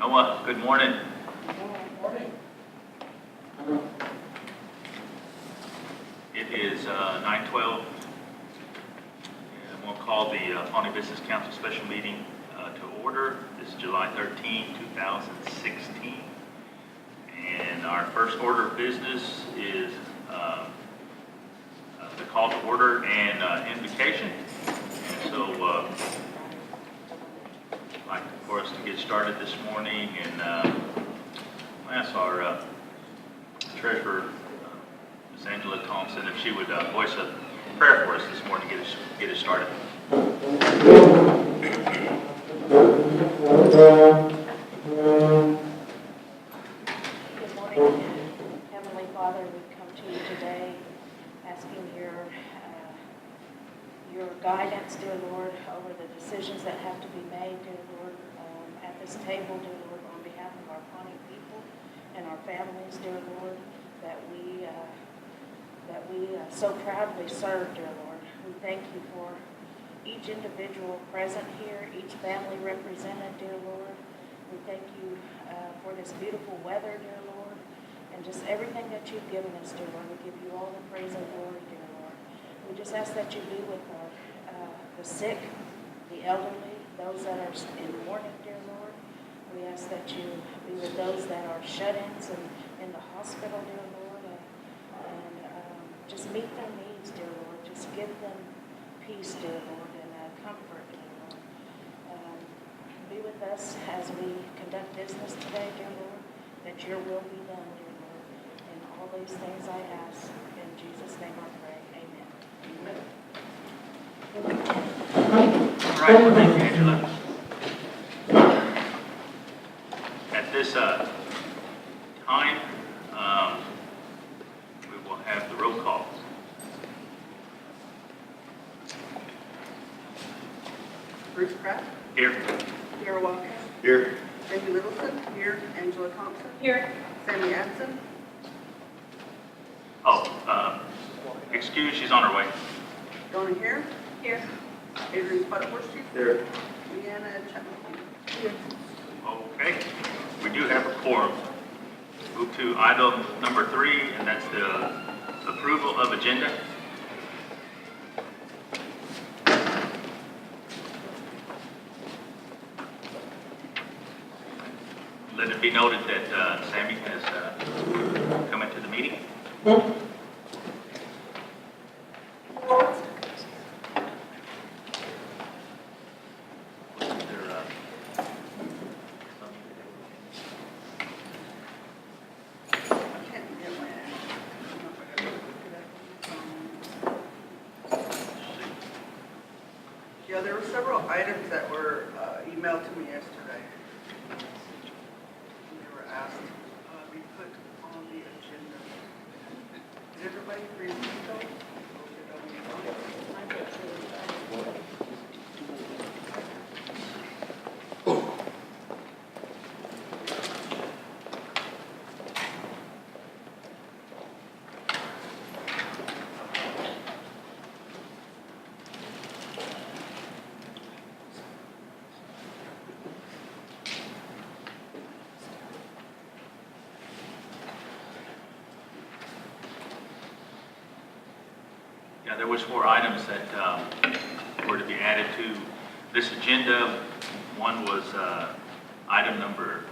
Noah, good morning. Good morning. It is 9:12. And we'll call the Pawnee Business Council special meeting to order. This is July 13, 2016. And our first order of business is the call to order and invocation. And so I'd like for us to get started this morning, and I'll ask our treasurer, Ms. Angela Thompson, if she would voice a prayer for us this morning, get us started. Good morning, Heavenly Father. We come to you today asking your guidance, dear Lord, over the decisions that have to be made, dear Lord, at this table, dear Lord, on behalf of our Pawnee people and our families, dear Lord, that we so proudly serve, dear Lord. We thank you for each individual present here, each family represented, dear Lord. We thank you for this beautiful weather, dear Lord, and just everything that you've given us, dear Lord. We give you all the praise and glory, dear Lord. We just ask that you be with the sick, the elderly, those that are in mourning, dear Lord. We ask that you be with those that are shut-ins and in the hospital, dear Lord, and just meet their needs, dear Lord. Just give them peace, dear Lord, and comfort, dear Lord. Be with us as we conduct business today, dear Lord, that your will be done, dear Lord. And all these things I ask. In Jesus' name I pray. Amen. All right, well, thank you, Angela. At this time, we will have the roll call. Bruce Pratt. Here. Darrell Walker. Here. Debbie Littleson. Here. Angela Thompson. Here. Sammy Abson. Excuse, she's on her way. Donna Hare. Here. Adrian Butterworth. Here. Leanna Chapman. Here. Okay, we do have a quorum. Move to item number 3, and that's the approval of agenda. Let it be noted that Sammy has come into the meeting. Yeah, there were several items that were emailed to me yesterday. They were asked to be put on the agenda. Did everybody receive those? Yeah, there was 4 items that were to be added to this agenda. One was item number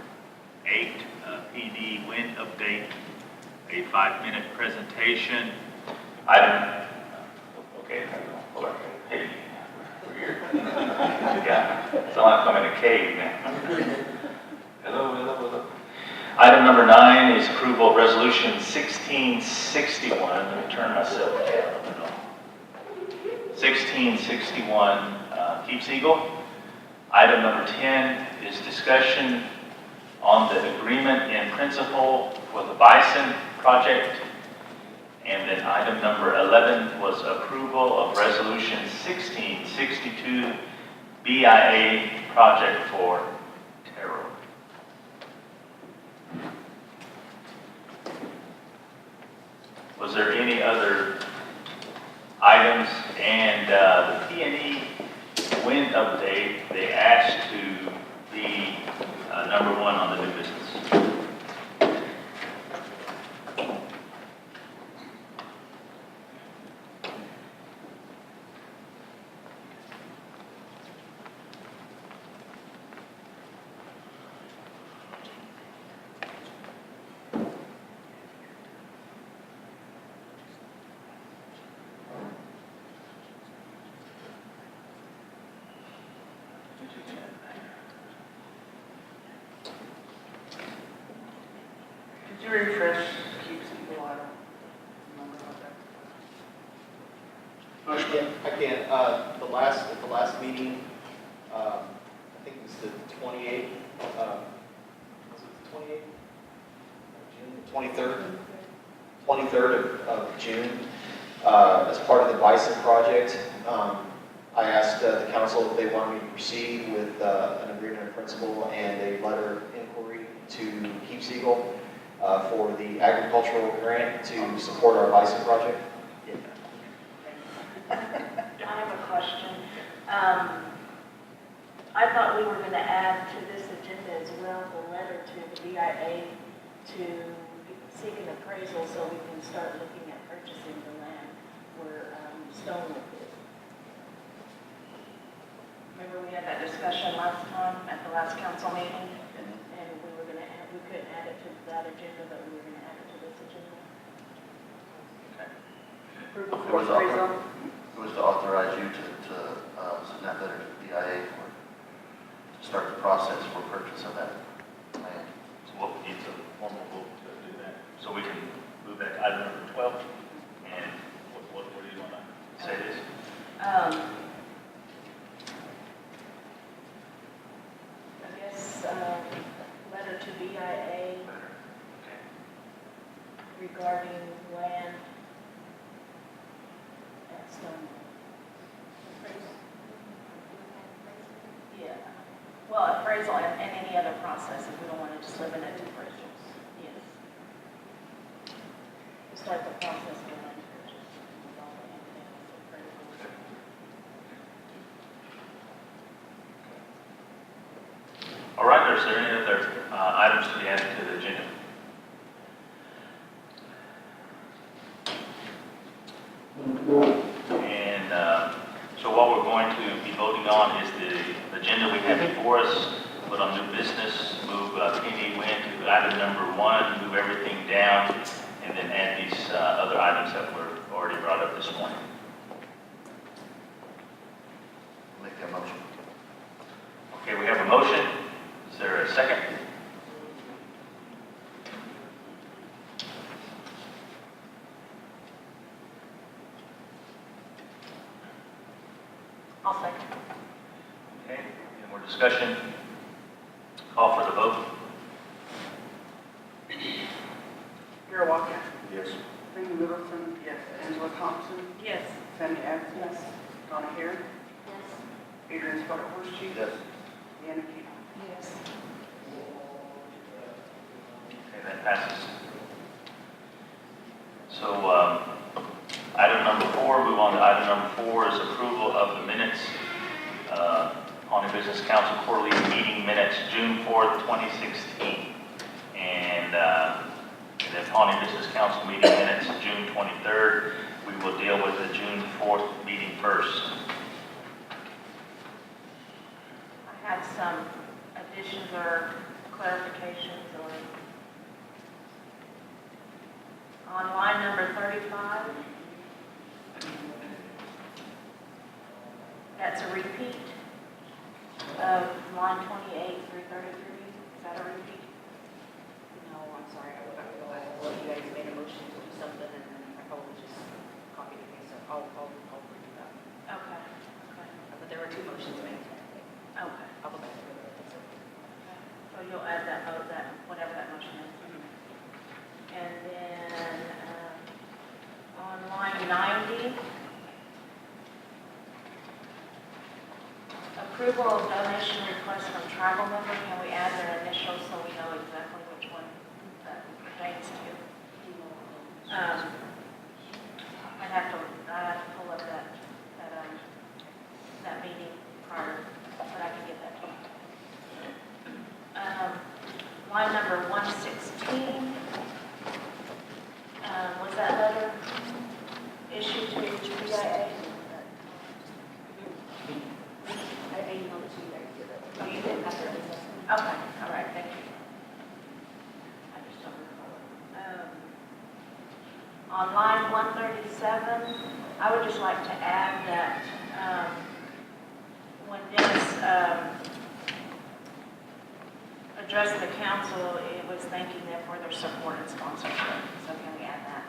8, PD wind update, a 5-minute presentation. Okay, hold on. Hey, we're here. Yeah, it's like I'm in a cave now. Hello. Item number 9 is approval of resolution 1661. Let me turn myself down. 1661, Keeps Eagle. Item number 10 is discussion on the agreement in principle for the Bison project. And then item number 11 was approval of resolution 1662, BIA project for terror. Was there any other items? And the P&E wind update, they asked to be number 1 on the new business. Did you refresh Keeps Eagle? I don't remember about that. Yeah, I can. At the last meeting, I think it was the 28th, was it the 28th? June, 23rd of June, as part of the Bison project. I asked the council if they wanted me to proceed with an agreement in principle and a letter of inquiry to Keeps Eagle for the agricultural grant to support our Bison project. I have a question. I thought we were going to add to this agenda as well, the letter to the BIA to seek an appraisal so we can start looking at purchasing the land where Stonewood is. Remember we had that discussion last time at the last council meeting? And we were going to add, we couldn't add it to that agenda, but we were going to add it to this agenda. Approval It for was appraisal. It was to authorize you to send that letter to the BIA to start the process for purchase of that land. So what we need is a formal vote to do that. So we can move that to item number 12. And what do you want to say this? I guess, letter to BIA Okay. regarding land at Stonewood. Yeah, well, appraisal and any other process, if we don't want to just limit it to appraisals, yes. Start the process for land purchase with all the appraisals. All right, is there any other items to be added to the agenda? And so what we're going to be voting on is the agenda we have before us, put on new business, move P&E Win to item number 1, move everything down, and then add these other items that were already brought up this morning. Make that motion. Okay, we have a motion. Is there a second? I'll second. Okay, any more discussion? Call for the vote. Gary Walker. Yes. Randy Middleton. Yes. Angela Thompson. Yes. Sammy Adams. Yes. Donna Hare. Yes. Adrian Sparta-Horschief. Yes. Deanna Key. Yes. Okay, that passes. So, item number 4, move on to item number 4 is approval of the minutes, Pawnee Business Council quarterly meeting minutes, June 4th, 2016. And then Pawnee Business Council meeting minutes, June 23rd. We will deal with the June 4th meeting first. I have some additions or clarifications or on line number 35. That's a repeat of line 28 through 33. Is that a repeat? No, I'm sorry, well, you guys made a motion to do something, and then I probably just copied it, so I'll bring it up. Okay. Okay. But there were two motions made. Okay. I'll go back to it. So you'll add that vote, that, whatever that motion is. And then, on line 90, approval of donation request from tribal member, can we add their initials so we know exactly which one that pertains to? I have to pull up that meeting prior, but I can get that to you. line number 116, was that letter issued to HPIA? I emailed it to you guys. Oh, you did? After it was sent. Okay, all right, thank you. I just don't recall it. On line 137, I would just like to add that when Dennis addressed the council, it was thanking them for their support and sponsorship. So can we add that?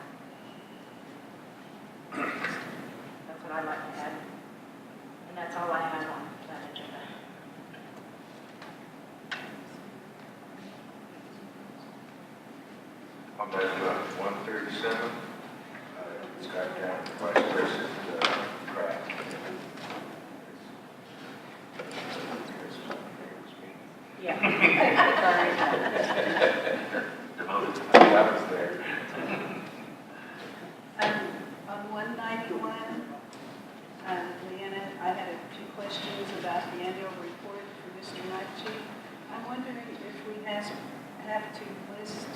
That's what I'd like to add. And that's all I have on that agenda. On that 137, it's got down the price versus the craft. Yeah. Devoted. That was there. On 191, Leanna, I had a few questions about the annual report for Mr. Nightchi. I'm wondering if we have to list,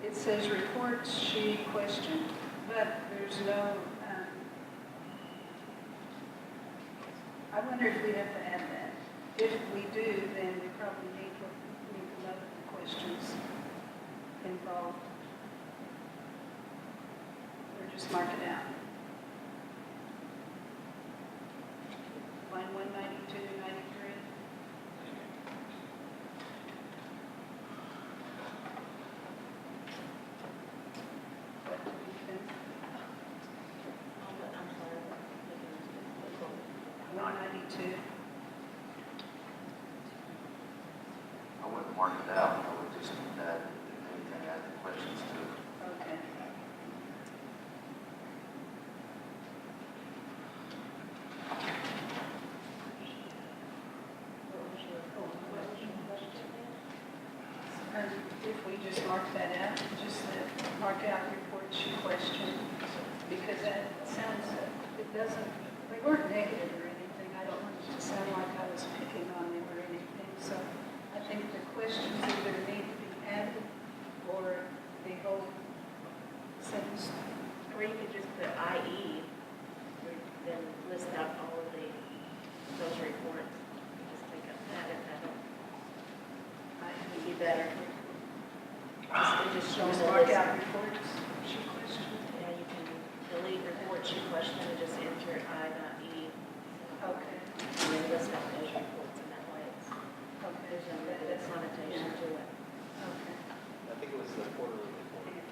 it says reports she questioned, but there's no, I wonder if we have to add that. If we do, then we probably need to look at the questions involved. Or just mark it out. Line 192, 93. I'm sorry. 192. I wouldn't mark it out, I would just add, if anything, add the questions to it. Okay. If we just mark that out, just mark out reports she questioned, because that sounds, it doesn't, they weren't negative or anything. I don't want it to sound like I was picking on them or anything. So I think the questions either need to be added or the whole sentence. Or you could just put IE, then list out all of those reports. Just take up that if that would be better. It just shows Just the mark list. out reports she questioned. Yeah, you can delete reports you question and just enter I.E. Okay. And then list out those reports, and that way Okay. there's no connotation to it. Okay. I think it was the quarterly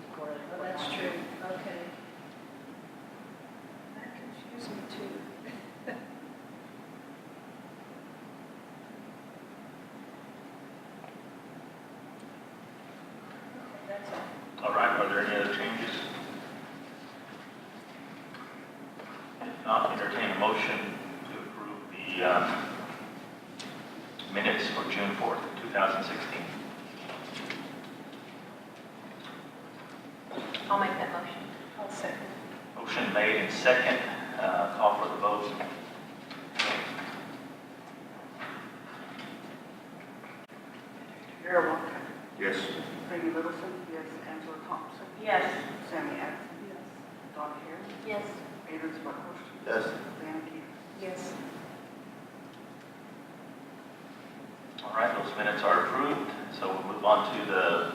report. Oh, that's true. Okay. That confused me too. That's all. All right, are there any other changes? If not, entertain a motion to approve the minutes for June 4th, 2016. I'll make that motion. I'll second. Motion made and second. Call for the vote. Darrell Walker. Yes. Peggy Littleson. Yes. Angela Thompson. Yes. Sammy Atkins. Yes. Donna Hare. Yes. Adrian Sparkles. Yes. Leanna Keith. Yes. All right, those minutes are approved. So we'll move on to the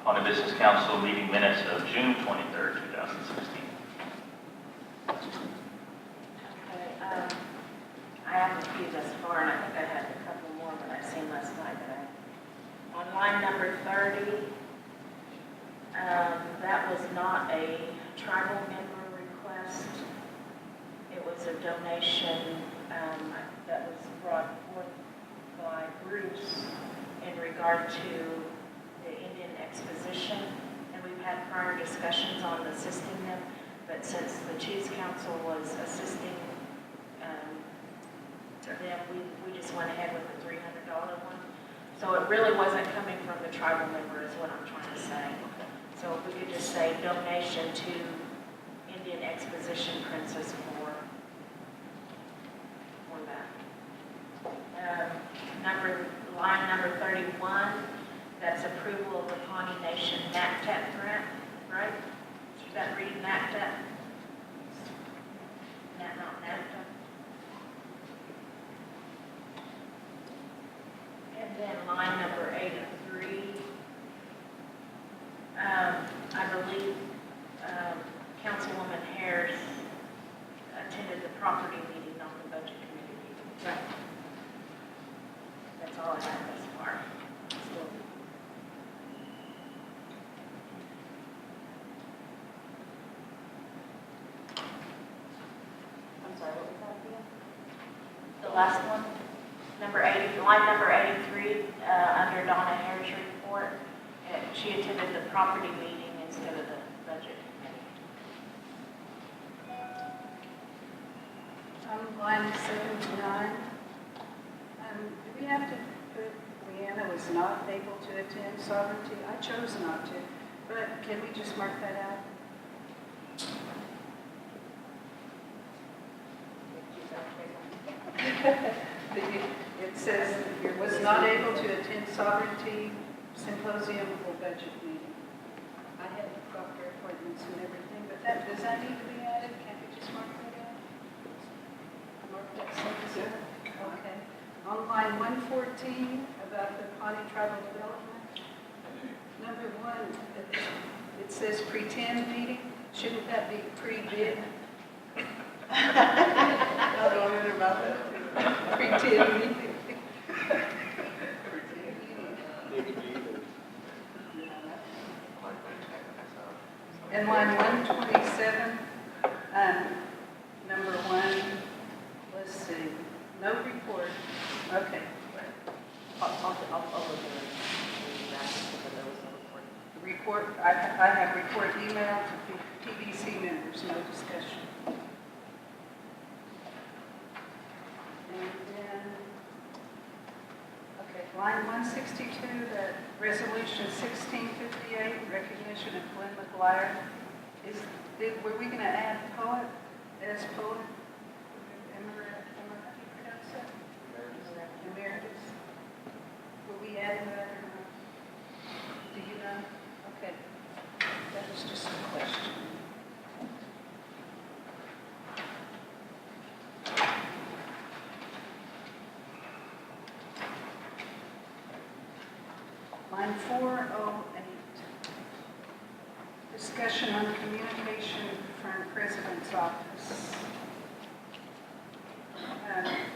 Pawnee Business Council meeting minutes of June 23rd, 2016. Okay, I have a few thus far, and I think I had a couple more that I seen last night, on line number 30, that was not a tribal member request. It was a donation that was brought forth by Bruce in regard to the Indian Exposition, and we've had prior discussions on assisting them, but since the Chiefs Council was assisting them, we just went ahead with the $300 one. So it really wasn't coming from the tribal member is what I'm trying to say. So if we could just say donation to Indian Exposition Princess for that. Line number 31, That's approval of the Pawnee Nation NACTAP grant, right? Is that reading NACTAP? Not NACTA. And then line number 83. I believe Councilwoman Harris attended the property meeting, not the budget committee meeting. Right. That's all I have thus far. Still. I'm sorry, what was that again? The last one, number 80, line number 83, under Donna Harris' report, she attended the property meeting instead of the budget committee. On line 79, do we have to put Leanna was not able to attend sovereignty? I chose not to, but can we just mark that out? It says, was not able to attend sovereignty symposium or budget meeting. I had doctor appointments and everything, but does that need to be added? Can't we just mark that out? Mark that sentence out? Okay. On line 114, about the Pawnee Tribal Development, number 1, it says pretend meeting. Shouldn't that be pre-bid? I don't know about that. Pretend meeting. And line 127, number 1, let's see, no report. Okay. I'll look at it. But there was no report. Report, I have report email to PBC members, no discussion. And then, okay, line 162, that resolution 1658, recognition of Glenn McGuire. Were we going to add poet as poet? How do you pronounce that? Emeritus. Were we adding that or not? Do you know? Okay. That was just a question. Line 408. Discussion on communication from President's office.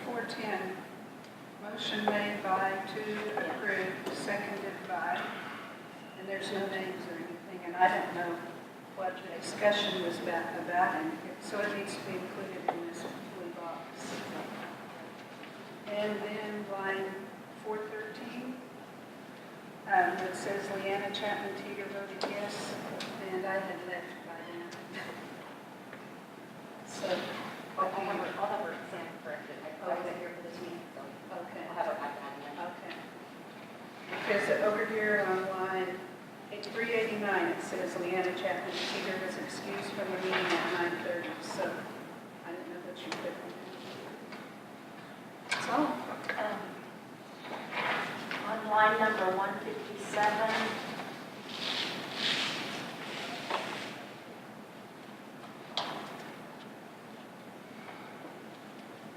410. Motion made by to approve, seconded by, and there's no names or anything, and I don't know what the discussion was about, and so it needs to be included in this blue box. And then line 413, it says Leanna Chapman Teeter voted yes, and I had left by then. So, I'll have her Sam corrected. I wasn't here for this meeting, so okay. I'll have her back on again. Okay. Because over here on line 389, it says Leanna Chapman Teeter was excused from the meeting at 9:30, so I didn't know what you put in there. So, On line number 157,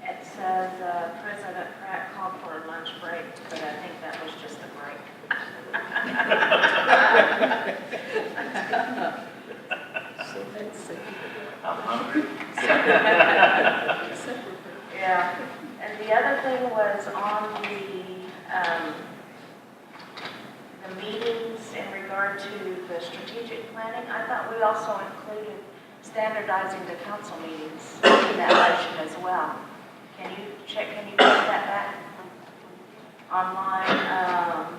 it says President Pratt called for a lunch break, but I think that was just a break. so let's see. I'm hungry. Yeah, and the other thing was on the meetings in regard to the strategic planning. I thought we also included standardizing the council meetings in that motion as well. Can you put that back online?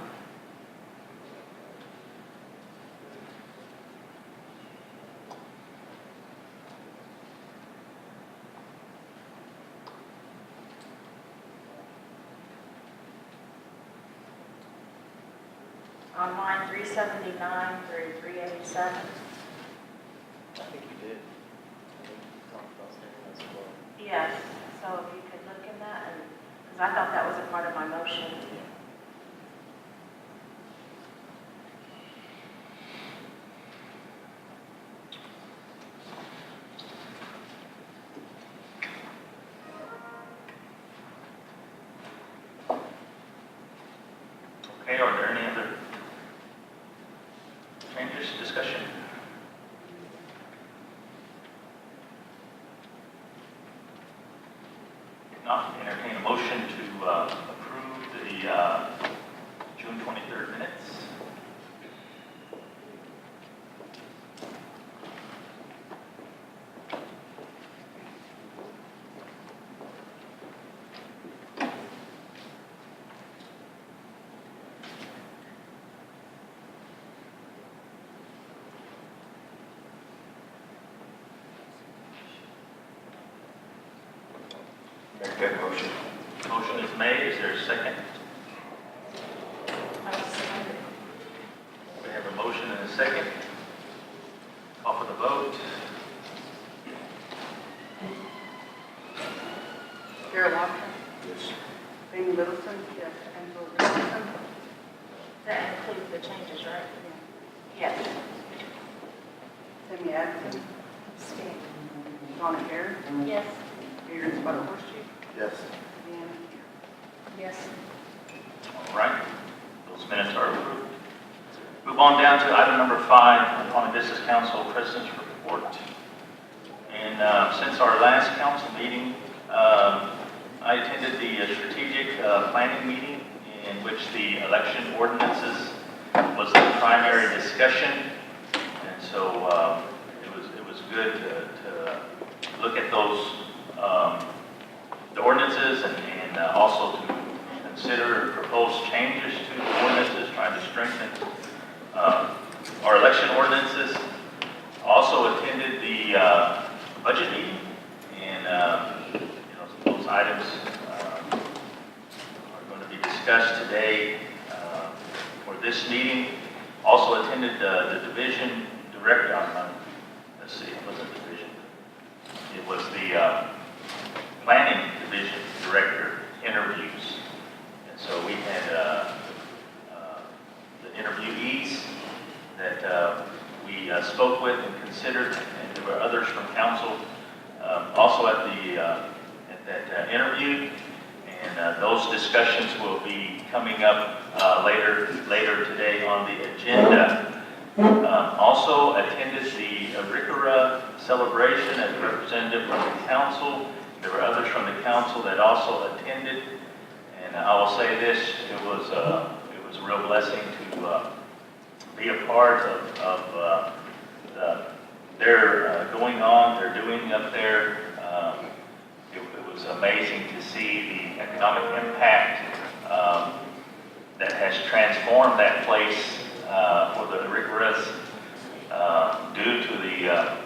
On line 379 through 387. I think you did. I think you talked about standardized as well. Yes, so if you could look in that, and because I thought that was a part of my motion. Okay, are there any other changes, discussion? If not, entertain a motion to approve the June 23rd minutes. Make that motion. Motion is made, is there a second? We have a motion and a second. Call for the vote. Darrell Walker, Yes. Amy Littleton, yes, Angela Johnson, That includes the changes, right? yes, Timmy Addison, Donna Hare, Yes. Aaron Spotted Horseshoe, Yes. Deanna Keeler. Yes. All right, those minutes are approved. Move on down to item number 5, Pawnee Business Council President's Report. And since our last council meeting, I attended the strategic planning meeting in which the election ordinances was the primary discussion. And so it was good to look at those, the ordinances and also to consider proposed changes to the ordinances, trying to strengthen our election ordinances. Also attended the budget meeting, and those items are going to be discussed today for this meeting. Also attended the division director. Let's see, it wasn't division. It was the planning division director interviews. And so we had the interviewees that we spoke with and considered, and there were others from council also at that interview. And those discussions will be coming up later today on the agenda. Also attended the Ricora celebration as a representative from the council. There were others from the council that also attended, and I will say this: it was a real blessing to be a part of their going on, they're doing up there. It was amazing to see the economic impact that has transformed that place for the Ricoras due to the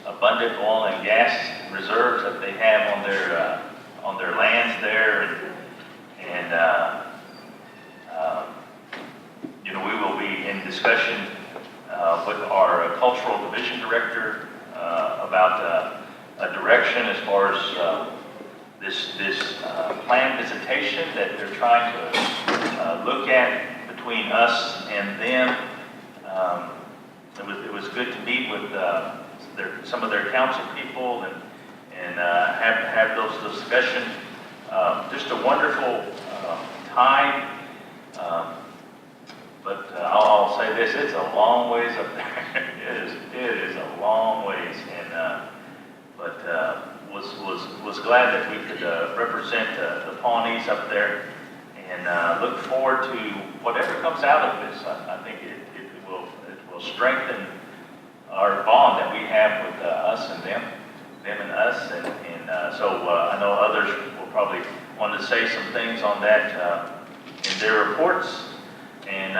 abundant oil and gas reserves that they have on their lands there, and we will be in discussion with our cultural division director about a direction as far as this planned visitation that they're trying to look at between us and them. It was good to meet with some of their council people and have those discussions. Just a wonderful time. But I'll say this: it's a long ways up there. It is a long ways, and but was glad that we could represent the Pawnees up there, and look forward to whatever comes out of this. I think it will strengthen our bond that we have with us and them and us, and so I know others will probably want to say some things on that in their reports. And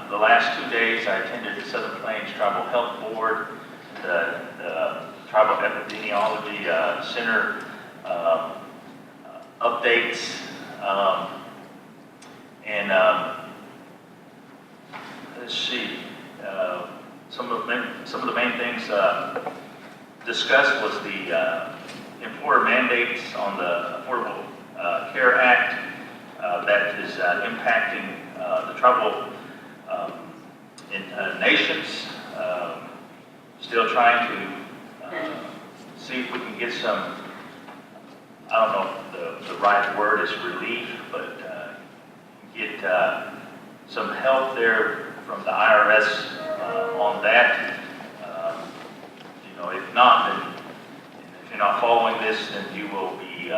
the last 2 days, I attended the Southern Plains Tribal Health Board, the Tribal Epidemiology Center updates, and let's see. Some of the main things discussed was the employer mandates on the Affordable Care Act that is impacting the tribal nations. Still trying to see if we can get some, I don't know if the right word is relief, but get some help there from the IRS on that. If not, then if you're not following this, then you will be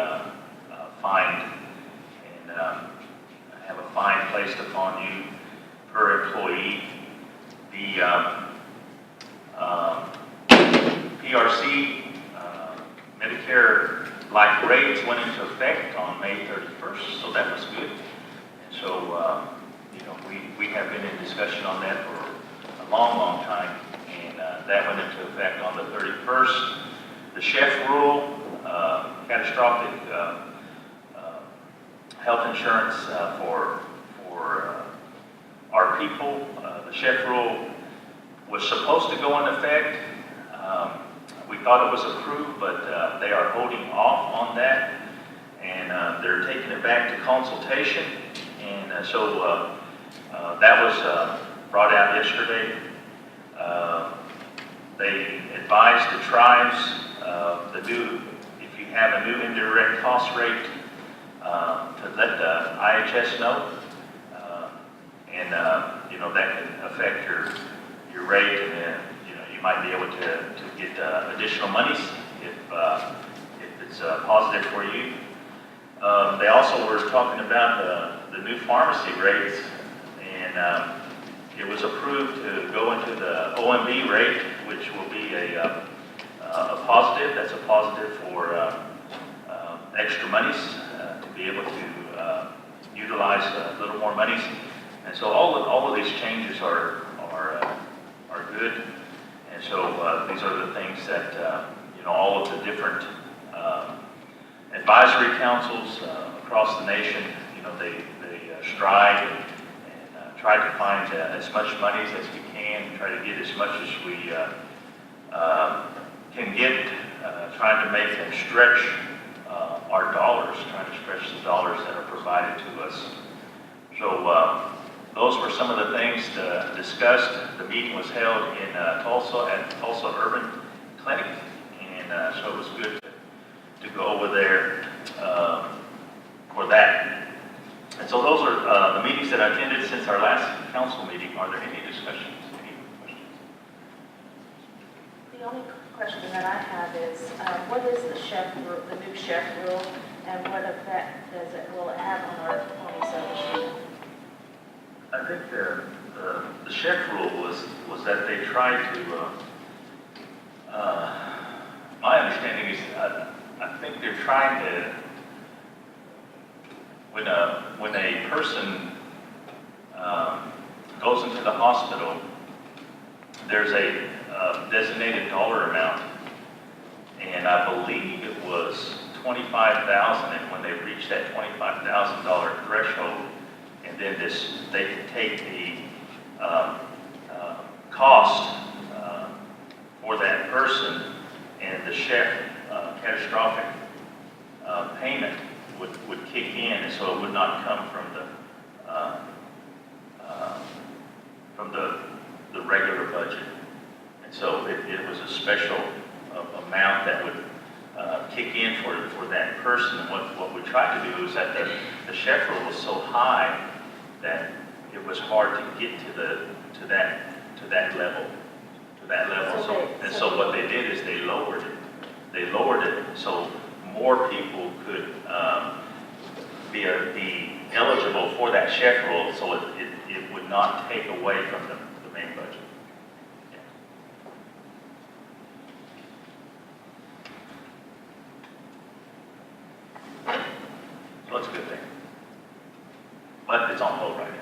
fined and have a fine placed upon you per employee. The PRC Medicare-like rates went into effect on May 31st, so that was good. And so, we have been in discussion on that for a long, long time, and that went into effect on the 31st. The chef rule, catastrophic health insurance for our people. The chef rule was supposed to go into effect. We thought it was approved, but they are holding off on that, and they're taking it back to consultation. And so that was brought out yesterday. They advised the tribes if you have a new indirect cost rate, to let the IHS know, and that can affect your rate, and you might be able to get additional monies if it's positive for you. They also were talking about the new pharmacy rates, and it was approved to go into the OMB rate, which will be a positive. That's a positive for extra monies to be able to utilize a little more monies. And so all of these changes are good. And so these are the things that all of the different advisory councils across the nation, they strive and try to find as much money as we can, try to get as much as we can get, trying to make them stretch our dollars, trying to stretch the dollars that are provided to us. So those were some of the things discussed. The meeting was held in Tulsa at Tulsa Urban Clinic, and so it was good to go over there for that. And so those are the meetings that I attended since our last council meeting. Are there any discussions? Any questions? The only question that I have is, what is the chef rule, the new chef rule, and what effect will it have on our Pawnee Association? I think the chef rule was that they tried to, my understanding is, I think they're trying to, when a person goes into the hospital, there's a designated dollar amount, and I believe it was $25,000, and when they reach that $25,000 threshold, and then they can take the cost for that person, and the chef catastrophic payment would kick in, and so it would not come from the regular budget. And so it was a special amount that would kick in for that person. And what we tried to do is that the chef rule was so high that it was hard to get to that level. So what they did is they lowered it. They lowered it so more people could be eligible for that chef role, so it would not take away from the main budget. So it's a good thing. But it's on hold right now.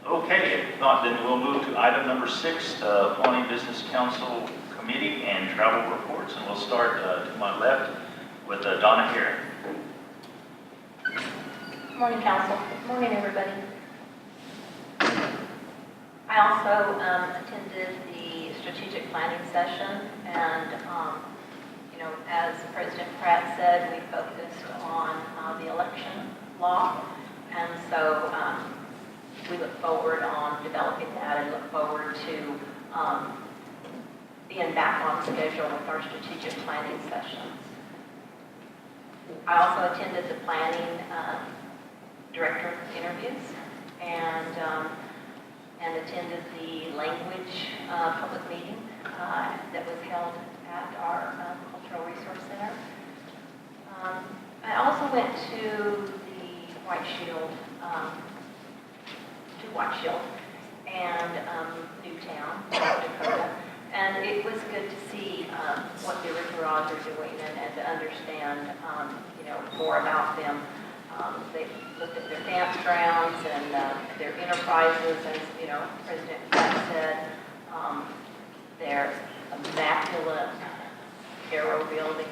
Okay, if not, then we'll move to item number 6, the Pawnee Business Council Committee and Travel Reports, and we'll start to my left with Donna Herring. Good morning, Council. Good morning, everybody. I also attended the strategic planning session, and as President Pratt said, we focused on the election law, and so we look forward on developing that and look forward to being back on schedule with our strategic planning sessions. I also attended the planning director interviews and attended the language public meeting that was held at our Cultural Resource Center. I also went to the White Shield, and Newtown, South Dakota. And it was good to see what the Rickarods are doing and to understand, more about them. They looked at their dance grounds and their enterprises, as President Pratt said, their immaculate Arrow building.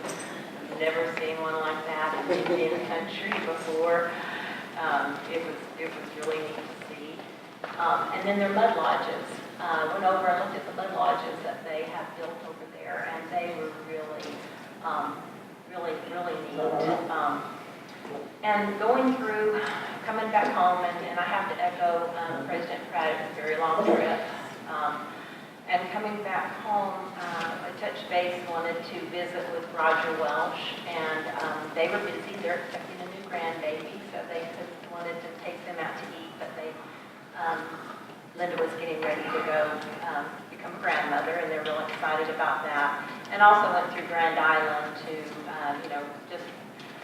I've never seen one like that in Indian country before. It was really neat to see. And then their mud lodges. Went over and looked at the mud lodges that they have built over there, and they were really neat. And going through, coming back home, and I have to echo President Pratt, it was a very long trip. And coming back home, I touched base, wanted to visit with Roger Welsh, and they were busy. They're expecting a new grandbaby, so they wanted to take them out to eat, but Linda was getting ready to go become a grandmother, and they're real excited about that. And also went through Grand Island to, just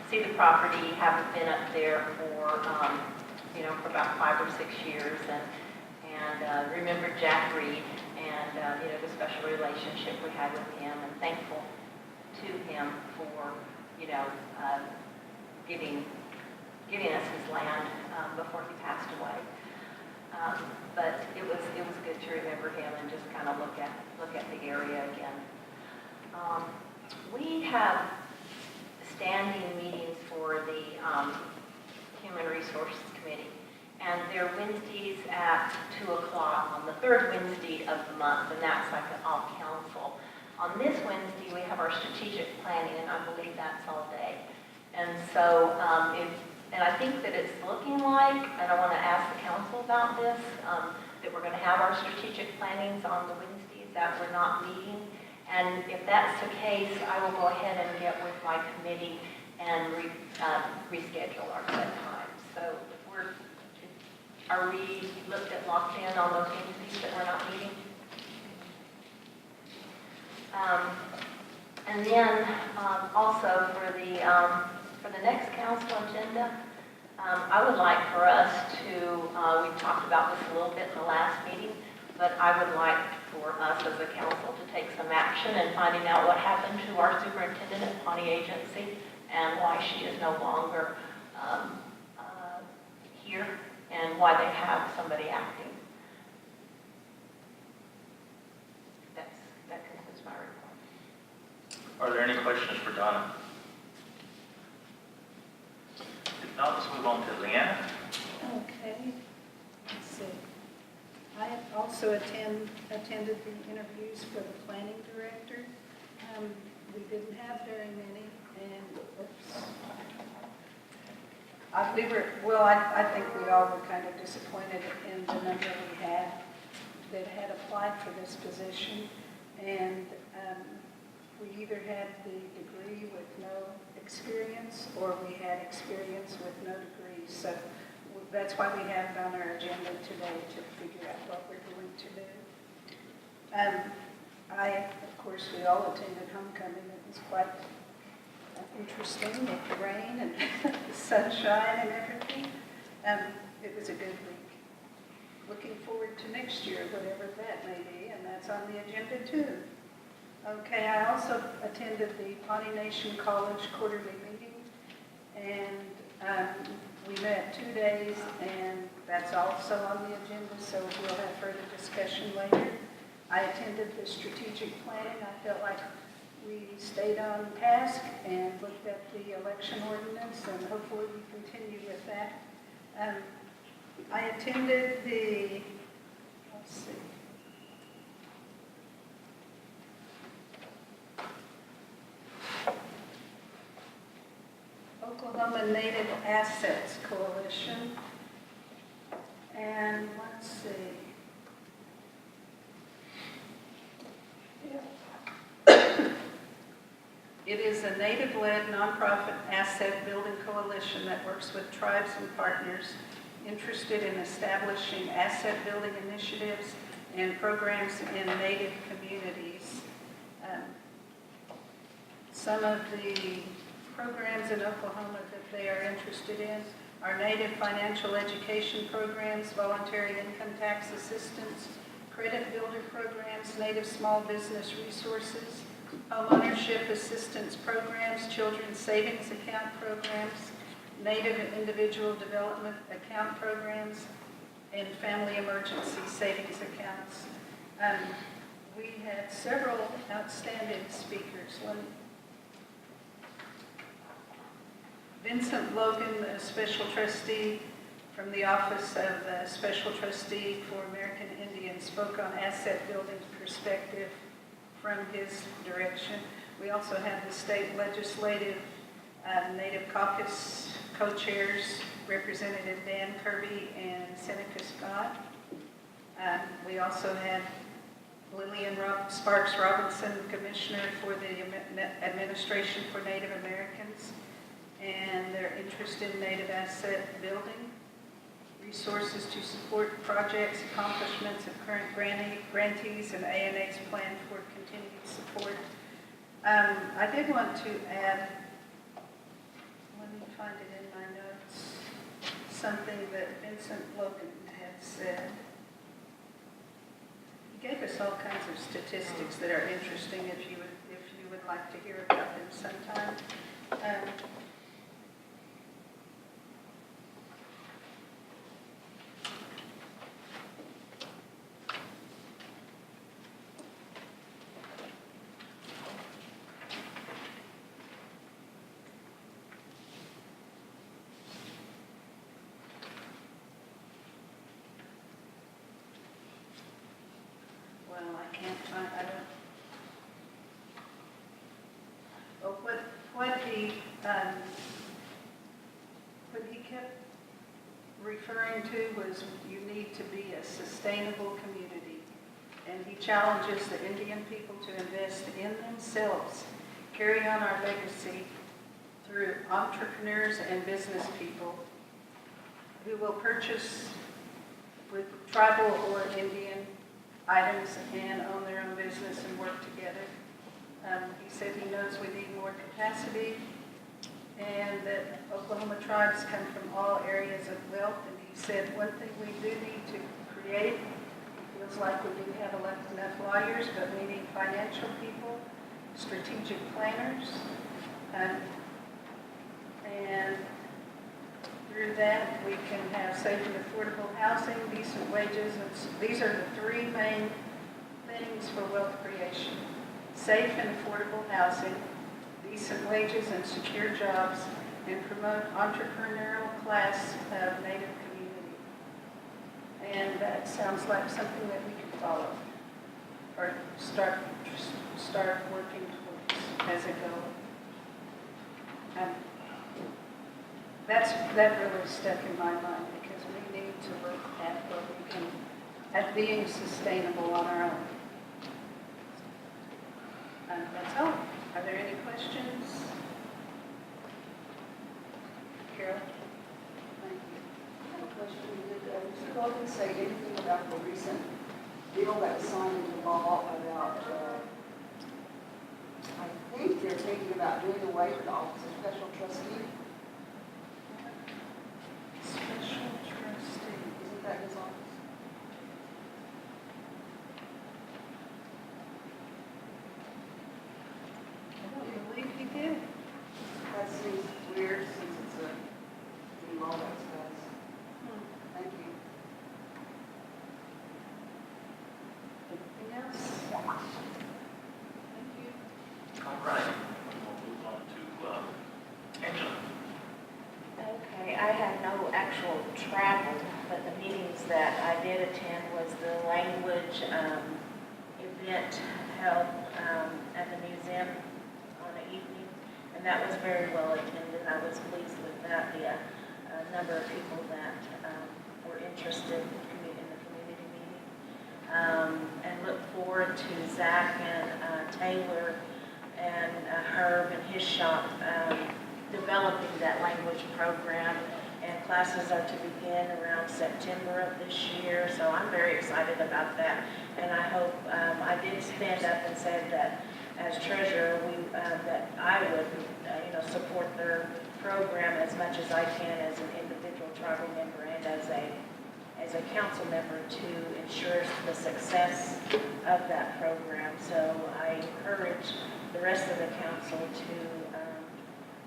see the property. Haven't been up there for, for about 5 or 6 years, and remember Jack Reed and, the special relationship we had with him, and thankful to him for, giving us his land before he passed away. But it was good to remember him and just kind of look at the area again. We have standing meetings for the Human Resources Committee, and they're Wednesdays at 2 o'clock on the third Wednesday of the month, and that's like an all-council. On this Wednesday, we have our strategic planning, and I believe that's all day. And so, and I think that it's looking like, and I want to ask the council about this, that we're going to have our strategic plannings on the Wednesdays that we're not meeting. And if that's the case, I will go ahead and get with my committee and reschedule our set times. So are we locked in on those Wednesdays that we're not meeting? And then also for the next council agenda, I would like for us to, we talked about this a little bit in the last meeting, but I would like for us as a council to take some action in finding out what happened to our superintendent at Pawnee Agency and why she is no longer here and why they have somebody acting. That concludes my report. Are there any questions for Donna? If not, let's move on to Leanna. Okay, let's see. I have also attended the interviews for the planning director. We didn't have very many, and oops. I think we all were kind of disappointed in the number we had that had applied for this position, and we either had the degree with no experience or we had experience with no degree. So that's why we have it on our agenda today, to figure out what we're going to do. Of course, we all attended homecoming. It was quite interesting with the rain and the sunshine and everything. It was a good week. Looking forward to next year, whatever that may be, and that's on the agenda too. Okay, I also attended the Pawnee Nation College quarterly meeting, and we met 2 days, and that's also on the agenda, so we'll have further discussion later. I attended the strategic planning. I felt like we stayed on task and looked at the election ordinance, and hopefully we continue with that. I attended the, let's see, Oklahoma Native Assets Coalition, and let's see. It is a Native-led nonprofit asset building coalition that works with tribes and partners interested in establishing asset building initiatives and programs in Native communities. Some of the programs in Oklahoma that they are interested in are Native financial education programs, voluntary income tax assistance, credit builder programs, Native small business resources, homeownership assistance programs, children's savings account programs, Native and individual development account programs, and family emergency savings accounts. We had several outstanding speakers. Vincent Logan, a special trustee from the Office of the Special Trustee for American Indians, spoke on asset building perspective from his direction. We also had the state legislative Native caucus co-chairs, Representative Dan Kirby and Seneca Scott. We also had Lillian Sparks Robinson, Commissioner for the Administration for Native Americans, and their interest in Native asset building, resources to support projects, accomplishments of current grantees, and ANA's plan for continued support. I did want to add, let me find it in my notes, something that Vincent Logan had said. He gave us all kinds of statistics that are interesting if you would like to hear about them sometime. Well, I can't find, I don't. Oh, what he kept referring to was you need to be a sustainable community. And he challenges the Indian people to invest in themselves, carry on our legacy through entrepreneurs and business people who will purchase with tribal or Indian items and own their own business and work together. He said he knows we need more capacity and that Oklahoma tribes come from all areas of wealth. And he said one thing we do need to create, it feels like we didn't have enough lawyers, but we need financial people, strategic planners, and through that we can have safe and affordable housing, decent wages, and these are the three main things for wealth creation: safe and affordable housing, decent wages and secure jobs, and promote entrepreneurial class of Native community. And that sounds like something that we can follow or start working towards as a goal. That really stuck in my mind because we need to look at what we can, at being sustainable on our own. That's all. Are there any questions? Carol? Thank you. I have a question. Did Mr. Logan say anything about the recent deal that was signed into law about, I think they're thinking about doing away with the Office of Special Trustee? Special trustee. Isn't that his office? I don't believe he did. That seems weird since it's a new law that's passed. Thank you. Anything else? Thank you. All right, we'll move on to Angela. Okay, I had no actual travel, but the meetings that I did attend was the language event held at the museum on the evening, and that was very well attended. I was pleased with that, the number of people that were interested in the community meeting, and look forward to Zach and Taylor and Herb and his shop developing that language program. And classes are to begin around September of this year, so I'm very excited about that. And I hope, I did stand up and said that as treasurer, that I would, support their program as much as I can as an individual tribal member and as a council member to ensure the success of that program. So I encourage the rest of the council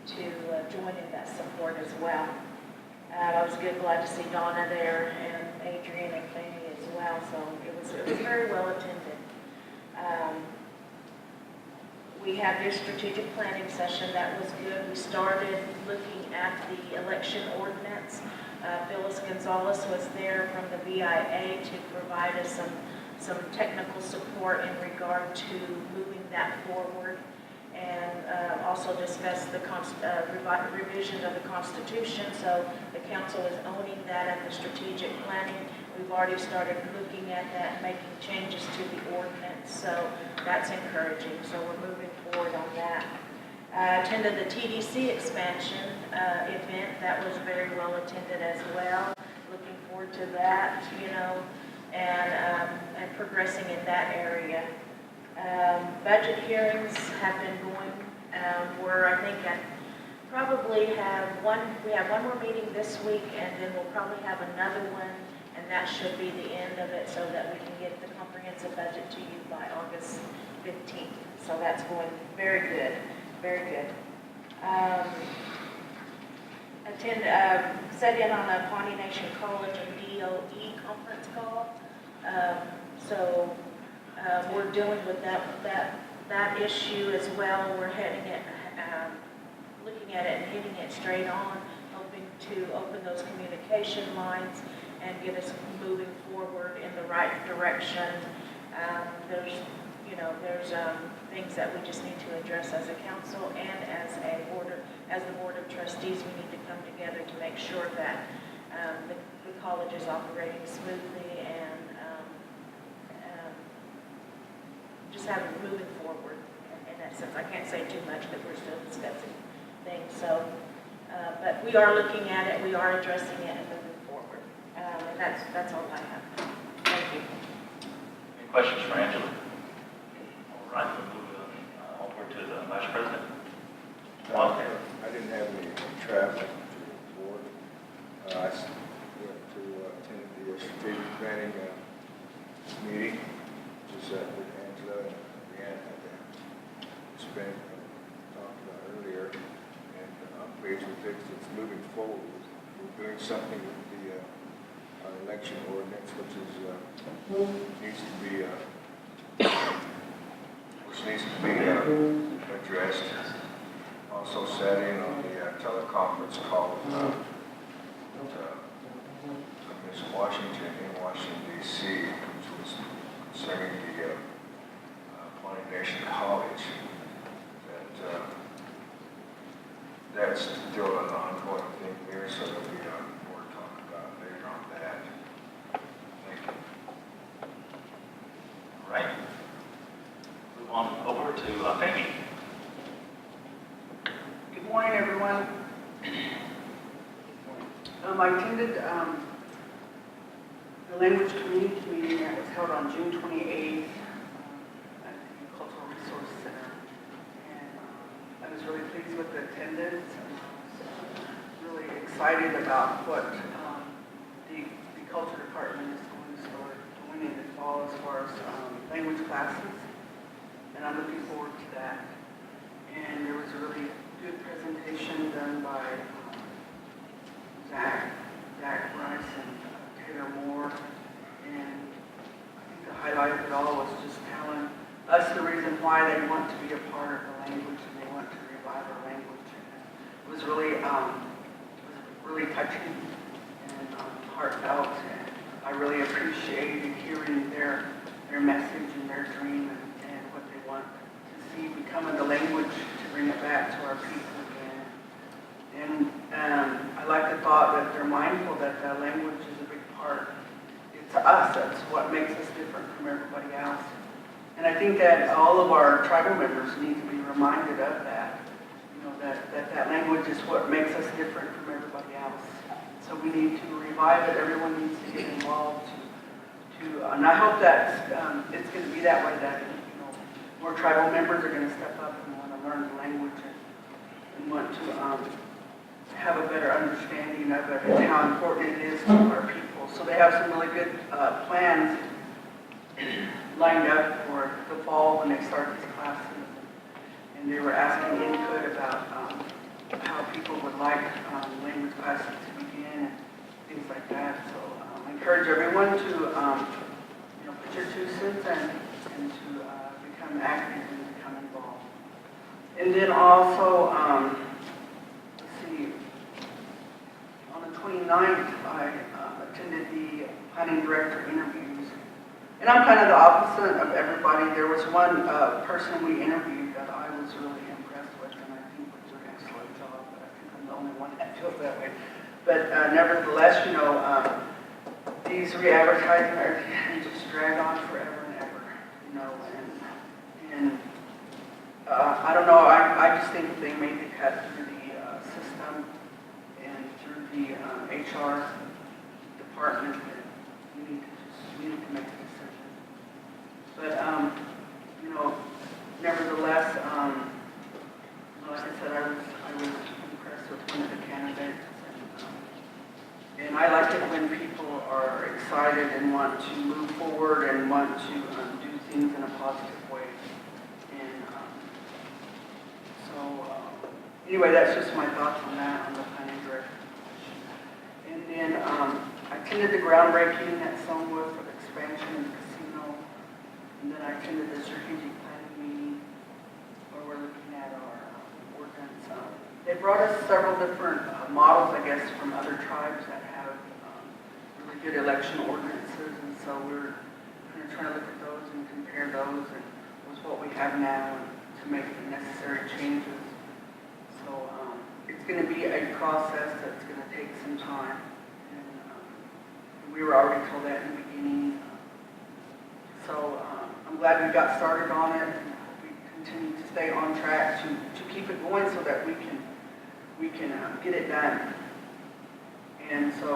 to join in that support as well. I was glad to see Donna there and Adrian and Fanny as well, so it was very well attended. We had this strategic planning session that was good. We started looking at the election ordinance. Phyllis Gonzalez was there from the BIA to provide us some technical support in regard to moving that forward, and also discuss the revision of the Constitution. So the council is owning that at the strategic planning. We've already started looking at that and making changes to the ordinance, so that's encouraging. So we're moving forward on that. Attended the TDC expansion event. That was very well attended as well. Looking forward to that, and progressing in that area. Budget hearings have been going. We're, I think, we have one more meeting this week, and then we'll probably have another one, and that should be the end of it, so that we can get the comprehensive budget to you by August 15th. So that's going very good, very good. Set in on a Pawnee Nation College and DOE conference call. We're dealing with that issue as well. We're looking at it and hitting it straight on, hoping to open those communication lines and get us moving forward in the right direction. There's things that we just need to address as a council and as the board of trustees. We need to come together to make sure that the college is operating smoothly and just have it moving forward in that sense. I can't say too much because we're still discussing things. So, but we are looking at it, we are addressing it and moving forward. And that's all I have. Thank you. Any questions for Angela? All right, we'll move over to the Vice President. Okay. I didn't have any travel to report. I went to attend the strategic planning meeting, which is with Angela and Brianna had spent talked about earlier, and I'm pleased with it. It's moving forward. We're doing something with the our election ordinance, which needs to be addressed. Also sat in on the teleconference call with Ms. Washington in Washington, D.C., which was concerning the Pawnee Nation College. That's still an ongoing thing there, so there'll be more to talk about later on that. Thank you. All right. Move on over to Fanny. Good morning, everyone. I attended the Language Community Meeting that was held on June 28th at the Cultural Resource Center. And I was really pleased with the attendance. I was really excited about what the Culture Department is going to start doing in the fall as far as language classes. And I'm looking forward to that. And there was a really good presentation done by Zach Rice and Taylor Moore, and I think the highlight of it all was just telling us the reason why they want to be a part of the language and they want to revive our language. It was really touching and heartfelt, and I really appreciated hearing their message and their dream and what they want to see becoming the language to bring it back to our people again. And I like the thought that they're mindful that the language is a big part. It's us, that's what makes us different from everybody else. And I think that all of our tribal members need to be reminded of that. You know, that language is what makes us different from everybody else. So we need to revive it. Everyone needs to get involved. And I hope that it's going to be that way. That more tribal members are going to step up and want to learn the language and want to have a better understanding of it and how important it is to our people. So they have some really good plans lined up for the fall when they start these classes. And they were asking input about how people would like language classes to begin and things like that. So I encourage everyone to put your 2 cents in and to become active and become involved. And then also, let's see, on the 29th, I attended the planning director interviews. And I'm kind of the opposite of everybody. There was one person we interviewed that I was really impressed with, and I think would do an excellent job, but I think I'm the only one that feels that way. But nevertheless, these re-advertising they just drag on forever and ever, and I don't know, I just think they made the cut through the system and through the HR department that we need to make a decision. But, nevertheless, like I said, I was impressed with one of the candidates. And I like it when people are excited and want to move forward and want to do things in a positive way. And anyway, that's just my thoughts on that, on the planning director position. And then I attended the groundbreaking at Stonewood for the expansion of the casino. And then I attended the strategic planning meeting where we're looking at our ordinance. They brought us several different models, I guess, from other tribes that have really good election ordinances. And so we're kind of trying to look at those and compare those and with what we have now and to make the necessary changes. So it's going to be a process that's going to take some time. And we were already told that in the beginning. So I'm glad we got started on it, and we continue to stay on track to keep it going so that we can get it done. And so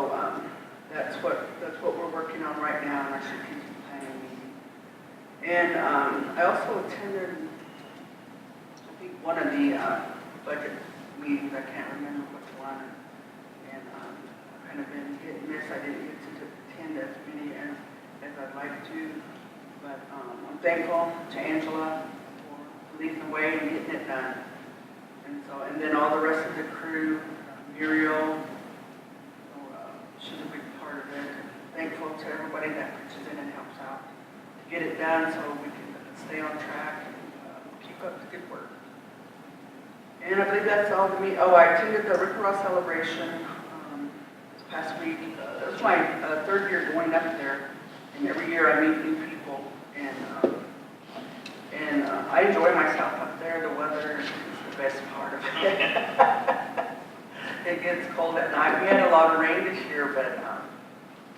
that's what we're working on right now in our strategic planning meeting. And I also attended, I think, one of the budget meetings. I can't remember which one. And I've kind of been hit and miss. I didn't get to attend as many as I'd like to. But I'm thankful to Angela for leading the way and getting it done. And then all the rest of the crew, Muriel, she's a big part of it. Thankful to everybody that pitches in and helps out to get it done so we can stay on track and keep up the good work. And I believe that's all to me. Oh, I attended the Rick Ross celebration this past week. It was my 3rd year going up there, and every year I meet new people, and I enjoy myself up there. The weather is the best part of it. It gets cold at night. We had a lot of rain this year, but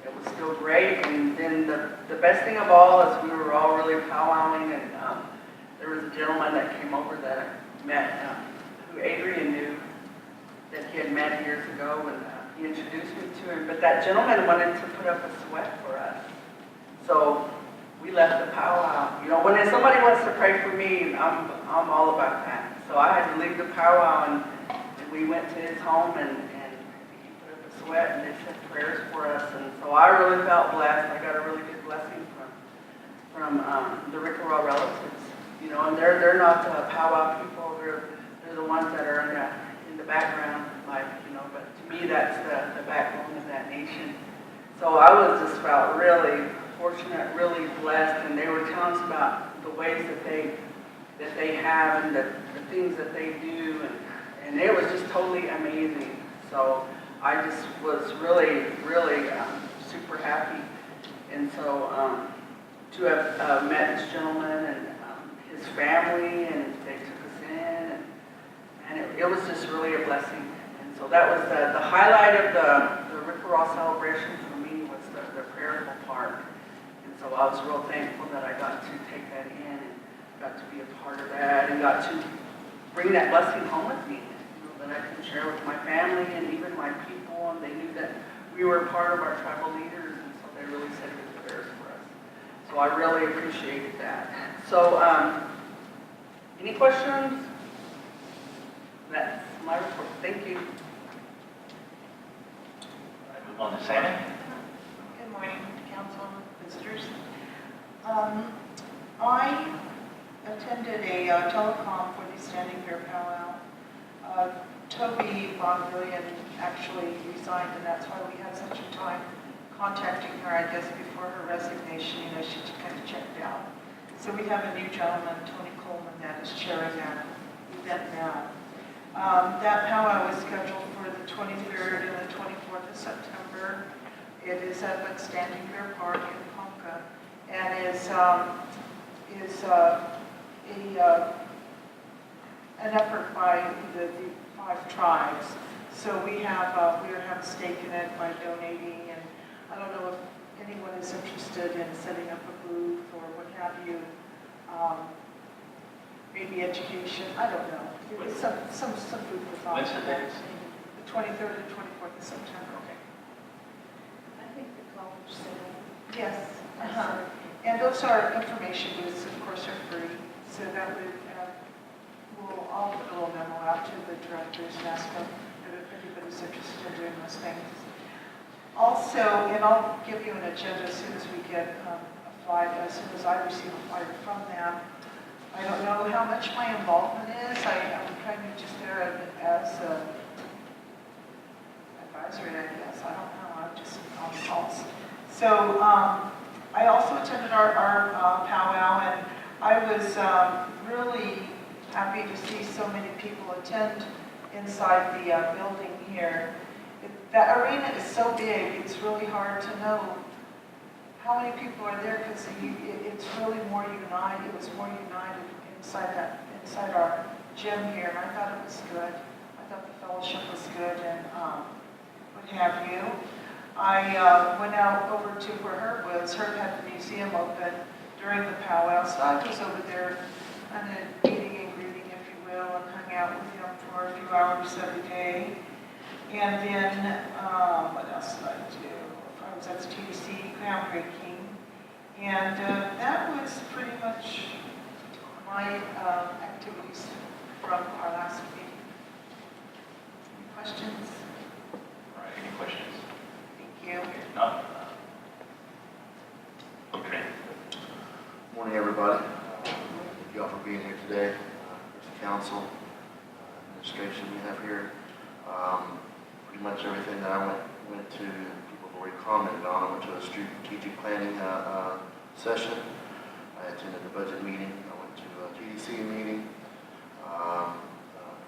it was still great. And then the best thing of all is we were all really powwowing, and there was a gentleman that came over that I met, who Adrian knew, that he had met years ago, and he introduced me to him. But that gentleman wanted to put up a sweat for us. So we left the powwow. When somebody wants to pray for me, I'm all about that. So I had to leave the powwow, and we went to his home, and he put up a sweat, and they said prayers for us. And so I really felt blessed. I got a really good blessing from the Rickawaw relatives. And they're not the powwow people. They're the ones that are in the background, but to me that's the backbone of that nation. So I just felt really fortunate, really blessed, and they were telling us about the ways that they have and the things that they do, and it was just totally amazing. So I just was really, really super happy, and so to have met this gentleman and his family, and they took us in, and it was just really a blessing. And so that was the highlight of the Rickawaw celebration for me was the prayerful part. And so I was real thankful that I got to take that in and got to be a part of that and got to bring that blessing home with me, that I can share with my family and even my people, and they knew that we were part of our tribal leaders, and so they really said good prayers for us. So I really appreciated that. So, any questions? That's my report. Thank you. I move on to Sammy. Good morning, council and visitors. I attended a telecom for the Standing Bear Powwow. Toby Bonvillian actually resigned, and that's why we had such a time contacting her, I guess, before her resignation. You know, she kind of checked out. So we have a new gentleman, Tony Coleman, that is chairing that event now. That powwow is scheduled for the 23rd and the 24th of September. It is up at Standing Bear Park in Ponca, and is an effort by the 5 tribes. So we have a stake in it by donating, and I don't know if anyone is interested in setting up a booth or what have you. Maybe education, I don't know. Some food for thought. When's the date? The 23rd and 24th of September. Okay. I think the college said. Yes. And those are information booths, of course, are free. So that would, I'll put a little memo out to the directors and ask them if anybody's interested in doing those things. Also, and I'll give you an agenda as soon as we get a flyer, as soon as I receive a flyer from them. I don't know how much my involvement is. I'm kind of just there as an advisory, I guess. I don't know. I'm just on calls. So I also attended our powwow, and I was really happy to see so many people attend inside the building here. That arena is so big, it's really hard to know how many people are there, because it's really more united. It was more united inside our gym here, and I thought it was good. I thought the fellowship was good, and what have you. I went out over to where Herb was. Herb had the museum open during the powwow, so I was over there kind of meeting and greeting, if you will, and hung out with him for a few hours every day. And then, what else did I do? I was at the TDC groundbreaking, and that was pretty much my activities from our last meeting. Any questions? All right, any questions? Thank you. If not, okay. Morning, everybody. Thank you all for being here today. The council, administration we have here. Pretty much everything that I went to, people have already commented on. I went to a strategic planning session. I attended the budget meeting. I went to a TDC meeting,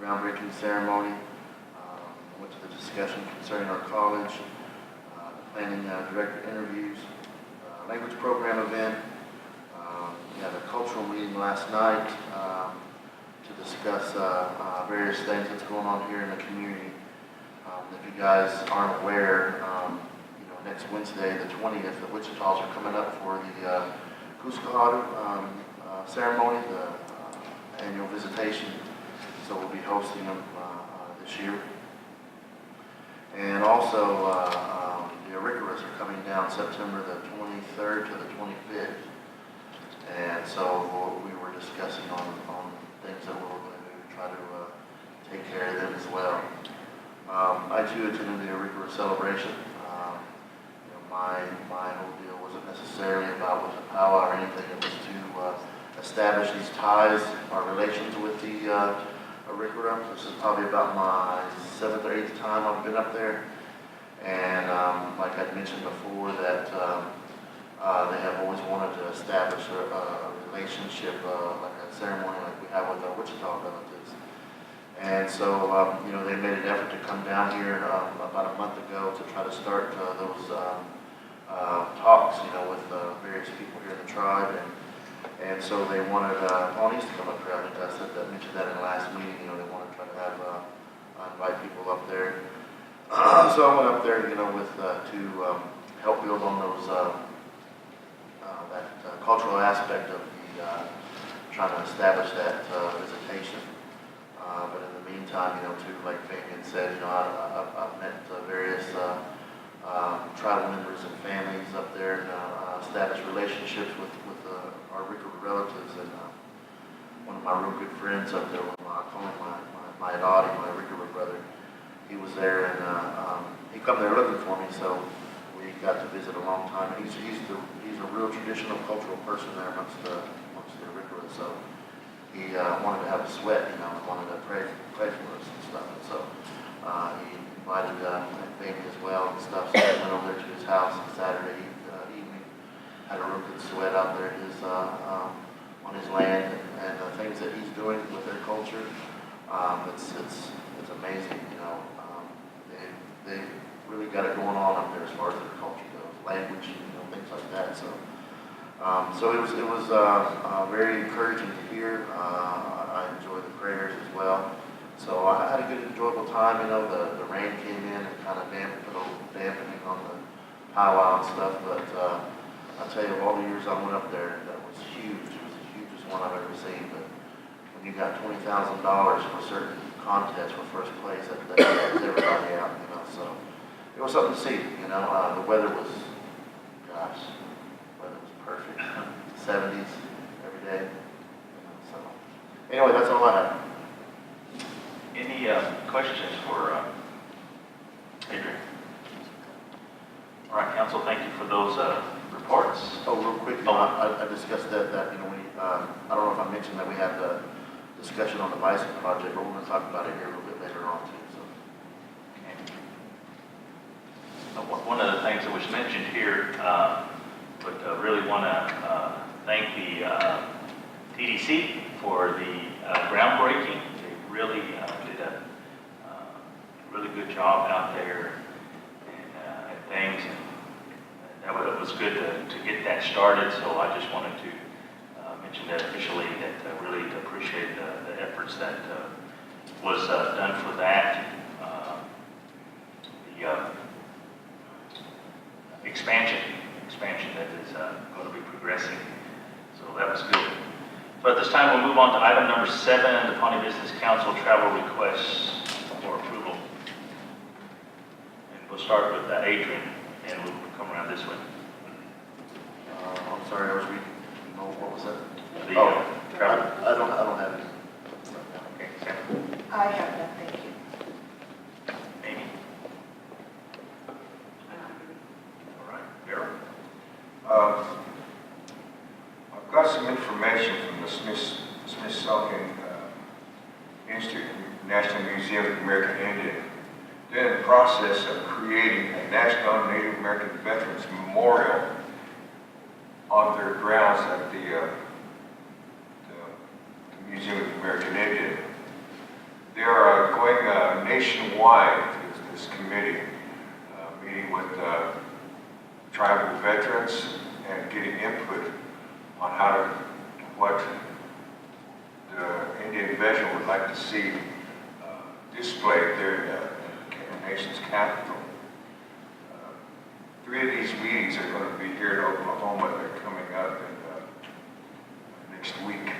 groundbreaking ceremony. I went to the discussion concerning our college, the planning director interviews, language program event. We had a cultural meeting last night to discuss various things that's going on here in the community. If you guys aren't aware, next Wednesday, the 20th, the Wichita's are coming up for the Kuskahadu ceremony, the annual visitation. So we'll be hosting them this year. And also, the Auriculas are coming down September the 23rd to the 25th. And so we were discussing on things that we were going to do to try to take care of them as well. I too attended the Auricula celebration. My whole deal wasn't necessarily about with the powwow or anything. It was to establish these ties, our relations with the Auricula. This is probably about my 7th or 8th time I've been up there. And like I mentioned before, that they have always wanted to establish a relationship, like a ceremony like we have with our Wichita relatives. And so, they made an effort to come down here about a month ago to try to start those talks, with various people here in the tribe. And so they wanted Pawnees to come up here. I think I mentioned that in the last meeting. They wanted to try to have invite people up there. So I went up there, with to help build on those cultural aspect of the, trying to establish that visitation. But in the meantime, too, like Fabian said, I've met various tribal members and families up there and established relationships with our Ricker relatives. And one of my real good friends up there, I call him my Adadi, my Ricker brother, he was there and he come there looking for me, so we got to visit a long time. And he's a real traditional cultural person there amongst the Ricker. So he wanted to have a sweat, and wanted to pray for us and stuff. And so he invited Amy as well and stuff. So I went over there to his house on Saturday evening. Had a real good sweat out there on his land and the things that he's doing with their culture. It's amazing, they really got it going on up there as far as their culture goes, language, things like that. So it was very encouraging to hear. I enjoyed the prayers as well. So I had a good, enjoyable time. The rain came in and kind of put a little dampening on the powwow and stuff. But I tell you, of all the years I went up there, that was huge. It was the hugest one I've ever seen. But when you got $20,000 for a certain contest for first place, that gets everybody out. So it was something to see. The weather was, gosh. Weather was perfect. 70s every day. So anyway, that's all I have. Any questions for Adrian? All right, council, thank you for those reports. Oh, real quick, I discussed that I don't know if I mentioned that we had the discussion on the Bison project, but we're going to talk about it here a little bit later on too. So. One of the things that was mentioned here, but really want to thank the TDC for the groundbreaking. They really did a really good job out there and things. And it was good to get that started. So I just wanted to mention that officially, that I really appreciate the efforts that was done for that. The expansion that is going to be progressing. So that was good. So at this time, we'll move on to item number 7, the Pawnee Business Council travel requests for approval. And we'll start with Adrian, and we'll come around this way. I'm sorry, I was reading. What was that? The travel. I don't have any. Okay, Sam. I have none, thank you. Amy? All right, Darrell? I've got some information from the Smithsonian Institute, National Museum of American Indian. They're in the process of creating a National Native American Veterans Memorial on their grounds at the Museum of American Indian. They are going nationwide, this committee, meeting with tribal veterans and getting input on what the Indian veteran would like to see displayed there in the nation's capital. 3 of these meetings are going to be here in Oklahoma. They're coming up next week.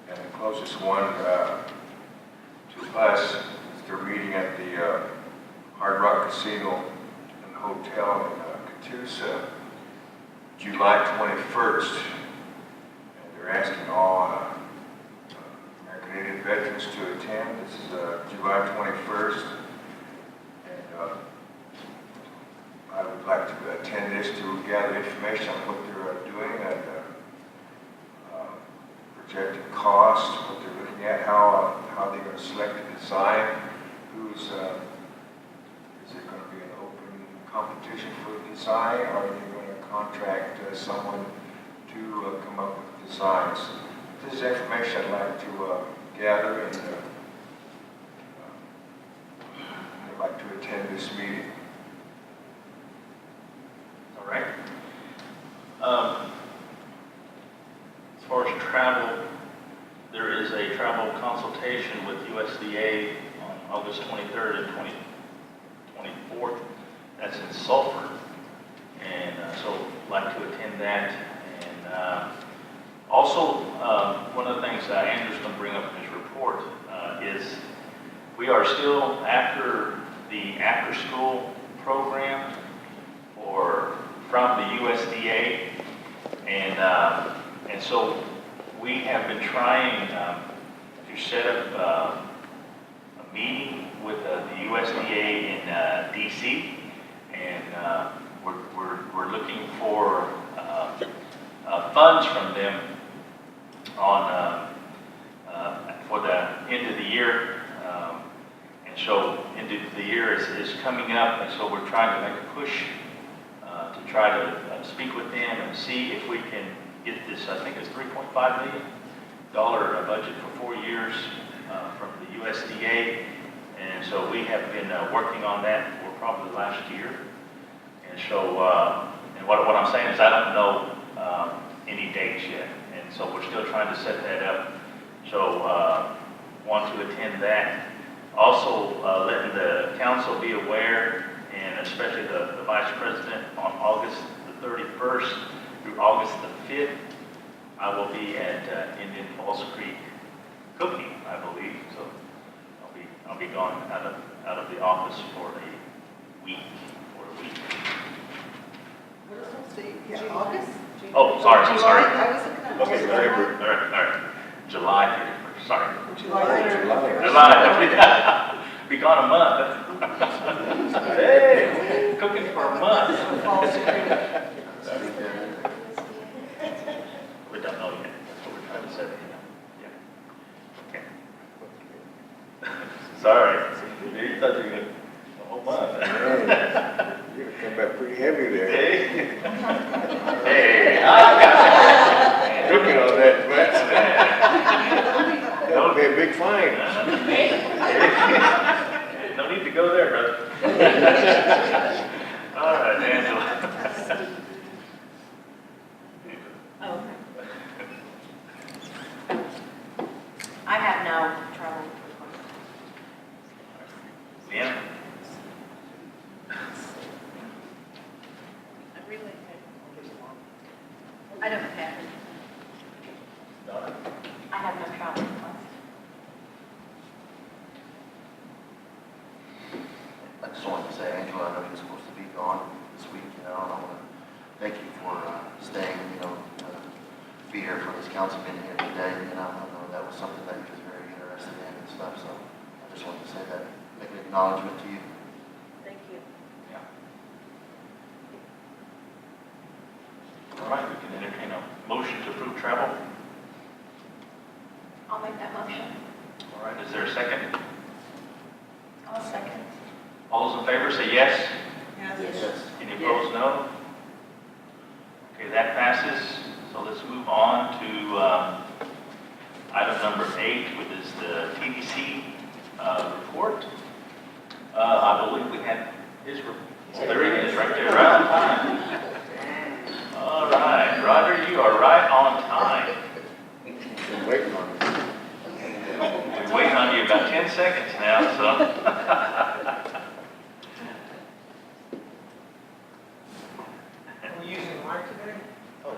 And the closest one to us is they're meeting at the Hard Rock Casino and Hotel in Catoosa, July 21st. And they're asking all American Indian veterans to attend. This is July 21st. And I would like to attend this to gather information on what they're doing and projected costs, what they're looking at, how they're going to select the design, is it going to be an open competition for the design, or are they going to contract someone to come up with designs? This is information I'd like to gather, and I'd like to attend this meeting. All right. As far as travel, there is a travel consultation with USDA on August 23rd and 24th. That's in Sulphur. And so I'd like to attend attend that. And also, one of the things Andrew's going to bring up in his report is we are still after the after-school program from the USDA, and so we have been trying to set up a meeting with the USDA in DC, and we're looking for funds from them on for the end of the year. And so end of the year is coming up, and so we're trying to make a push to try to speak with them and see if we can get this, I think it's $3.5 million budget for 4 years from the USDA. And so we have been working on that for probably last year. And so, and what I'm saying is I don't know any dates yet. And so we're still trying to set that up. So want to attend that. Also letting the council be aware, and especially the vice president, on August the 31st through August the 5th, I will be at Indian Falls Creek cooking, I believe. So I'll be gone out of the office for a week. What is it? Yeah, August? Oh, sorry, I'm sorry. I was looking at. Okay, all right. July 31st, sorry. July. Be gone a month. Hey, cooking for a month. Falls Creek. We don't know yet. That's what we're trying to set it up. Yeah. Okay. Sorry. You thought you were going to a whole month. You're gonna come back pretty heavy there. Hey. Looking on that, man. That'll be a big fine. No need to go there, brother. All right, Angela. Oh, okay. I have no travel. Yeah. I don't have any. I have no travel request. I just wanted to say, Angela, I know you're supposed to be gone this week, and I want to thank you for staying, be here for this council meeting here today. I know that was something that you was very interested in and stuff, so I just wanted to say that, make an acknowledgement to you. Thank you. Yeah. All right, we can entertain a motion to approve travel. I'll make that motion. All right, is there a second? I'll second. All those in favor say yes. Yes. Any opposed, no? Okay, that passes. So let's move on to item number 8, which is the TDC report. I believe we had his report. Oh, there he is, right there, right on time. All right, Roger, you are right on time. Been waiting on it. We're waiting on you about 10 seconds now, so. Are we using mine today? Oh.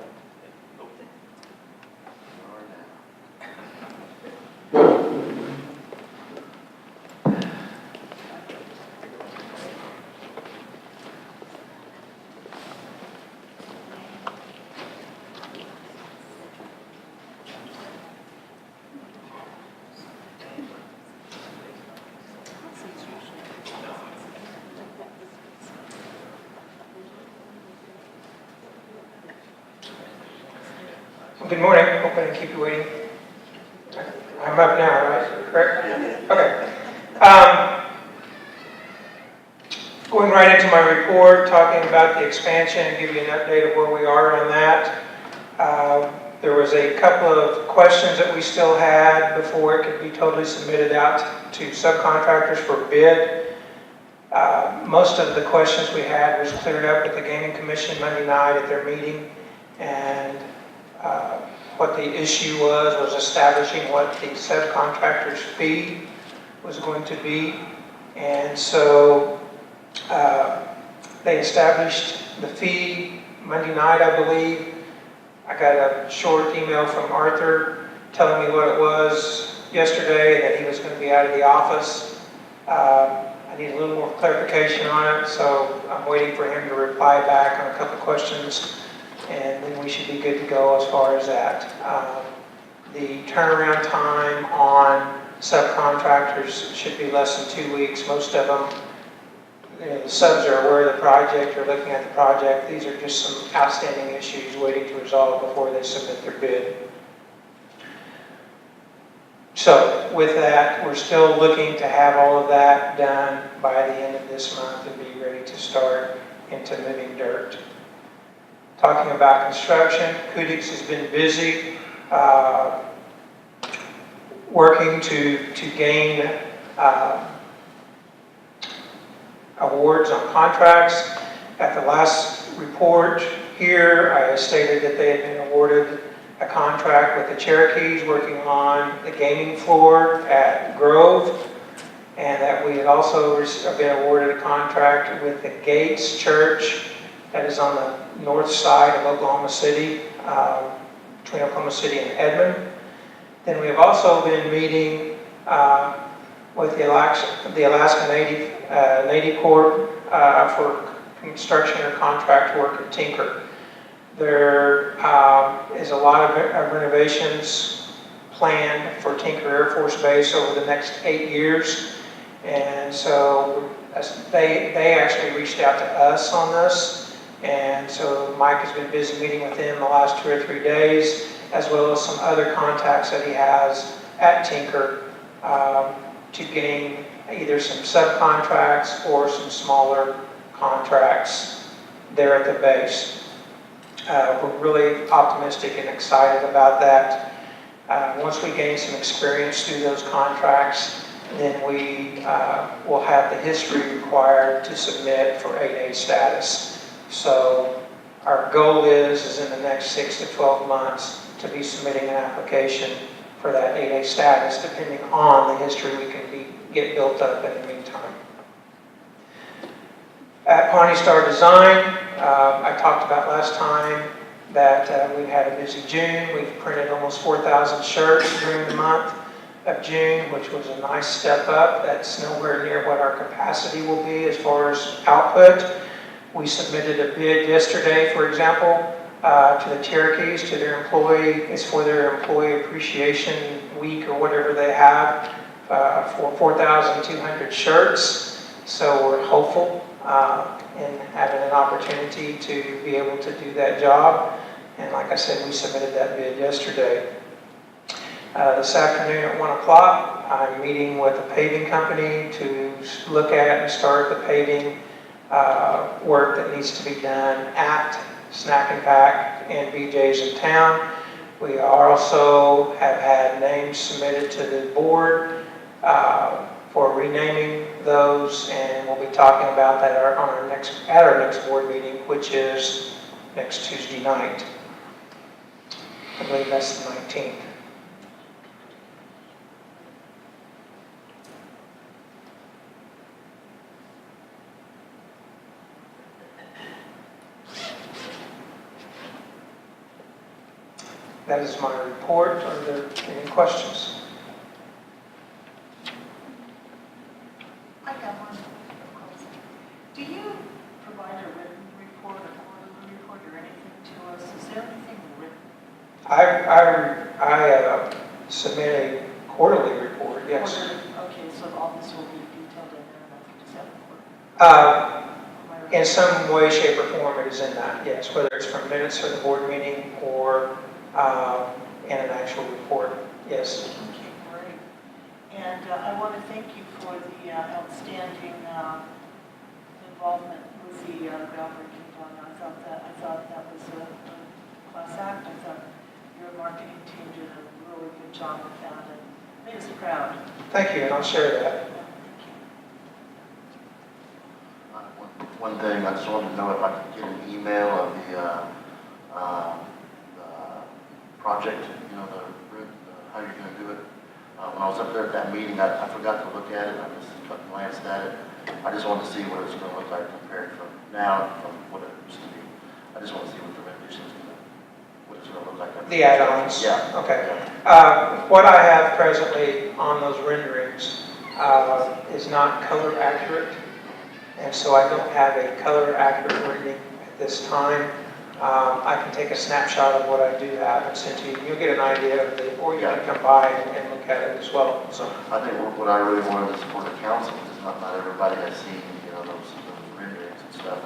Good morning. Hope I didn't keep you waiting. I'm up now, right? Correct? Okay. Going right into my report, talking about the expansion and give you an update of where we are on that. There was a couple of questions that we still had before it could be totally submitted out to subcontractors for bid. Most of the questions we had was cleared up with the Gaming Commission Monday night at their meeting, and what the issue was establishing what the subcontractor's fee was going to be. And so they established the fee Monday night, I believe. I got a short email from Arthur telling me what it was yesterday, that he was going to be out of the office. I need a little more clarification on it, so I'm waiting for him to reply back on a couple of questions, and then we should be good to go as far as that. The turnaround time on subcontractors should be less than 2 weeks. Most of them, the subs are aware of the project, or looking at the project. These are just some outstanding issues waiting to resolve before they submit their bid. So with that, we're still looking to have all of that done by the end of this month and be ready to start into moving dirt. Talking about construction, Kudix has been busy working to gain awards on contracts. At the last report here, I stated that they had been awarded a contract with the Cherokees working on the gaming floor at Grove, and that we had also been awarded a contract with the Gates Church that is on the north side of Oklahoma City, between Oklahoma City and Edmond. Then we have also been meeting with the Alaska Native Corps for construction or contract work at Tinker. There is a lot of renovations planned for Tinker Air Force Base over the next 8 years. And so they actually reached out to us on this. And so Mike has been busy meeting with them the last 2 or 3 days, as well as some other contacts that he has at Tinker to gain either some subcontracts or some smaller contracts there at the base. We're really optimistic and excited about that. Once we gain some experience through those contracts, then we will have the history required to submit for 8A status. So our goal is in the next 6 to 12 months to be submitting an application for that 8A status, depending on the history we can get built up in the meantime. At Pawnee Star Design, I talked about last time that we've had a busy June. We've printed almost 4,000 shirts during the month of June, which was a nice step up. That's nowhere near what our capacity will be as far as output. We submitted a bid yesterday, for example, to the Cherokees, to their employee. It's for their employee appreciation week or whatever they have for 4,200 shirts. So we're hopeful in having an opportunity to be able to do that job. And like I said, we submitted that bid yesterday. This afternoon at 1 o'clock, I'm meeting with a paving company to look at and start the paving work that needs to be done at Snack and Pack and BJ's in town. We also have had names submitted to the board for renaming those, and we'll be talking about that at our next board meeting, which is next Tuesday night. I believe that's the 19th. That is my report. Are there any questions? I got one. Do you provide a written report, a quarterly report, or anything to us? Is there anything written? I submit a quarterly report, yes. Okay, so all this will be detailed in there, and I can just have a quarterly. In some way, shape, or form, it is in that, yes, whether it's from minutes for the board meeting or in an actual report, yes. Okay, great. And I want to thank you for the outstanding involvement with the groundbreaking fund. I thought that was a class act. I thought your marketing team did a really good job with that and made us proud. Thank you, and I'll share that. Thank you. One thing, I just wanted to know if I could get an email of the project, how you're going to do it. When I was up there at that meeting, I forgot to look at it. I just glanced at it. I just wanted to see what it's going to look like compared from now from what it used to be. I just want to see It's gonna look like a. The add-ons? Yeah. Okay. Yeah. What I have presently on those renderings is not color accurate, and so I don't have a color accurate reading at this time. I can take a snapshot of what I do have and send to you. You'll get an idea of it, or you can come by and look at it as well. So I think what I really wanted is for the council, because not everybody has seen, those renderings and stuff.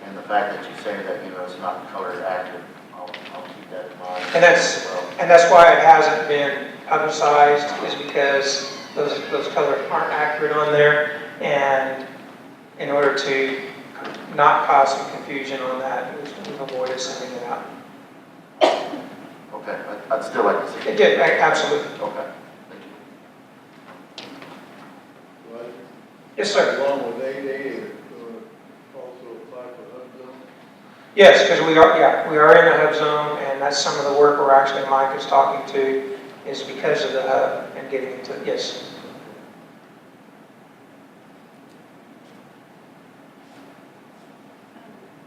And the fact that you say that, it's not color accurate, I'll keep that in mind. And that's why it hasn't been publicized, is because those colors aren't accurate on there. And in order to not cause some confusion on that, we've avoided sending it out. Okay, I'd still like to see it. It did, absolutely. Okay, thank you. Roger? Yes, sir. Along with 8A, also apply for HUD zone? Yes, because we are in the hub zone, and that's some of the work we're actually, Mike is talking to, is because of the hub and getting into, yes.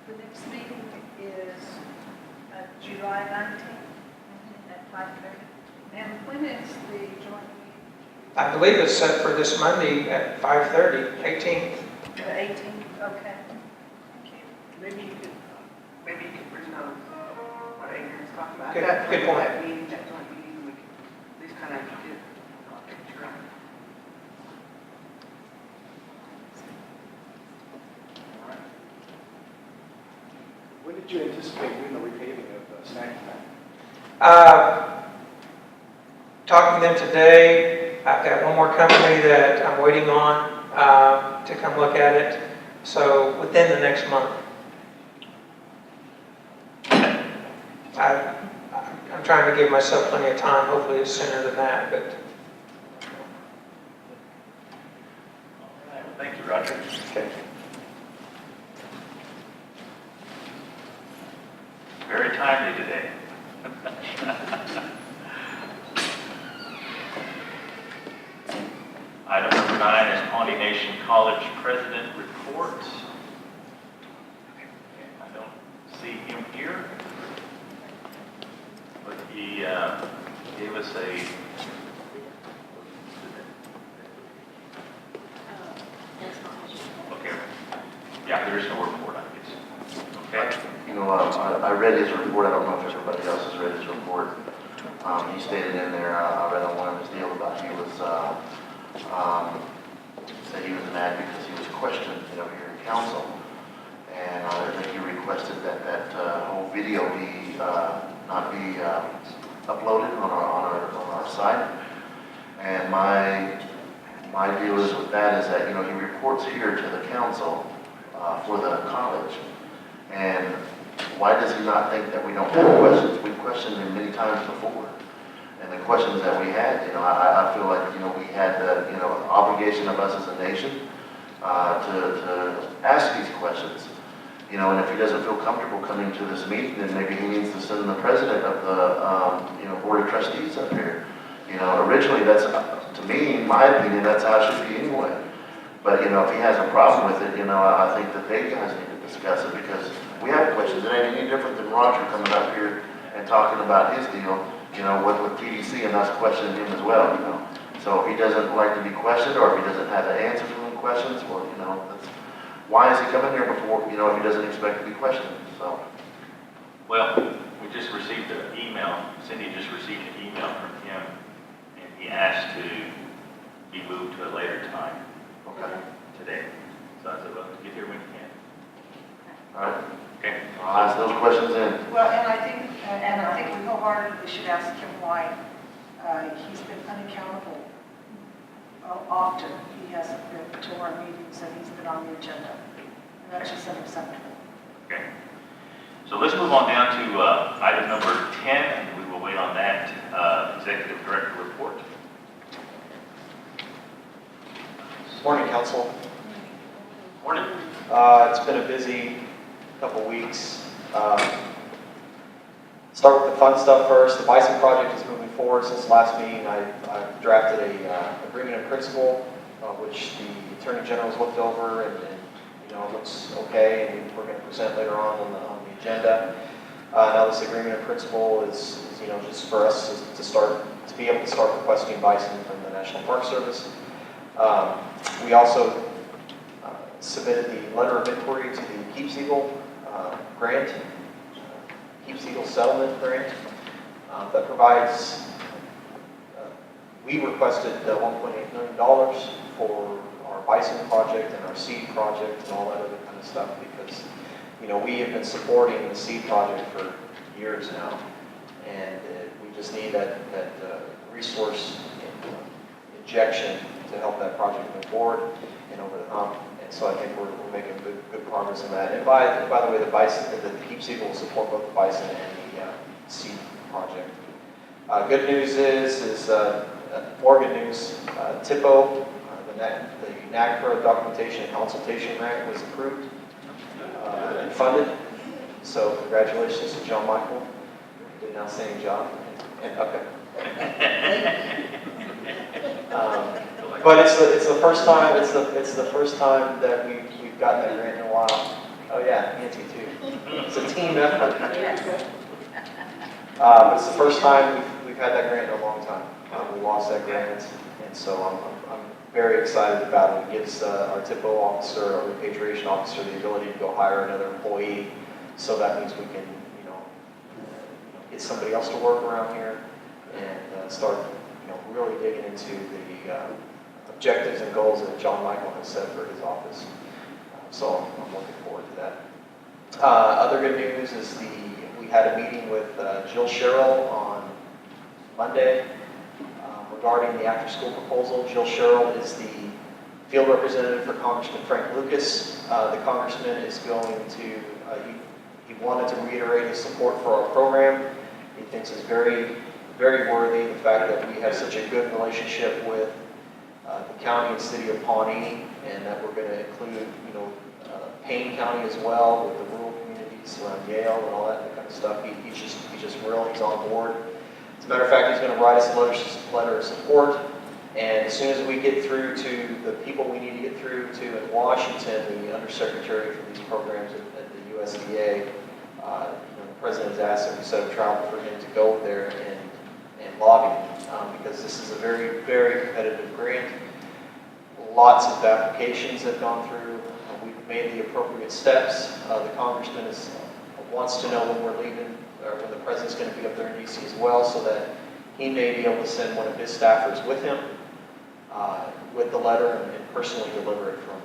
The next meeting is July 19th at 5:30. And when is the joint meeting? I believe it's set for this Monday at 5:30, 18th. The 18th, okay. Maybe you could bring up what Adrian's talking about. Good- That- good point. That meeting, that joint meeting, we could at least kind of get a picture of it. When did you anticipate doing the repaving of Snack Time? Talking to them today. I've got one more company that I'm waiting on to come look at it. So within the next month. I'm trying to give myself plenty of time. Hopefully it's sooner than that, but. All right, well, thank you, Roger. Okay. Very timely today. Item number 9 is Pawnee Nation College President Report. I don't see him here, but he gave us a, okay, yeah, there is no report, I guess. Okay. I read his report. I don't know if everybody else has read his report. He stated in there, I read on one of his deals about he was, said he was mad because he was questioned, here in council. And I think he requested that whole video be, not be uploaded on our site. And my deal is with that is that, he reports here to the council for the college. And why does he not think that we don't have questions? We've questioned him many times before. And the questions that we had, I feel like, we had the, obligation of us as a nation to ask these questions. And if he doesn't feel comfortable coming to this meeting, then maybe he needs to send the president of the, board of trustees up here. Originally, that's, to me, in my opinion, that's how it should be anyway. But, if he has a problem with it, I think that they guys need to discuss it because we have questions. It ain't any different than Roger coming up here and talking about his deal, with TDC and us questioning him as well, So if he doesn't like to be questioned or if he doesn't have the answer to the questions, well, that's, why is he coming here before, if he doesn't expect to be questioned, so. Well, we just received an email, Cindy just received an email from him, and he asked to be moved to a later time. Okay. Today. So I said, well, get here when you can. All right. Okay. I'll ask those questions in. Well, and I think we wholeheartedly should ask him why he's been unaccountable often. He hasn't been to our meetings and he's been on the agenda. And that's just unacceptable. Okay. So let's move on down to item number 10, and we will wait on that executive director report. Morning, council. Morning. It's been a busy couple weeks. Start with the fun stuff first. The Bison project is moving forward. Since the last meeting, I've drafted a agreement in principle, which the Attorney General's looked over, and it looks okay, and we're going to present later on the agenda. Now this agreement in principle is, you know, just for us to be able to start requesting bison from the National Park Service. We also submitted the letter of inquiry to the Keeps Eagle grant, Keeps Eagle settlement grant that provides. We requested $1.8 million for our bison project and our seed project and all that other kind of stuff because, you know, we have been supporting the seed project for years now, and we just need that resource injection to help that project move forward and over the hump. And so I think we're making good progress in that. And by the way, the Keeps Eagle will support both the bison and the seed project. Good news is more good news. TIPO, the NAGPRO documentation and consultation grant was approved and funded. So congratulations to John Michael. Did an outstanding job. And okay. But it's the first time that we've gotten that grant in a while. Oh yeah, Nancy too. It's a team effort. But it's the first time we've had that grant in a long time. We lost that grant, and so I'm very excited about it. It gives our TIPO officer, our repatriation officer, the ability to go hire another employee. So that means we can, you know, get somebody else to work around here and start, you know, really digging into the objectives and goals that John Michael has set for his office. So I'm looking forward to that. Other good news is we had a meeting with Jill Sherrill on Monday regarding the after-school proposal. Jill Sherrill is the field representative for Congressman Frank Lucas. The congressman is going to, he wanted to reiterate his support for our program. He thinks it's very, very worthy, the fact that we have such a good relationship with the county and city of Pawnee, and that we're going to include, you know, Payne County as well, with the rural communities around Yale and all that kind of stuff. He's on board. As a matter of fact, he's going to write us a letter of support, and as soon as we get through to the people we need to get through to in Washington, the undersecretary for these programs at the USDA, you know, the president has asked that we set up travel for him to go there and lobby, because this is a very, very competitive grant. Lots of applications have gone through. We've made the appropriate steps. The congressman wants to know when we're leaving, or when the president's going to be up there in DC as well, so that he may be able to send one of his staffers with him, with the letter, and personally deliver it from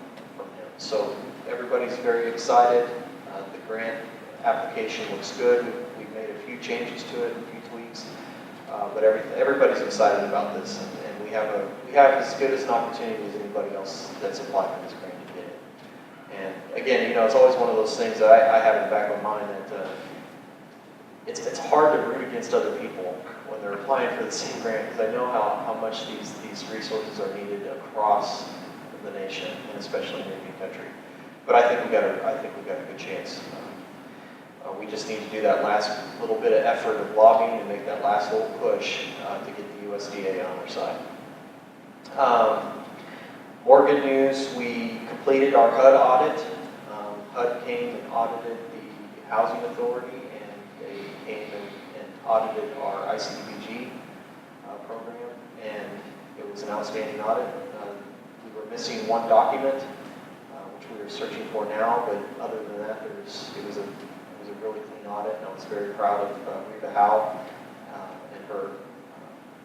him. So everybody's very excited. The grant application looks good. We've made a few changes to it, a few tweaks, but everybody's excited about this, and we have as good as an opportunity as anybody else that's applied for this grant to get it. And again, you know, it's always one of those things that I have in the back of my mind that it's hard to root against other people when they're applying for the same grant, because I know how much these resources are needed across the nation, and especially in Indian country. But I think we've got a good chance. We just need to do that last little bit of effort of lobbying and make that last little push to get the USDA on our side. More good news, we completed our HUD audit. HUD came and audited the Housing Authority, and they came and audited our ICDBG program, and it was an outstanding audit. We were missing one document, which we are searching for now, but other than that, it was a really clean audit, and I was very proud of Reba Howe and her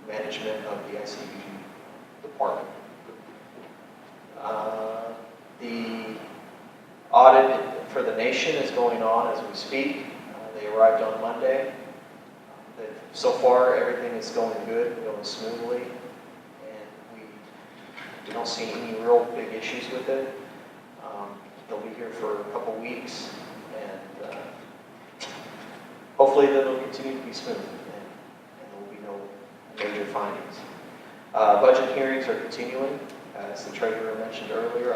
management of the ICDBG department. The audit for the nation is going on as we speak. They arrived on Monday. So far, everything is going good, going smoothly, and we don't see any real big issues with it. They'll be here for a couple weeks, and hopefully that'll continue to be smooth, and there will be no major findings. Budget hearings are continuing. As the treasurer mentioned earlier,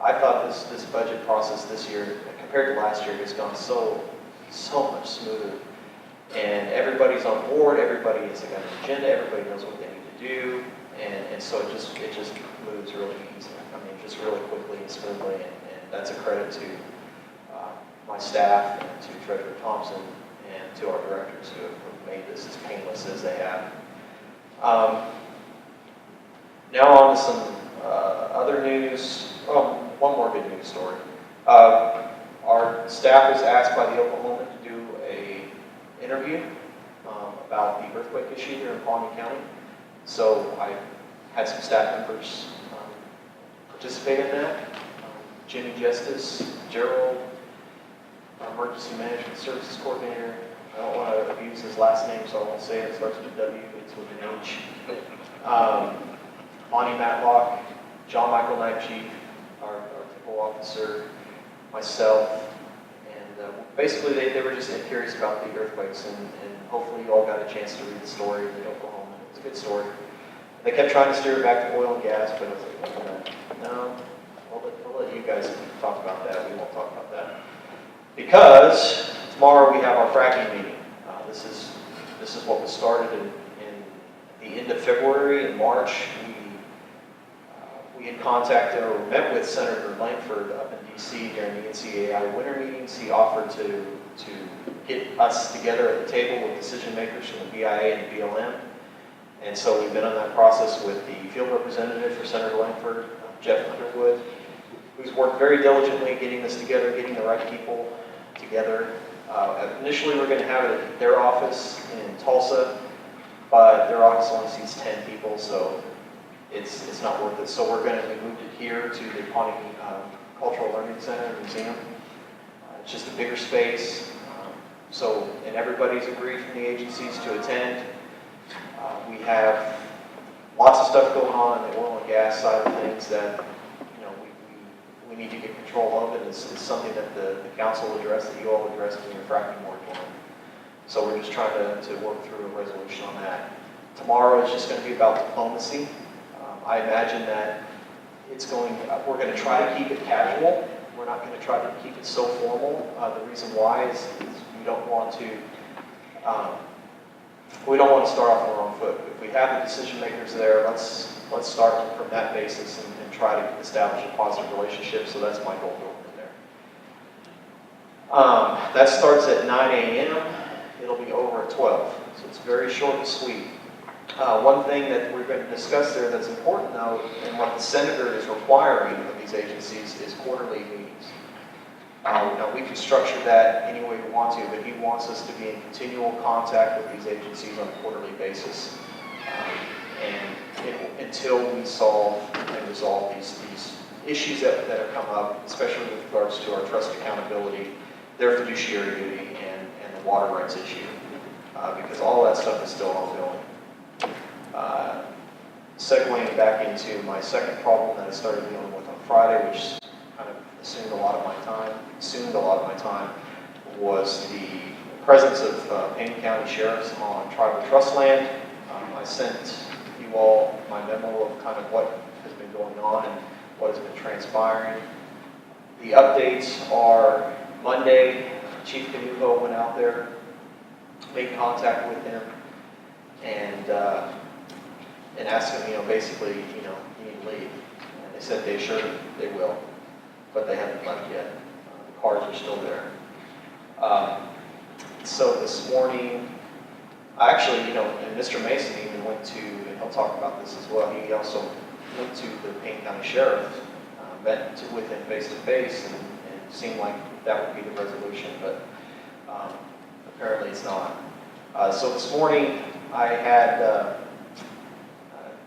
I thought this budget process this year, compared to last year, has gone so much smoother. And everybody's on board, everybody has got an agenda, everybody knows what they need to do, and so it just moves really easily. I mean, just really quickly and smoothly, and that's a credit to my staff and to Treasurer Thompson and to our directors who have made this as painless as they have. Now on to some other news. Oh, one more good news story. Our staff was asked by the Oklahoman to do a interview about the earthquake issue here in Pawnee County. So I had some staff members participate in that. Jimmy Justice, Gerald, our emergency management services coordinator. I don't want to abuse his last name, so I won't say it. It starts with a W, it's with an H. Monty Matlock, John Michael Knight Chief, our typical officer, myself, and basically they were just curious about the earthquakes, and hopefully you all got a chance to read the story in Oklahoma. It's a good story. They kept trying to steer it back to oil and gas, but I was like, no, we'll let you guys talk about that. We won't talk about that. Because tomorrow we have our fracking meeting. This is what was started in the end of February. In March, we had contacted or met with Senator Langford up in D.C. during the NCAI winter meetings. He offered to get us together at the table with decision makers from the BIA and the BLM. And so we've been on that process with the field representative for Senator Langford, Jeff Underwood, who's worked very diligently getting this together, getting the right people together. Initially, we're going to have it at their office in Tulsa, but their office only seats 10 people, so it's not worth it. So we moved it here to the Pawnee Cultural Learning Center and Museum. It's just a bigger space. And everybody's agreed from the agencies to attend. We have lots of stuff going on in the oil and gas side of things that we need to get control of, and it's something that the council addressed, that you all addressed in your fracking moratorium. So we're just trying to work through a resolution on that. Tomorrow is just going to be about diplomacy. I imagine that we're going to try to keep it casual. We're not going to try to keep it so formal. The reason why is we don't want to start off on the wrong foot. If we have the decision makers there, let's start from that basis and try to establish a positive relationship. So that's my goal going in there. That starts at 9 a.m. It'll be over at 12. So it's very short and sweet. One thing that we're going to discuss there that's important, though, and what the senator is requiring of these agencies is quarterly meetings. Now, we can structure that any way we want to, but he wants us to be in continual contact with these agencies on a quarterly basis. Until we solve and resolve these issues that have come up, especially with regards to our trust accountability, their fiduciary duty, and the water rights issue, because all that stuff is still ongoing. Segueing back into my second problem that I started dealing with on Friday, which kind of consumed a lot of my time, was the presence of Pawnee County sheriffs on tribal trust land. I sent you all my memo of kind of what has been going on and what has been transpiring. The updates are Monday, Chief Canuho went out there, made contact with him, and asked him, basically, you need to leave. And they said they assured him they will, but they haven't left yet. The cars are still there. So this morning, actually, and Mr. Mason even went to, and he'll talk about this as well, he also went to the Pawnee County Sheriff, met with him face to face, and it seemed like that would be the resolution, but apparently it's not. So this morning, I had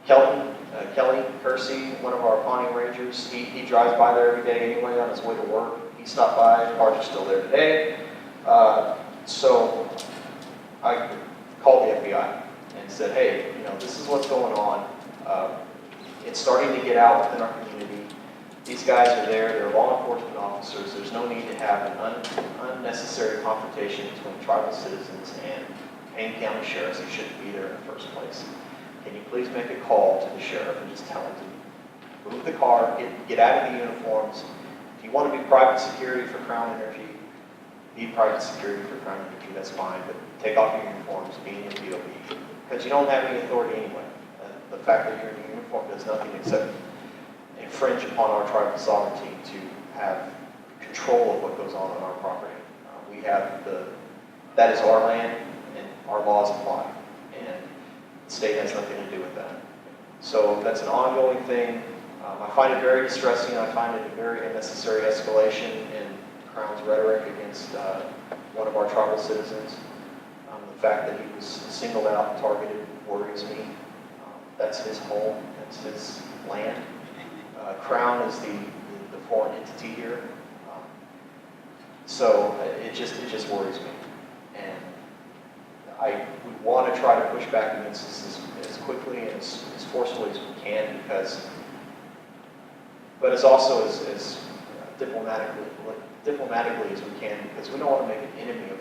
Kelly Kersey, one of our Pawnee Rangers. He drives by there every day anyway on his way to work. He stopped by, the cars are still there today. So I called the FBI and said, hey, this is what's going on. It's starting to get out within our community. These guys are there, they're law enforcement officers. There's no need to have an unnecessary confrontation between tribal citizens and Pawnee County sheriffs who shouldn't be there in the first place. Can you please make a call to the sheriff and just tell him to move the car, get out of the uniforms. If you want to be private security for Crown Energy, be private security for Crown Energy, that's fine, but take off your uniforms, be in your DOB, because you don't have any authority anyway. The fact that you're in your uniform does nothing except infringe upon our tribal sovereignty to have control of what goes on our property. that is our land, and our laws apply, and the state has nothing to do with that. So that's an ongoing thing. I find it very distressing. I find it a very unnecessary escalation in Crown's rhetoric against one of our tribal citizens. The fact that he was singled out and targeted worries me. That's his home. That's his land. Crown is the foreign entity here. So it just worries me. And we want to try to push back against this as quickly and as forcefully as we can, but it's also as diplomatically as we can, because we don't want to make an enemy of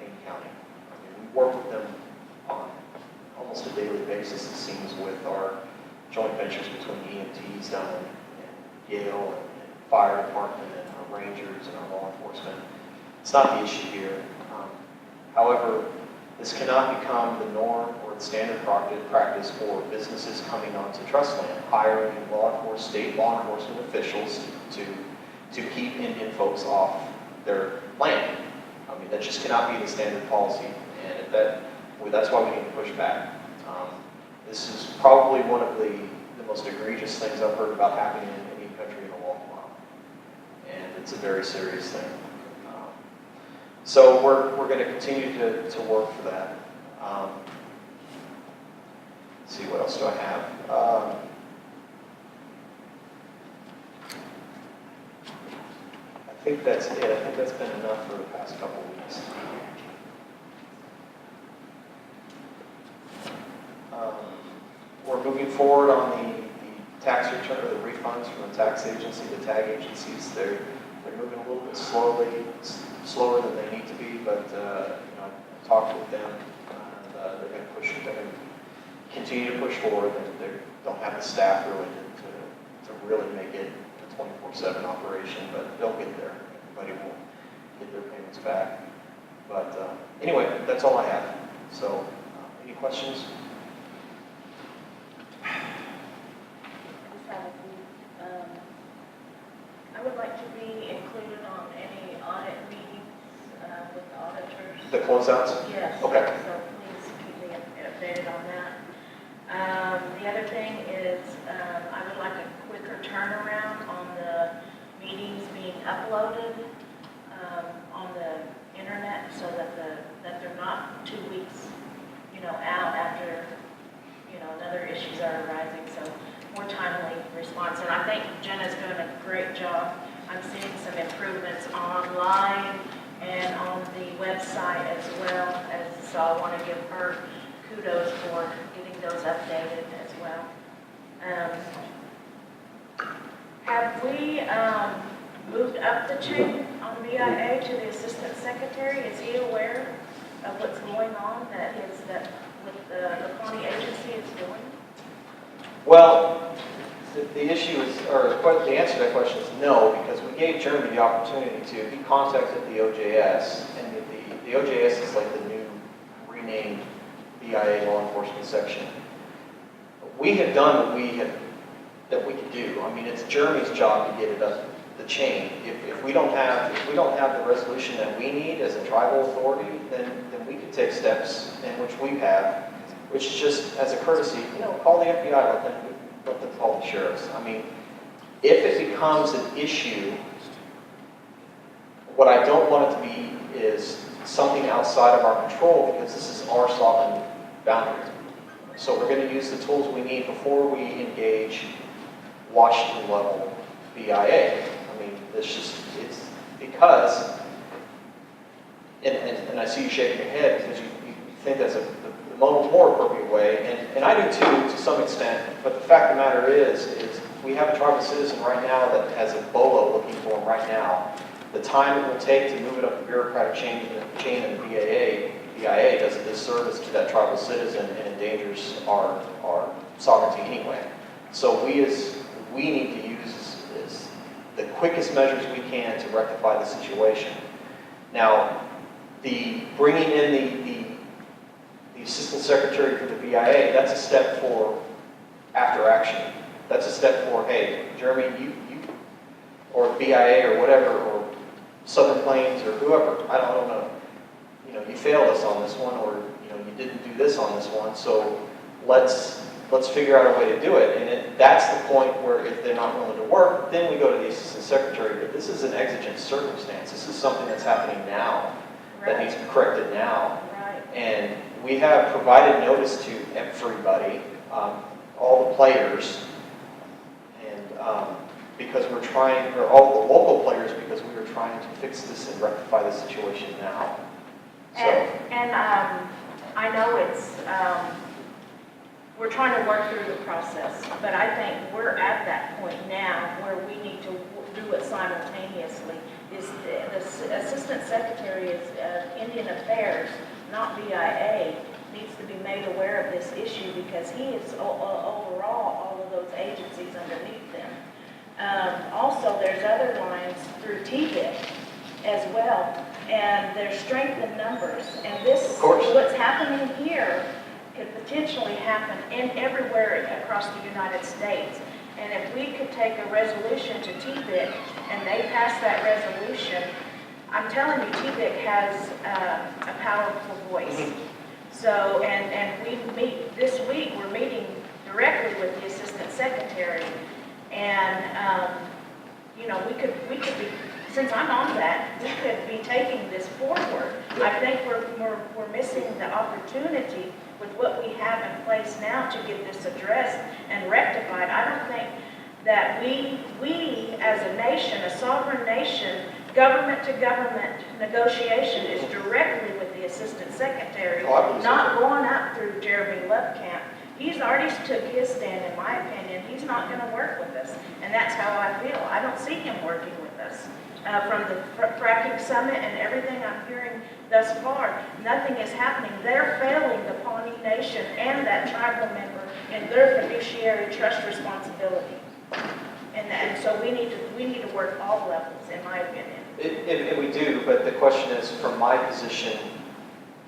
Payne County. I mean, we work with them on almost a daily basis, it seems, with our joint ventures between EMTs down in Yale and fire department and our rangers and our law enforcement. It's not the issue here. However, this cannot become the norm or the standard practice for businesses coming onto trust land, hiring state law enforcement officials to keep Indian folks off their land. I mean, that just cannot be the standard policy, and that's why we need to push back. This is probably one of the most egregious things I've heard about happening in any country in a long while, and it's a very serious thing. So we're going to continue to work for that. Let's see, what else do I have? I think that's it. I think that's been enough for the past couple of weeks. We're moving forward on the tax return, or the refunds from the tax agency, the tag agencies. They're moving a little bit slower than they need to be, but I talked with them, and they're going to push. They're going to continue to push forward. They don't have the staff really to really make it a 24/7 operation, but they'll get there. Everybody will get their payments back. But anyway, that's all I have. So, any questions? I would like to be included on any audit meetings with the auditors. The closeouts? Yes. Okay. So please keep me updated on that. The other thing is I would like a quicker turnaround on the meetings being uploaded on the internet, so that they're not 2 weeks, out after, another issues are arising. So more timely response. And I think Jenna's doing a great job. I'm seeing some improvements online and on the website as well. So I want to give her kudos for getting those updated as well. Have we moved up the chain on BIA to the assistant secretary? Is he aware of what's going on that with the Pawnee agency is doing? Well, the issue is, or the answer to that question is no, because we gave Jeremy the opportunity to. He contacted the OJS, and the OJS is like the new renamed BIA law enforcement section. We have done that we could do. I mean, it's Jeremy's job to get it up the chain. If we don't have the resolution that we need as a tribal authority, then we could take steps, in which we have, which is just as a courtesy, call the FBI, let them call the sheriffs. I mean, if it becomes an issue, what I don't want it to be is something outside of our control, because this is our sovereign boundary. So we're going to use the tools we need before we engage Washington level BIA. I mean, it's because, and I see you shaking your head because you think that's the more appropriate way, and I do too, to some extent, but the fact of the matter is we have a tribal citizen right now that has a BOLO looking for him right now. The time it will take to move it up the bureaucratic chain in the BIA does a disservice to that tribal citizen and endangers our sovereignty anyway. So we need to use the quickest measures we can to rectify the situation. Now, the bringing in the assistant secretary for the BIA, that's a step for after action. That's a step for, hey, Jeremy, you or BIA or whatever, or Southern Plains or whoever, I don't know, you know, you failed us on this one, or, you know, you didn't do this on this one, so let's figure out a way to do it. And that's the point where if they're not willing to work, then we go to the assistant secretary. But this is an exigent circumstance. This is something that's happening now, that needs to be corrected now. Right. And we have provided notice to everybody, all the players, and because we're trying, or all the local players, because we are trying to fix this and rectify the situation now. So, And I know it's, we're trying to work through the process, but I think we're at that point now where we need to do it simultaneously. Is the Assistant Secretary of Indian Affairs, not BIA, needs to be made aware of this issue because he is overall all of those agencies underneath them. Also, there's other lines through TBIC as well, and there's strength in numbers. And this, of course, what's happening here could potentially happen everywhere across the United States. And if we could take a resolution to TBIC and they pass that resolution, I'm telling you, TBIC has a powerful voice. So, and we meet this week, we're meeting directly with the Assistant Secretary. And, you know, we could be, since I'm on that, we could be taking this forward. I think we're missing the opportunity with what we have in place now to get this addressed and rectified. I don't think that we as a nation, a sovereign nation, government-to-government negotiation is directly with the Assistant Secretary, not going up through Jeremy Lovecamp. He's already took his stand, in my opinion. He's not going to work with us, and that's how I feel. I don't see him working with us. From the fracking summit and everything I'm hearing thus far, nothing is happening. They're failing the Pawnee Nation and that tribal member in their fiduciary trust responsibility. And so we need to work all levels, in my opinion. And we do, but the question is, from my position,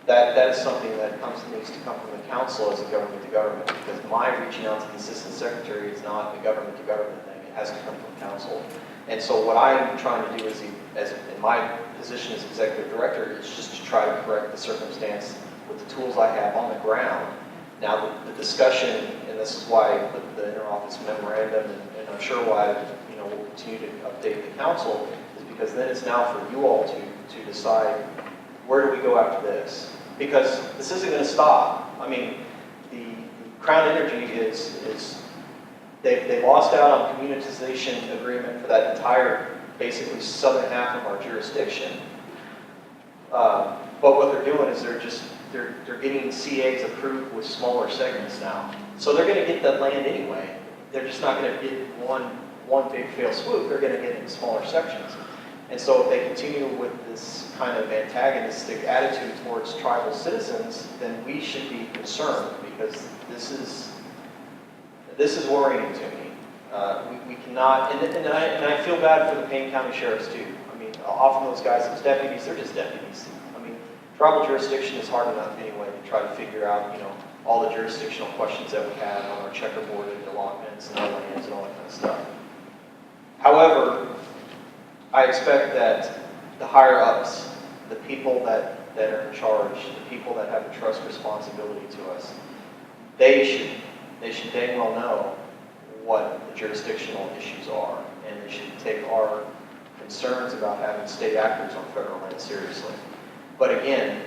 that is something that needs to come from the council as a government-to-government, because my reaching out to the assistant secretary is not a government-to-government thing. It has to come from council. And so what I'm trying to do as in my position as executive director is just to try to correct the circumstance with the tools I have on the ground. Now, the discussion, and this is why I put the interoffice memorandum, and I'm sure why we'll continue to update the council, is because then it's now for you all to decide, where do we go after this? Because this isn't going to stop. I mean, the Crown Energy is they lost out on communitization agreement for that entire, basically, southern half of our jurisdiction. But what they're doing is they're getting CAs approved with smaller segments now. So they're going to get that land anyway. They're just not going to get one big fail swoop. They're going to get it in smaller sections. And so if they continue with this kind of antagonistic attitude towards tribal citizens, then we should be concerned, because this is worrying to me. We cannot, and I feel bad for the Payne County sheriffs too. I mean, often those guys as deputies, they're just deputies. I mean, tribal jurisdiction is hard enough anyway to try to figure out, all the jurisdictional questions that we have on our checkerboard and allotments and our lands and all that kind of stuff. However, I expect that the higher ups, the people that are in charge, the people that have the trust responsibility to us, they should dang well know what the jurisdictional issues are, and they should take our concerns about having state actors on federal land seriously. But again,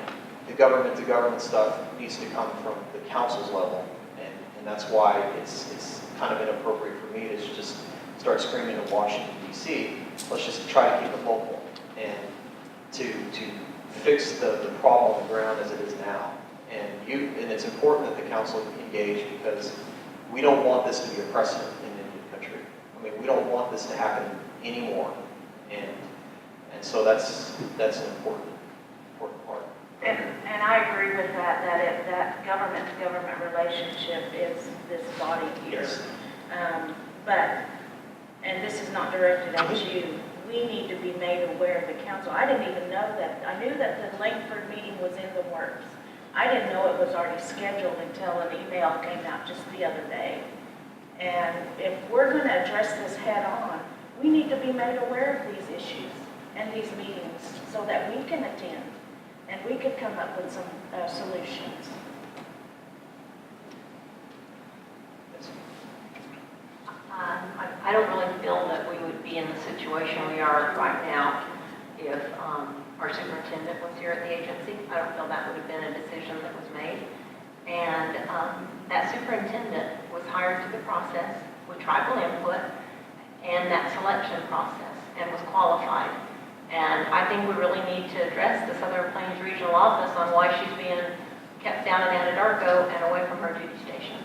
the government-to-government stuff needs to come from the council's level, and that's why it's kind of inappropriate for me to just start screaming at Washington, D.C. Let's just try to keep it local and to fix the problem on the ground as it is now. And it's important that the council engage, because we don't want this to be a precedent in Indian country. I mean, we don't want this to happen anymore. And so that's an important part. And I agree with that government-to-government relationship is this body here. Yes. And this is not directed at you, we need to be made aware of the council. I didn't even know that. I knew that the Langford meeting was in the works. I didn't know it was already scheduled until an email came out just the other day. And if we're going to address this head on, we need to be made aware of these issues. and these meetings so that we can attend and we could come up with some solutions. I don't really feel that we would be in the situation we are right now if our superintendent was here at the agency. I don't feel that would have been a decision that was made. And that superintendent was hired through the process with tribal input and that selection process and was qualified. And I think we really need to address the Southern Plains Regional Office on why she's being kept down in Anadarko and away from her duty station.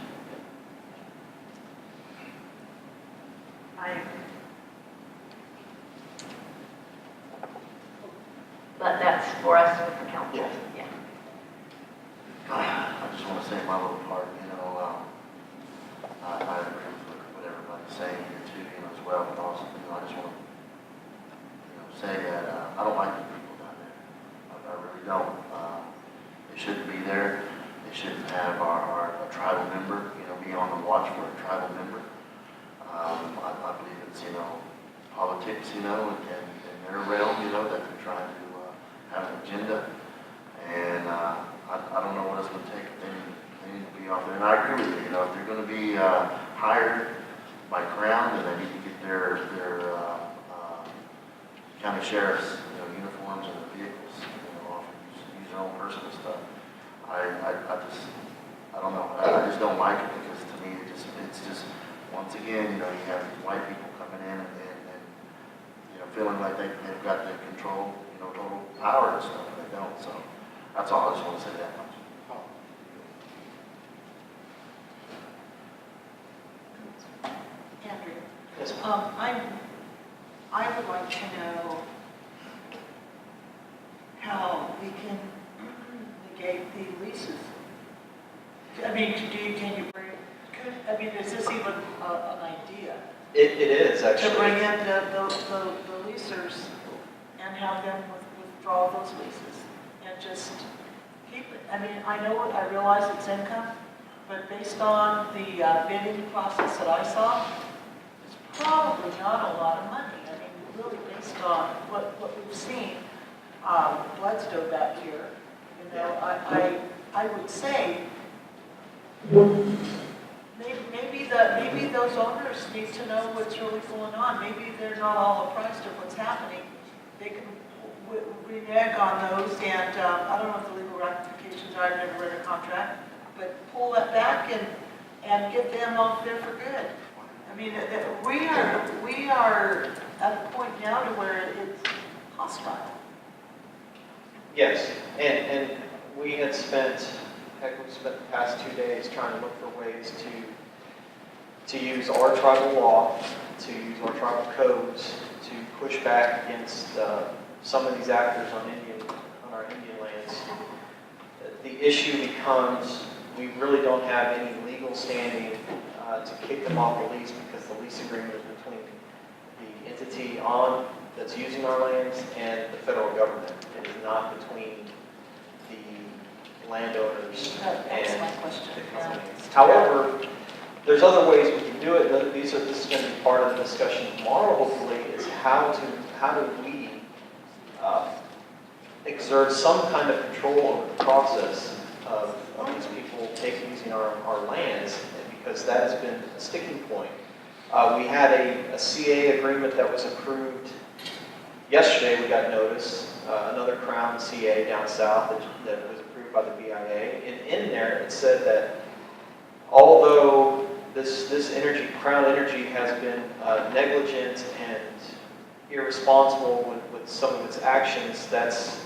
But that's for us with the council. Yeah. I just want to say my little part, I agree with what everybody's saying here too, as well, but also, I just want to, say that, I don't like the people down there. I really don't. They shouldn't be there. They shouldn't have a tribal member, be on the watch for a tribal member. I believe it's, politics, in their realm, that they're trying to have an agenda. And I don't know what it's going to take. They need to be out there. And I agree with you, if they're going to be hired by Crown, then they need to get their county sheriff's, uniforms and their vehicles, use their own personal stuff. I don't know. I just don't like it because to me, it's just, once again, you have these white people coming in and feeling like they've got the control, total power and stuff, and they don't. So that's all. I just want to say that much. Andrew, Yes. I would like to know how we can negate the leases. Can you bring, is this even an idea? It is, actually. To bring in the leasers and have them withdraw those leases and just keep it. I realize it's income, but based on the bidding process that I saw, it's probably not a lot of money. Really based on what we've seen, Bloodstone back here, I would say maybe those owners need to know what's really going on. Maybe they're not all apprised of what's happening. They can renege on those, and I don't know what the legal ramifications are. I've never read a contract, but pull that back and get them off there for good. We are at a point now to where it's hostile. Yes, and we had spent the past 2 days trying to look for ways to use our tribal law, to use our tribal codes, to push back against some of these actors on our Indian lands. The issue becomes we really don't have any legal standing to kick them off the lease because the lease agreement is between the entity that's using our lands and the federal government. It is not between the landowners and my question. the companies. However, there's other ways we can do it. This is going to be part of the discussion tomorrow, hopefully, is how do we exert some kind of control over the process of these people using our lands, because that has been a sticking point. We had a CA agreement that was approved yesterday. We got notice, another Crown CA down south that was approved by the BIA. And in there, it said that although this Crown Energy has been negligent and irresponsible with some of its actions, that's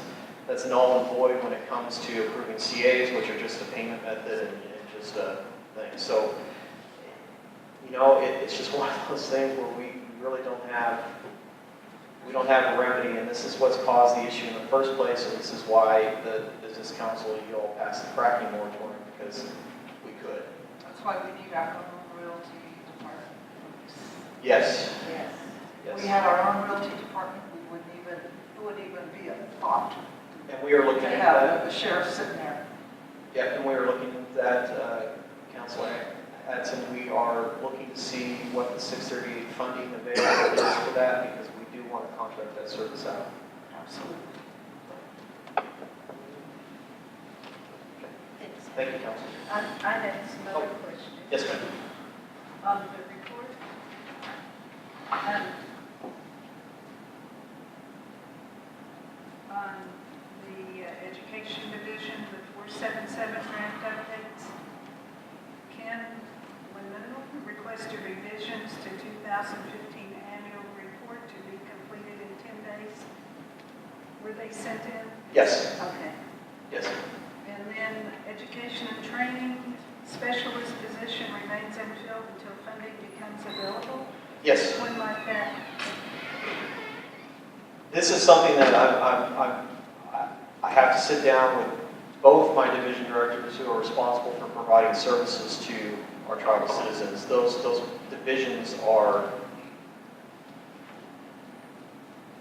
null and void when it comes to approving CAs, which are just a payment method and just a thing. So, it's just one of those things where we really don't have a remedy, and this is what's caused the issue in the first place, and this is why the Business Council, you all passed the fracking moratorium, because we could. That's why we need our own realty department. Yes. Yes. Yes. If we had our own realty department, it wouldn't even be a thought And we are looking to at have that. the sheriff sitting there. Yeah, and we were looking at that, Counselor Edson, we are looking to see what the 638 funding available is for that, because we do want to contract that service out. Absolutely. Thank you, Council. I had some other questions. Yes, ma'am. On the report, on the education division, the 477 grant updates, when the requested revisions to 2015 annual report to be completed in 10 days, were they sent in? Yes. Okay. Yes. And then education and training specialist position remains unfilled until funding becomes available? Yes. When might that? This is something that I have to sit down with both my division directors who are responsible for providing services to our tribal citizens. Those divisions are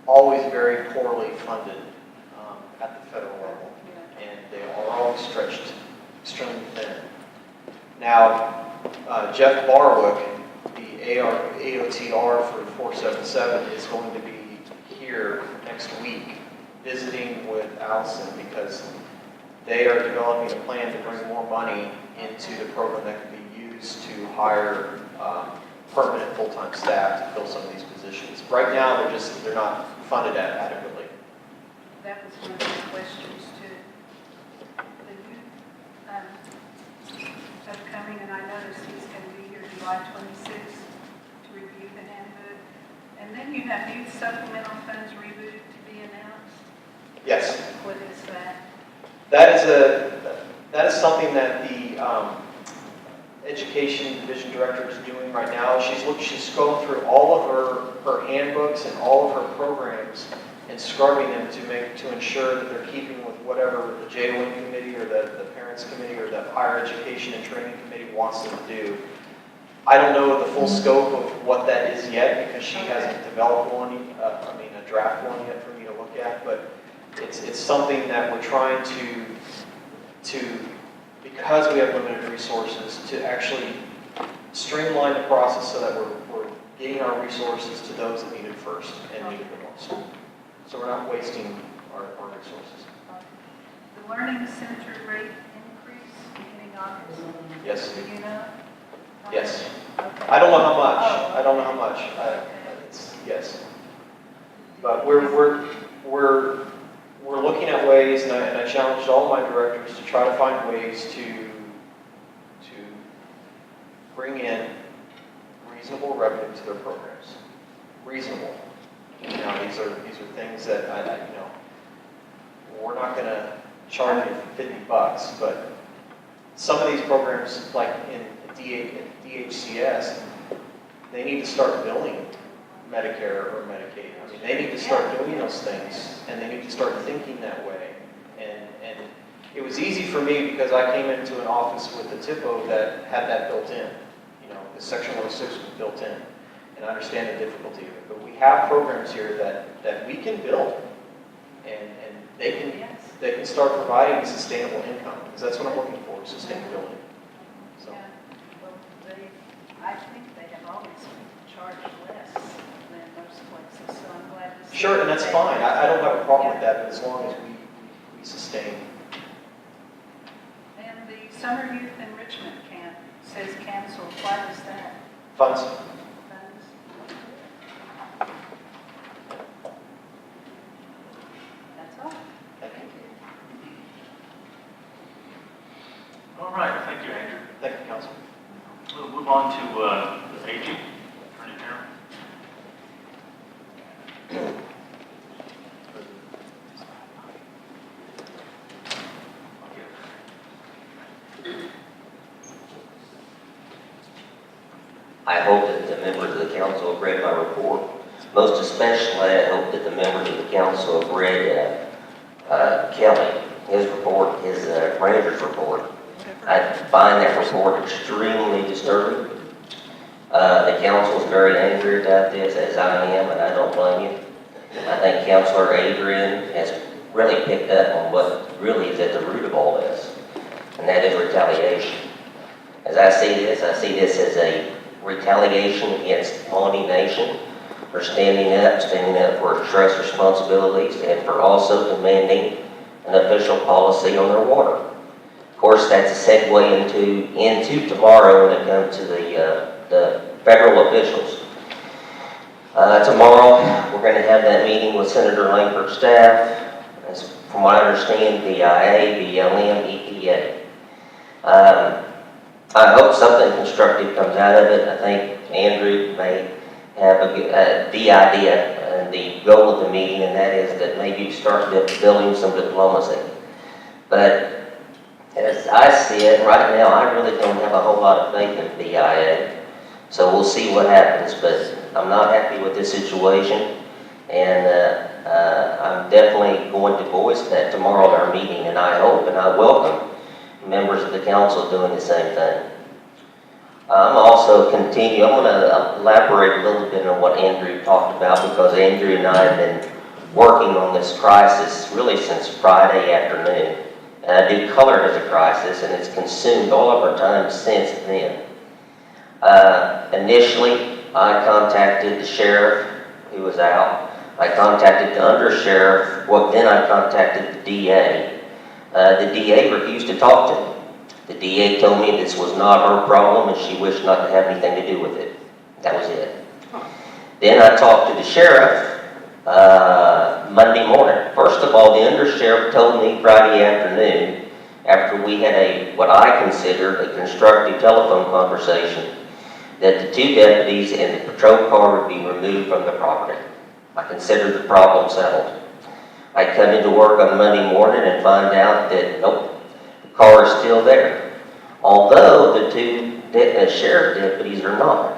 always very poorly funded at the federal level, and they are always stretched extremely thin. Now, Jeff Barwick, the AOTR for 477, is going to be here next week visiting with Allison, because they are developing a plan to bring more money into the program that can be used to hire permanent full-time staff to fill some of these positions. Right now, they're not funded adequately. That was one of the questions too. The youth upcoming, and I noticed he's going to be here July 26th to review the handbook. And then you have youth supplemental funds rebooted to be announced. Yes. What is that? That is something that the education division director is doing right now. She's going through all of her handbooks and all of her programs and scrubbing them to ensure that they're keeping with whatever the JWIN committee or the parents committee or the higher education and training committee wants them to do. I don't know the full scope of what that is yet, because she hasn't developed one, a draft one yet for me to look at, but it's something that we're trying to, because we have limited resources, to actually streamline the process so that we're getting our resources to those that need it first and need it the most. So we're not wasting our resources. The learning center rate increase beginning August? Yes. Do you know? Yes. Okay. I don't know how much. Oh, I don't know how much. Yes. But we're looking at ways, and I challenged all my directors to try to find ways to bring in reasonable revenue to their programs. Reasonable. Now, these are things that we're not going to charge you $50, but some of these programs, like in DHCS, they need to start billing Medicare or Medicaid. I mean, they need to start doing those things, and they need to start thinking that way. And it was easy for me because I came into an office with a TIPO that had that built in. The Section 106 was built in, and I understand the difficulty of it. But we have programs here that we can build, and they can start providing sustainable income, because that's what I'm looking for, sustainability. So. Yeah. Well, I think they have always charged less than most places, so I'm glad to see. Sure, and that's fine. I don't have a problem with that, but as long as we sustain. And the summer youth enrichment camp says canceled. Why is that? Funds. Funds? That's all. Thank you. All right, thank you, Andrew. Thank you, Council. We'll move on to the aging, Attorney General. I hope that the members of the council have read my report. Most especially, I hope that the members of the council have read Kelly, his report, his manager's report. I find that report extremely disturbing. The council is very angry about this, as I am, and I don't blame you. I think Councilor Adrian has really picked up on what really is at the root of all this, and that is retaliation. As I see this as a retaliation against the Pawnee Nation for standing up for trust responsibilities and for also demanding an official policy on their water. Of course, that's a segue into tomorrow when it comes to the federal officials. Tomorrow, we're going to have that meeting with Senator Langford's staff, as from what I understand, BIA, BLM, EPA. I hope something constructive comes out of it. I think Andrew may have the idea and the goal of the meeting, and that is that maybe start building some diplomacy. But as I see it right now, I really don't have a whole lot of faith in BIA. So we'll see what happens, but I'm not happy with this situation, and I'm definitely going to voice that tomorrow at our meeting, and I hope and I welcome members of the council doing the same thing. I'm going to elaborate a little bit on what Andrew talked about, because Andrew and I have been working on this crisis really since Friday afternoon. And I do color it as a crisis, and it's consumed all of our time since then. Initially, I contacted the sheriff, who was out. I contacted the undersheriff. Well, then I contacted the DA. The DA refused to talk to me. The DA told me this was not her problem and she wished not to have anything to do with it. That was it. Then I talked to the sheriff Monday morning. First of all, the undersheriff told me Friday afternoon, after we had what I considered a constructive telephone conversation, that the 2 deputies and the patrol car would be removed from the property. I considered the problem settled. I come into work on Monday morning and find out that, nope, the car is still there. Although the 2 sheriff deputies are not.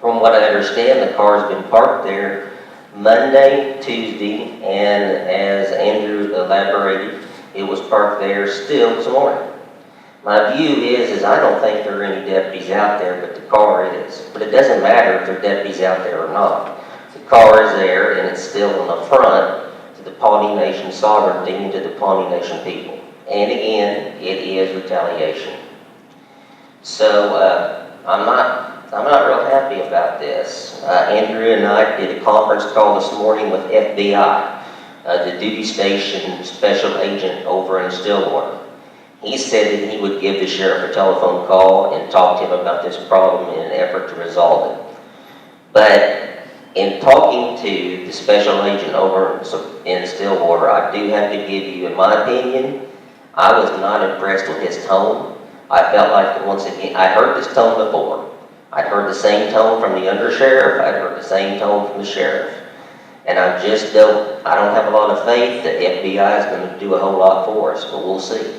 From what I understand, the car's been parked there Monday, Tuesday, and as Andrew elaborated, it was parked there still this morning. My view is I don't think there are any deputies out there, but the car is. But it doesn't matter if there are deputies out there or not. The car is there, and it's still on the front to the Pawnee Nation sovereignty and to the Pawnee Nation people. And again, it is retaliation. So I'm not real happy about this. Andrew and I did a conference call this morning with FBI, the duty station special agent over in Stillwater. He said that he would give the sheriff a telephone call and talk to him about this problem in an effort to resolve it. But in talking to the special agent over in Stillwater, I do have to give you, in my opinion, I was not impressed with his tone. I felt like, once again, I heard this tone before. I'd heard the same tone from the undersheriff. I'd heard the same tone from the sheriff. And I don't have a lot of faith that the FBI is going to do a whole lot for us, but we'll see.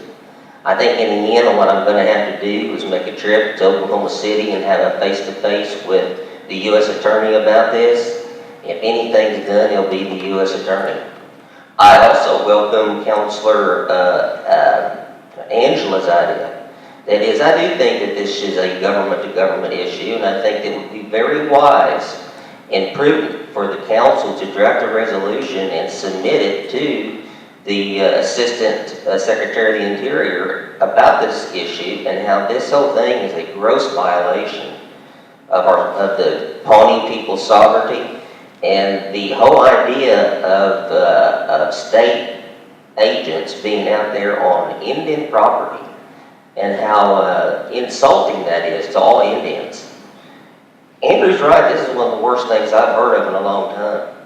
I think in the end, what I'm going to have to do is make a trip to Oklahoma City and have a face-to-face with the U.S. Attorney about this. If anything's done, it'll be the U.S. Attorney. I also welcome Counselor Angela's idea. That is, I do think that this is a government-to-government issue, and I think it would be very wise and prudent for the council to draft a resolution and submit it to the Assistant Secretary of the Interior about this issue and how this whole thing is a gross violation of the Pawnee people's sovereignty, and the whole idea of state agents being out there on Indian property and how insulting that is to all Indians. Andrew's right, this is one of the worst things I've heard of in a long time.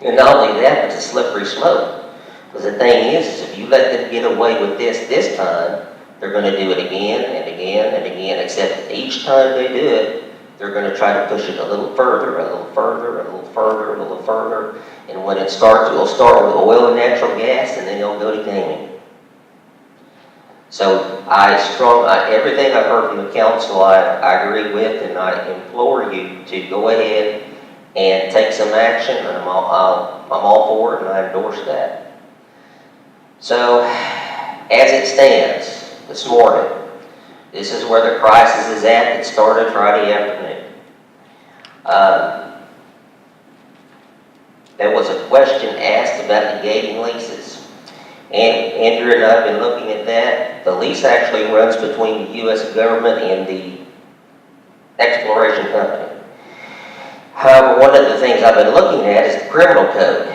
And not only that, but it's a slippery slope. Because the thing is if you let them get away with this time, they're going to do it again and again and again, except each time they do it, they're going to try to push it a little further, a little further, a little further, a little further. And when it starts, it'll start with oil and natural gas, and then it'll go to gaming. So everything I've heard from the council, I agree with, and I implore you to go ahead and take some action, and I'm all for it, and I endorse that. So, as it stands this morning, this is where the crisis is at. It started Friday afternoon. There was a question asked about the gating leases. And Andrew and I have been looking at that. The lease actually runs between the U.S. government and the exploration company. However, one of the things I've been looking at is the criminal code.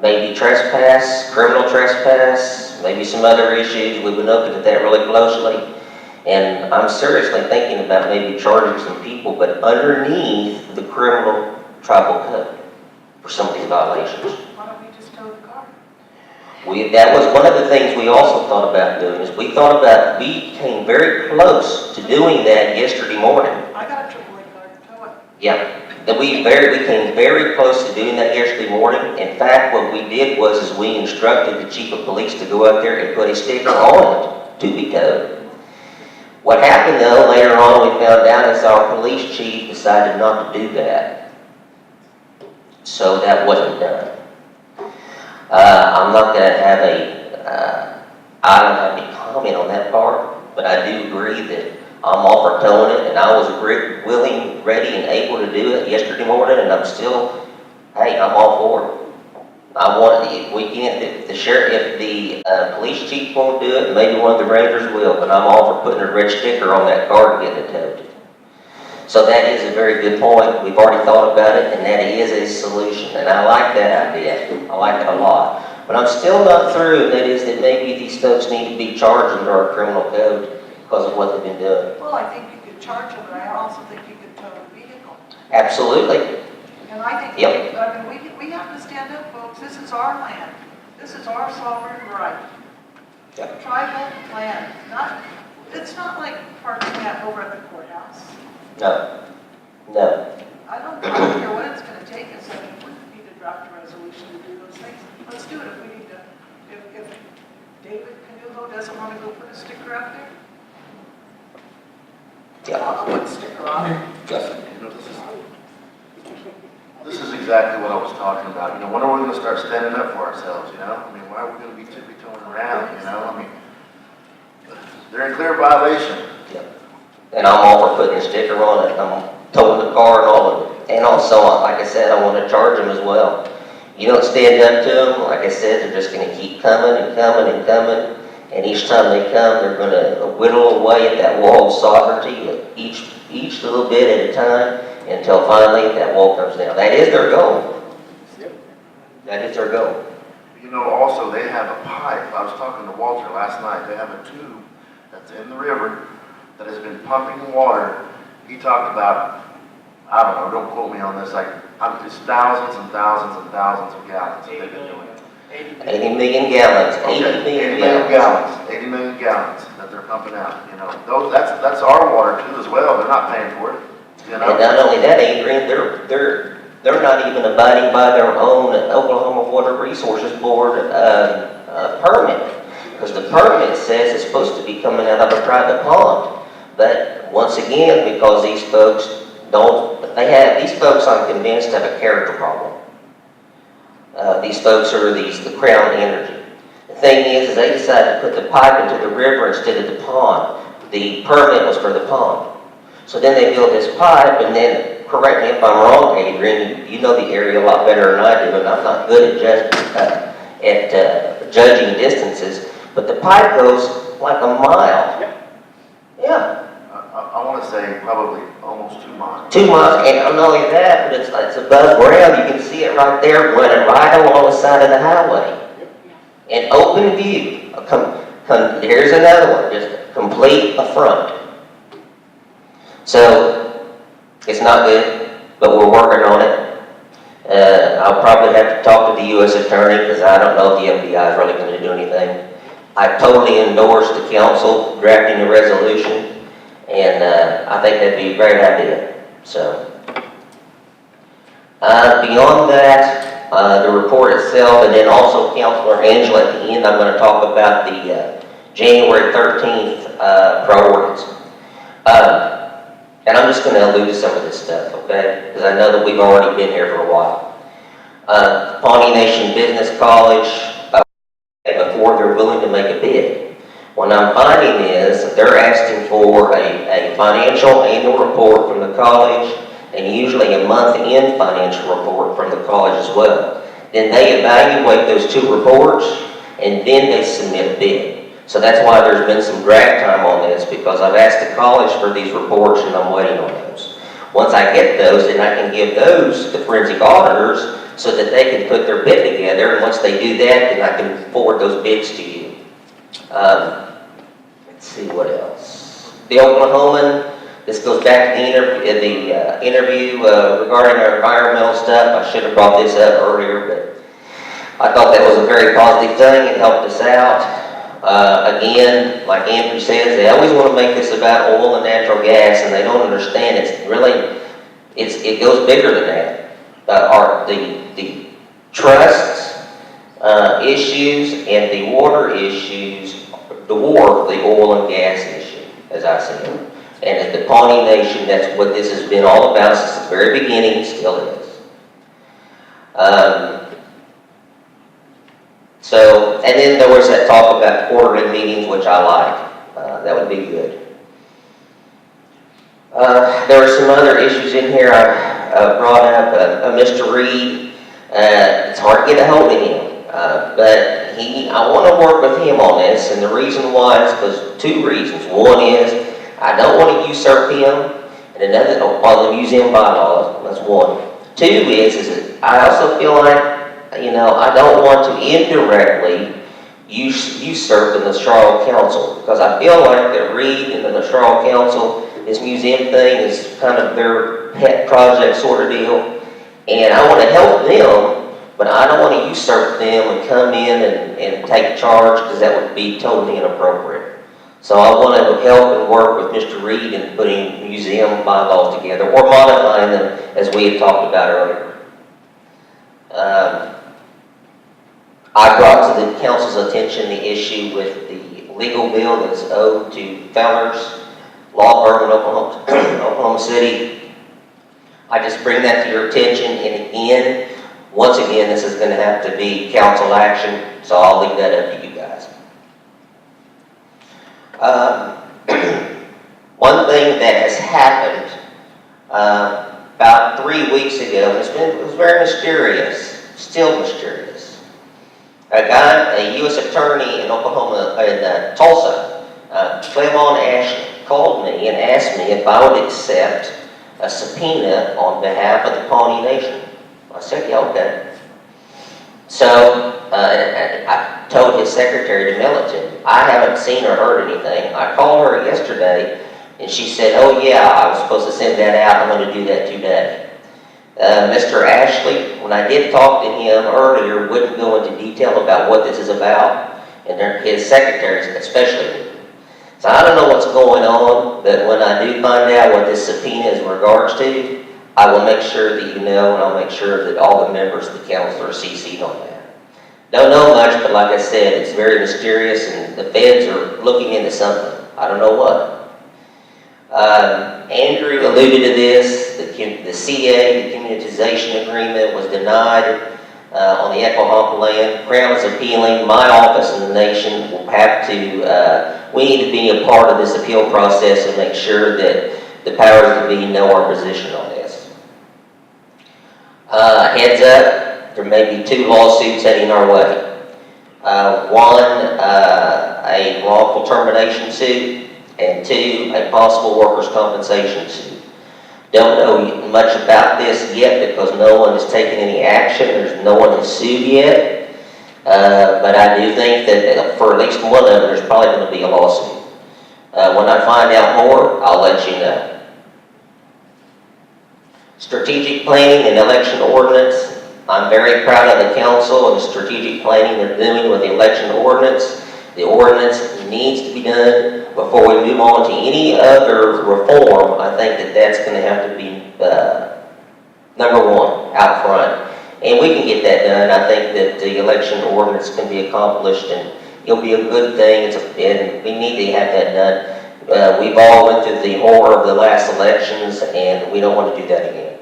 Maybe trespass, criminal trespass, maybe some other issues. We've been looking at that really closely. And I'm seriously thinking about maybe charging some people, but underneath the criminal tribal code for some of these violations. Why don't we just tow the car? That was one of the things we also thought about doing, is we came very close to doing that yesterday morning. I got a AAA car, tow it. Yeah, that we came very close to doing that yesterday morning. In fact, what we did was we instructed the chief of police to go out there and put a sticker on it to be towed. What happened though, later on we found out is our police chief decided not to do that. So that wasn't done. I'm not going to have I don't have any comment on that part, but I do agree that I'm all for towing it, and I was willing, ready, and able to do it yesterday morning, and I'm still, hey, I'm all for it. If the sheriff, if the police chief won't do it, maybe one of the rangers will, but I'm all for putting a red sticker on that car and getting it towed. So that is a very good point. We've already thought about it, and that is a solution, and I like that idea. I like it a lot. But I'm still not through, that is that maybe these folks need to be charged under our criminal code because of what they've been doing. Well, I think you could charge them, but I also think you could tow the vehicle. Absolutely. And I think, Yep. we have to stand up, folks. This is our land. This is our sovereign right. Yep. Tribal land. It's not like parking that over at the courthouse. No. No. I don't care what it's going to take us. I mean, we need to draft a resolution to do those things. Let's do it if we need to. If David Canugo doesn't want to go put a sticker out there, Yeah. I'll put a sticker on it. Yes. You know, this is exactly what I was talking about. You know, when are we going to start standing up for ourselves, you know? I mean, why are we going to be tippy-toeing around, you know? I mean, they're in clear violation. Yeah. And I'm all for putting a sticker on it. I'm towing the car and all of it. And also, like I said, I want to charge them as well. You don't stand up to them, like I said, they're just going to keep coming and coming and coming. And each time they come, they're going to whittle away at that wall of sovereignty, each little bit at a time, until finally that wall comes down. That is their goal. That is their goal. You know, also, they have a pipe. I was talking to Walter last night. They have a tube that's in the river that has been pumping water. He talked about, I don't know, don't quote me on this, it's thousands and thousands and thousands of gallons that they've been doing. 80 million gallons. 80 Okay, million 80 million gallons. gallons. 80 million gallons that they're pumping out. You know, that's our water too as well. They're not paying for it. You know? And not only that, Adrian, they're not even abiding by their own Oklahoma Water Resources Board permit. Because the permit says it's supposed to be coming out of a private pond. But once again, because these folks these folks I'm convinced have a character problem. These folks are the Crown Energy. The thing is they decided to put the pipe into the river instead of the pond. The permit was for the pond. So then they built this pipe, and then, correct me if I'm wrong, Adrian, you know the area a lot better than I do, and I'm not good at judging distances, but the pipe goes like a mile. Yeah. I want to say probably almost 2 miles. 2 miles, and not only that, but it's above ground. You can see it right there running right along the side of the highway. In open view. Here's another one, just complete affront. So, it's not good, but we're working on it. I'll probably have to talk to the U.S. Attorney because I don't know if the FBI is really going to do anything. I totally endorse the council drafting the resolution. And I think that'd be a great idea. So, beyond that, the report itself, and then also Councilor Angela at the end, I'm going to talk about the January 13th priorities. And I'm just going to allude to some of this stuff, okay? Because I know that we've already been here for a while. Pawnee Nation Business College, before they're willing to make a bid. What I'm finding is they're asking for a financial annual report from the college and usually a month-end financial report from the college as well. Then they evaluate those two reports, and then they submit a bid. So that's why there's been some drag time on this, because I've asked the college for these reports and I'm waiting on those. Once I get those, then I can give those to forensic auditors so that they can put their bid together, and once they do that, then I can forward those bids to you. Let's see what else. The Oklahoman, this goes back to the interview regarding our environmental stuff. I should have brought this up earlier, but I thought that was a very positive thing. It helped us out. Again, like Andrew says, they always want to make this about oil and natural gas, and they don't understand it goes bigger than that. The trusts issues and the water issues dwarf the oil and gas issue, as I see it. And at the Pawnee Nation, that's what this has been all about since the very beginning, it still is. And then there was that talk about quarterly meetings, which I like. That would be good. There were some other issues in here I brought up. Mr. Reed, it's hard to get a hold of him, but I want to work with him on this, and the reason why is because two reasons. One is I don't want to usurp him, and another on the museum bylaws. That's one. Two is that I also feel like I don't want to indirectly usurp in the Charlotte Council, because I feel like that Reed and the Charlotte Council, this museum thing is kind of their pet project sort of deal, and I want to help them, but I don't want to usurp them and come in and take charge, because that would be totally inappropriate. So I want to help and work with Mr. Reed in putting museum bylaws together, or modifying them as we had talked about earlier. I brought to the council's attention the issue with the legal bill that's owed to Fellers Law Firm in Oklahoma City. I just bring that to your attention, and again, once again, this is going to have to be council action, so I'll leave that up to you guys. One thing that has happened about 3 weeks ago, it was very mysterious, still mysterious. A U.S. attorney in Oklahoma, in Tulsa, Clemon Ashley, called me and asked me if I would accept a subpoena on behalf of the Pawnee Nation. I said, yeah, okay. So I told his secretary to mail it to me. I haven't seen or heard anything. I called her yesterday, and she said, oh yeah, I was supposed to send that out. I'm going to do that today. Mr. Ashley, when I did talk to him earlier, wouldn't go into detail about what this is about, and his secretaries especially. So I don't know what's going on, but when I do find out what this subpoena is in regards to, I will make sure that you know, and I'll make sure that all the members of the council are CC'd on that. Don't know much, but like I said, it's very mysterious, and the feds are looking into something. I don't know what. Andrew alluded to this. The CA, the communitization agreement, was denied on the Ecohawk land. Crown is appealing. My office in the nation will have to, we need to be a part of this appeal process and make sure that the powers that be know our position on this. Heads up, there may be 2 lawsuits heading our way. One, a wrongful termination suit, and 2, a possible workers' compensation suit. Don't know much about this yet because no one has taken any action. No one has sued yet. But I do think that for at least one of them, there's probably going to be a lawsuit. When I find out more, I'll let you know. Strategic planning and election ordinance. I'm very proud of the council and the strategic planning they're doing with the election ordinance. The ordinance needs to be done before we move on to any other reform. I think that that's going to have to be number one out front. And we can get that done. I think that the election ordinance can be accomplished, and it'll be a good thing, and we need to have that done. We've all went through the horror of the last elections, and we don't want to do that again.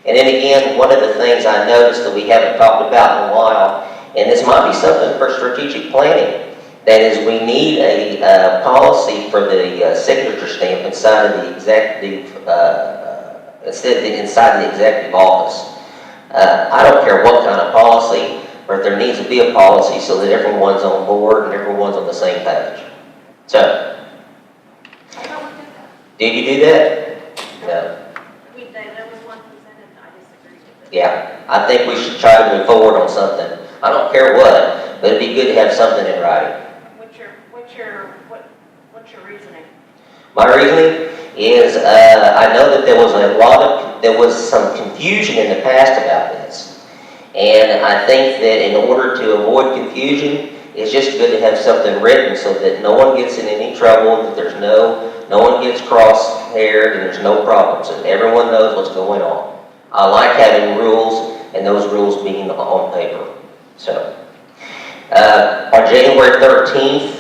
And then again, one of the things I noticed that we haven't talked about in a while, and this might be something for strategic planning, that is, we need a policy for the signature stamp inside of the executive, inside the executive office. I don't care what kind of policy. or if there needs to be a policy so that everyone's on board and everyone's on the same page. So, did you do that? No. There was one presented, I disagreed with it. Yeah, I think we should try to move forward on something. I don't care what, but it'd be good to have something in writing. What's your reasoning? My reasoning is, I know that there was some confusion in the past about this. And I think that in order to avoid confusion, it's just good to have something written so that no one gets in any trouble, that there's no one gets cross-haired, and there's no problems, and everyone knows what's going on. I like having rules, and those rules being on paper. So, on January 13th,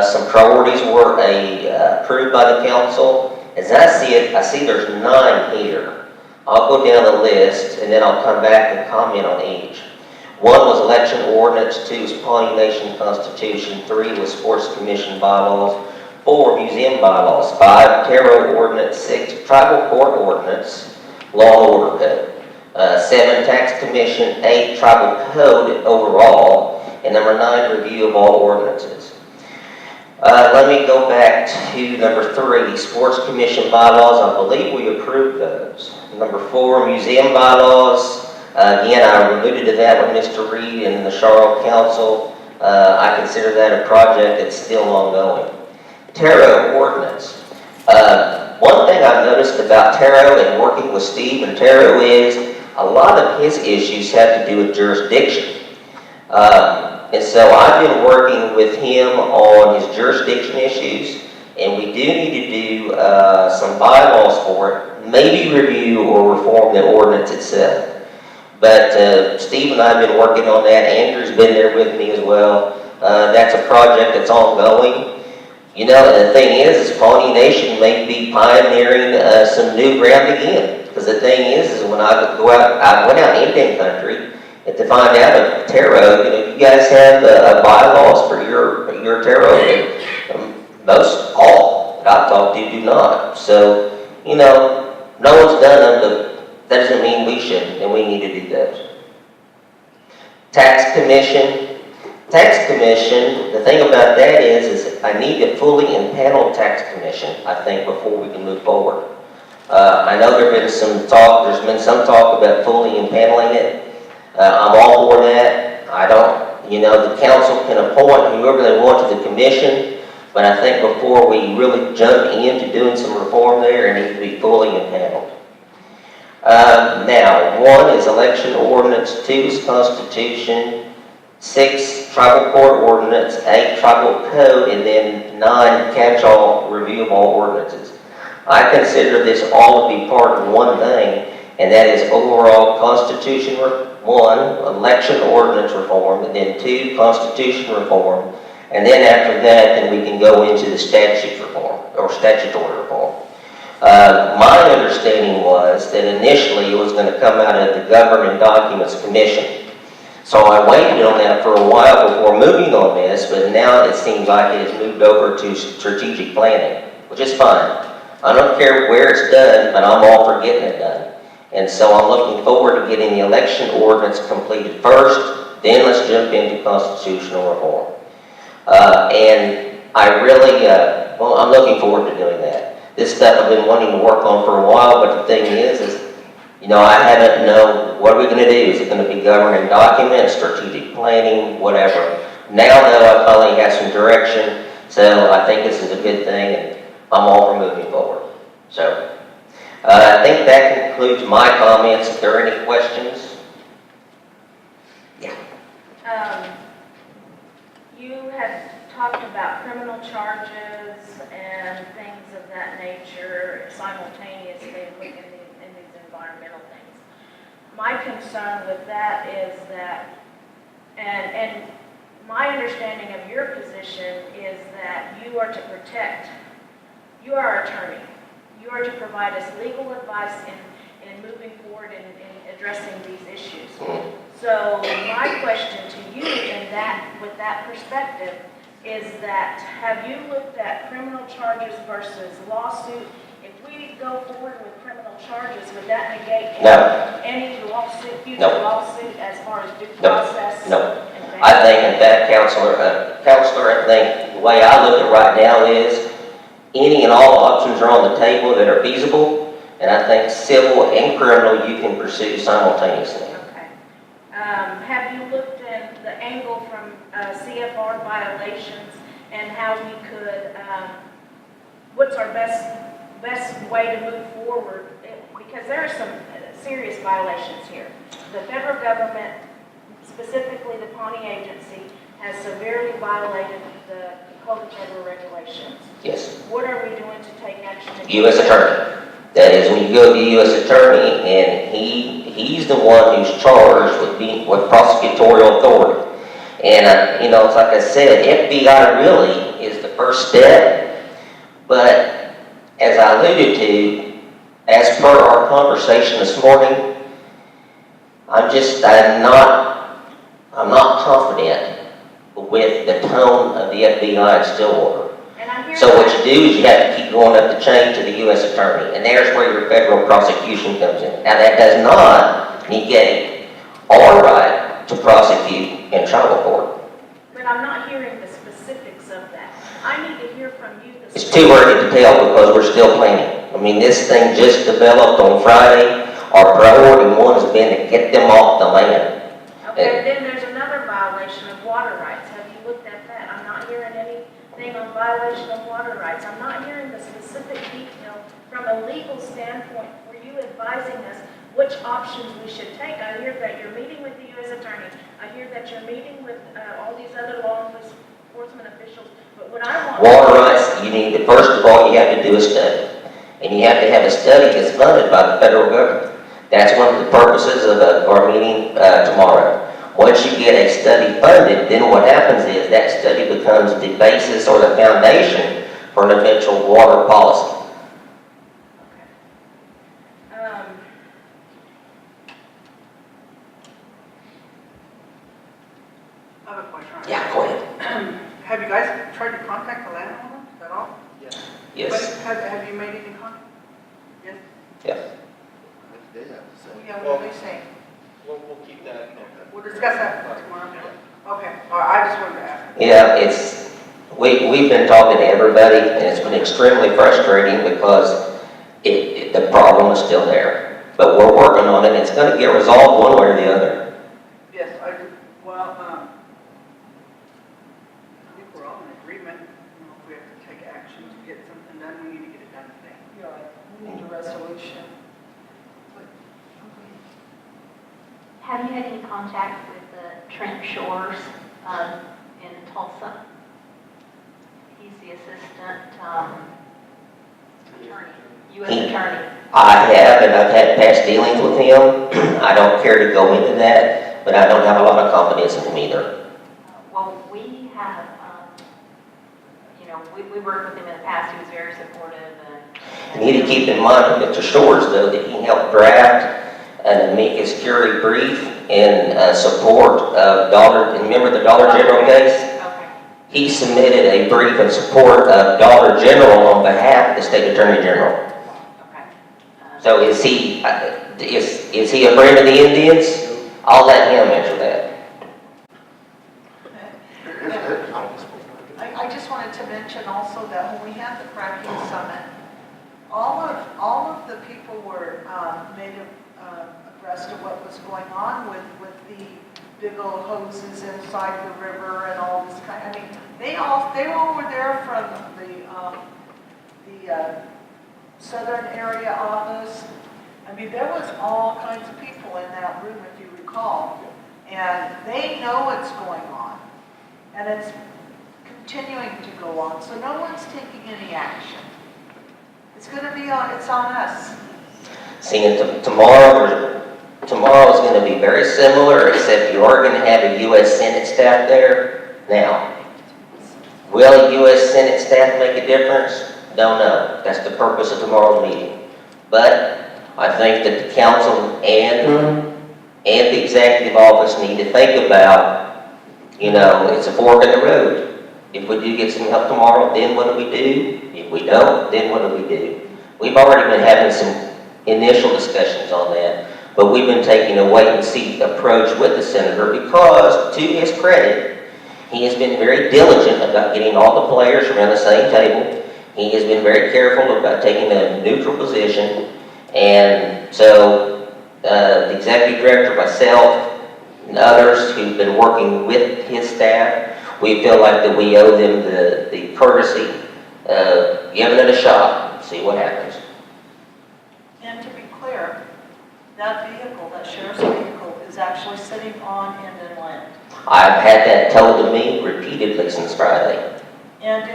some priorities were approved by the council. As I see it, I see there's 9 here. I'll go down the list, and then I'll come back and comment on each. 1 was election ordinance, 2 was Pawnee Nation Constitution, 3 was Sports Commission bylaws, 4 museum bylaws, 5 tarot ordinance, 6 tribal court ordinance, law and order code, 7 tax commission, 8 tribal code overall, and number 9 review of all ordinances. Let me go back to number 3, Sports Commission bylaws. I believe we approved those. Number 4, museum bylaws. Again, I alluded to that with Mr. Reed and the Charlotte Council. I consider that a project that's still ongoing. Tarot ordinance. One thing I've noticed about tarot and working with Steve and tarot is a lot of his issues have to do with jurisdiction. And so I've been working with him on his jurisdiction issues, and we do need to do some bylaws for it, maybe review or reform the ordinance itself. But Steve and I have been working on that. Andrew's been there with me as well. That's a project that's ongoing. You know, the thing is Pawnee Nation may be pioneering some new ground again. Because the thing is when I went out in Indian country, and to find out of tarot, you guys have bylaws for your tarot, and most all that I've talked to do not. So, no one's done them, but that doesn't mean we shouldn't, and we need to do those. Tax commission. Tax commission, the thing about that is I need a fully impaneled tax commission, I think, before we can move forward. I know there's been some talk about fully impaneling it. I'm all for that. I don't, the council can appoint whoever they want to the commission, but I think before we really jump into doing some reform there, it needs to be fully impaneled. Now, 1 is election ordinance, 2 is constitution, 6 tribal court ordinance, 8 tribal code, and then 9 catch-all review of all ordinances. I consider this all to be part of one thing, and that is overall constitution 1, election ordinance reform, and then 2, constitution reform, and then after that, then we can go into the statute reform, or statutory reform. My understanding was that initially it was going to come out of the Governing Documents Commission. So I waited on that for a while before moving on this, but now it seems like it has moved over to strategic planning, which is fine. I don't care where it's done, but I'm all for getting it done. And so I'm looking forward to getting the election ordinance completed first, then let's jump into constitutional reform. And I really, I'm looking forward to doing that. This stuff I've been wanting to work on for a while, but the thing is I haven't known, what are we going to do? Is it going to be governing documents, strategic planning, whatever? Now, though, I finally have some direction, so I think this is a good thing, and I'm all for moving forward. So, I think that concludes my comments. If there are any questions? Yeah. You had talked about criminal charges and things of that nature simultaneously looking in these environmental things. My concern with that is that, and my understanding of your position is that you are to protect, you are our attorney. You are to provide us legal advice in moving forward in addressing these issues. So my question to you with that perspective is that have you looked at criminal charges versus lawsuit if we go forward with criminal charges, would that negate No. any lawsuit, future No. lawsuit as far as due No. process? No. and I think, in fact, Counselor, I think the way I look at it right now is any and all options are on the table that are feasible, and I think civil and criminal you can pursue simultaneously. Okay. Have you looked at the angle from CFR violations and how we could, what's our best way to move forward? Because there are some serious violations here. The federal government, specifically the Pawnee agency, has severely violated the Code of Federal Regulations. Yes. What are we doing to take action? U.S. Attorney. That is, when you go to the U.S. Attorney, and he's the one who's charged with prosecutorial authority. And, it's like I said, FBI really is the first step, but as I alluded to, as per our conversation this morning, I'm not confident with the tone of the FBI in Stillwater. So what you do is you have to keep going up the chain to the U.S. Attorney, and there's where your federal prosecution comes in. Now, that does not negate our right to prosecute in tribal court. But I'm not hearing the specifics of that. I need to hear from you. It's too early to tell because we're still planning. I mean, this thing just developed on Friday. Our priority one has been to get them off the land. Okay, then there's another violation of water rights. Have you looked at that? I'm not hearing anything on violation of water rights. I'm not hearing the specific detail from a legal standpoint for you advising us which options we should take. I hear that you're meeting with the U.S. Attorney. I hear that you're meeting with all these other law enforcement officials. But what I want... Water rights, first of all, you have to do a study. And you have to have a study that's funded by the federal government. That's one of the purposes of our meeting tomorrow. Once you get a study funded, then what happens is that study becomes the basis or the foundation for an eventual water policy. I have a question. Yeah, go ahead. Have you guys tried to contact the landowner at all? Yes. Have you made any contact? Yes? Yes. What did they have to say? Yeah, what are they saying? We'll keep that. We'll discuss that tomorrow. Okay, all right, I just wanted to ask. Yeah, we've been talking to everybody, and it's been extremely frustrating because the problem is still there. But we're working on it, and it's going to get resolved one way or the other. Yes, I do. Well, I think we're all in agreement. If we have to take action to get something done, we need to get it done today. Yeah, we need a resolution. Have you had any contact with Trent Shores in Tulsa? He's the assistant attorney, U.S. attorney. I have, and I've had past dealings with him. I don't care to go into that, but I don't have a lot of confidence in him either. Well, we have, we worked with him in the past. He was very supportive. You need to keep in mind, Mr. Shores, though, that he helped draft an amicus curiae brief in support of remember the Dollar General case? Okay. He submitted a brief in support of Dollar General on behalf of the State Attorney General. Okay. So is he a friend of the Indians? I'll let him answer that. I just wanted to mention also that when we had the fracking summit, all of the people were made abreast of what was going on with the big old hoses inside the river and all this kind. I mean, they all were there from the southern area office. I mean, there was all kinds of people in that room, if you recall, and they know what's going on, and it's continuing to go on. So no one's taking any action. It's going to be it's on us. See, tomorrow is going to be very similar, except you are going to have a U.S. Senate staff there. Now, will U.S. Senate staff make a difference? Don't know. That's the purpose of tomorrow's meeting. But I think that the council and the executive office need to think about, it's a fork in the road. If we do get some help tomorrow, then what do we do? If we don't, then what do we do? We've already been having some initial discussions on that, but we've been taking a wait-and-see approach with the senator because, to his credit, he has been very diligent about getting all the players around the same table. He has been very careful about taking a neutral position. And so the executive director, myself, and others who've been working with his staff, we feel like that we owe them the courtesy of giving it a shot, see what happens. And to be clear, that vehicle, that sheriff's vehicle, is actually sitting on Indian land. I've had that told to me repeatedly since Friday. And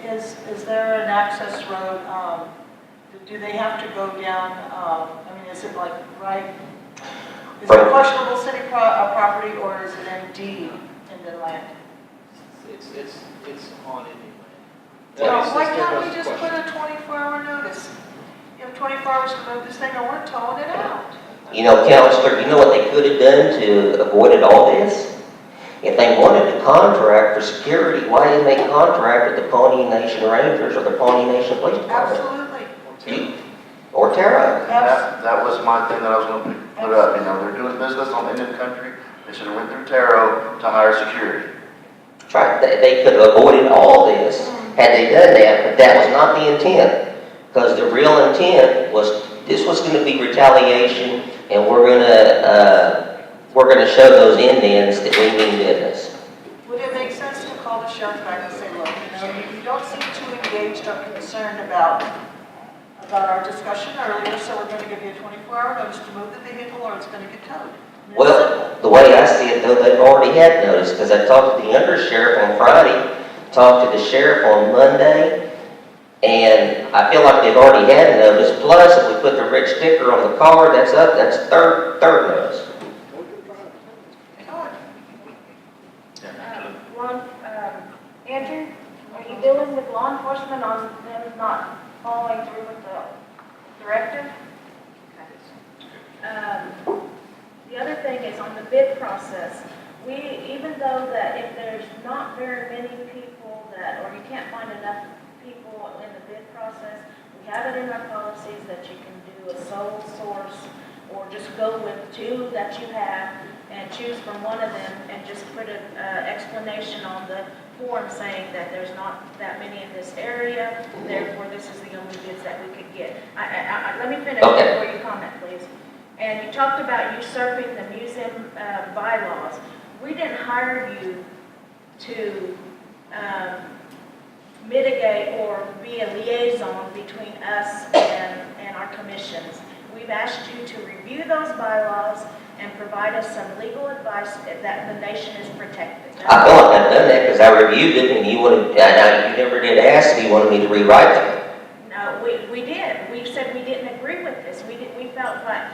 is there an access road, do they have to go down, is it like right, is it questionable city property or is it in deed Indian land? It's on Indian land. Well, why can't we just put a 24-hour notice? You have 24 hours to move this thing or we're towing it out. You know, Counselor, you know what they could have done to avoid all this? If they wanted to contract for security, why didn't they contract with the Pawnee Nation Rangers or the Pawnee Nation Police Department? Absolutely. Or Terra? That was my thing that I was going to put up. You know, they're doing business on Indian country. They should have went through Taro to hire security. That's right. They could have avoided all this had they done that, but that was not the intent. Because the real intent was this was going to be retaliation, and we're going to show those Indians that we mean business. Would it make sense to call the sheriff back and say, look, you don't seem too engaged or concerned about our discussion earlier, so we're going to give you a 24-hour notice to move the vehicle or it's going to get towed? Well, the way I see it, though, they've already had notice, because I talked to the undersheriff on Friday, talked to the sheriff on Monday, and I feel like they've already had notice. Plus, if we put the red sticker on the car, that's third notice. Andrew, are you dealing with law enforcement on them not following through with the directive? The other thing is on the bid process, even though that if there's not very many people or you can't find enough people in the bid process, we have it in our policies that you can do a sole source or just go with two that you have and choose from one of them and just put an explanation on the form saying that there's not that many in this area, therefore this is the only bids that we could get. Let me finish before you comment, please. And you talked about usurping the museum bylaws. We didn't hire you to mitigate or be a liaison between us and our commissions. We've asked you to review those bylaws and provide us some legal advice that the nation is protected. I feel like I've done that because I reviewed it and you never did ask if you wanted me to rewrite them. No, we did. We said we didn't agree with this. We felt like,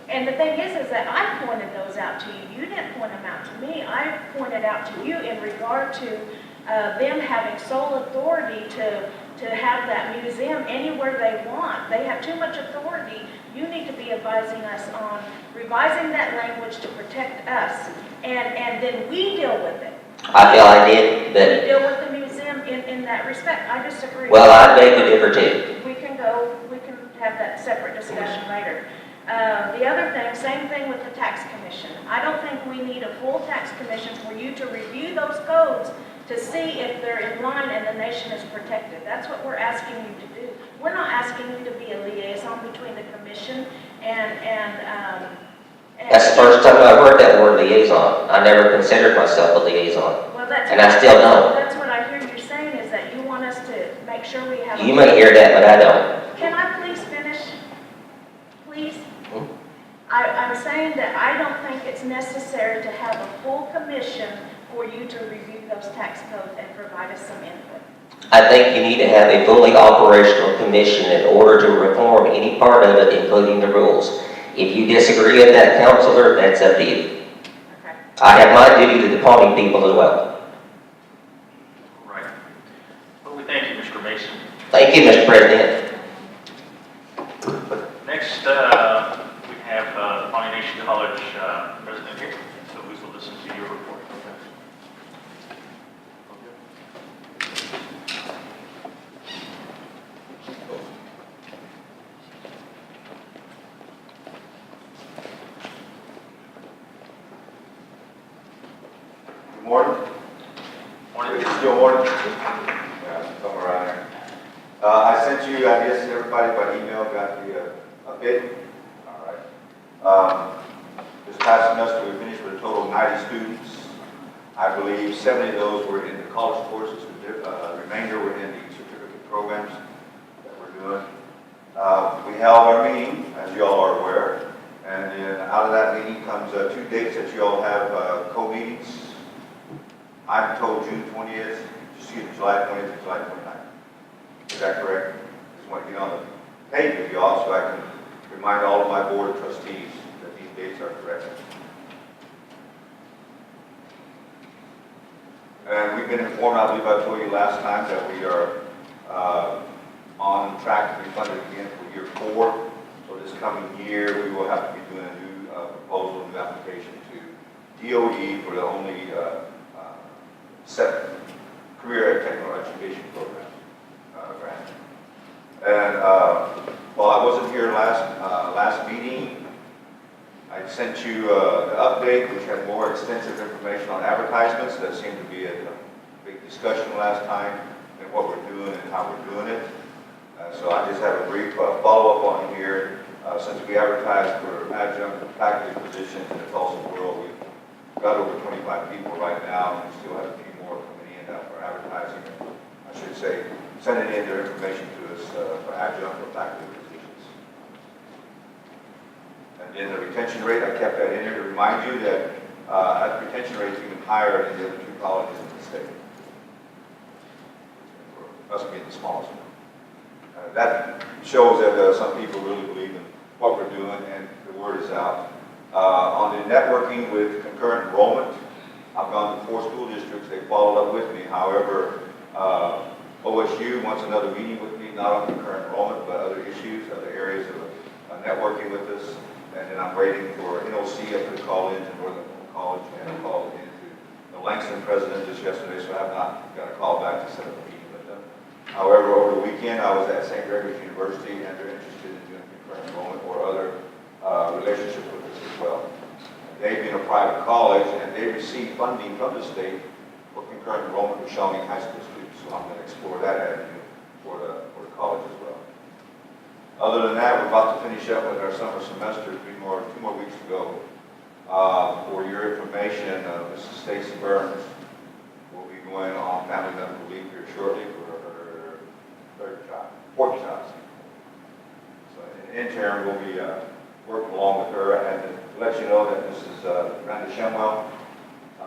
and the thing is that I pointed those out to you. You didn't point them out to me. I pointed out to you in regard to them having sole authority to have that museum anywhere they want. They have too much authority. You need to be advising us on revising that language to protect us, and then we deal with it. I feel I did, but... We deal with the museum in that respect. I disagree. Well, I beg to differ too. We can have that separate discussion later. The other thing, same thing with the tax commission. I don't think we need a full tax commission for you to review those codes to see if they're in line and the nation is protected. That's what we're asking you to do. We're not asking you to be a liaison between the commission and That's the first time I've heard that word liaison. I never considered myself a liaison. Well, that's and I still don't. That's what I hear you saying, is that you want us to make sure we have... You may hear that, but I don't. Can I please finish? Please? I'm saying that I don't think it's necessary to have a full commission for you to review those tax codes and provide us some input. I think you need to have a fully operational commission in order to reform any part of it, including the rules. If you disagree with that, Counselor, that's up to you. Okay. I have my duty to the Pawnee people as well. Right. Well, we thank you, Mr. Mason. Thank you, Mr. President. Next, we have the Pawnee Nation College president here, so we will listen to your report. Morning. Morning. It's still morning? Yeah, somewhere around there. I sent you, I guess, everybody by email, got the update. All right. This past semester, we finished with a total of 90 students. I believe 70 of those were in the college courses. The remainder were in the certificate programs that we're doing. We held our meeting, as you all are aware, and then out of that meeting comes 2 dates that you all have co-meetings. I've told June 20th, July 20th and July 29th. Is that correct? Just want to get on the page with you all so I can remind all of my board of trustees that these dates are correct. And we've been informed, I believe I told you last time, that we are on track to be funded again for year 4. So this coming year, we will have to be doing a new proposal, new application to DOE for the only set career and technical education program grant. And while I wasn't here last meeting, I sent you the update, which had more extensive information on advertisements. That seemed to be a big discussion last time, and what we're doing and how we're doing it. So I just have a brief follow-up on here. Since we advertised for adjunct faculty positions in the Tulsa world, we've got over 25 people right now, and we still have a few more coming in for advertising. I should say, sending in their information to us for adjunct or faculty positions. And then the retention rate, I kept that in there to remind you that that retention rate is even higher than the other 2 colleges in the state. Must be the smallest one. That shows that some people really believe in what we're doing, and the word is out. On the networking with concurrent enrollment, I've gone to 4 school districts. They followed up with me. However, OSU wants another meeting with me, not on concurrent enrollment, but other issues, other areas of networking with us. And then I'm waiting for NOC up to call in to Northern College, and I called in to the Langston president just yesterday, so I have not got a call back to set up a meeting with them. However, over the weekend, I was at St. Gregory's University, and they're interested in doing concurrent enrollment or other relationships with us as well. They've been a private college, and they receive funding from the state for concurrent enrollment with Shawnee High School students. So I'm going to explore that avenue for the college as well. Other than that, we're about to finish up with our summer semester. 2 more weeks to go. For your information, Mrs. Stacy Burns will be going on family medical leave here shortly for her 4th child. So in the interim, we'll be working along with her, and to let you know that Mrs. Brenda Shemwell,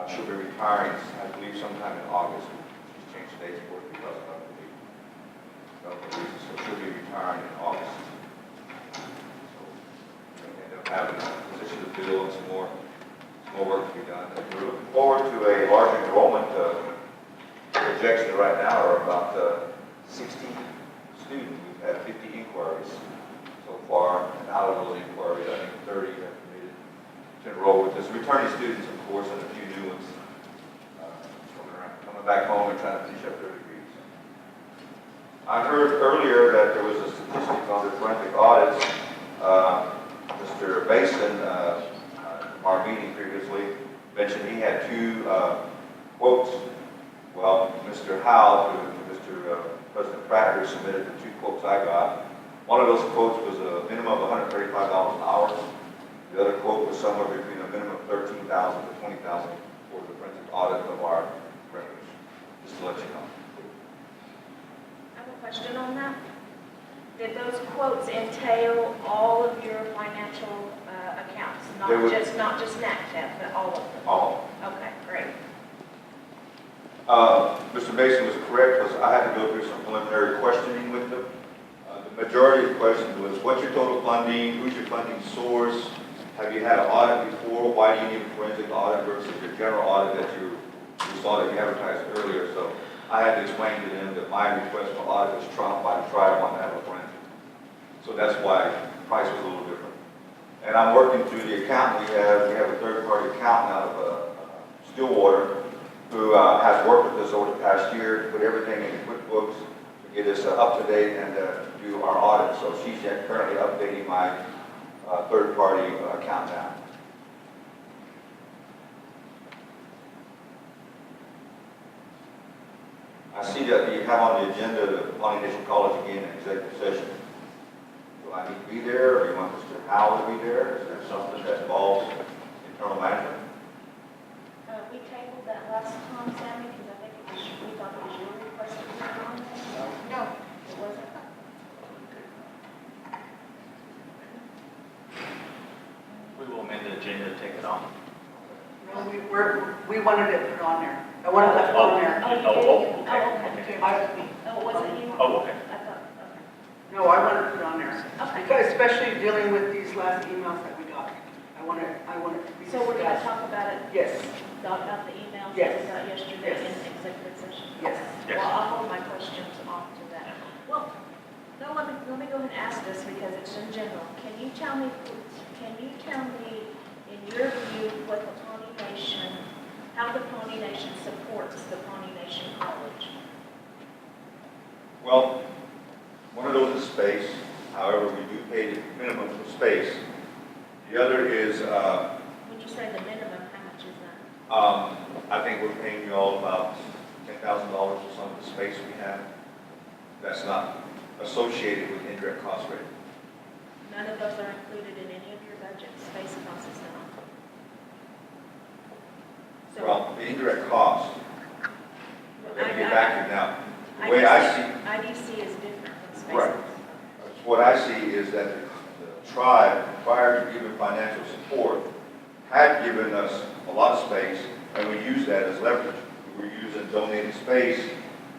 she'll be retiring, I believe, sometime in August. She's changed dates for it because of medical reasons, so she'll be retiring in August. So we end up having a position to fill and some more work to be done. And we're looking forward to a large enrollment. Projection right now are about 60 students. We've had 50 inquiries so far, and out of those inquiries, I think 30 have committed to enroll with us. Returning students, of course, and a few new ones coming back home and trying to finish up their degrees. I heard earlier that there was a statistic on the forensic audits. Mr. Basin, from our meeting previously, mentioned he had 2 quotes. Well, Mr. Howell, Mr. President Pratt, submitted the 2 quotes I got. One of those quotes was a minimum of $135 an hour. The other quote was somewhere between a minimum of $13,000 to $20,000 for the forensic audit of our records. Just to let you know. I have a question on that. Did those quotes entail all of your financial accounts, not just NACTEP, but all of them? All. Okay, great. Mr. Mason was correct, because I had to go through some preliminary questioning with them. The majority of the questions was, what's your total funding? Who's your funding source? Have you had an audit before? Why do you need a forensic audit versus your general audit that you saw that you advertised earlier? So I had to explain to them that my request for audit was trumped by the tribe on to have a forensic. So that's why the price was a little different. And I'm working through the accountant. We have a third-party accountant out of Stillwater who has worked with us over the past year to put everything in QuickBooks to get us up to date and do our audit. So she's currently updating my third-party account now. I see that you have on the agenda the Pawnee Nation College again in executive session. Do I need to be there, or you want Mr. Howell to be there? Is there something that involves internal management? We tabled that last time, Sammy, because I think it was, we thought it was your request to be on there. No, it wasn't. We will amend the agenda to take it on. No, we wanted it put on there. I wanted that put on there. Oh, you Oh, did? oh, okay, okay. okay. Oh, was it you? Oh, okay. I thought, okay. No, I wanted it put on there. Okay. Because especially dealing with these last emails that we got. I want it to be So we're going to discussed. talk about it, Yes, about the emails that Yes. we got yesterday Yes. in executive session? yes. Yes. Well, I'll hold my questions off to that. Well, no, let me go ahead and ask this because it's in general. Can you tell me, in your view, what the Pawnee Nation, how the Pawnee Nation supports the Pawnee Nation College? Well, one of those is space. However, we do pay the minimum for space. The other is, When you say the minimum, how much is that? I think we're paying you all about $10,000 for some of the space we have. That's not associated with indirect cost rate. None of those are included in any of your budgets, space costs is not. So, Well, the indirect cost, let me get back to it now. The way I see, IDC is different from space Right. costs. what I see is that the tribe, prior to giving financial support, had given us a lot of space, and we used that as leverage. We were using donated space.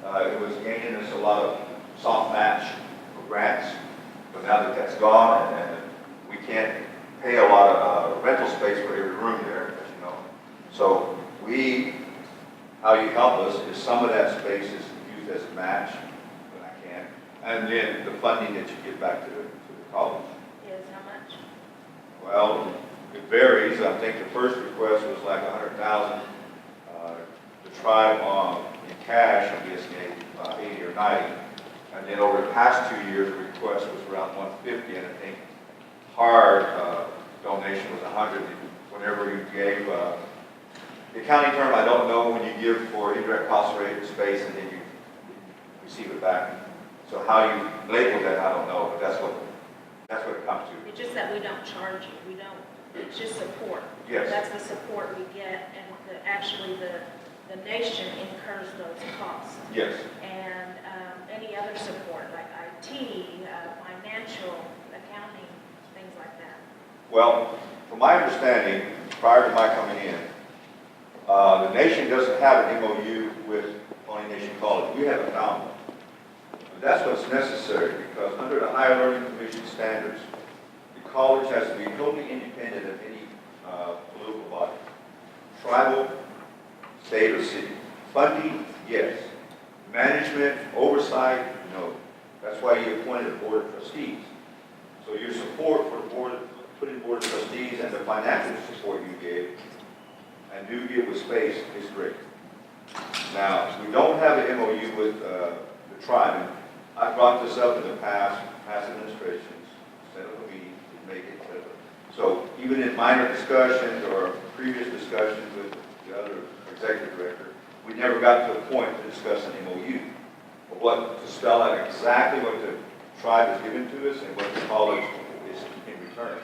It was gaining us a lot of soft match for grants, but now that that's gone, and we can't pay a lot of rental space for every room there, as you know. So how you help us is some of that space is used as a match, when I can, and then the funding that you give back to the college. Is how much? Well, it varies. I think the first request was like 100,000. The tribe in cash, I guess, gave about 80 or 90. And then over the past 2 years, the request was around 150, and I think hard donation was 100. Whenever you gave, the accounting term, I don't know when you give for indirect cost rate space and then you receive it back. So how you label that, I don't know, but that's what it comes to. It's just that we don't charge you, we don't, it's just support. Yes. That's the support we get, and actually the nation incurs those costs. Yes. And any other support, like IT, financial, accounting, things like that. Well, from my understanding, prior to my coming in, the nation doesn't have an MOU with Pawnee Nation College. We haven't found one. But that's what's necessary, because under the Higher Learning Commission standards, the college has to be totally independent of any political body. Tribal, state, or city. Funding, yes. Management, oversight, no. That's why you appointed a board of trustees. So your support for the board, putting board of trustees and the financial support you gave and do give with space is great. Now, we don't have an MOU with the tribe. And I brought this up in the past administrations, set up a meeting to make it clear. So even in minor discussions or previous discussions with the other executive director, we never got to the point to discuss an MOU. But to spell out exactly what the tribe has given to us and what the college is in return.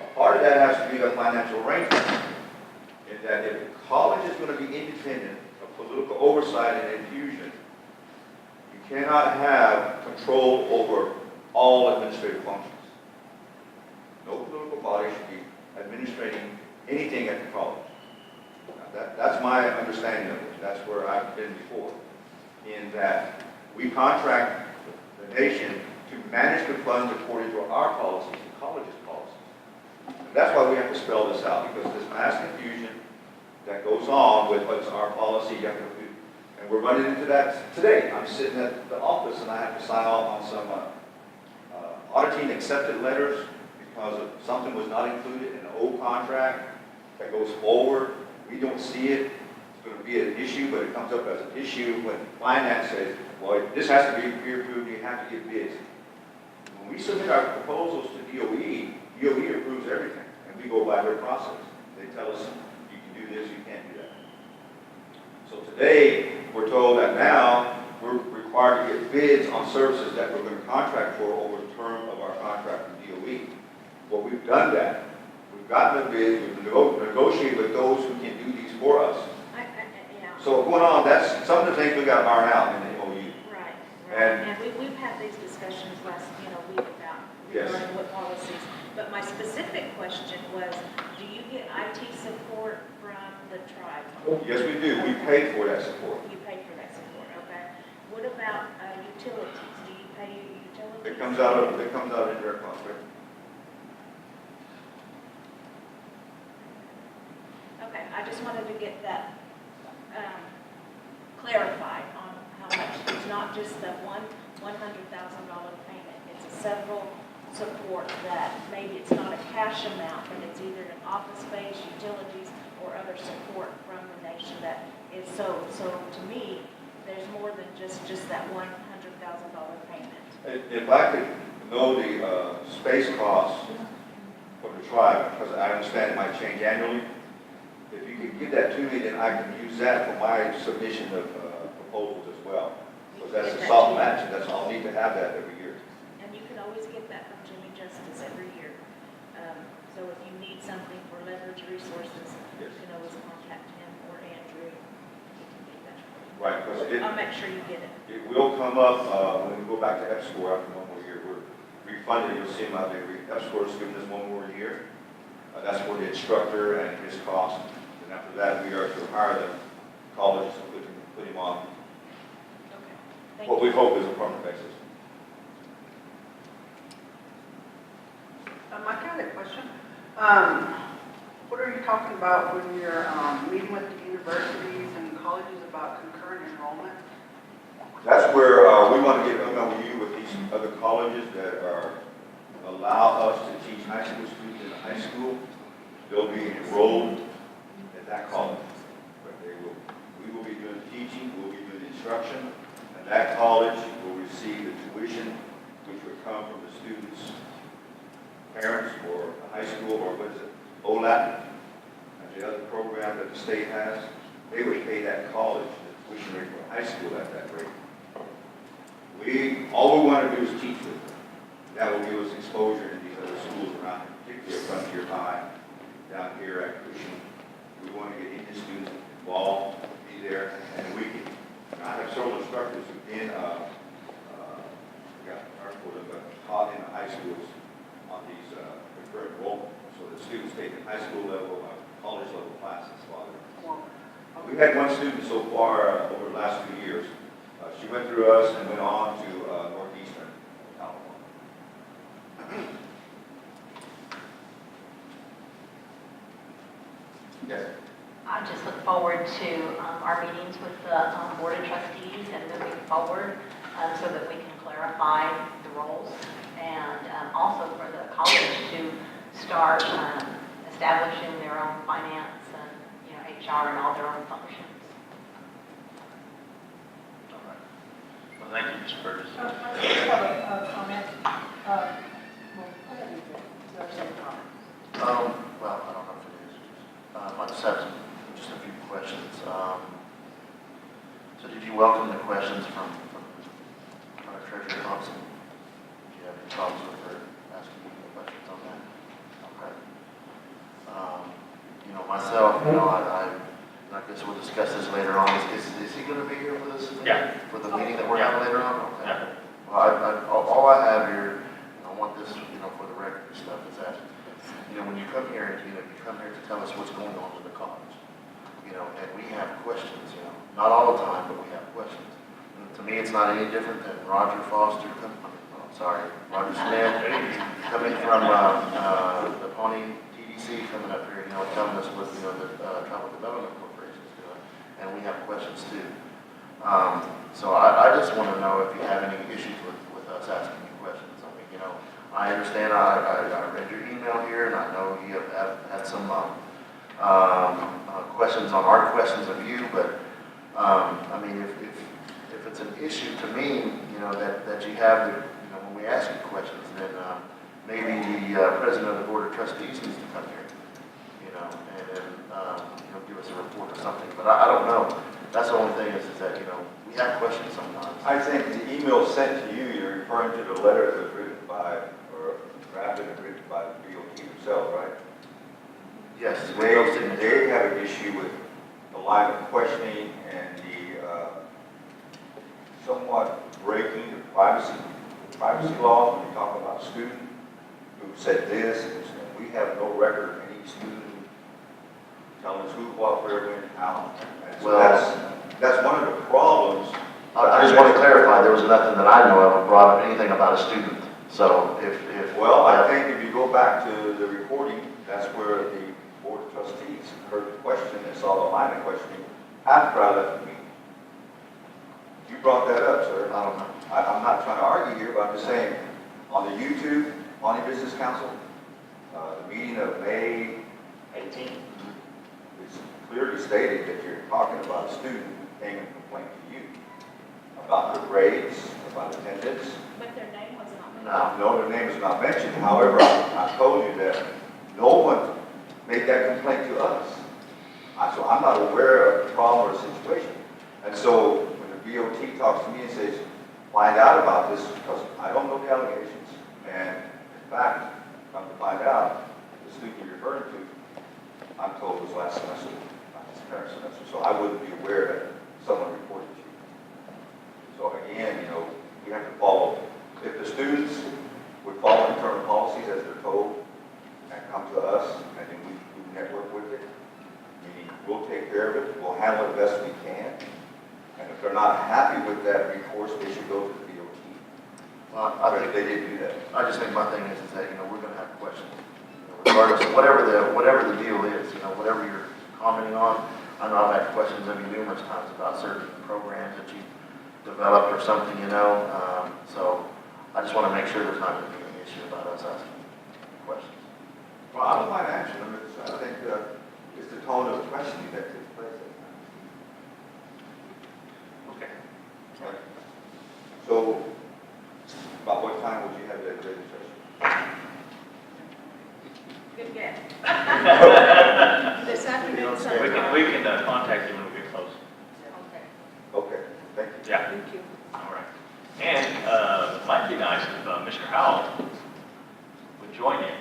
A part of that has to be the financial arrangement. In that if the college is going to be independent of political oversight and infusion, you cannot have control over all administrative functions. No political body should be administrating anything at the college. Now that's my understanding of it. That's where I've been before. In that we contract the nation to manage the funds according to our policies, the college's policies. And that's why we have to spell this out, because there's mass confusion that goes on with what's our policy, you have to do. And we're running into that today. I'm sitting at the office and I have to sign off on some auditing accepted letters because of something was not included in an old contract that goes forward. We don't see it. It's going to be an issue, but it comes up as an issue when finance says, well, this has to be peer-approved, you have to get bids. When we submit our proposals to DOE approves everything, and we go by their process. They tell us, you can do this, you can't do that. So today, we're told that now, bids on services that we're going to contract for over the term of our contract with DOE. Well, we've done that. We've gotten the bids, we've negotiated with those who can do these for us. Yeah. So going on, that's some of the things we got to iron out in the MOU. Right, And- and we've had these discussions last, week about Yes. regarding what policies. But my specific question was, do you get IT support from the tribe? Yes, we do. We pay for that support. You pay for that support, okay? What about utilities? Do you pay your utilities? It comes out of indirect costs, right? Okay, I just wanted to get that clarified on how much, it's not just the $100,000 payment, it's a several support that maybe it's not a cash amount, but it's either an office space, utilities, or other support from the nation that is so to me, there's more than just that $100,000 payment. If I could know the space costs for the tribe, because I understand it might change annually, if you could give that to me, then I can use that for my submission of proposals as well. Because that's a soft match, and I'll need to have that every year. And you can always get that from Jimmy Justice every year. So if you need something for leverage resources, you can always contact him or Andrew. He can get that for you. Right, because I'll make sure you get it. it will come up when we go back to F-score after one more year. We're refunded, you'll see them out there. F-score is giving us one more year. That's for the instructor and his cost. And after that, we are to hire the colleges and put him on Okay. Thank what you. we hope is a permanent basis. Mike, I had a question. What are you talking about when you're meeting with the universities and colleges about concurrent enrollment? That's where we want to get MOU with these other colleges that allow us to teach high school students in the high school. They'll be enrolled at that college. But we will be doing the teaching, we'll be doing the instruction, and that college will receive the tuition which would come from the students' parents or the high school, or what is it, OLAP, and the other program that the state has. They would pay that college the tuition rate for high school at that rate. All we want to do is teach with them. That will give us exposure in these other schools around, particularly Frontier High, down here at Cushing. We want to get Indian students involved, be there, and we can. I have several instructors who've been, taught in the high schools on these concurrent enrollment. So the students take the high school level, college level classes while they're. We've had one student so far over the last 2 years. She went through us and went on to Northeastern California. Yes. I just look forward to our meetings with the Board of Trustees and moving forward so that we can clarify the roles and also for the college to start establishing their own finance and HR and all their own functions. All right. Well, thank you, Ms. Burgess. I just have a comment. Well, go ahead, Adrian. Is there some comment? Well, I don't know if it is. I just have just a few questions. So did you welcome the questions from our Treasurer Thompson? Do you have any problems with her asking you any questions on that? Okay. Myself, I guess we'll discuss this later on. Is he going to be here with us? Yeah. For the meeting that we're having later on? Okay. Yeah. Well, all I have here, and I want this, for the record and stuff, is that, when you come here, you come here to tell us what's going on in the college. And we have questions, not all the time, but we have questions. And to me, it's not any different than Roger Foster, Roger Smith, coming from the Pawnee TDC, coming up here, telling us what, the Tribal Development Corporation is doing. And we have questions too. So I just want to know if you have any issues with us asking you questions. I mean, I understand, I read your email here, and I know you have had some questions on our questions of you, but I mean, if it's an issue to me, that you have, when we ask you questions, then maybe the president of the Board of Trustees needs to come here, and then give us a report or something. But I don't know. That's the only thing is that, you know, we have questions sometimes. I think the email sent to you, you're referring to the letter that was written by, or drafted and written by the DOT themselves, right? Yes, with They, those signatures. they have an issue with the line of questioning and the somewhat breaking the privacy laws when you talk about a student who said this, and we have no record of any student telling us who, what, where, when, how. And so Well, that's one of the problems. I just want to clarify, there was nothing that I know of that brought up anything about a student. So if Well, I think if you go back to the recording, that's where the board of trustees heard the question and saw the line of questioning after I left the meeting. You brought that up, sir. I don't know. I'm not trying to argue here, but I'm just saying, on the YouTube, Pawnee Business Council, the meeting of May 18th, it's clearly stated that you're talking about a student who came and complained to you about their grades, about attendance. But their name was not mentioned. No, their name is not mentioned. However, I told you that no one made that complaint to us. So I'm not aware of a problem or a situation. And so when the BOT talks to me and says, find out about this, because I don't know the allegations. And in fact, come to find out, the student you're referring to, I'm told was last semester, not this current semester. So I wouldn't be aware that someone reported to you. So again, you know, we have to follow. If the students would follow internal policies as they're told and come to us, and then we network with it, meaning we'll take care of it, we'll handle it best we can. And if they're not happy with that recourse, they should go to the DOT. Well, I think they didn't do that. I just think my thing is that, you know, we're going to have questions. You know, regardless of whatever the deal is, you know, whatever you're commenting on. I know I've had questions of you numerous times about certain programs that you developed or something, you know. So I just want to make sure there's not going to be any issue about us asking questions. Well, I don't mind answering them. I think it's the tone of the questioning that takes place at times. Okay. Right. So, about what time would you have that registration? Good guess. This afternoon We sometime. can contact you when we get close. Okay. Okay, thank you. Yeah. Thank you. All right. And it might be nice if Mr. Howell would join in,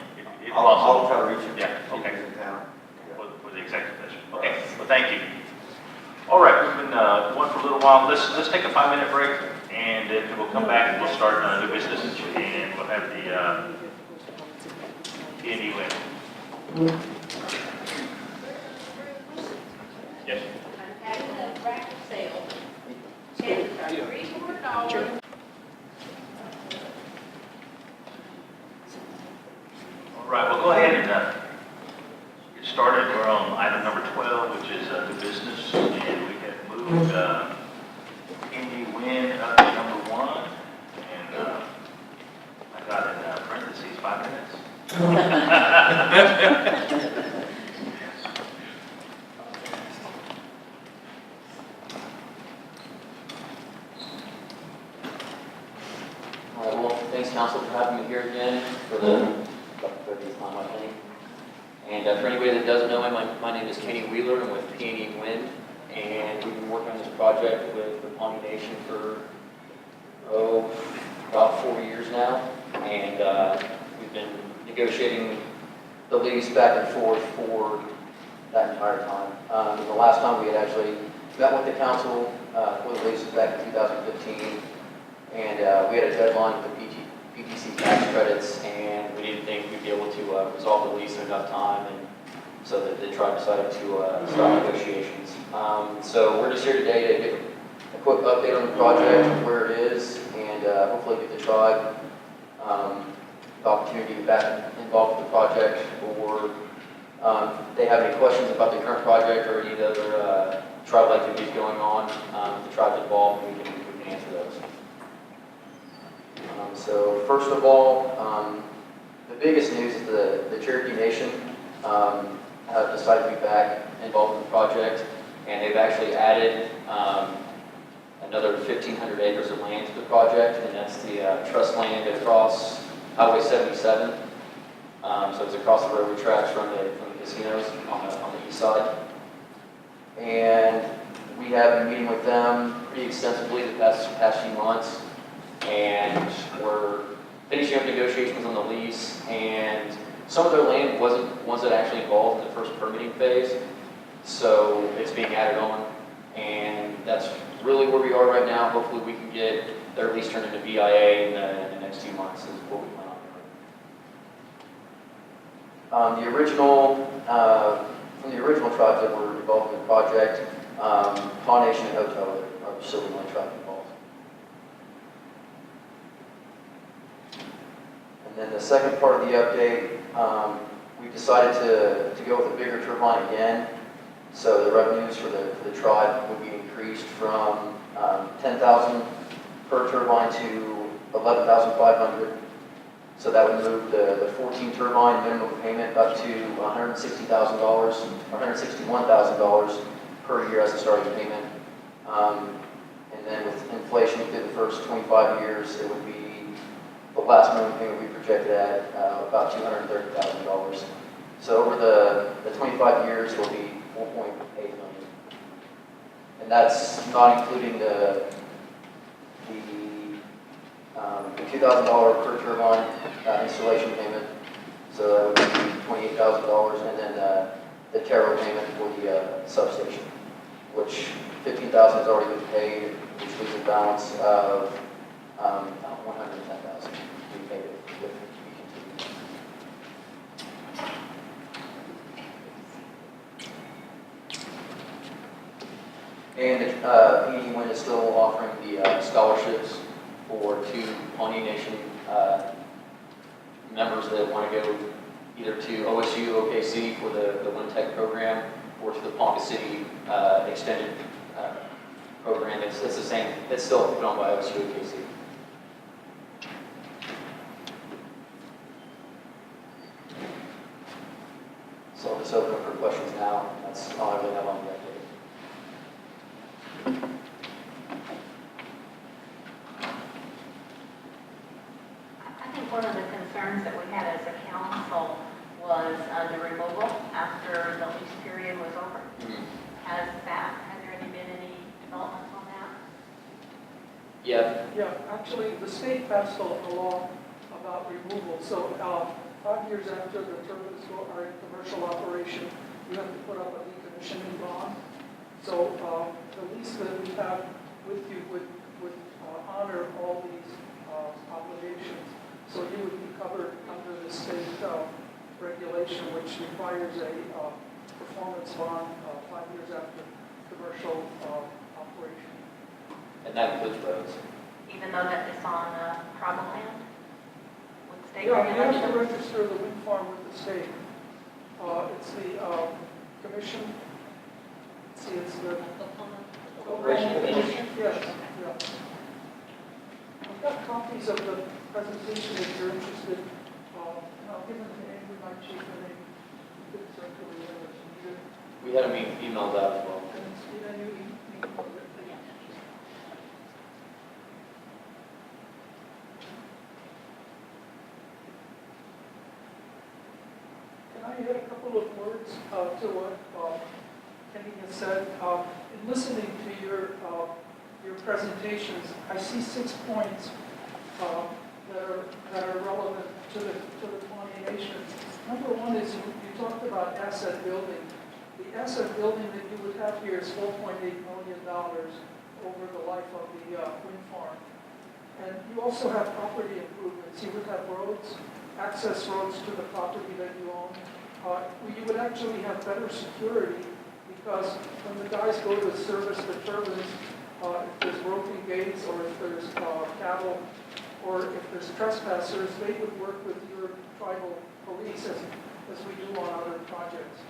if I'll possible. try to reach him. Yeah, If okay. he's in town. For the executive session. Okay, well, thank you. All right, we've been going for a little while. Let's take a 5-minute break, and then we'll come back and we'll start new business, and we'll have the P&E win. Yes. Untitled Chapter sale. Tickets are $300. All right, we'll go ahead and get started. We're on item number 12, which is new business, and we have moved P&E win up to number 1, and I got in parentheses 5 minutes. All right, well, thanks, council, for having me here again for the 30th time, I think. And for anybody that doesn't know me, my name is Kenny Wheeler. I'm with P&E Wind, and we've been working on this project with the Pawnee Nation for, about 4 years now. And we've been negotiating the lease back and forth for that entire time. The last time we had actually met with the council for the lease was back in 2015. And we had a deadline for PTC tax credits, and we didn't think we'd be able to resolve the lease in enough time, and so that the tribe decided to start negotiations. So we're just here today to give a quick update on the project, where it is, and hopefully get the tribe the opportunity to get back involved with the project, or if they have any questions about the current project or any other tribal activities going on, the tribe's involved, and we can answer those. So first of all, the biggest news is the Cherokee Nation have decided to be back involved in the project, and they've actually added another 1,500 acres of land to the project, and that's the trust land across Highway 77. So it's across the railroad tracks from the casinos on the east side. And We have been meeting with them pretty extensively the past few months, and we're finishing up negotiations on the lease, and some of their land wasn't actually involved in the first permitting phase, so it's being added on, and that's really where we are right now. Hopefully we can get their lease turned into BIA in the next few months is what we plan on doing. From the original tribes that were involved in the project, Pawnee and Hotel are still the only tribe involved. And then the second part of the update, we decided to go with a bigger turbine again. So the revenues for the tribe would be increased from $10,000 per turbine to $11,500. So that would move the 14 turbine minimum payment up to $160,000 or $161,000 per year as a starting payment. And then with inflation through the first 25 years, it would be the last minimum payment we projected at about $230,000. So over the 25 years, it'll be $4.8 million. And that's not including the $2,000 per turbine installation payment. So that would be $28,000, and then the tariff payment for the substation, which $15,000 has already been paid, which leaves a balance of $110,000. We paid it with And the Wind is still offering the scholarships for 2 Pawnee Nation members that want to go either to OSU, OKC for the Wind Tech program, or to the Ponca City extended program. It's the same. It's still put on by OSU, OKC. So I'll just open up for questions now. That's all I really have on the update. I think one of the concerns that we had as a council was the removal after the lease period was over. Has there been any developments on that? Yeah. Yeah, actually, the state passed a law about removal. So 5 years after the turbines are in commercial operation, you have to put up a decommissioning bond. So the lease that we have with you would honor all these obligations. So you would be covered under the state regulation, which requires a performance bond 5 years after commercial operation. And that includes roads. Even though that it's on tribal land? With state Yeah, you have to regulations? register the wind farm with the state. It's the commission. See, it's the Corporation Commission? Yes, yeah. I've got copies of the presentation if you're interested. I'll give them to Andrew, my chief, and they could circulate it if needed. We had them emailed out as well. And it's, Can I add a couple of words to what Kenny has said? In listening to your presentations, I see 6 points that are relevant to the Pawnee Nation. Number one is you talked about asset building. The asset building that you would have here is $4.8 million over the life of the wind farm. And you also have property improvements. You would have roads, access roads to the property that you own. You would actually have better security because when the guys go to service the turbines, if there's broken gates or if there's cattle or if there's trespassers, they would work with your tribal police as we do on other projects.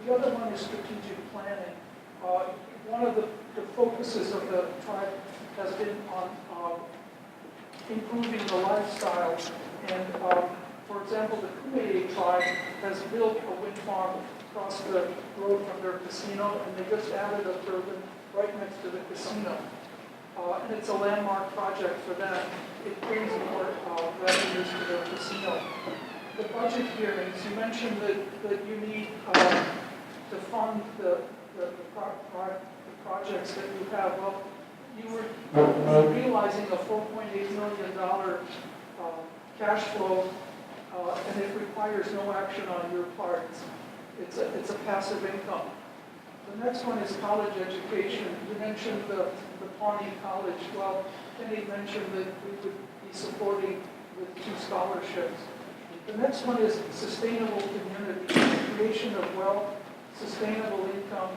The other one is strategic planning. One of the focuses of the tribe has been on improving the lifestyle. And for example, the Kumeyaay tribe has built a wind farm across the road from their casino, and they just added a turbine right next to the casino. And it's a landmark project for them. It brings more revenues to their casino. The budget hearings, you mentioned that you need to fund the projects that you have. Well, you were realizing a $4.8 million cash flow, and it requires no action on your part. It's a passive income. The next one is college education. You mentioned the Pawnee College. Well, Kenny mentioned that we would be supporting with 2 scholarships. The next one is sustainable community, creation of wealth, sustainable income.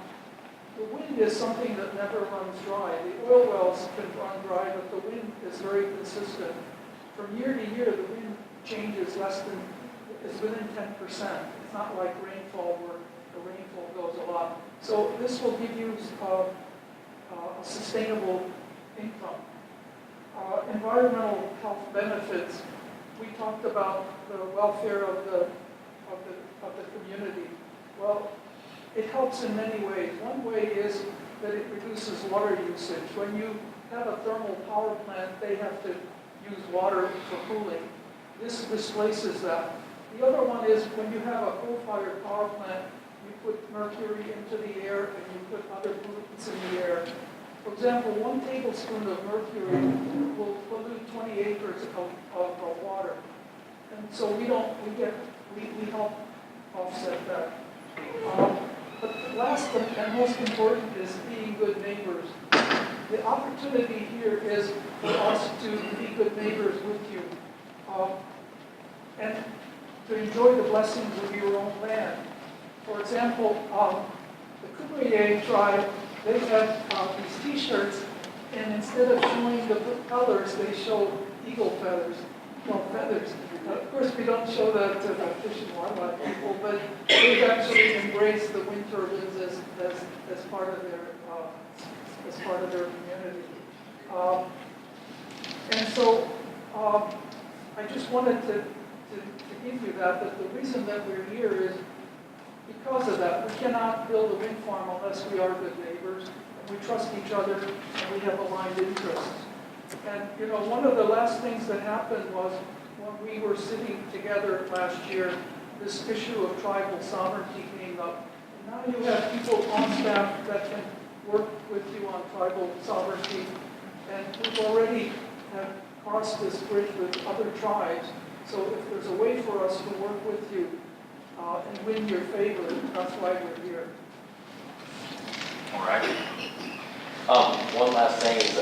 The wind is something that never runs dry. The oil wells can run dry, but the wind is very consistent. From year to year, the wind changes is within 10%. It's not like rainfall where the rainfall goes a lot. So this will give you a sustainable income. Environmental health benefits. We talked about the welfare of the community. Well, it helps in many ways. One way is that it reduces water usage. When you have a thermal power plant, they have to use water for cooling. This displaces that. The other one is when you have a coal-fired power plant, you put mercury into the air and you put other pollutants in the air. For example, 1 tablespoon of mercury will pollute 20 acres of water. And so we help offset that. But last and most important is being good neighbors. The opportunity here is for us to be good neighbors with you and to enjoy the blessings of your own land. For example, the Kumeyaay tribe, they have these T-shirts, and instead of showing the colors, they show eagle feathers. Well, feathers. Of course, we don't show that to the fish and wildlife people, but they've actually embraced the wind turbines as part of their community. And so, I just wanted to give you that the reason that we're here is because of that. We cannot build a wind farm unless we are good neighbors, and we trust each other, and we have aligned interests. And, you know, one of the last things that happened was when we were sitting together last year, this issue of tribal sovereignty came up. And now you have people on staff that can work with you on tribal sovereignty. And we've already have crossed this bridge with other tribes. So if there's a way for us to work with you and win your favor, that's why we're here. All right. One last thing is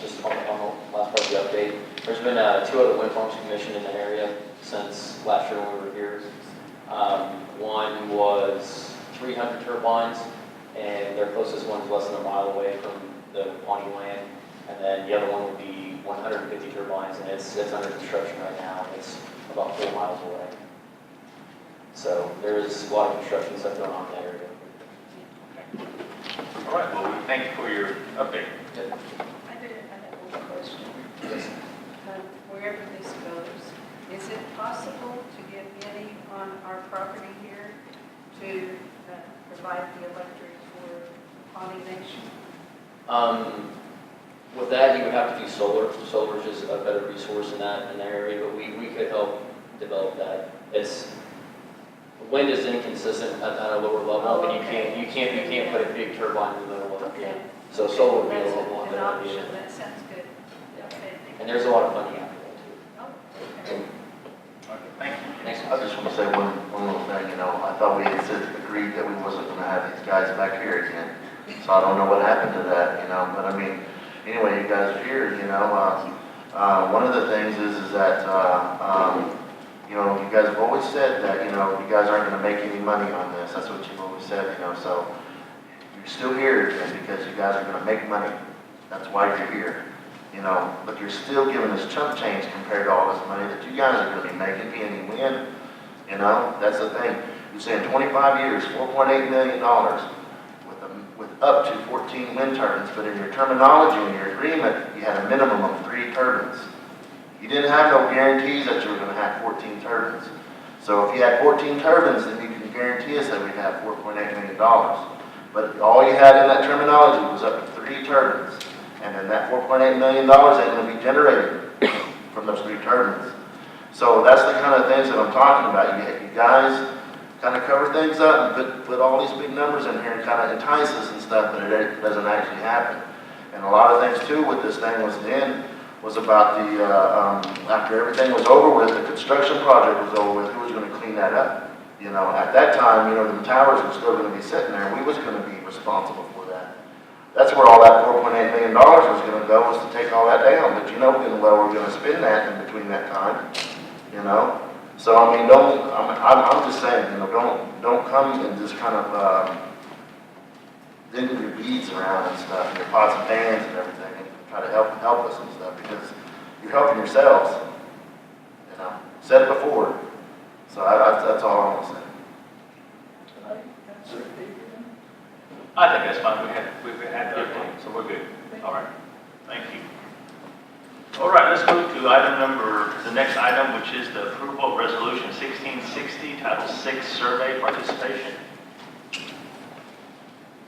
just on the last part of the update. There's been 2 other wind farms commissioned in the area since last year when we were here. One was 300 turbines, and their closest one is less than a mile away from the Pawnee land. And then the other one would be 150 turbines, and it's under construction right now. It's about 4 miles away. So there's a lot of construction stuff going on in that area. Okay. All right, well, we thank you for your update. I have one question. Wherever this goes, is it possible to get Eddie on our property here to provide the electric for Pawnee Nation? With that, you would have to do solar. Solar is just a better resource in that area, but we could help develop that. Wind is inconsistent at a lower level, and you can't put a big turbine in the middle of it. Okay. So solar would be a That's little more an better option. idea. That sounds good. Okay. And there's a lot of funding out there too. Oh, okay. Okay, thank you. Next I just want to say one little thing, you know, I thought we had agreed that we wasn't going to have these guys back here again. So I don't know what happened to that, you know, but I mean, anyway, you guys are here, you know. One of the things is that, you know, you guys have always said that, you know, you guys aren't going to make any money on this. That's what you've always said, you know, so you're still here again because you guys are going to make money. That's why you're here, you know, but you're still giving us chump change compared to all this money that you guys are going to be making, and you win, you know, that's the thing. You're saying 25 years, $4.8 million with up to 14 wind turbines, but in your terminology, in your agreement, you had a minimum of 3 turbines. You didn't have no guarantees that you were going to have 14 turbines. So if you had 14 turbines, then you can guarantee us that we'd have $4.8 million. But all you had in that terminology was up to 3 turbines. And then that $4.8 million ain't going to be generated from those 3 turbines. So that's the kind of things that I'm talking about. You guys kind of cover things up and put all these big numbers in here and kind of entice us and stuff, but it doesn't actually happen. And a lot of things too with this thing was about the, after everything was over with, the construction project was over with, who was going to clean that up? You know, at that time, you know, the towers were still going to be sitting there. We was going to be responsible for that. That's where all that $4.8 million was going to go, was to take all that down. But you know good and well we're going to spend that in between that time, you know. So I mean, I'm just saying, you know, don't come and just kind of digging your beads around and stuff, and your pots and pans and everything, and try to help us and stuff, because you're helping yourselves. You know, said it before. So that's all I want to say. Can I answer Adrian? I think that's fine. We had the update, so we're good. All right. Thank you. All right, let's move to the next item, which is the approval of resolution 1660, Title 6 survey participation.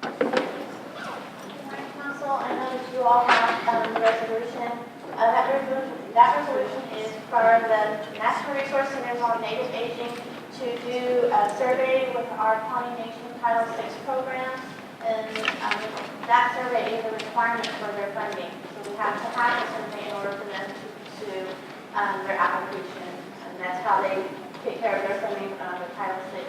Council, I know that you all have the resolution. That resolution is for the National Resource Centers on Native Aging to do a survey with our Pawnee Nation Title 6 programs. And that survey is a requirement for their funding. So we have to have a survey in order for them to pursue their application. And that's how they take care of their funding from the Title 6,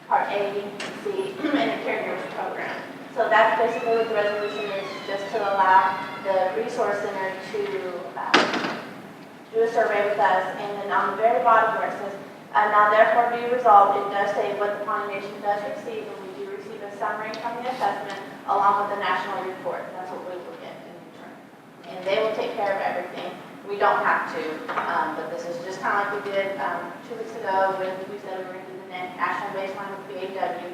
Part A, B, C, and the caregivers program. So that's basically what the resolution is, just to allow the Resource Center to do a survey with us. And then on the very bottom where it says, now therefore be resolved, it does say what the Pawnee Nation does receive, and we do receive a summary from the assessment along with the national report. That's what we will get in return. And they will take care of everything. We don't have to, but this is just kind of like we did 2 weeks ago when we said we were going to do the national baseline with PAW.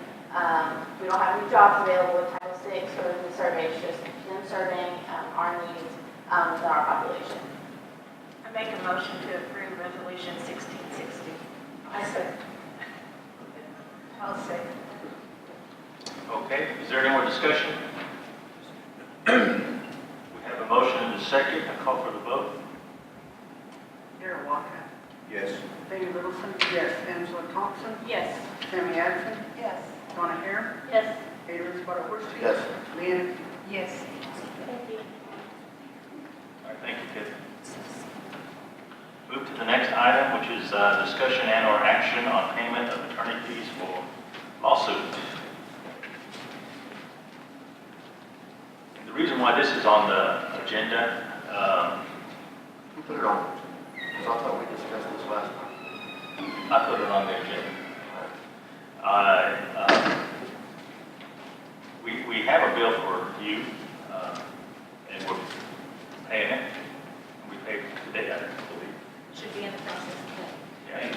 We don't have any jobs available with Title 6 or the survey. It's just them surveying our needs within our population. I make a motion to approve resolution 1660. I say. I'll say. Okay, is there any more discussion? We have a motion and a second. I call for the vote. Darrell Walker. Yes. Dave Littleson. Yes. Angela Thompson. Yes. Sammy Addison. Yes. Donna Hare. Yes. Adrian Sparrow. Yes. Leanne. Yes. Thank you. All right, thank you, Tiff. Move to the next item, which is discussion and/or action on payment of attorney fees for lawsuit. The reason why this is on the agenda, Who put it on? Because I thought we discussed this last time. I put it on the agenda. We have a bill for you, and we're paying it. We paid today, I believe. Should be in the process today.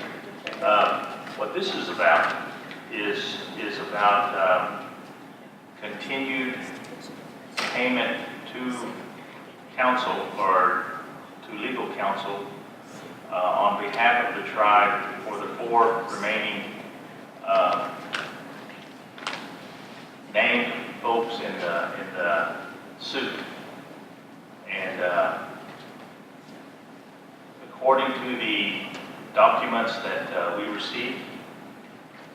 Yeah. What this is about is about continued payment to counsel or to legal counsel on behalf of the tribe for the 4 remaining named folks in the suit. And according to the documents that we received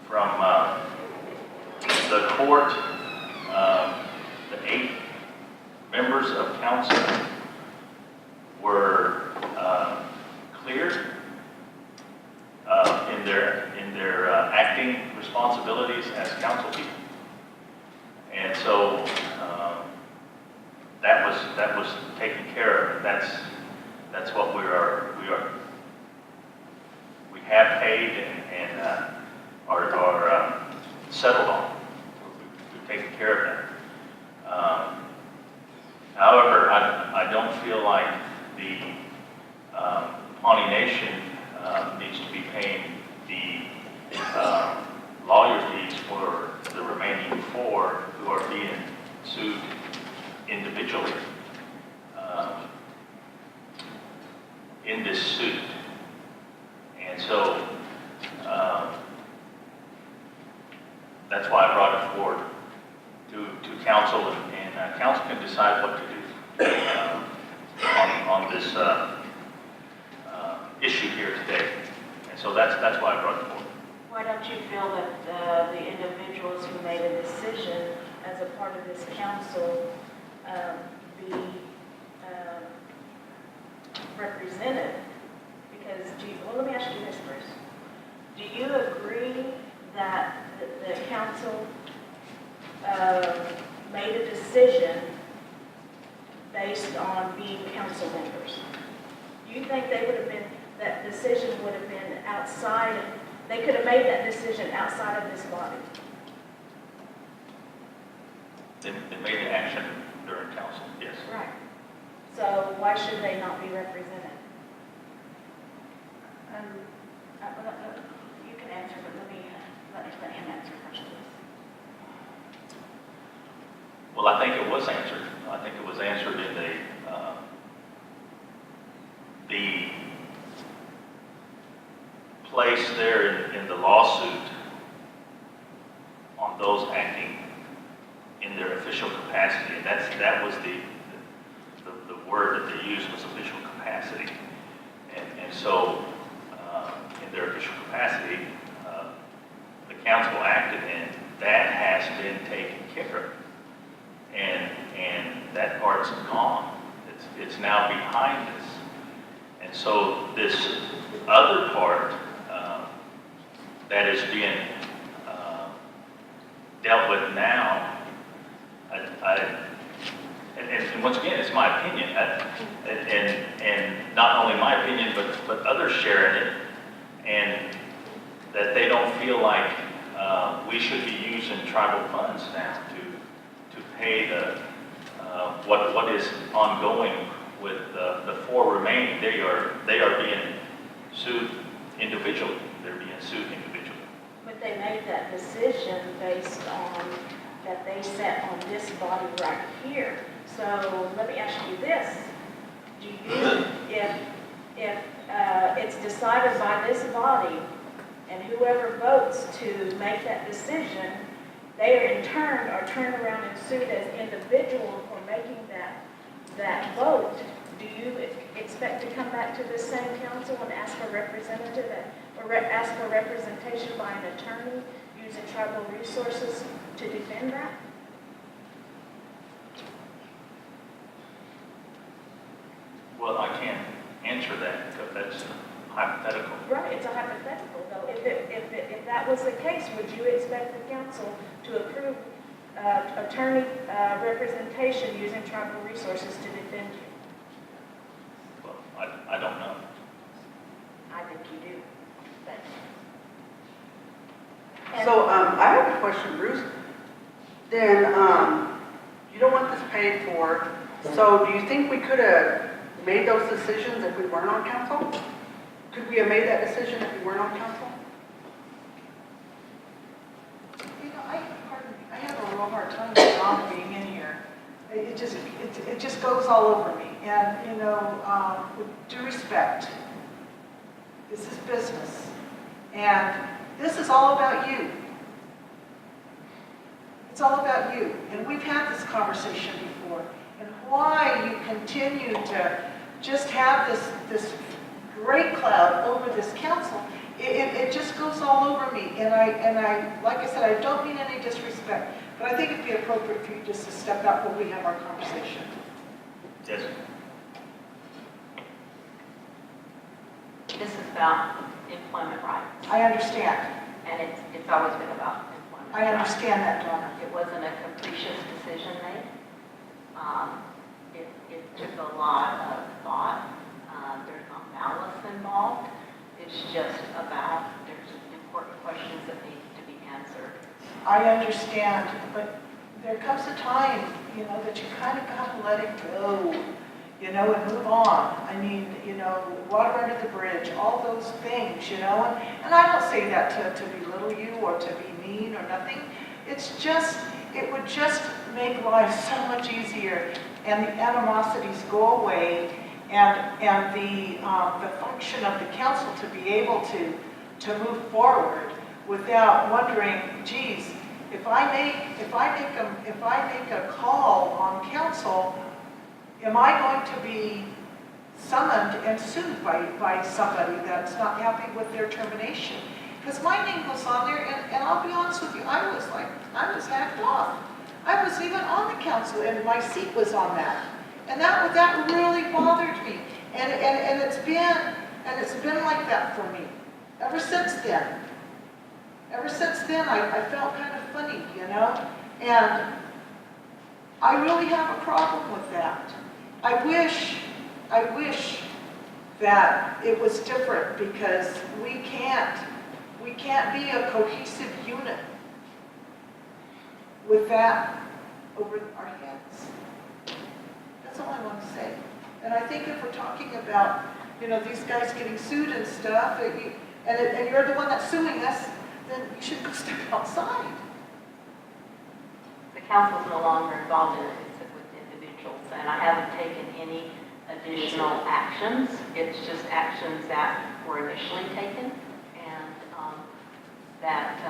from the court, the 8 members of council were cleared in their acting responsibilities as council people. And so that was taken care of. That's what we have paid and are settled on. We've taken care of that. However, I don't feel like the Pawnee Nation needs to be paying the lawyer fees for the remaining 4 who are being sued individually in this suit. And so that's why I brought it forward to council, and council can decide what to do on this issue here today. And so that's why I brought it forward. Why don't you feel that the individuals who made a decision as a part of this council be represented? Because, well, let me ask you this first. Do you agree that the council made a decision based on being council members? Do you think they would have been, that decision would have been outside, they could have made that decision outside of this body? They made the action during council, yes. Right. So why should they not be represented? You can answer, but let him answer first, please. Well, I think it was answered. I think it was answered in the place there in the lawsuit on those acting in their official capacity, and that was the word that they used was official capacity, and so in their official capacity, the council acted, and that has been taken care of, and that part's gone. It's now behind us, and so this other part that is being dealt with now, and once again, it's my opinion, and not only my opinion, but others sharing it, and that they don't feel like we should be using tribal funds now to pay the what is ongoing with the four remaining. They are being sued individually. They're being sued individually. But they made that decision based on that they sat on this body right here. So let me ask you this: do you, if it's decided by this body, and whoever votes to make that decision, they are in turn are turned around and sued as individuals for making that vote, do you expect to come back to the same council and ask for representative or ask for representation by an attorney using tribal resources to defend that? Well, I can't answer that because that's hypothetical. Right, it's a hypothetical though. If that was the case, would you expect the council to approve attorney representation using tribal resources to defend you? Well, I don't know. I think you do. Thanks. So I have a question, Bruce. Then you don't want this paid for, so do you think we could have made those decisions if we weren't on council? Could we have made that decision if we weren't on council? You know, I have a real hard time with John being in here. It just goes all over me. And, you know, with due respect, this is business. And this is all about you. It's all about you. And we've had this conversation before. And why you continue to just have this great cloud over this council, it just goes all over me. And I, like I said, I don't mean any disrespect, but I think it'd be appropriate for you just to step out when we have our conversation. Yes. This is about employment rights, I understand. and it's always been about employment rights. I understand that, Donna. It wasn't a capricious decision made. It took a lot of thought. There's not malice involved. It's just about, there's important questions that need to be answered. I understand, but there comes a time, you know, that you kind of got to let it go, you know, and move on. I mean, you know, water under the bridge, all those things, you know, and I don't say that to belittle you or to be mean or nothing. It's just, it would just make life so much easier, and the animosities go away, and the function of the council to be able to move forward without wondering, geez, if I make a call on council, am I going to be summoned and sued by somebody that's not happy with their termination? Because my name was on there, and I'll be honest with you, I was hacked off. I wasn't even on the council, and my seat was on that. And that really bothered me. And it's been like that for me ever since then. Ever since then, I felt kind of funny, you know? And I really have a problem with that. I wish that it was different, because we can't be a cohesive unit with that over our heads. That's all I want to say. And I think if we're talking about, you know, these guys getting sued and stuff, and you're the one that's suing us, then you should go step outside. The council's no longer involved in it, except with individuals, and I haven't taken any additional actions. It's just actions that were initially taken, and that's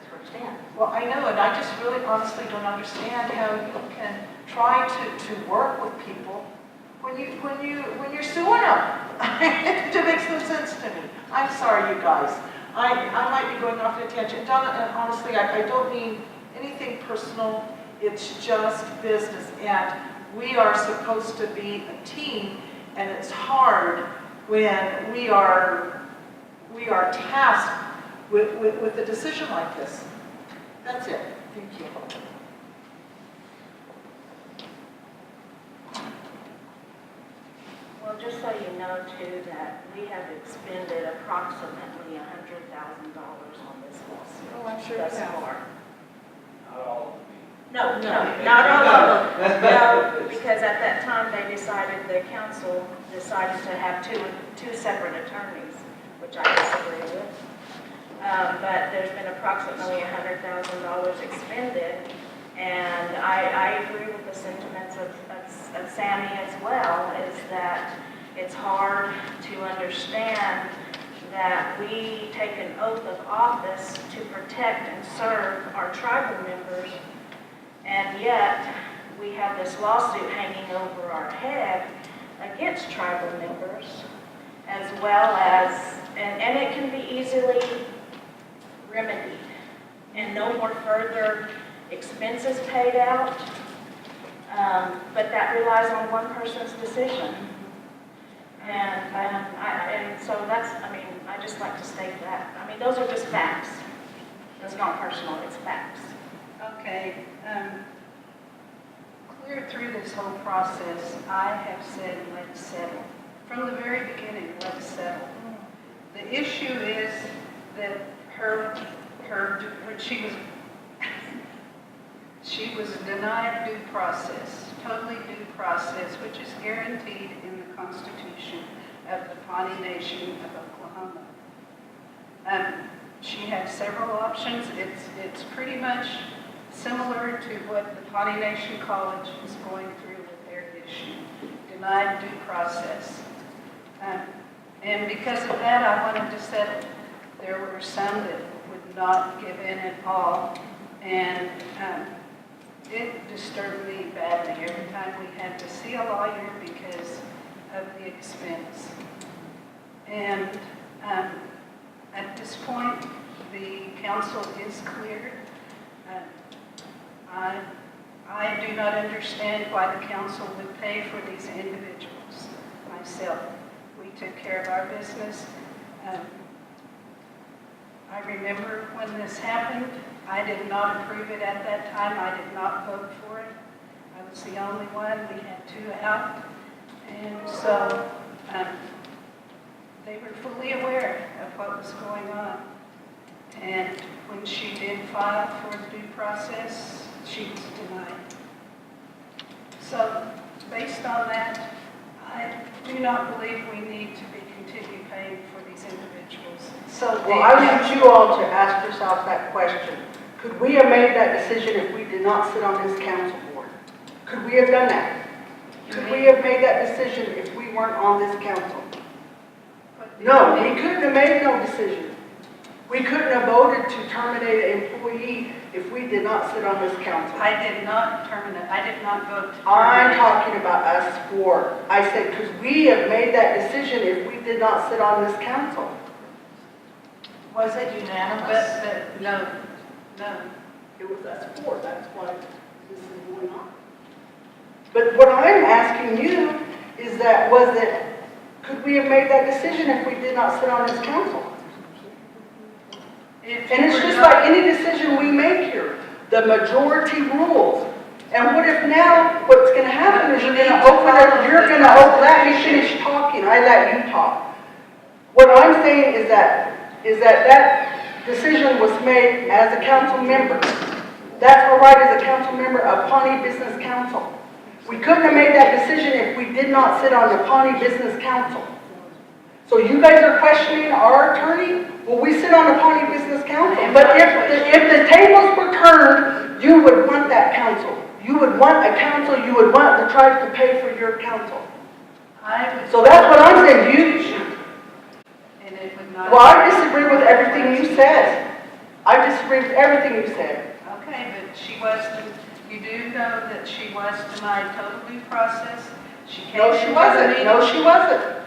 where it stands. Well, I know, and I just really honestly don't understand how you can try to work with people when you're suing them. It makes no sense to me. I'm sorry, you guys. I might be going off on a tangent. Donna, and honestly, I don't mean anything personal. It's just business, and we are supposed to be a team, and it's hard when we are tasked with a decision like this. That's it. Thank you. Well, just so you know too, that we have expended approximately $100,000 on this lawsuit. Oh, I'm sure thus you have. far. Not all of No, not all of them. No, because at that time, the council decided to have two separate attorneys, which I disagree with. But there's been approximately $100,000 expended, and I agree with the sentiments of Sammy as well, is that it's hard to understand that we take an oath of office to protect and serve our tribal members, and yet we have this lawsuit hanging over our head against tribal members, as well as, and it can be easily remedied, and no more further expenses paid out, but that relies on one person's decision. And so that's, I just like to state that. Those are just facts. It's not personal, it's facts. Okay, clear through this whole process, I have said let's settle. From the very beginning, let's settle. The issue is that when she was denied due process, totally due process, which is guaranteed in the Constitution of the Pawnee Nation of Oklahoma. She had several options. It's pretty much similar to what the Pawnee Nation College is going through with their issue, denied due process. And because of that, I wanted to settle. There were some that would not give in at all, and it disturbed me badly every time we had to see a lawyer because of the expense. And at this point, the council is cleared. I do not understand why the council would pay for these individuals. Myself, we took care of our business. I remember when this happened, I did not approve it at that time. I did not vote for it. I was the only one. We had two out. And so they were fully aware of what was going on. And when she did file for due process, she was denied. So based on that, I do not believe we need to continue paying for these individuals. So, well, I want you all to ask yourself that question. Could we have made that decision if we did not sit on this council board? Could we have done that? Could we have made that decision if we weren't on this council? No, we couldn't have made no decision. We couldn't have voted to terminate an employee if we did not sit on this council. I did not terminate. I did not vote to terminate. I'm talking about us four. I said, could we have made that decision if we did not sit on this council? Was it unanimous? But no, it was us four, that's why this is going on. But what I'm asking you is that, could we have made that decision if we did not sit on this council? And it's just like any decision we make here, the majority rules. And what if now, what's gonna happen is let me finish talking, I let you talk. What I'm saying is that decision was made as a council member. That's our right as a council member of Pawnee Business Council. We couldn't have made that decision if we did not sit on the Pawnee Business Council. So you guys are questioning our attorney? Well, we sit on the Pawnee Business Council. But if the tables were turned, you would want that council. You would want a council, you would want the tribe to pay for your council. So that's what I'm saying. Well, I disagree with everything you said. I disagree with everything you said. Okay, but you do know that she was denied total due process? She came No, she wasn't. No, she wasn't.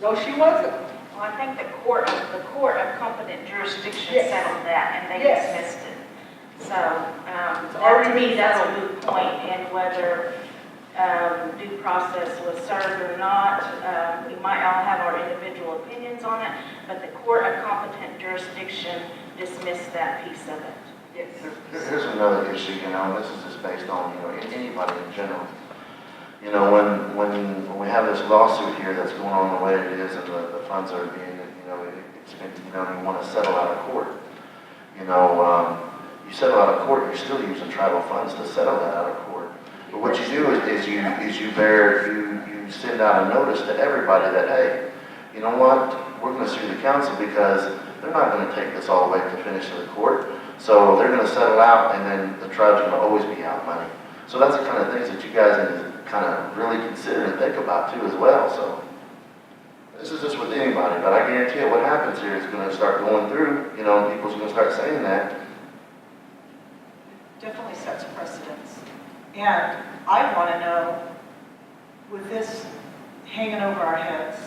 No, she wasn't. Well, I think the court of competent jurisdiction Yes. settled that, and they Yes. dismissed it. So, already to me, been that's a settled. moot point in whether due process was served or not. We might all have our individual opinions on it, but the court of competent jurisdiction dismissed that piece of it. Yes. Here's another issue, and this is just based on, anybody in general. When we have this lawsuit here that's going on the way it is, and the funds are being, expended, you want to settle out of court. You settle out of court, you're still using tribal funds to settle that out of court. But what you do is you send out a notice to everybody that, hey, you know what, we're going to sue the council because they're not going to take this all the way to finish the court. So they're going to settle out, and then the tribe's going to always be out money. So that's the kind of things that you guys need to kind of really consider and think about too as well. So this is just with anybody, but I guarantee you what happens here is going to start going through, and people's going to start saying that. Definitely sets precedence. And I want to know, with this hanging over our heads,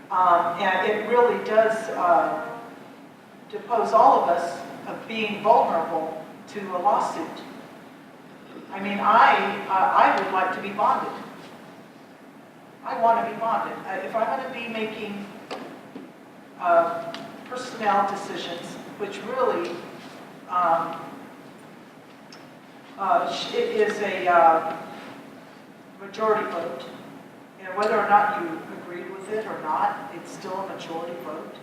and it really does depose all of us of being vulnerable to a lawsuit. I mean, I would like to be bonded. I want to be bonded. If I'm going to be making personnel decisions, which really it is a majority vote, and whether or not you agreed with it or not, it's still a majority vote.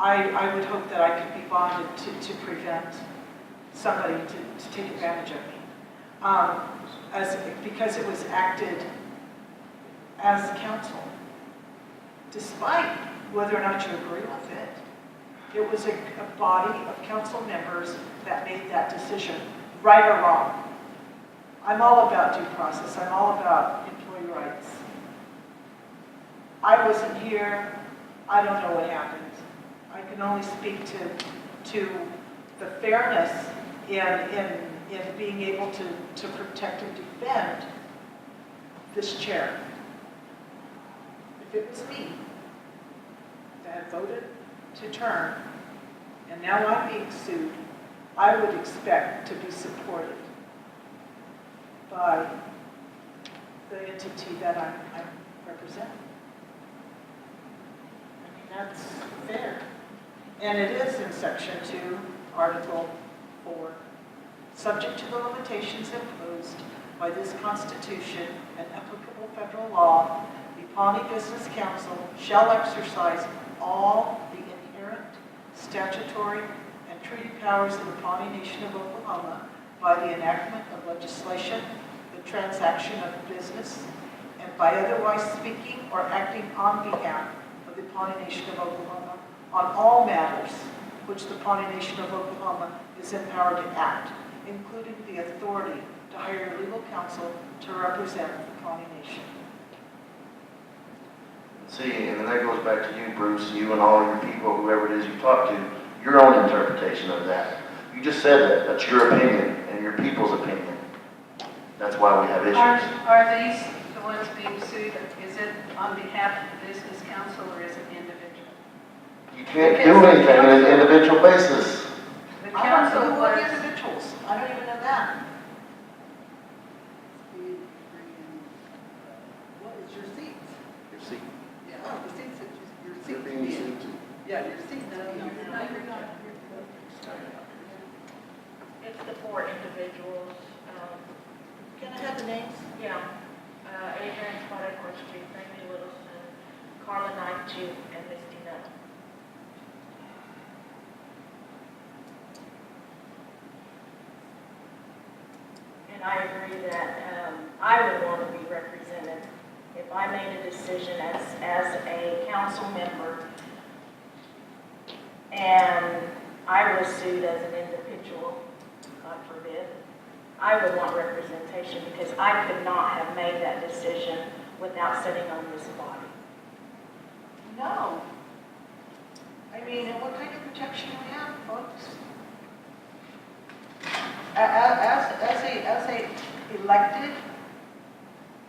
I would hope that I could be bonded to prevent somebody to take advantage of me. Because it was acted as council, despite whether or not you agree with it. It was a body of council members that made that decision, right or wrong. I'm all about due process. I'm all about employee rights. I wasn't here. I don't know what happened. I can only speak to the fairness in being able to protect and defend this chair. If it was me that had voted to turn, and now I'm being sued, I would expect to be supported by the entity that I'm representing. I mean, that's fair. And it is in Section 2, Article 4, subject to the limitations imposed by this Constitution and applicable federal law, the Pawnee Business Council shall exercise all the inherent statutory and treaty powers of the Pawnee Nation of Oklahoma by the enactment of legislation, the transaction of business, and by otherwise speaking or acting on behalf of the Pawnee Nation of Oklahoma on all matters which the Pawnee Nation of Oklahoma is empowered to act, including the authority to hire legal counsel to represent the Pawnee Nation. See, and then that goes back to you, Bruce, you and all your people, whoever it is you talk to, your own interpretation of that. You just said that. That's your opinion and your people's opinion. That's why we have issues. Are these the ones being sued? Is it on behalf of the business council or is it individual? You can't do anything on an individual basis. The I don't council know who are the was, individuals. I don't even know that. what is your seats? Your seat. Yeah, oh, the seats that your seats. You're being seen to. Yeah, your seat. No, you're not. It's the 4 individuals. Can I have the names? Yeah. Adrian Spotted Horse Street, Frankie Littleson, Carla Knight, and Misty Nutt. And I agree that I would want to be represented if I made a decision as a council member and I was sued as an individual, God forbid, I would want representation because I could not have made that decision without sitting on this body. No. I mean, and what kind of protection do we have, folks? As a elected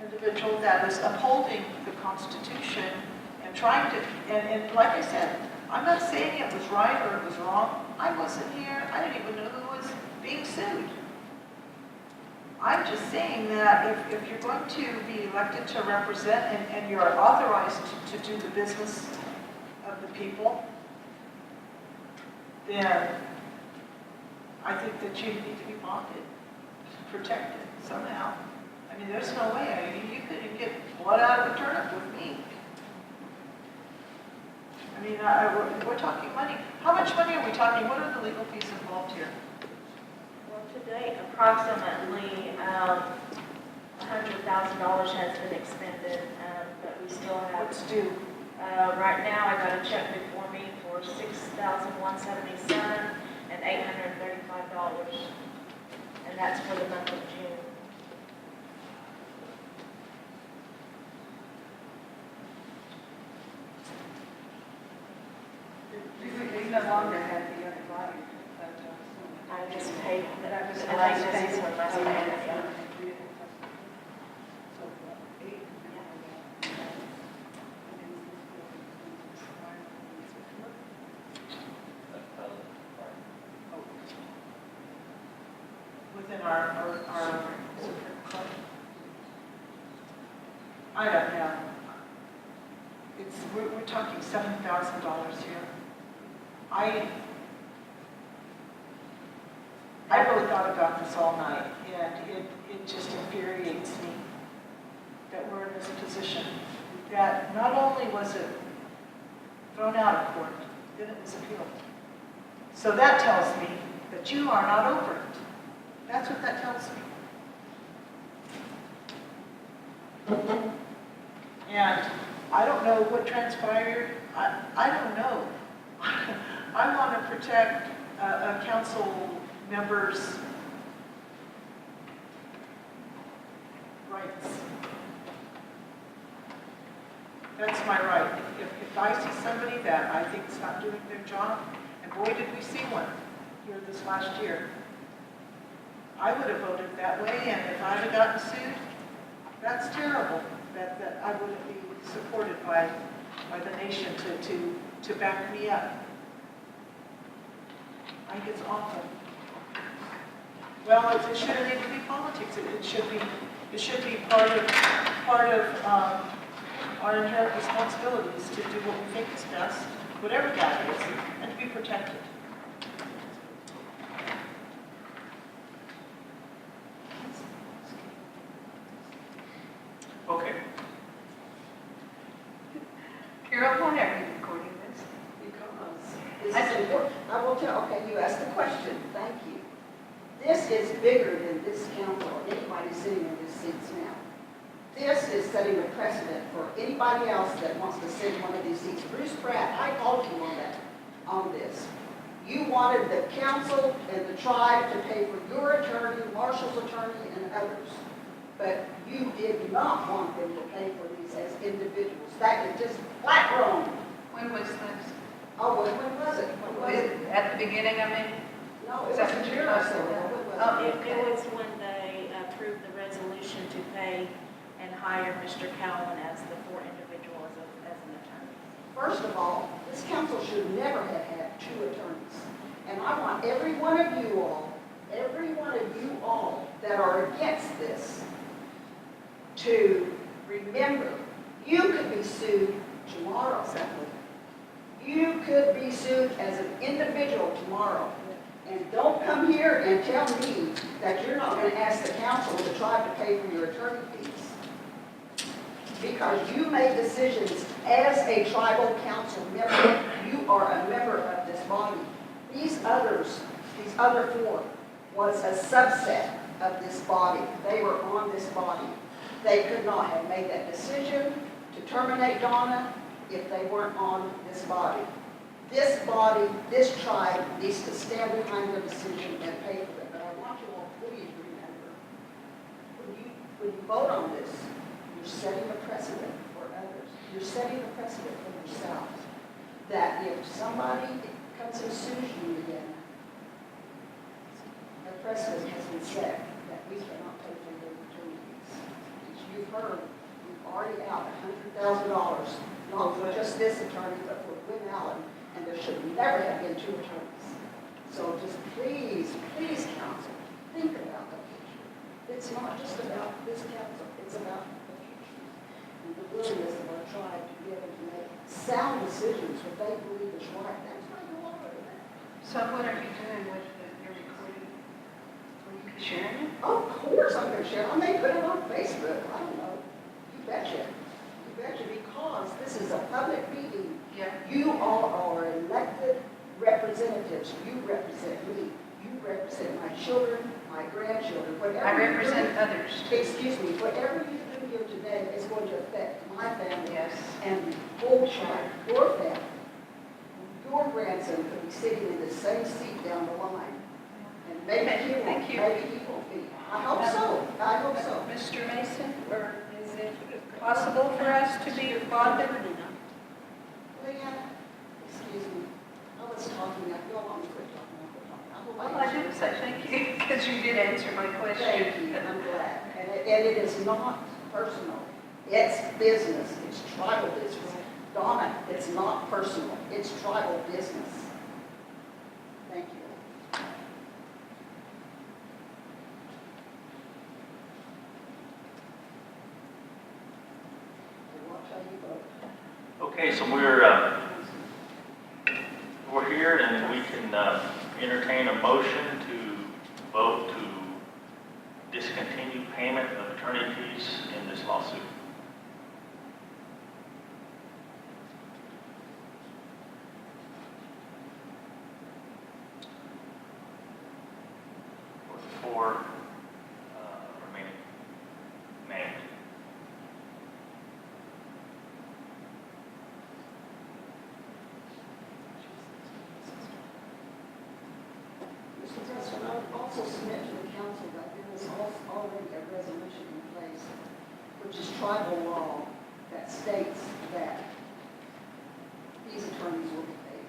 individual that is upholding the Constitution and trying to, and like I said, I'm not saying it was right or it was wrong. I wasn't here. I didn't even know who was being sued. I'm just saying that if you're going to be elected to represent and you're authorized to do the business of the people, then I think that you need to be bonded, protected somehow. I mean, there's no way. I mean, you couldn't get blood out of a turnip with me. I mean, we're talking money. How much money are we talking? What are the legal fees involved here? Well, to date, approximately $100,000 has been expended, but we still have. What's due? Right now, I got a check before me for $6,177 and $835, and that's for the month of June. You no longer have the other body. I just paid, But I was, and I just paid for my payment, yeah. Within our I don't know. We're talking $7,000 here. I really thought about this all night, and it just infuriates me that we're in this position. That not only was it thrown out of court, then it was appealed. So that tells me that you are not over it. That's what that tells me. And I don't know what transpired. I don't know. I want to protect a council member's rights. That's my right. If I see somebody that I think is not doing their job, and boy did we see one here this last year, I would have voted that way, and if I'd have gotten sued, that's terrible. That I wouldn't be supported by the nation to back me up. I think it's awful. Well, it shouldn't even be politics. It should be part of our inherent responsibilities to do what we think is best, whatever that is, and to be protected. Okay. Carol, why are you recording this? Because this is important. I will tell, okay, you asked the question, thank you. This is bigger than this council or anybody sitting in these seats now. This is setting a precedent for anybody else that wants to sit in one of these seats. Bruce Pratt, I called you on this. You wanted the council and the tribe to pay for your attorney, Marshall's attorney, and others. But you did not want them to pay for these as individuals. That is just flat wrong. When was this? Oh, when was it? At the beginning, I mean? No, it Is that wasn't what your you're last saying? It was when they approved the resolution to pay and hire Mr. Cowan as the 4th individual as an attorney. First of all, this council should never have had 2 attorneys. And I want every one of you all that are against this to remember, you could be sued tomorrow. You could be sued as an individual tomorrow. And don't come here and tell me that you're not going to ask the council to try to pay for your attorney fees. Because you made decisions as a tribal council member. You are a member of this body. These other 4 was a subset of this body. They were on this body. They could not have made that decision to terminate Donna if they weren't on this body. This body, this tribe needs to stand behind their decision and pay for it. But I want you all please remember, when you vote on this, you're setting a precedent for others. You're setting a precedent for yourself. That if somebody comes and sues you again, a precedent has been set that we cannot pay for your attorney fees. As you've heard, we've already out $100,000, not for just this attorney, but for Wynn Allen, and there should never have been 2 attorneys. So just please, please, council, think about the future. It's not just about this council, it's about the future. And the willingness of our tribe to be able to make sound decisions, what they believe is right. That's why you all are there. So what are you doing with your recording? Will you be sharing it? Of course I'm going to share it. I may put it on Facebook. I don't know. You betcha. You betcha, because this is a public meeting. Yeah. You all are elected representatives. You represent me. You represent my children, my grandchildren, whatever. I represent others. Excuse me. Whatever you do here today is going to affect my family. Yes. And the whole tribe, your family. Your grandson could be sitting in the same seat down the line. And maybe he won't be. I hope so. I hope so. Mr. Mason, or is it possible for us to be bonded? Leanna, excuse me. I was talking, I feel I'm quit talking. Well, I didn't say thank you, because you did answer my question. Thank you, I'm glad. And it is not personal. It's business. It's tribal business. Donna, it's not personal. It's tribal business. Thank you. Watch how you vote. Okay, so we're here and we can entertain a motion to vote to discontinue payment of attorney fees in this lawsuit. For remaining named. Mr. President, I would also submit to the council that there is already a resolution in place, which is tribal law, that states that these attorneys will be paid.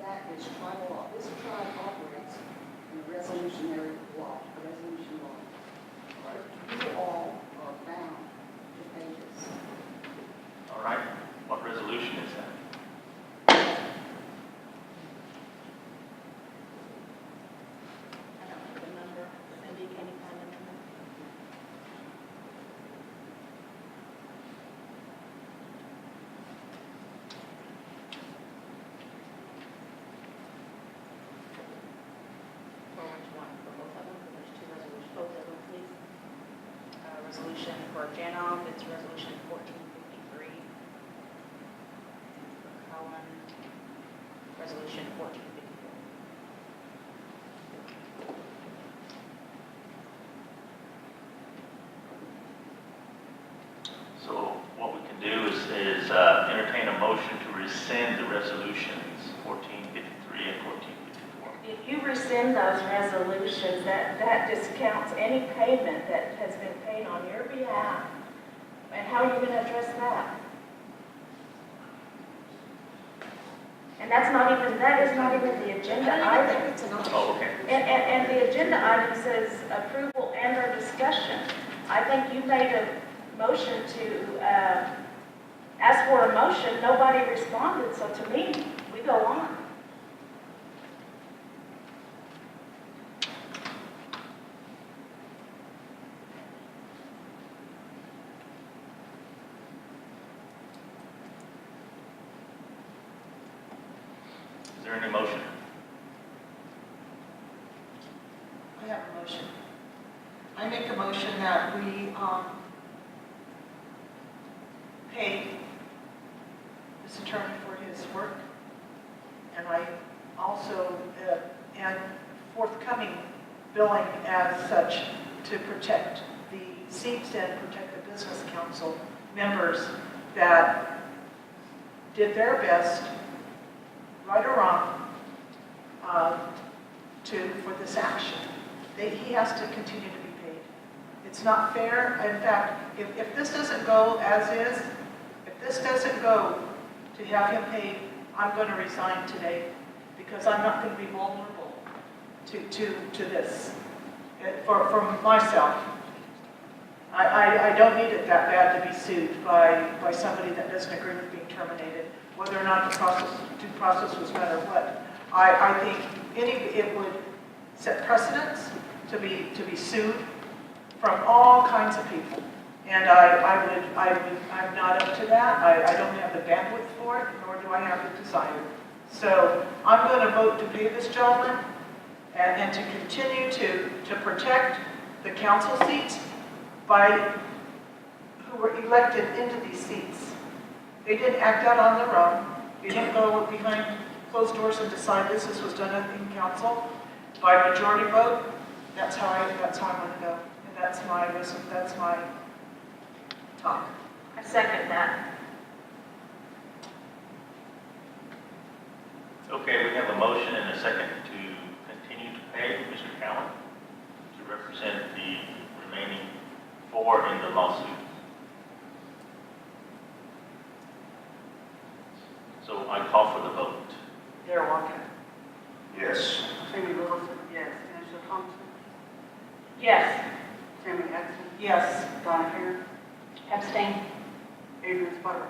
That is tribal law. This tribe operates in resolutionary law, resolution law. You all are bound to pay this. All right, what resolution is that? I don't know the number. Cindy, can you find the number? For which one? For both of them? There's 2 resolutions. Both of them, please. Resolution for Janoff, it's resolution 1453. For Cowan, resolution 1454. So what we can do is entertain a motion to rescind the resolutions 1453 and 1454. If you rescind those resolutions, that discounts any payment that has been paid on your behalf. And how are you going to address that? And that is not even the agenda item. Oh, okay. And the agenda item says approval and or discussion. I think you made a motion to asked for a motion, nobody responded, so to me, we go on. Is there any motion? I have a motion. I make a motion that we pay this attorney for his work. And I also am forthcoming billing as such to protect the seats and protect the business council members that did their best, right or wrong, for this action. He has to continue to be paid. It's not fair. In fact, if this doesn't go as is, if this doesn't go to have him paid, I'm going to resign today because I'm not going to be vulnerable to this for myself. I don't need it that bad to be sued by somebody that doesn't agree with being terminated, whether or not the due process was met or what. I think it would set precedents to be sued from all kinds of people. And I'm not up to that. I don't have the bandwidth for it, nor do I have the desire. So I'm going to vote to pay this gentleman and to continue to protect the council seats who were elected into these seats. They didn't act out on their own. They didn't go behind closed doors and decide this was done in council by majority vote. That's how I'm going to go, and that's my talk. I second that. Okay, we have a motion and a second to continue to pay Mr. Cowan to represent the remaining 4 in the lawsuit. So I call for the vote. Darrell Walker. Yes. Sammy Wilson, yes. Angela Thompson. Yes. Sammy Jackson. Yes. Donna Hare. Abstain. Adrian Sparrow.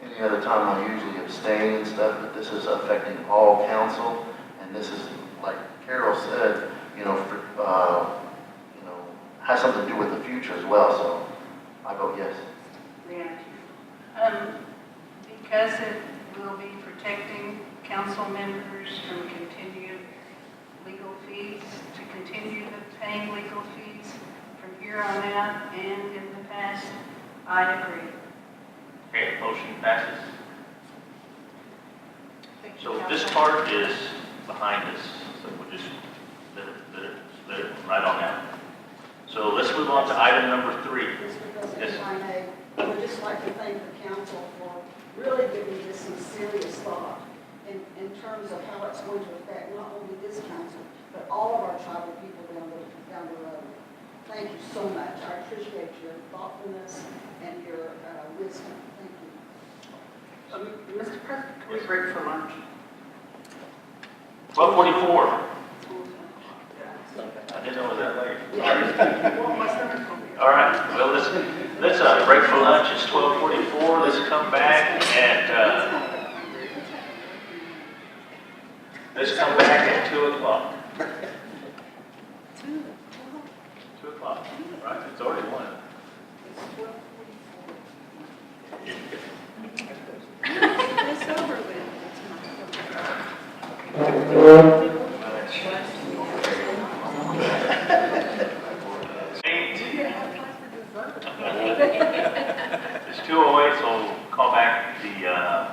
Any other time I usually abstain and stuff, but this is affecting all council, and this is, like Carol said, has something to do with the future as well, so I vote yes. Leanna. Because it will be protecting council members from continued legal fees, to continue the paying legal fees from here on out and in the past, I agree. Okay, motion passes. So this part is behind us, so we'll just let it right on out. So let's move on to item number 3. Mr. President, Yes. if I may, I would just like to thank the council for really giving this some serious thought in terms of how it's going to affect not only this council, but all of our tribal people down the road. Thank you so much. I appreciate your thoughtfulness and your wisdom. Thank you. Mr. President, can we break for lunch? 12:44. I didn't know it was that late. Well, my stomach's going to be. All right, well, let's break for lunch. It's 12:44. Let's come back at 2 o'clock. 2 o'clock, right? It's already 1. It's over with. It's 2:08, so we'll call back the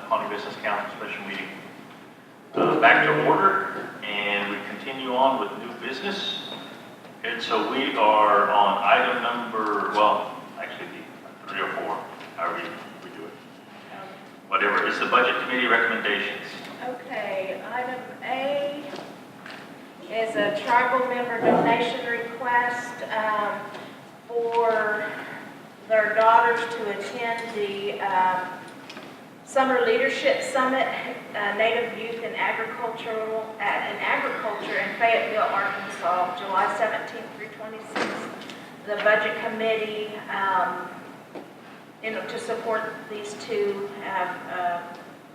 Pawnee Business Council special meeting back to order, and we continue on with new business. And so we are on item number, well, actually 3 or 4, however we do it. Whatever, it's the Budget Committee recommendations. Okay, item A is a tribal member donation request for their daughters to attend the Summer Leadership Summit, Native Youth in Agriculture in Fayetteville, Arkansas, July 17th through 26th. The Budget Committee to support these two,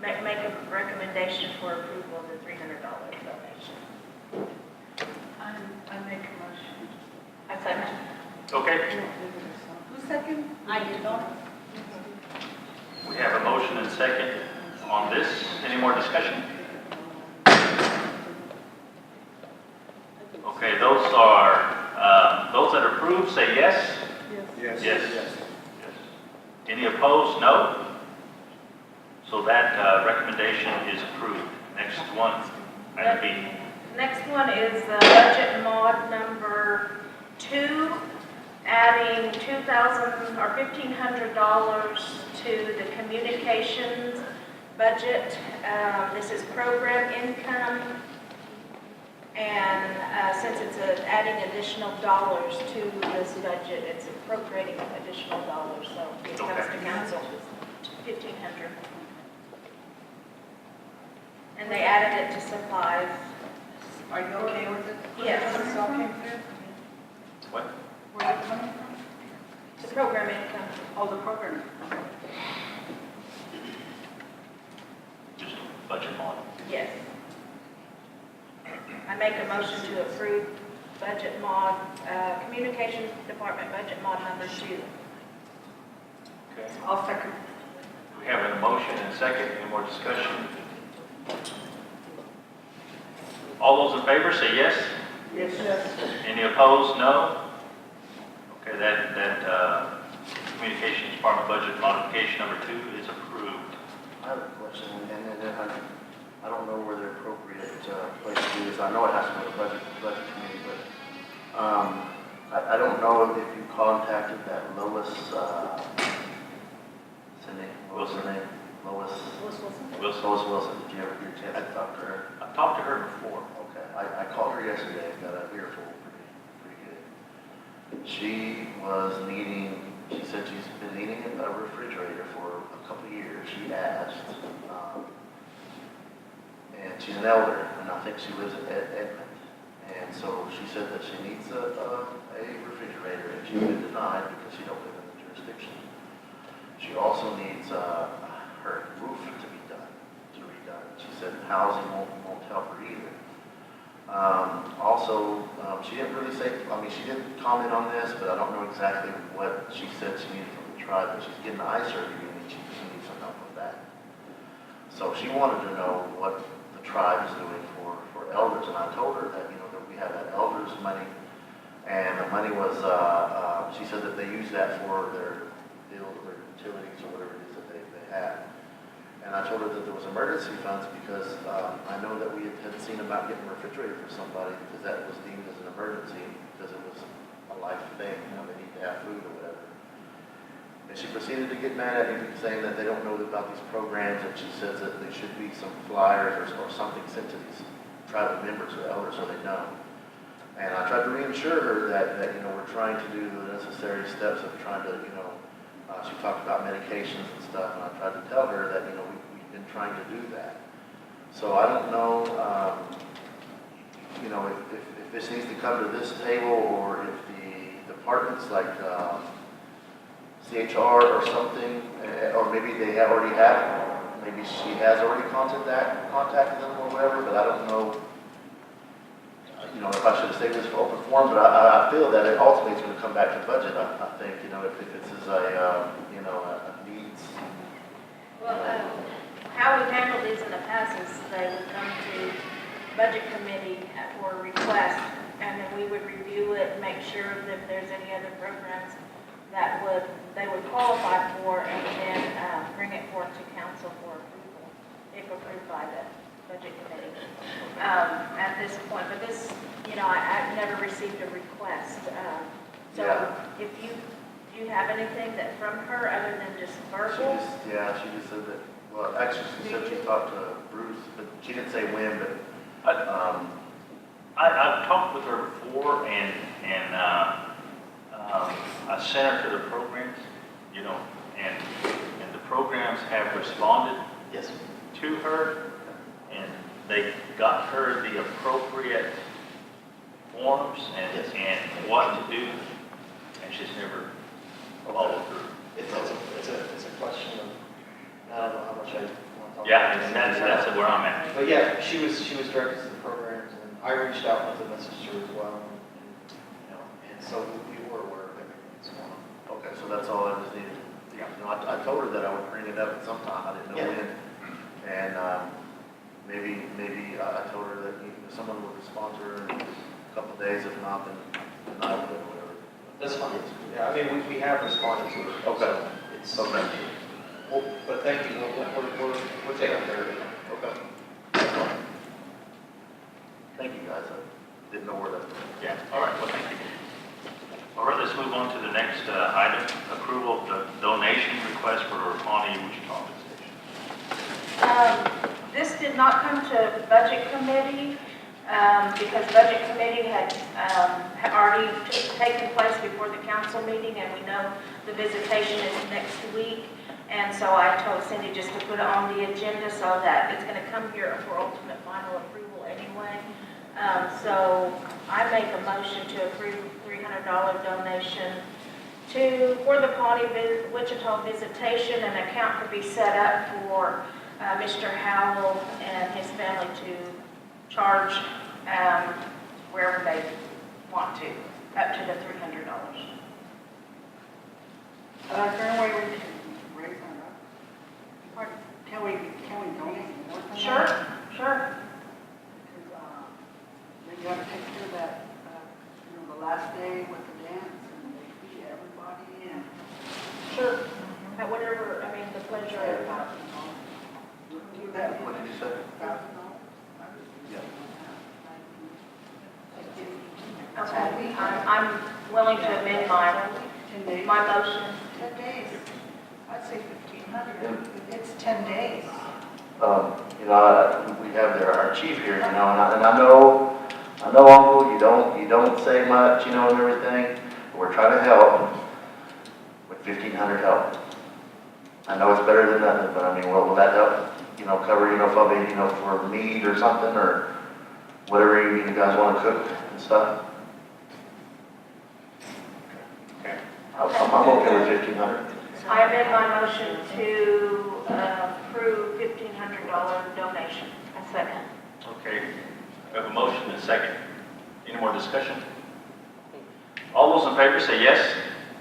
make a recommendation for approval of the $300 donation. I make a motion. I second. Okay, Who second? I did not. we have a motion and second on this. Any more discussion? Okay, those that approve, say yes. Yes. Yes. Yes. Any opposed? No. So that recommendation is approved. Next one, item B. Next one is budget mod number 2, adding $2,000 or $1,500 to the communications budget. This is program income, and since it's adding additional dollars to this budget, it's appropriating additional dollars, so it comes to council, $1,500. And they added it to supplies. Are you okay with it? Yes. This all came through? What? Where's it coming from? The program income. Oh, the program. Just budget model. Yes. I make a motion to approve budget mod, communications department budget mod number 2. Okay. I'll second. We have a motion and a second. Any more discussion? All those in favor say yes. Yes. Any opposed? No. Okay, that communications department budget modification number 2 is approved. I have a question, and I don't know where the appropriate place to do this. I know it has to go to budget committee, but I don't know if you contacted that Lois, what's her name? Lois Wilson. Did you ever get a chance to talk to her? I've talked to her before. Okay, I called her yesterday, got a earful pretty good. She was needing, she said she's been needing a refrigerator for a couple of years. She asked, and she's an elder, and I think she lives in Edmond. And so she said that she needs a refrigerator, and she's been denied because she don't live in the jurisdiction. She also needs her roof to be redone. She said housing won't help her either. She didn't really say, she didn't comment on this, but I don't know exactly what she said she needed from the tribe, but she's getting eye surgery and she needs some help with that. So she wanted to know what the tribe is doing for elders, and I told her that, that we have that elders money, and the money was, she said that they use that for their bill, their utilities, or whatever it is that they have. And I told her that there was emergency funds because I know that we had seen about getting a refrigerator for somebody because that was deemed as an emergency because it was a life thing, they need to have food or whatever. And she proceeded to get mad at me saying that they don't know about these programs, and she says that there should be some flyers or something sent to these tribal members or elders so they know. And I tried to reassure her that we're trying to do the necessary steps of trying to, she talked about medications and stuff, and I tried to tell her that, we've been trying to do that. So I don't know, if this needs to come to this table or if the departments like CHR or something, or maybe they already have, maybe she has already contacted them or whatever, but I don't know, if I should say this for open forum, but I feel that it ultimately is going to come back to budget. I think, if this is a needs. Well, how we've handled these in the past is they would come to budget committee for a request, and then we would review it and make sure that if there's any other programs that they would qualify for, and then bring it forth to council for approval, if approved by the budget committee at this point. But this, I've never received a request. So if you have anything that from her other than just verbal? She just said that, well, actually, she said she talked to Bruce, but she didn't say when, but. I've talked with her before, and I sent her to the programs, and the programs have responded to her, and they got her the appropriate forms and what to do, and she's never followed through. It's a Yeah, and that's where I'm at. But yeah, she was directed to the programs, and I reached out with a message to her as well. And so we were aware of everything that's going on. Okay, so that's all I just needed. You know, I told her that I would bring it up at some time, I didn't know Yeah. when. And, maybe I told her that someone would respond to her in a couple of days, if not, then I would, or whatever. That's fine. Yeah, I mean, we have responded to it. Okay. So it's, Okay. well, but thank you, we're taking care of it. Okay. Thank you, guys, I didn't know where to. Yeah, all right, well, thank you. All right, let's move on to the next item, approval of the donation request for Pawnee, Wichita Station. This did not come to Budget Committee because Budget Committee had already taken place before the council meeting, and we know the visitation is next week. And so I told Cindy just to put it on the agenda so that it's going to come here for ultimate final approval anyway. So I make a motion to approve $300 donation for the Pawnee Wichita visitation. An account could be set up for Mr. Howell and his family to charge wherever they want to, up to the $300. Is there any way we can raise that up? Pardon? Can we donate more than that? Sure, sure. Because, they gotta take care of that, the last day with the dance, and they feed everybody, and. Sure. At whatever, I mean, the pleasure of Do that. What did you say? Okay, I'm willing to amend my 10 days. motion. 10 days. I'd say 1,500. It's 10 days. We have our chief here, and I know, Uncle, you don't say much, and everything. We're trying to help with 1,500 help. I know it's better than nothing, but I mean, will that help? Cover, probably, for meat or something, or whatever you guys want to cook and stuff. Okay. I'm okay with 1,500. I amend my motion to approve $1,500 donation. A second. Okay, we have a motion and a second. Any more discussion? All those in favor say yes.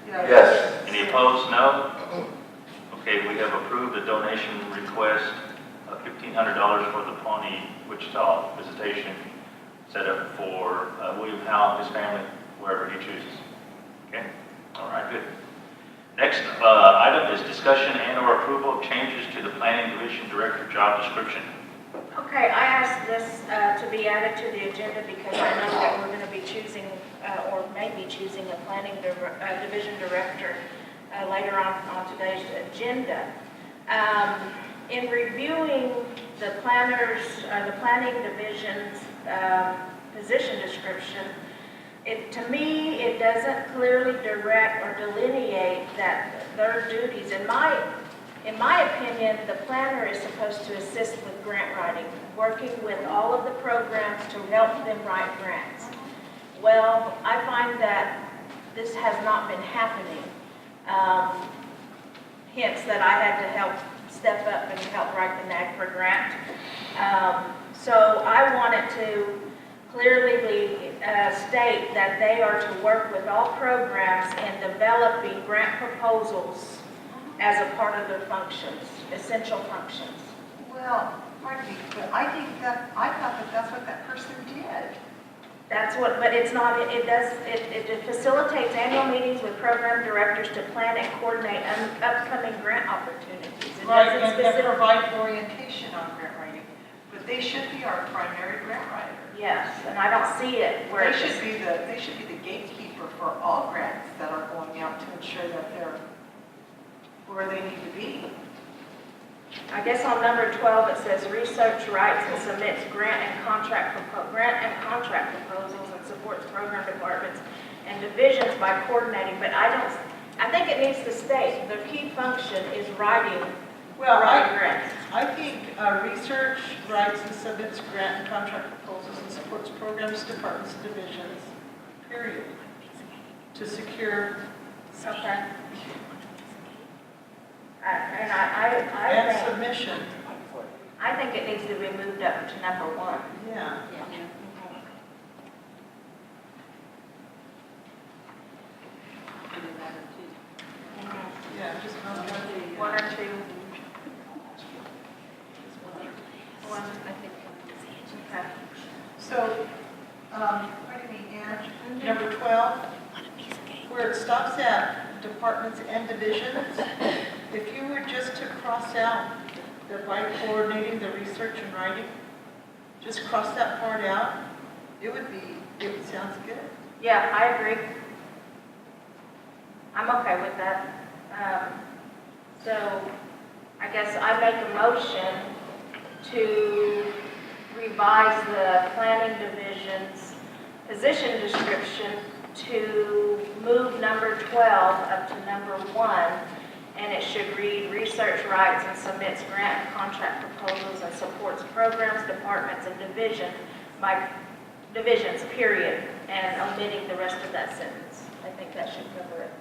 Yes. Any opposed? No. Okay, we have approved the donation request of $1,500 for the Pawnee Wichita visitation set up for William Howell and his family, wherever he chooses. Okay, all right, good. Next item is discussion and/or approval of changes to the Planning Division Director job description. Okay, I asked this to be added to the agenda because I know that we're going to be choosing, or may be choosing a Planning Division Director later on today's agenda. In reviewing the Planning Division's position description, to me, it doesn't clearly direct or delineate that their duties. In my opinion, the planner is supposed to assist with grant writing, working with all of the programs to help them write grants. Well, I find that this has not been happening. Hence that I had to step up and help write the NAGPRA grant. So I wanted to clearly state that they are to work with all programs in developing grant proposals as a part of their functions, essential functions. Well, pardon me, but I thought that's what that person did. That's what, but it's not, it facilitates annual meetings with program directors to plan and coordinate upcoming grant opportunities. It Right, doesn't and specific- provide orientation on grant writing. But they should be our primary grant writer. Yes, and I don't see it where They it's should be the gatekeeper for all grants that are going out to ensure that they're where they need to be. I guess on number 12, it says research, writes, and submits grant and contract proposals and supports program departments and divisions by coordinating, but I think it needs to state the key function is writing grants. I think research, writes, and submits grant and contract proposals and supports programs, departments, and divisions, period, to secure. Okay. And And I think, submission. I think it needs to be moved up to number 1. Yeah. Yeah, just not the, 1 or 2. One, I think. Okay. So, pardon me, Ann, number 12, where it stops at departments and divisions, if you were just to cross out the by coordinating the research and writing, just cross that part out, it would sounds good. Yeah, I agree. I'm okay with that. So I guess I make a motion to revise the planning division's position description to move number 12 up to number 1, and it should read research writes and submits grant and contract proposals and supports programs, departments, and divisions, period, and omitting the rest of that sentence. I think that should cover it.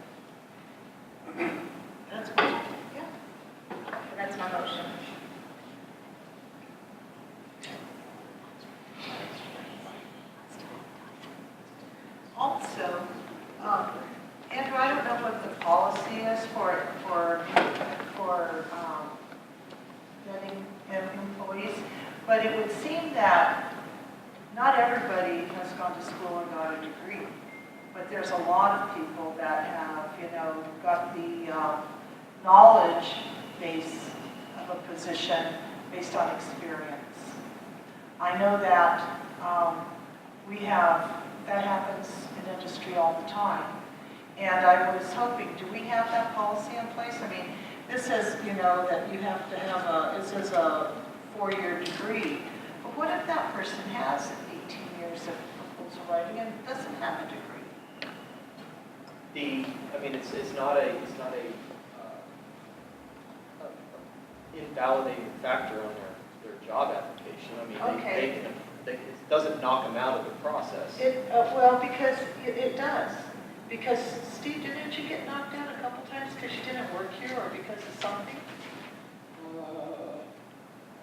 That's good. Yeah. That's my motion. Also, Andrew, I don't know what the policy is for vetting employees, but it would seem that not everybody has gone to school and got a degree, but there's a lot of people that have, got the knowledge base of a position based on experience. I know that that happens in industry all the time. And I was hoping, do we have that policy in place? I mean, this says, that you have to have it says a 4-year degree. But what if that person has 18 years of proposal writing and doesn't have a degree? It's not a invalidating factor on their job application. Okay. It doesn't knock them out of the process. Well, because it does. Because, Steve, didn't you get knocked out a couple times because you didn't work here or because of something?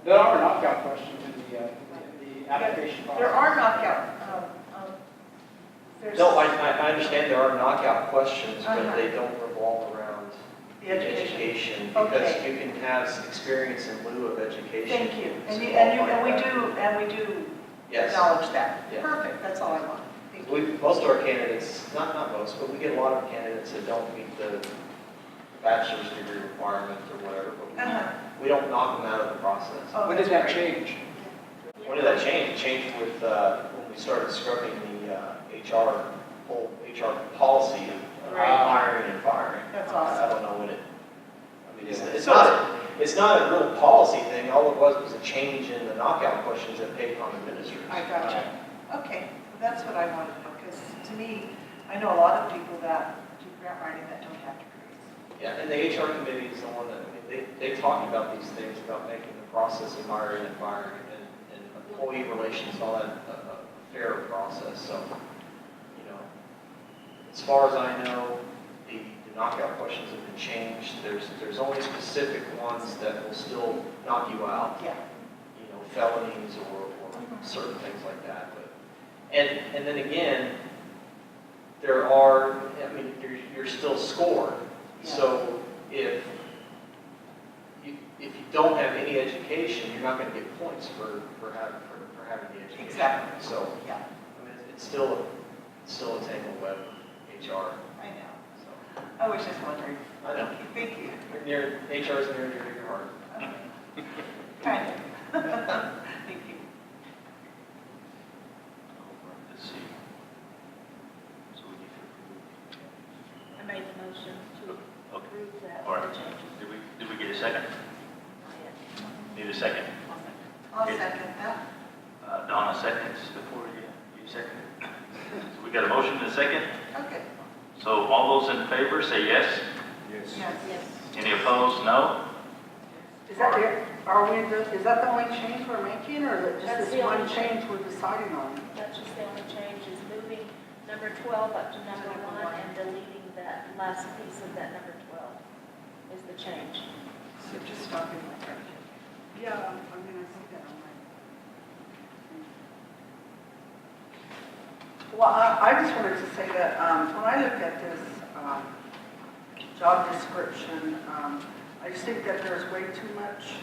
There are knockout questions in the application process. There are knockout. No, I understand there are knockout questions, but Uh-huh. they don't revolve around The education. because Okay. you can have experience in lieu of education. Thank you. It's And we do Yes. acknowledge that. Yeah. Perfect, that's all I want. Thank you. Most of our candidates, not most, but we get a lot of candidates that don't meet the bachelor's degree requirement or whatever, but Uh-huh. we don't knock them out of the process. Oh, When that's did that great. change? When did that change? It changed with, when we started scrubbing the whole HR policy of Right. hiring and firing. That's I awesome. don't know when it's not a real policy thing. All it was a change in the knockout questions that Paycom administers. I gotcha. Okay, that's what I wanted to know, because to me, I know a lot of people that do grant writing that don't have degrees. Yeah, and the HR committee is the one that, they talk about these things, about making the process of hiring and firing and employee relations, all that, a fair process. So, as far as I know, the knockout questions have been changed. There's only specific ones that will still knock you out. Yeah. Felonies or certain things like that. But and then again, you're still scored. Yeah. So if you don't have any education, you're not going to get points for having the education. Exactly. So Yeah, it's still a tangled web of HR. I know. So I was just wondering. I know. Thank you. HR is near and dear to your heart. Kind of. Thank you. Let's see. So we need to I made the motion to approve that. All right. with the changes. Did we get a second? Need a second? I'll second that. Donna seconds before you second it. So we got a motion and a second. Okay. So all those in favor say yes. Yes. Yes. Any opposed, no. Is that is that the only change we're making, or is it That's just the this one only change we're deciding on? That's just the only change, is moving number 12 up to number 1 and deleting that last piece of that number 12 is the change. So just stopping my question. Yeah, I mean, I Well, I just wanted to say that when I looked at this job description, I just think that there's way too much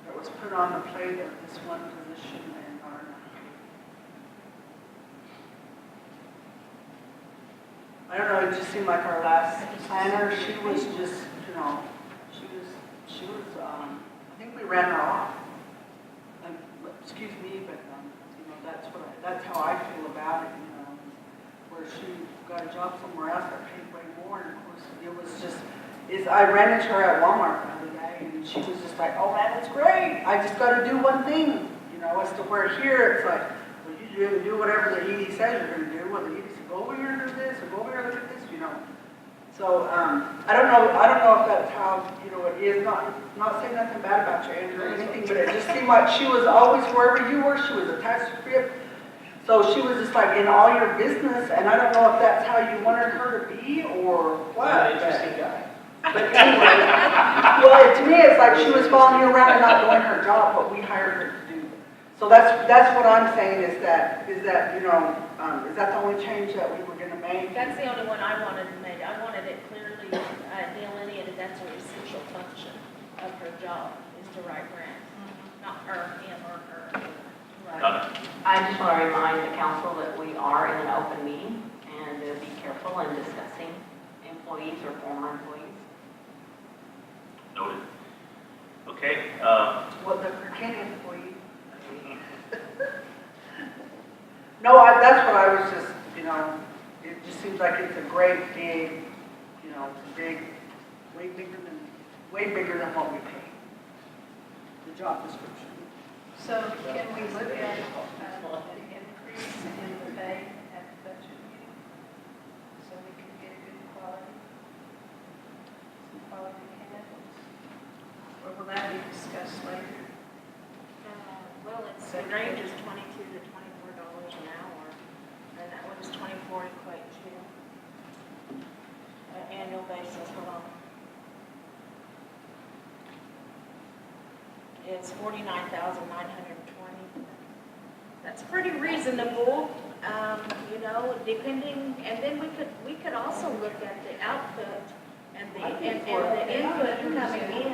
that was put on the plate of this one position, and I don't know, it just seemed like our last planner, she was just, you know, she was, I think we ran her off. And, excuse me, but, you know, that's how I feel about it, you know, where she got a job somewhere else that paid way more, and of course, it was just, I ran into her at Walmart the other day, and she was just like, oh man, that's great, I just gotta do one thing, you know, as to where here, it's like, well, you do whatever the ED says you're gonna do, well, the ED says, go over here and do this, or go over here and look at this, you know. So, I don't know if that's how, you know, it is, not saying nothing bad about you, Andrew, or anything, but it just seemed like she was always, wherever you were, she was attached to it. So she was just like in all your business, and I don't know if that's how you wanted her to be, or what. An interesting guy. But anyway, well, to me, it's like she was following you around and not doing her job, what we hired her to do. So that's what I'm saying is that, you know, is that the only change that we were gonna make? That's the only one I wanted to make. I wanted it clearly delineated, that's an essential function of her job, is to write grants. Not her, him, or her. Donna? I just want to remind the council that we are in an open meeting and be careful in discussing employees or former employees. Noted. Okay, Well, the Kirkanian employee. No, that's what I was just, you know, it just seems like it's a great big, you know, it's a big, way bigger than what we pay. The job description. So can we look at an increase in the pay at the budget meeting? So we can get a good quality, some quality candidates? Or will that be discussed later? Well, the range is $22 to $24 an hour, and that what does 24 equate to? Annual basis, hold on. It's $49,920. That's pretty reasonable, you know, depending, and then we could also look at the output and the input coming in.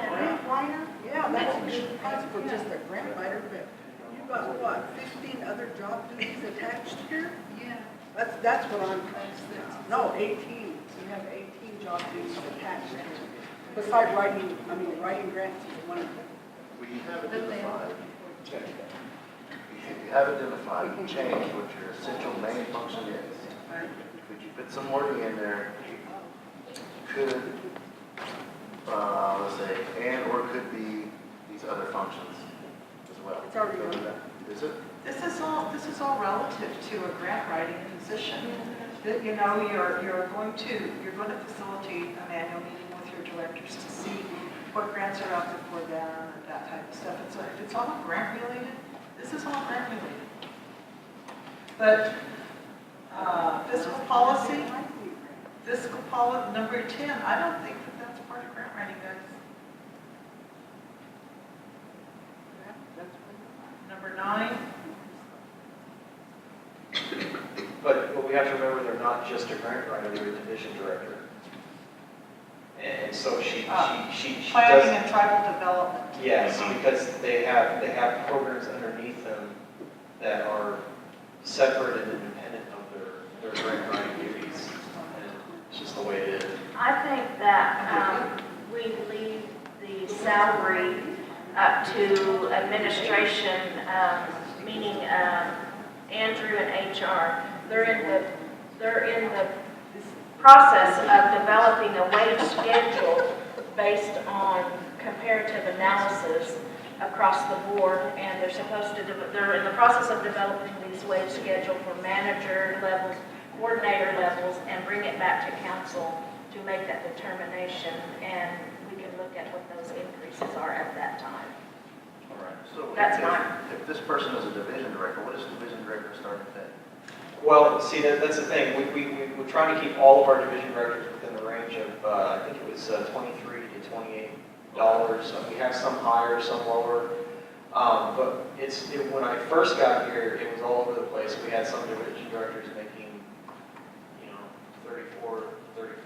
Grant writer? Yeah, that's a good price for just a grant writer, but you've got what, 15 other job duties attached here? Yeah. That's what I'm, no, 18. You have 18 job duties attached to it. Besides writing grants is one of them. We have identified, you have identified, change what your essential main function is. Could you put some wording in there? Could, let's say, and or could be these other functions as well. It's already done that. Is it? This is all relative to a grant writing position. That, you know, you're going to facilitate an annual meeting with your directors to see what grants are out there for them and that type of stuff. If it's all grant related, this is all grant related. But fiscal policy, number 10, I don't think that's part of grant writing, guys. Number 9. But we have to remember they're not just a grant writer, they're a division director. And so she Planning does. and tribal development. Yes, because they have programs underneath them that are separate and independent of their grant writing duties. And it's just the way it is. I think that we leave the salary up to administration, meaning Andrew and HR. They're in the process of developing a wage schedule based on comparative analysis across the board, and they're in the process of developing these wage schedule for manager levels, coordinator levels, and bring it back to council to make that determination, and we can look at what those increases are at that time. All right. So That's if- mine. If this person is a division director, what is division director starting pay? Well, see, that's the thing. We're trying to keep all of our division directors within the range of, I think it was $23 to $28. We have some higher, some lower. But when I first got here, it was all over the place. We had some division directors making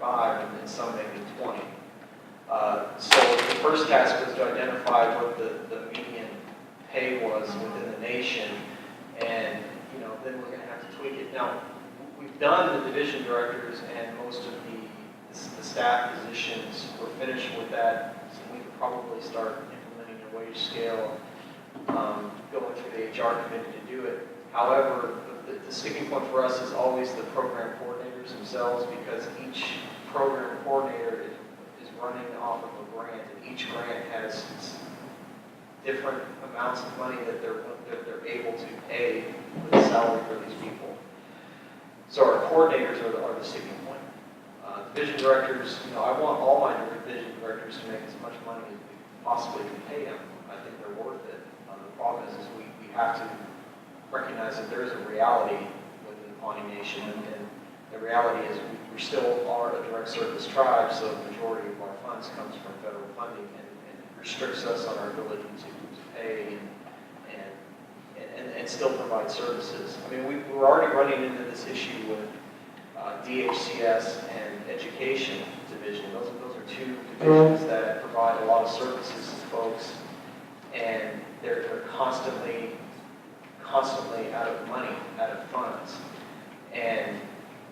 35, and then some making 20. So the first task was to identify what the median pay was within the nation, and then we're going to have to tweak it. Now, we've done the division directors and most of the staff positions. We're finished with that, so we could probably start implementing a wage scale, going through the HR committee to do it. However, the sticking point for us is always the program coordinators themselves, because each program coordinator is running off of a grant, and each grant has different amounts of money that they're able to pay with the salary for these people. So our coordinators are the sticking point. Division directors, I want all my division directors to make as much money as we possibly can pay them. I think they're worth it. The problem is we have to recognize that there is a reality within the Pawnee Nation, and the reality is we still are a direct service tribe, so the majority of our funds comes from federal funding, and it restricts us on our ability to pay and still provide services. I mean, we're already running into this issue with DHCS and Education Division. Those are two divisions that provide a lot of services to folks, and they're constantly out of money, out of funds. And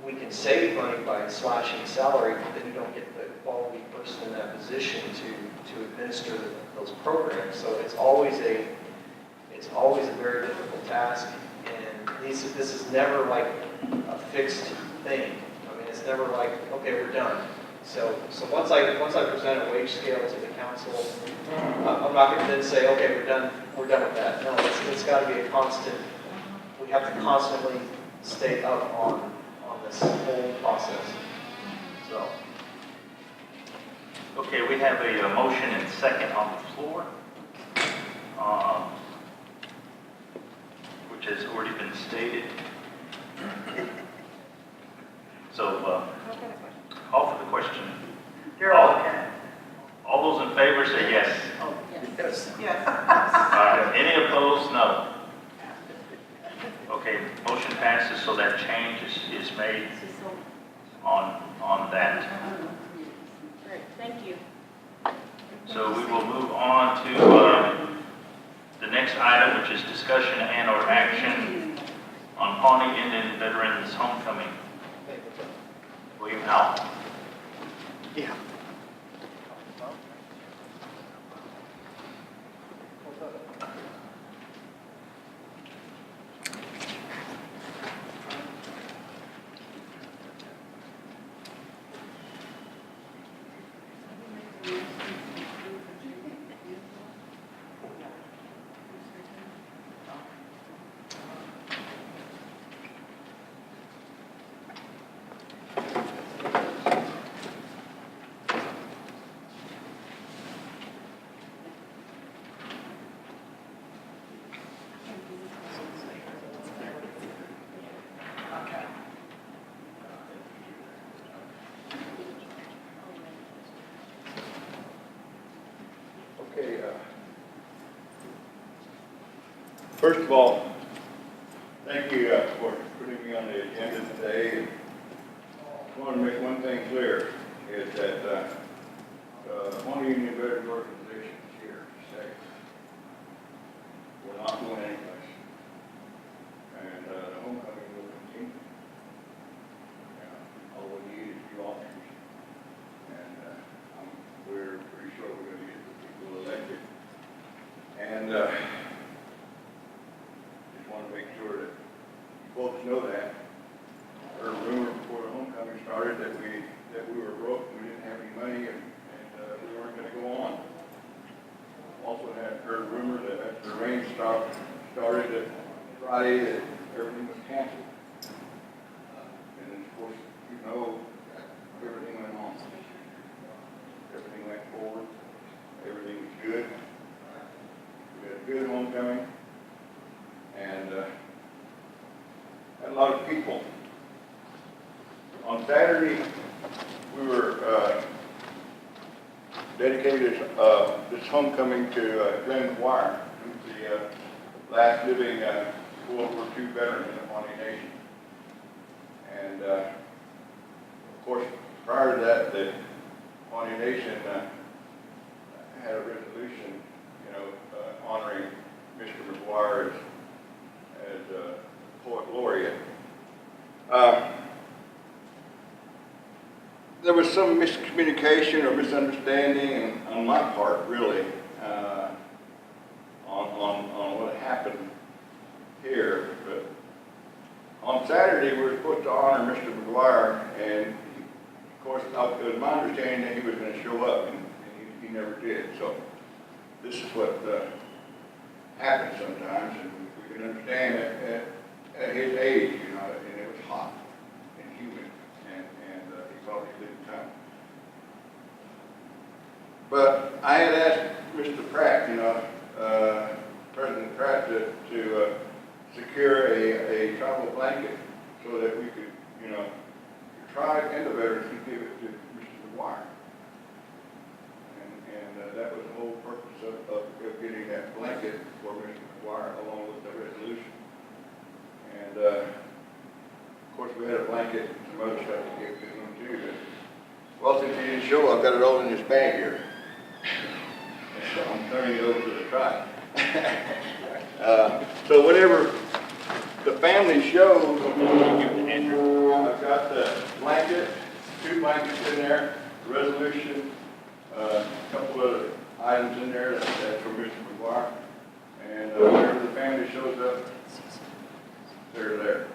we can save money by slashing salary, but then you don't get the quality person in that position to administer those programs. So it's always a very difficult task, and this is never like a fixed thing. I mean, it's never like, okay, we're done. So once I present a wage scale to the council, I'm not going to then say, okay, we're done with that. No, it's got to be a constant. We have to constantly stay up on this whole process. So. Okay, we have a motion and second on the floor, which has already been stated. So, call for the question. All those in favor say yes. Yes. Yes. All right. Any opposed? No. Okay, motion passes, so that change is made on that. Great, thank you. So we will move on to the next item, which is discussion and or action on Pawnee Indian Veterans Homecoming. William Howell. Yeah. Okay, first of all, thank you for putting me on the agenda today. I want to make one thing clear, is that the Pawnee Indian Veterans Organization is here to stay. We're not going anyplace. And the homecoming will continue. All we need is a few officers. And we're pretty sure we're going to get the people elected. And just want to make sure that you folks know that. I heard a rumor before the homecoming started that we were broke, we didn't have any money, and we weren't going to go on. Also had heard a rumor that after the rain started that Friday that everything was canceled. And then of course, everything went on. Everything went forward. Everything was good. We had a good homecoming. And had a lot of people. On Saturday, we were dedicated this homecoming to Glenn McGuire, who's the last living World War II veteran in the Pawnee Nation. And of course, prior to that, the Pawnee Nation had a resolution, honoring Mr. McGuire as poet laureate. There was some miscommunication or misunderstanding on my part, really, on what happened here. But on Saturday, we were supposed to honor Mr. McGuire, and of course, it was my understanding that he was going to show up, and he never did. So this is what happens sometimes, and we can understand at his age, and it was hot and humid, and he probably couldn't come. But I had asked Mr. Pratt, President Pratt, to secure a travel blanket so that we could, the tribe and the veterans could give it to Mr. McGuire. And that was the whole purpose of getting that blanket for Mr. McGuire along with the resolution. And of course we had a blanket and some other stuff to give to him too. But, well, since he didn't show, I've got it all in this bag here. So I'm turning it over to the tribe. So whenever the family shows, I've got the blanket, 2 blankets in there, the resolution, a couple other items in there that's from Mr. McGuire. And whenever the family shows up, they're there.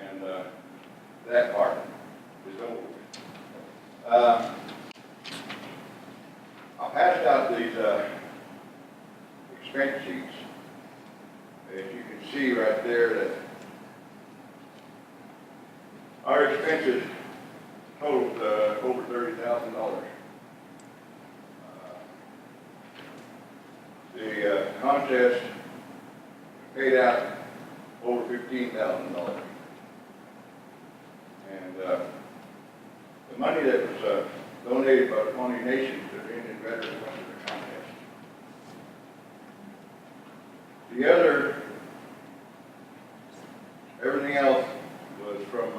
And that part is over. I passed out these expense sheets. As you can see right there, that our expenses totaled over $30,000. The contest paid out over $15,000. And the money that was donated by the Pawnee Nation to the Indian veterans went to the contest. The other, everything else was from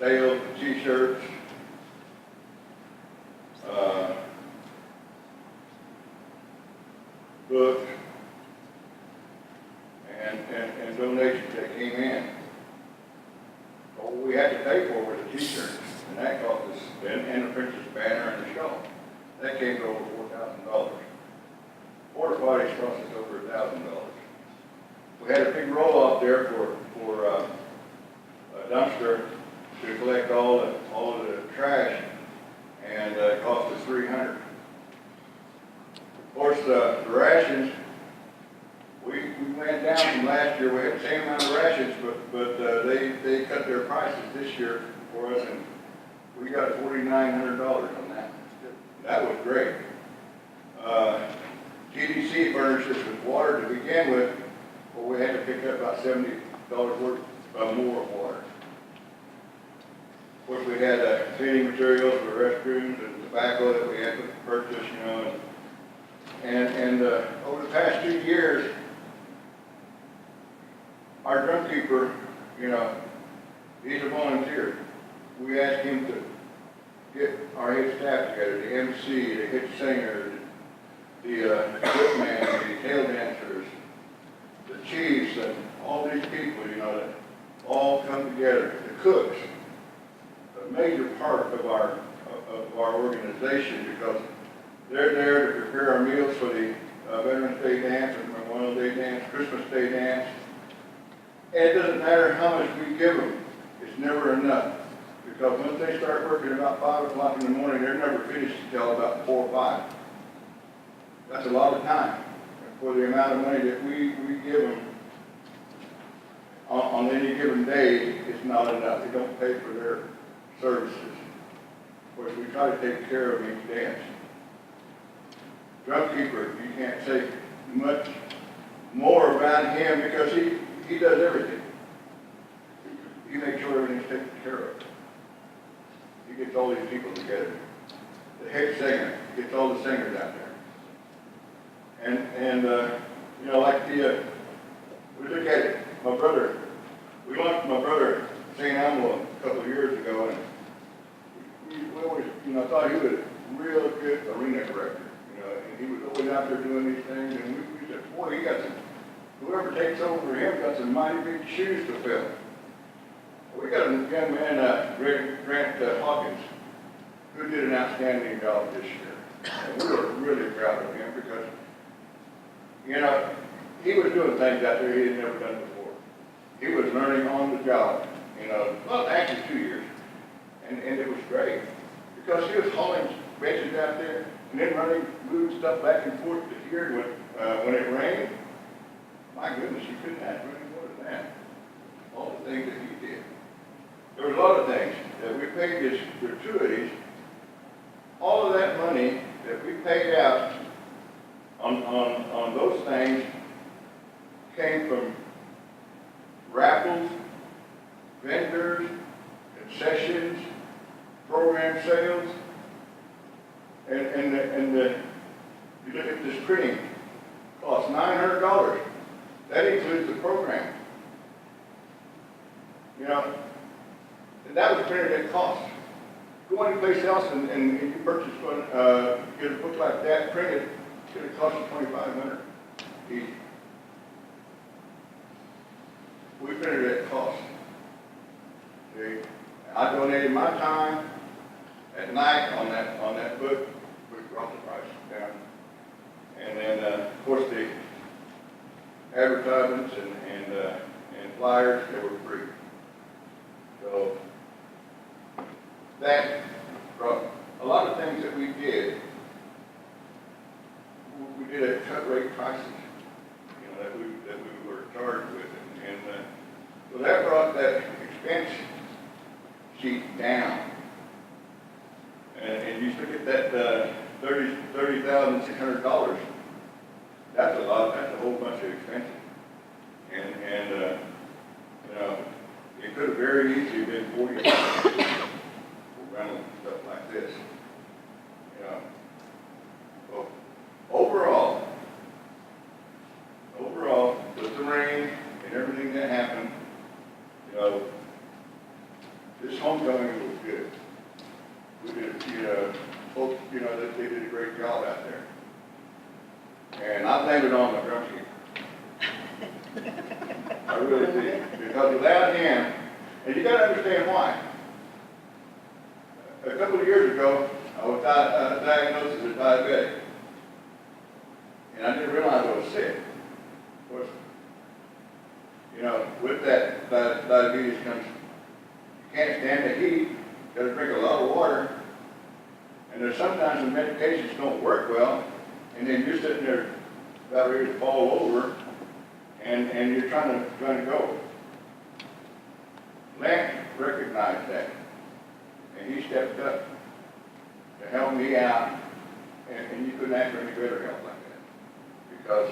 sales of t-shirts, books, and donations that came in. All we had to pay for was a t-shirt, and that cost us, and the Princess banner and the shawl. That came to over $4,000. Porta potties cost us over $1,000. We had a big roll-off there for a dumpster to collect all of the trash, and it cost us $300. Of course, the rations, we went down from last year. We had the same amount of rations, but they cut their prices this year for us, and we got $4,900 on that. That was great. GDC furnished us with water to begin with, but we had to pick up about $70 worth more of water. Of course, we had cleaning materials for restrooms and tobacco that we had to purchase, and over the past 2 years, our drumkeeper, he's a volunteer. We asked him to get our head staff together, the MC, the head singer, the equip man, the tail dancers, the chiefs, and all these people, that all come together. The cooks, a major part of our organization, because they're there to prepare our meals for the Veterans Day dance and Memorial Day dance, Christmas Day dance. And it doesn't matter how much we give them, it's never enough. Because once they start working about 5 o'clock in the morning, they're never finished until about 4 or 5. That's a lot of time. And for the amount of money that we give them on any given day, it's not enough. They don't pay for their services. Of course, we try to take care of each dance. Drumkeeper, you can't say much more about him because he does everything. He makes sure everything's taken care of. He gets all these people together. The head singer gets all the singers out there. And like we look at it, my brother we lost my brother, St. Amlo, a couple of years ago, and we always, thought he was a real good arena director, and he was always out there doing these things, and we said, boy, whoever takes over him got some mighty big shoes to fill. We got a young man, Grant Hawkins, who did an outstanding job this year. And we were really proud of him because, he was doing things out there he had never done before. He was learning on the job, well, actually 2 years. And it was great because he was hauling benches out there and then moving stuff back and forth to here when it rained. My goodness, you couldn't ask for any more than that. All the things that he did. There was a lot of things that we paid as gratuities. All of that money that we paid out on those things came from raffles, vendors, concessions, program sales, you look at this printing, costs $900. That includes the program. And that was printed at cost. Go any place else and you purchase one, get a book like that printed, it's going to cost you $2,500 each. We printed it at cost. See, I donated my time at night on that book, which brought the price down. And then, of course, the advertisements and flyers, they were free. So that brought a lot of things that we did. We did at cut rate prices, that we were charged with, and so that brought that expense sheet down. And you look at that $30,600. That's a lot. That's a whole bunch of expenses. And it could have very easily been $40,000 for rental stuff like this. So overall, with the rain and everything that happened, this homecoming was good. We did, folks, they did a great job out there. And I blame it on my drumstick. I really did. Because without him, and you got to understand why. A couple of years ago, I was diagnosed as a diabetic. And I didn't realize I was sick. Of course, with that diabetes comes, you can't stand the heat, you got to drink a lot of water. And there's sometimes the medications don't work well, and then you're sitting there about ready to fall over, and you're trying to go. Lance recognized that, and he stepped up to help me out, and you couldn't ask for any better help like that. Because,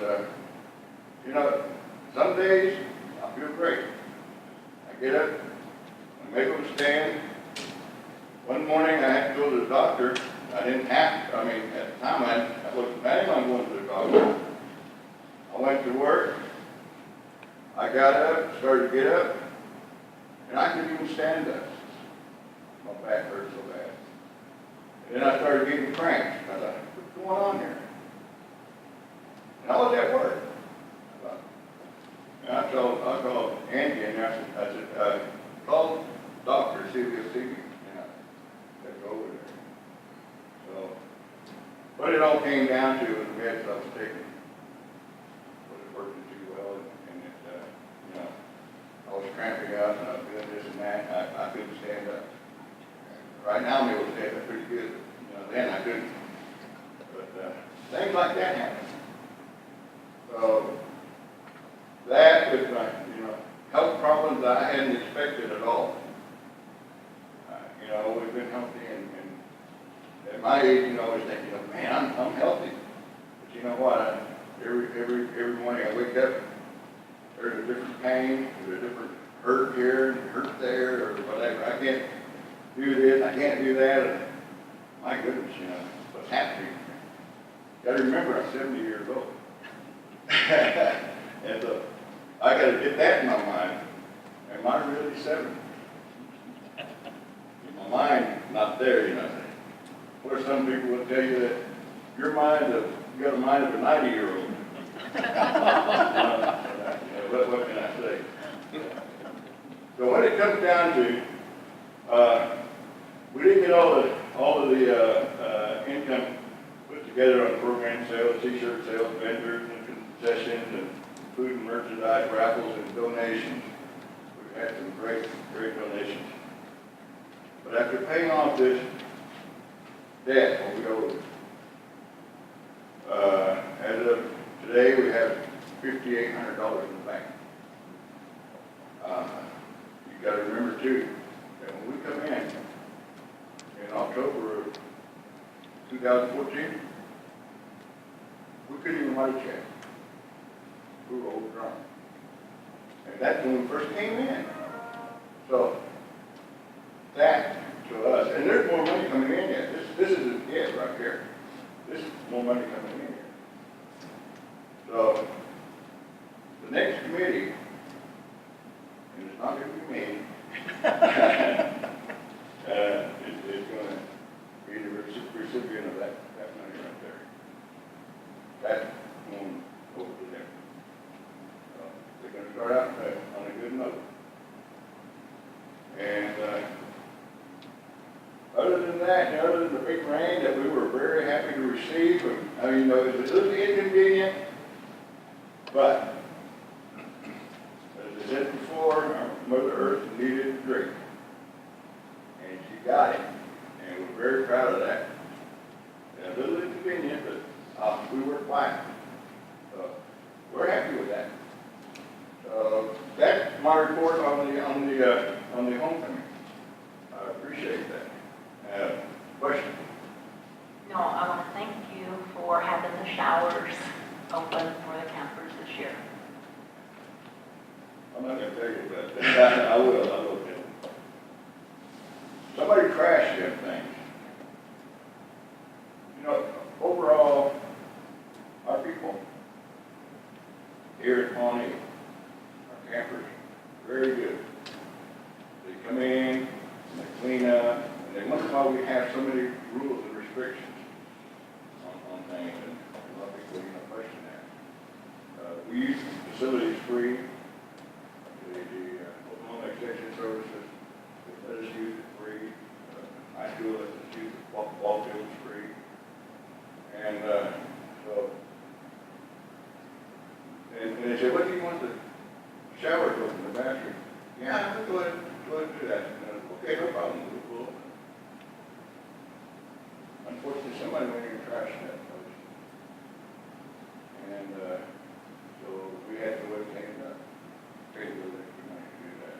some days I feel great. I get up, I'm able to stand. One morning I had to go to the doctor. I didn't have to, at the time I wasn't planning on going to the doctor. I went to work. I got up, started to get up, and I couldn't even stand up. My back hurt so bad. And then I started getting cramps. I thought, what's going on here? And I was at work. And I called Angie and I said, call the doctor, see if he'll see me. And I had to go over there. So, what it all came down to was the meds I was taking. Wasn't working too well, and it, I was cramping up and I was doing this and that. I couldn't stand up. Right now I'm able to stand up pretty good. Then I couldn't. But things like that happen. So that with my, health problems that I hadn't expected at all. Always been healthy, and at my age, I was thinking, man, I'm healthy. But you know what? Every morning I wake up, there's a different pain, there's a different hurt here, hurt there, or whatever. I can't do this, I can't do that. And my goodness, what's happening? Got to remember, I'm 70 years old. And so I got to get that in my mind. Am I really 70? My mind not there, you know. Or some people would tell you that you got a mind of a 90-year-old. What can I say? So when it comes down to, we didn't get all of the income put together on program sales, t-shirt sales, vendors and concessions, and food and merchandise raffles and donations. We've had some great donations. But after paying off this debt, what we owe, as of today, we have $5,800 in the bank. You got to remember too that when we come in October of 2014, we couldn't even write a check. We were overdrawn. And that's when we first came in. So that to us, and there's more money coming in yet. This isn't it right here. This is more money coming in yet. So the next committee, and it's not going to be me, is going to be the recipient of that money right there. That's going over to them. They're going to start out on a good note. And other than that, other than the big rain that we were very happy to receive, I mean, it was a little inconvenient, but as I said before, our Mother Earth needed a drink. And she got it. And we're very proud of that. And a little inconvenient, but we worked fine. So we're happy with that. That's my report on the homecoming. I appreciate that. Question? No, I want to thank you for having the showers open for the campers this year. I'm not going to tell you about that. I will tell you. Somebody crashed them things. You know, overall, our people here at Pawnee, our campers, very good. They come in, and they clean up, and they wonder why we have so many rules and restrictions on things, and a lot of people, question that. We use facilities free. The Oklahoma Extension Services, they let us use it free. High school lets us use the ball fields free. And and they said, what do you want the shower to open, the bathroom? Yeah, we'll go ahead and do that. Okay, no problem. We'll open it. Unfortunately, somebody went in and trashed that place. And so we had to wait and pay the extra money to do that.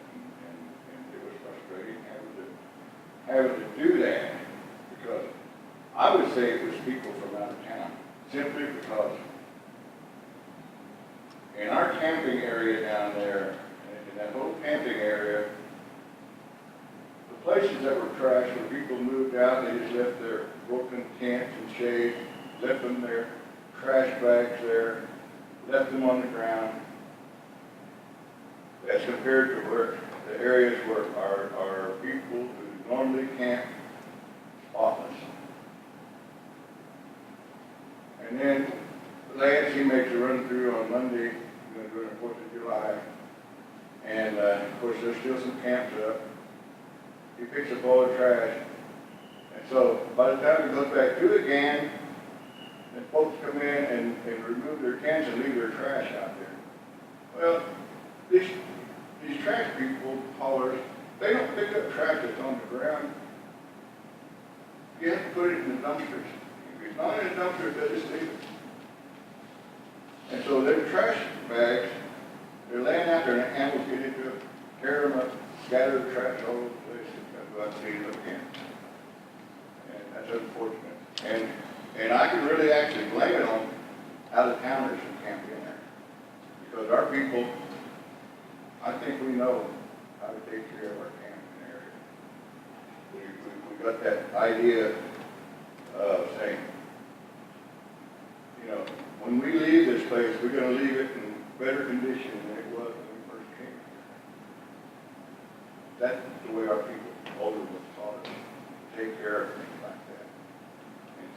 And it was frustrating having to do that, because I would say it was people from out of town, simply because in our camping area down there, in that whole camping area, the places that were trashed where people moved out, they just left their broken tents and shades, left them their trash bags there, left them on the ground, as compared to where the areas where our people who normally camp spotless. And then Lance, he makes a run through on Monday, during the 4th of July, and of course there's still some camps up. He picks up all the trash, and so by the time he goes back through again, and folks come in and remove their tents and leave their trash out there. Well, these trash people, haulers, they don't pick up trash that's on the ground. You have to put it in the dumpsters. If it's not in the dumpster, they just leave it. And so their trash bags, they're laying out there and the animals get into it, tear them up, scatter the trash all over the place, and go out and clean it up again. And that's unfortunate. And I can really actually blame it on out-of-towners who can't be in there. Because our people, I think we know how to take care of our camping area. We got that idea of saying, you know, when we leave this place, we're going to leave it in better condition than it was when we first came the way our people, older ones taught us, take care of things like that. And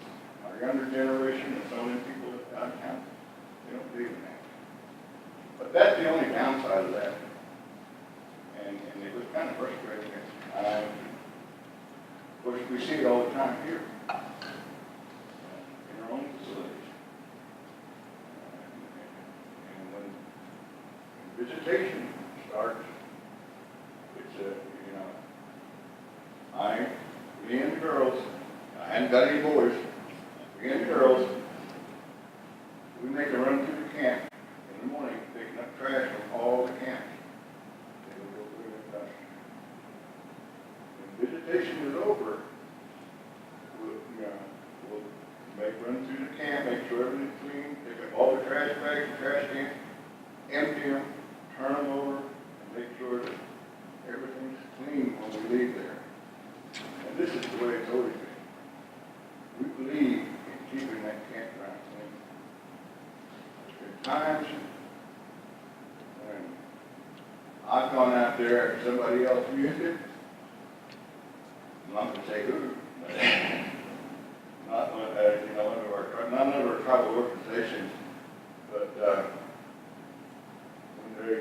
our younger generation and some of the people out of town, they don't believe in that. But that's the only downside of that. And it was kind of frustrating at times. Of course, we see it all the time here, in our own facilities. And when visitation starts, it's, me and the girls, I hadn't got any boys, me and the girls, we make a run through the camp in the morning, picking up trash from all the camps. They would go through and dust. When visitation is over, we'll run through the camp, make sure everything's clean, pick up all the trash bags, trash cans, empty them, turn them over, and make sure that everything's clean when we leave there. And this is the way it's always been. We believe in keeping that campground clean. There's been times when I've gone out there and somebody else used it. I'm not going to say who, but none of our tribal organizations, but when they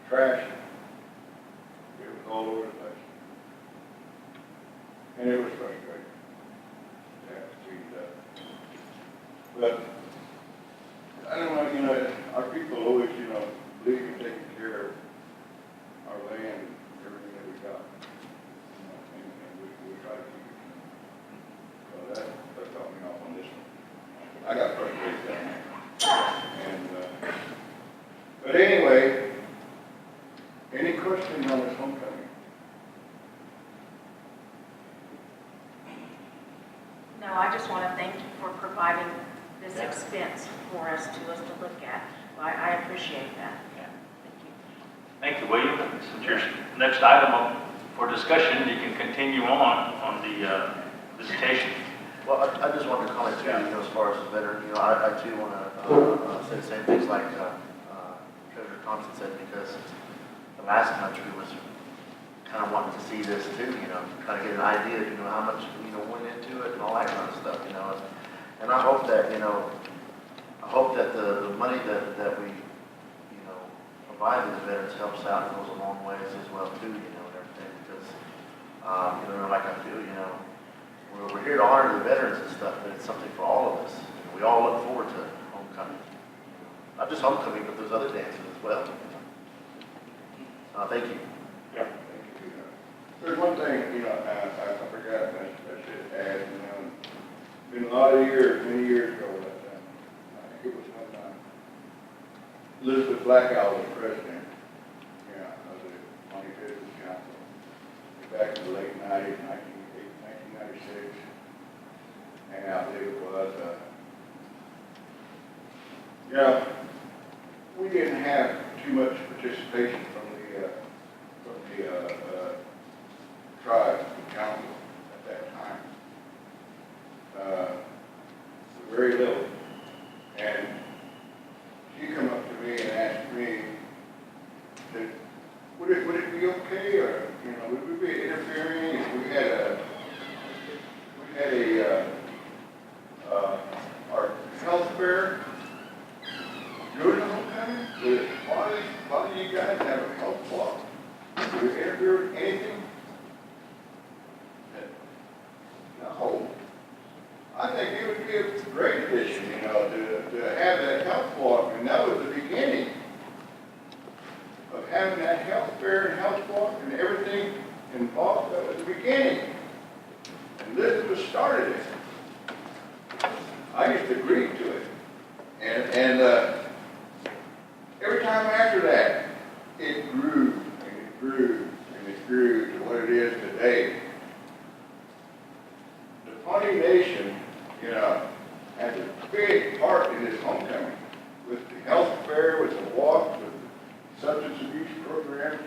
trashed, it was all over the place. And it was frustrating to have to clean it up. But I don't know, our people always, believe in taking care of our land and everything that we got. And we try to keep it. So that got me off on this one. I got frustrated down there. And, but anyway, any questions on this homecoming? No, I just want to thank you for providing this expense for us to look at. I appreciate that. Yeah. Thank you. Thank you, William. Since your next item for discussion, you can continue on the visitation. Well, I just wanted to comment too, as far as the veteran, I too want to say the same things like Treasurer Thompson said, because the last country was kind of wanting to see this too, kind of get an idea of, how much, went into it and all that kind of stuff, And I hope that, the money that we, provide to the veterans helps out and goes a long ways as well too, and everything, because, like I feel, we're here to honor the veterans and stuff, but it's something for all of us. We all look forward to homecoming. Not just homecoming, but those other dances as well. Thank you. Yeah. There's one thing, I forgot, I should add, it's been a lot of years, many years ago, that I think it was when Elizabeth Blackout was president, of the Pawnee Citizens Council, back in the late 90s, 1996, and I believe it was, we didn't have too much participation from the tribe council at that time. Very little. And she come up to me and asked me, that, would it be okay, or would we be interfering if we had our health fair during the homecoming? Why do you guys have a health walk? Do you interfere with anything? No. I think it would be a great addition, to have that health walk, and that was the beginning of having that health fair and health walk and everything involved. That was the beginning. And Elizabeth started it. I used to agree to it. And every time after that, it grew and it grew and it grew to what it is today. The Pawnee Nation, has a big part in this homecoming, with the health fair, with the walk, with the substance abuse program,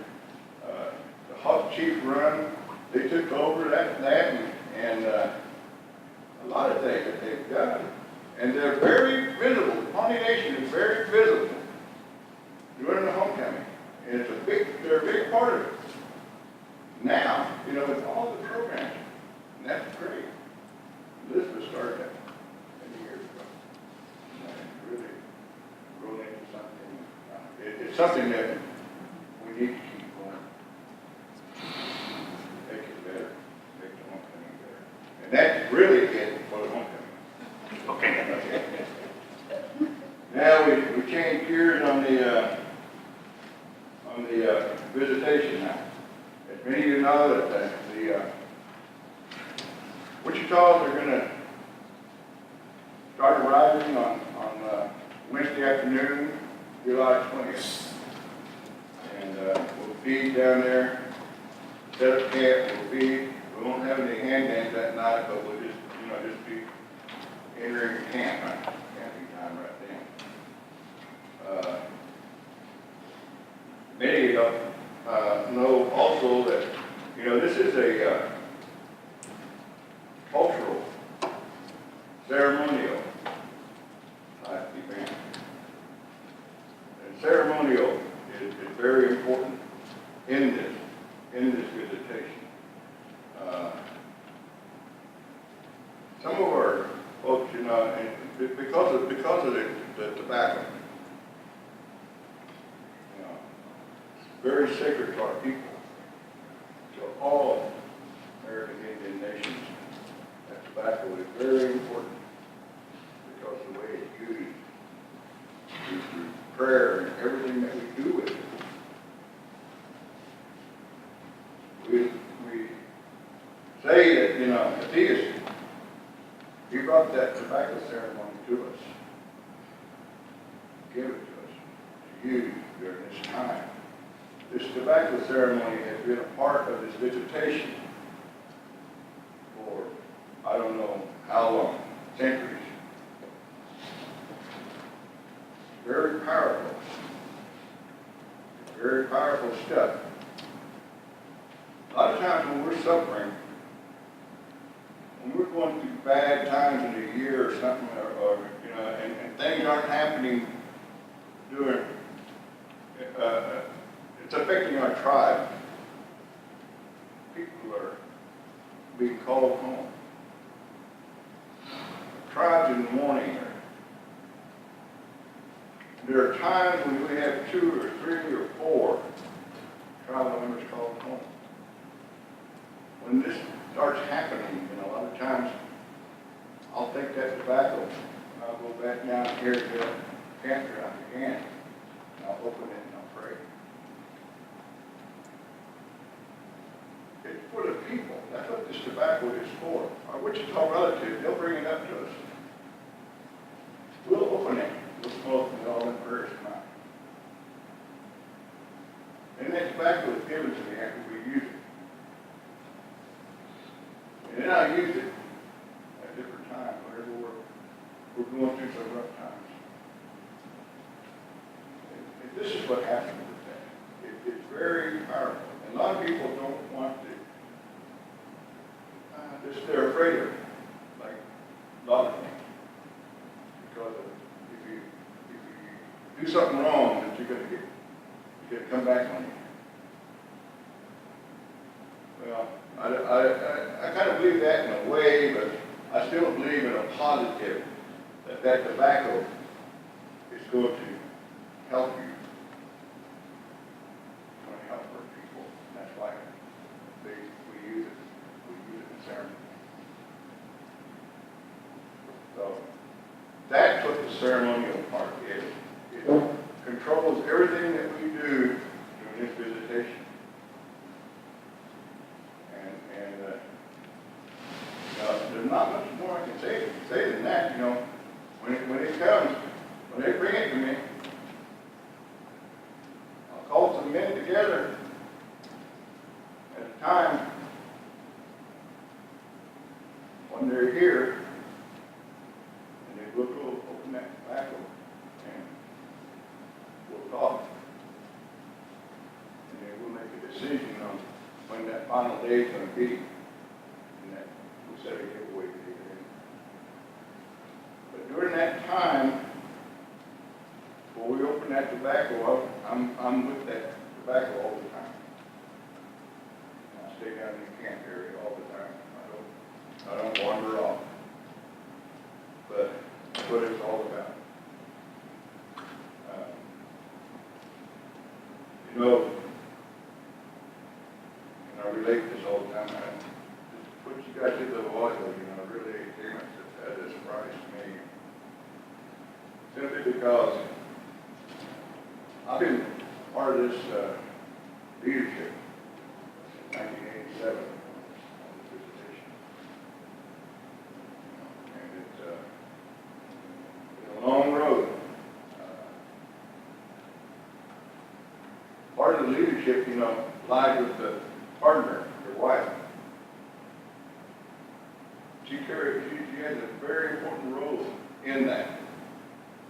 the Hawk Chief Run. They took over that and a lot of things that they've done. And they're very visible. The Pawnee Nation is very visible during the homecoming. And they're a big part of it. something that we need to keep going. Make it better, make the homecoming better. And that's really it for the homecoming. Okay. Now, we changed gears on the visitation now. As many of you know that the Wichita's are gonna start arriving on Wednesday afternoon, July 20th. And we'll feed down there, set up camp, we'll feed. We won't have any hand dance that night, but we'll just, just be entering camp, camping time right then. Many of you know also that, this is a cultural, ceremonial type event. And ceremonial is very important in this visitation. Some of our folks, and because of the tobacco, it's very sacred to our people, to all American Indian nations. That tobacco is very important because of the way it's used through prayer and everything that we do with it. We say that, the theist, he brought that tobacco ceremony to us, give it to us, to use during this time. This tobacco ceremony has been a part of this visitation for, I don't know how long, centuries. Very powerful stuff. A lot of times when we're suffering, when we're going through bad times in a year or something, or and things aren't happening during, it's affecting our tribe. People are being called home. Tribes in the morning. There are times when we have 2 or 3 or 4 tribal members called home. When this starts happening, a lot of times I'll take that tobacco and I'll go back down here to the campground again. And I'll open it and I'll pray. It's for the people. That's what this tobacco is for. Our Wichita relatives, they'll bring it up to us. We'll open it. We'll smoke and all in prayers come out. And that tobacco is given to me after we use it. And then I use it at different times, whenever we're going through some rough times. And this is what happens with that. It's very powerful. And a lot of people don't want to. They're afraid of it, like a lot of things. Because if you do something wrong, that you're going to come back on you. Well, I kind of believe that in a way, but I still believe in a positive that tobacco is going to help you. It's going to help our people. And that's why we use it. We use it in ceremony. So that's what the ceremonial part is. It controls everything that we do during this visitation. There's not much more I can say than that. When it comes, when they bring it to me, I'll call some men together at a time when they're here, and they will go open that tobacco and we'll talk, and then we'll make a decision on when that final day is going to be. Set a giveaway to you. But during that time, before we open that tobacco, I'm with that tobacco all the time. I stay down in the camp area all the time. I don't wander off. But that's what it's all about. because I've been part of this leadership since 1987 on this visitation. And it's been a long road. Part of the leadership, lies with the partner, your wife. She has a very important role in that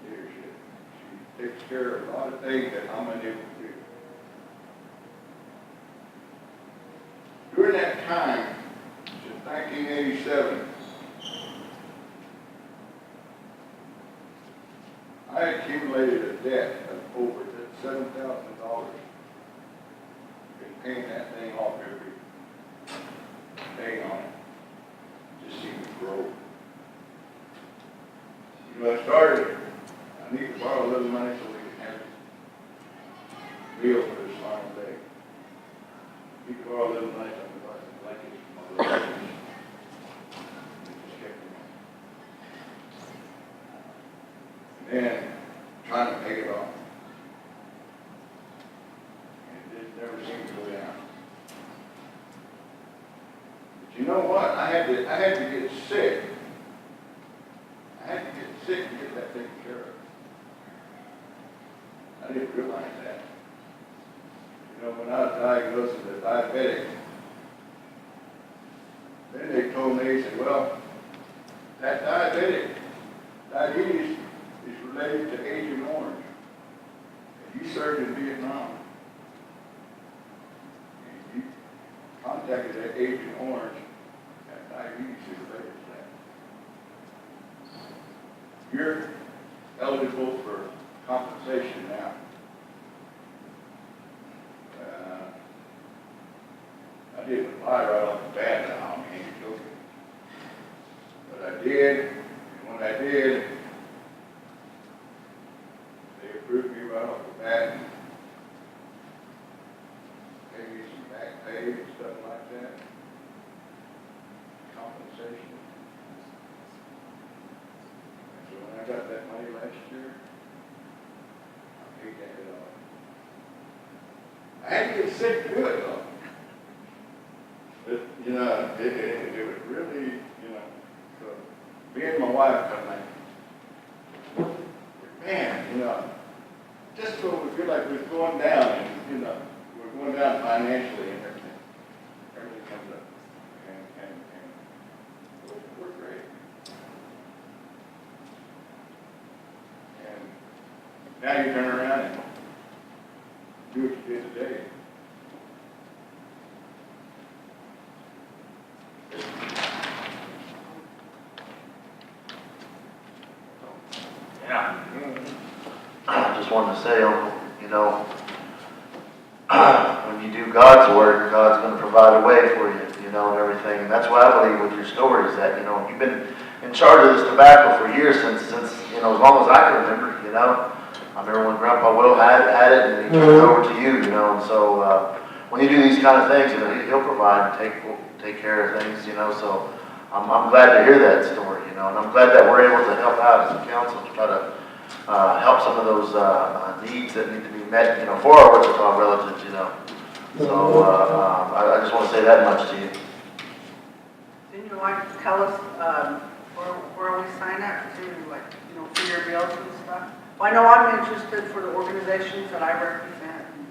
leadership. She takes care of a lot of things that I'm unable to do. During that time, since 1987, I accumulated a debt of over $7,000. Been paying that thing off every day on it. Just seemed to grow. I started, I need to borrow a little money so we can have a meal for this final day. I need to borrow a little money so I can buy some blankets for my little kids. And just kept them on. And then trying to pay it off. And it just never seemed to go down. But you know what? I had to get sick. I had to get sick to get that taken care of. I didn't realize that. When I was diagnosed as a diabetic, then they told me, they said, well, that diabetes is related to Agent Orange. And you served in Vietnam. And you contacted that Agent Orange, that diabetes is related to that. You're eligible for compensation now. I didn't apply right off the bat now, I mean, you're joking. But I did, and when I did, they approved me right off the bat and gave me some back pay and stuff like that. Compensation. So when I got that money last year, I paid that off. I had to get sick to do it though. It was really, so me and my wife come like, man, just so we feel like we're going down and, we're going down financially and everything. Everything comes up. And we're great. And now you turn around and do what you did today. Yeah. I just wanted to say, when you do God's work, God's going to provide a way for you, and everything. And that's what I believe with your story is that, you've been in charge of this tobacco for years since as long as I can remember, I remember when Grandpa Will had it and he turned it over to you, and so when you do these kind of things, he'll provide and take care of things, so I'm glad to hear that story, and I'm glad that we're able to help out as a council to try to help some of those needs that need to be met, for our Wichita relatives, So I just want to say that much to you. Didn't you like to tell us where we sign up to, for your bills and stuff? Well, I know I'm interested for the organizations that I represent and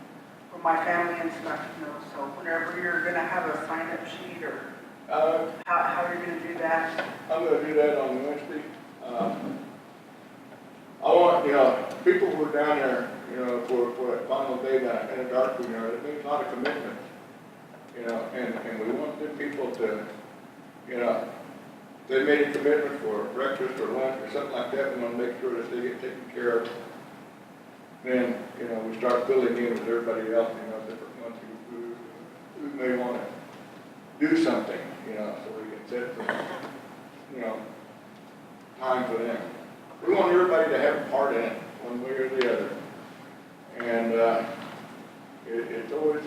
for my family and stuff, so whenever you're going to have a sign-up sheet or how you're going to do that? I'm going to do that on Wednesday. I want, people who are down there, for that final day down in the dark, it means a lot of commitment, and we want the people to, they made a commitment for breakfast or lunch or something like that, we want to make sure that they get taken care of. Then, we start filling in with everybody else, different ones who may want to do something, so we can set some, time for them. We want everybody to have a part in it, one way or the other. And it's always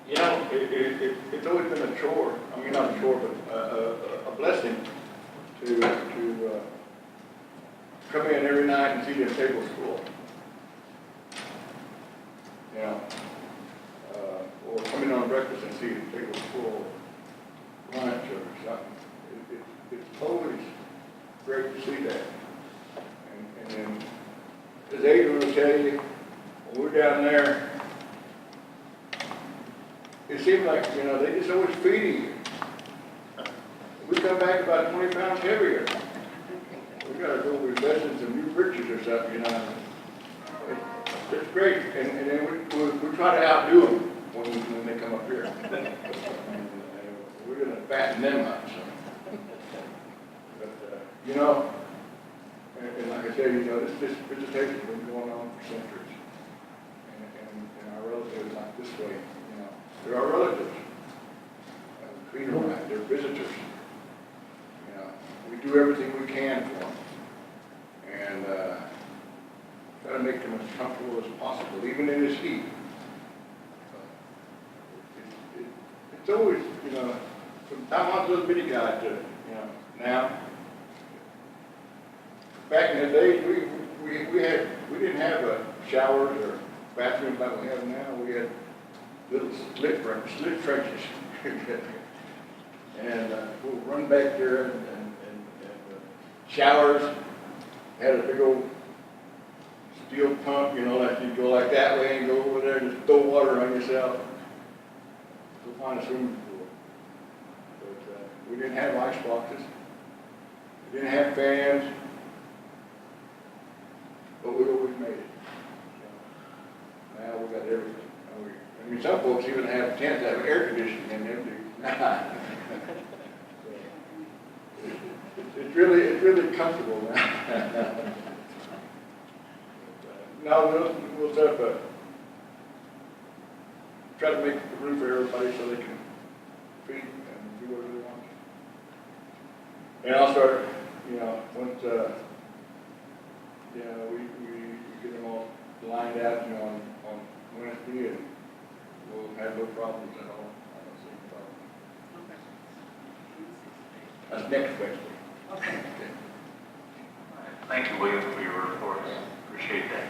it's always been a chore. I mean, not a chore, but a blessing to come in every night and see their tables full. You know, or come in on breakfast and see the tables full, lunch or something. It's always great to see that. And then, as Adrian will tell you, when we're down there, it seems like, you know, they just always feeding you. We come back about 20 pounds heavier. We gotta go invest in some new britches or something, you know. It's great, and then we try to outdo them when they come up here. And we're gonna fatten them up, so. But, you know, and like I said, you know, this visitation's been going on for centuries. And our relatives not this way, you know. They're our relatives. We treat them right, they're visitors. You know, we do everything we can for them. And try to make them as comfortable as possible, even in this heat. It's always, you know, from time I was a little bitty guy to, you know, now. Back in the day, we didn't have showers or bathrooms like we have now. We had little slit trenches. And we'll run back there and showers. Had a big old steel pump, you know, like you go like that way and go over there and just throw water on yourself. Go find a swimming pool. But we didn't have ice boxes. We didn't have fans. But we always made it. So now we got everything. I mean, some folks even have tents that have air conditioning in them. It's really comfortable now. Now we'll set up try to make the room for everybody so they can feed and do whatever they want. And I'll start, you know, once you know, we get them all lined out, you know, on Wednesday, and we'll have no problems at all. I don't see any problems. That's next Wednesday. Okay. Thank you, William, for your report. Appreciate that.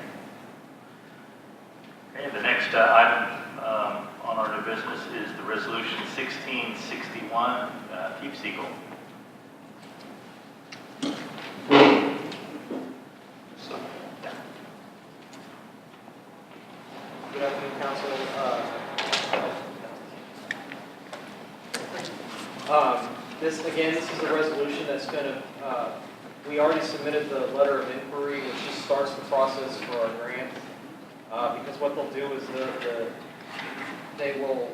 Okay, the next item on our new business is the resolution 1661, Keep Siegel. Good afternoon, Council. This is a resolution that's going to, we already submitted the letter of inquiry, which just starts the process for our grant. Because what they'll do is they will,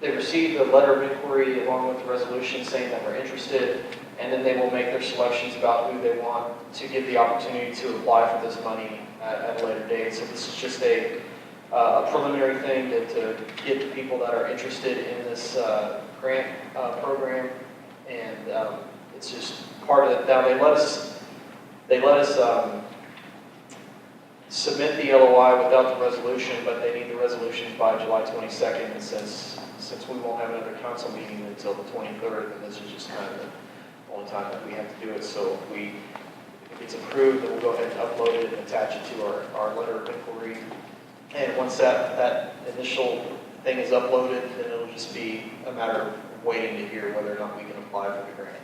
they receive the letter of inquiry along with the resolution saying that we're interested, and then they will make their selections about who they want to give the opportunity to apply for this money at a later date. So this is just a preliminary thing to get the people that are interested in this grant program, and it's just part of it. Now they let us submit the LOI without the resolution, but they need the resolutions by July 22nd, and since we won't have another council meeting until the 23rd, and this is just kind of the only time that we have to do it. So if it's approved, then we'll go ahead and upload it and attach it to our letter of inquiry. And once that initial thing is uploaded, then it'll just be a matter of waiting to hear whether or not we can apply for the grant,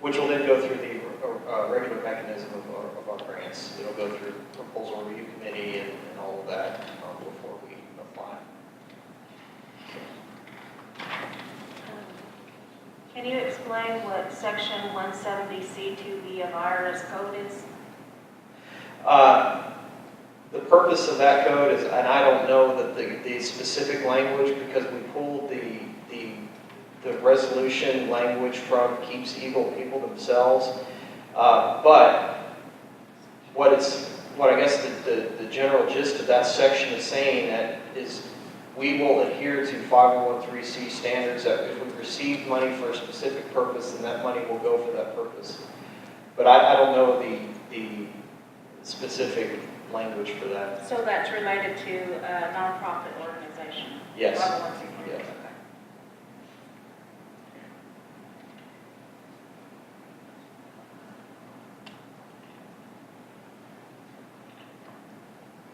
which will then go through the regular mechanism of our grants. It'll go through proposal review committee and all of that before we apply. Can you explain what section 170C2B of IRS code is? The purpose of that code is, and I don't know the specific language because we pulled the resolution language from Keeps Eagle people themselves. But what I guess the general gist of that section is saying that is we will adhere to 501(c) standards that if we receive money for a specific purpose, then that money will go for that purpose. But I don't know the specific language for that. So that's related to a nonprofit organization? Yes. 501c3. Yes.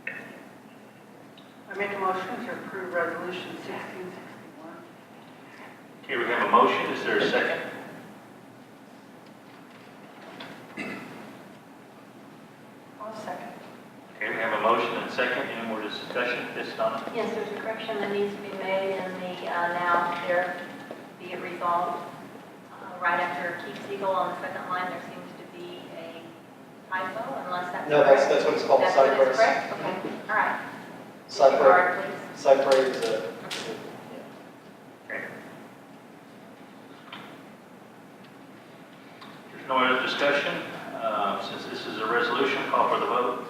Okay. I make a motion to approve resolution 1661. Okay, we have a motion. Is there a second? I'll second. Okay, we have a motion and a second. Any more discussion? Yes, Donna? Yes, there's a correction that needs to be made in the now there be it resolved. Right after Keith Siegel on the second line, there seems to be a typo, unless that's No, correct. that's what it's called, That's side what it's praise. correct? Okay, all right. Side Disregard, praise. please. Side praise is a, Okay. There's no other discussion. Since this is a resolution, call for the vote.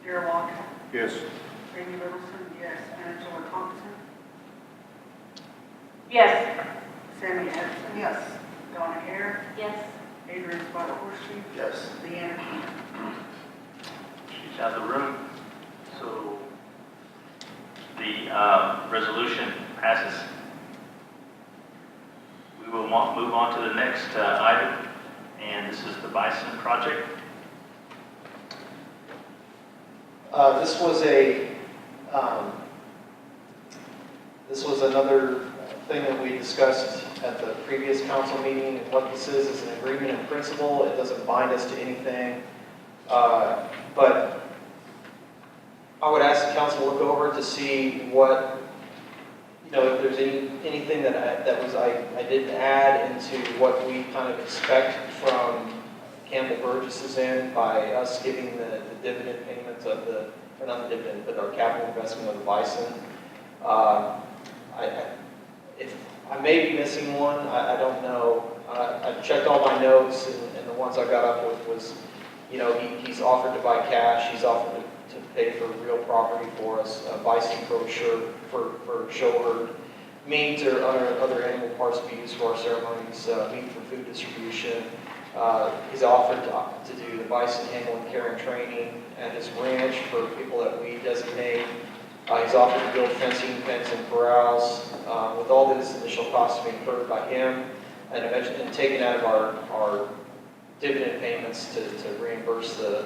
Darrell Walker. Yes. Randy Littleton, yes. Angela Thompson. Yes. Sammy Anderson. Yes. Donna Hare. Yes. Adrian Spotted Horseshoe. Yes. Leanna Keenan. She's out of the room. So the resolution passes. We will move on to the next item, and this is the Bison project. This was another thing that we discussed at the previous council meeting. And what this is an agreement in principle. It doesn't bind us to anything. But I would ask the council to look over it to see what, if there's anything that I didn't add into what we kind of expect from Campbell Burgess's end by us giving the dividend payments of or not the dividend, but our capital investment of the Bison. If I may be missing one, I don't know. I checked all my notes, and the ones I got up with was, he's offered to buy cash, he's offered to pay for real property for us, Bison for show herd, meat or other animal parts to be used for our ceremonies, meat for food distribution. He's offered to do the bison handling, care, and training at his ranch for people that we designate. He's offered to build fencing, pens, and corrals. With all this initial costs being incurred by him and eventually taken out of our dividend payments to reimburse the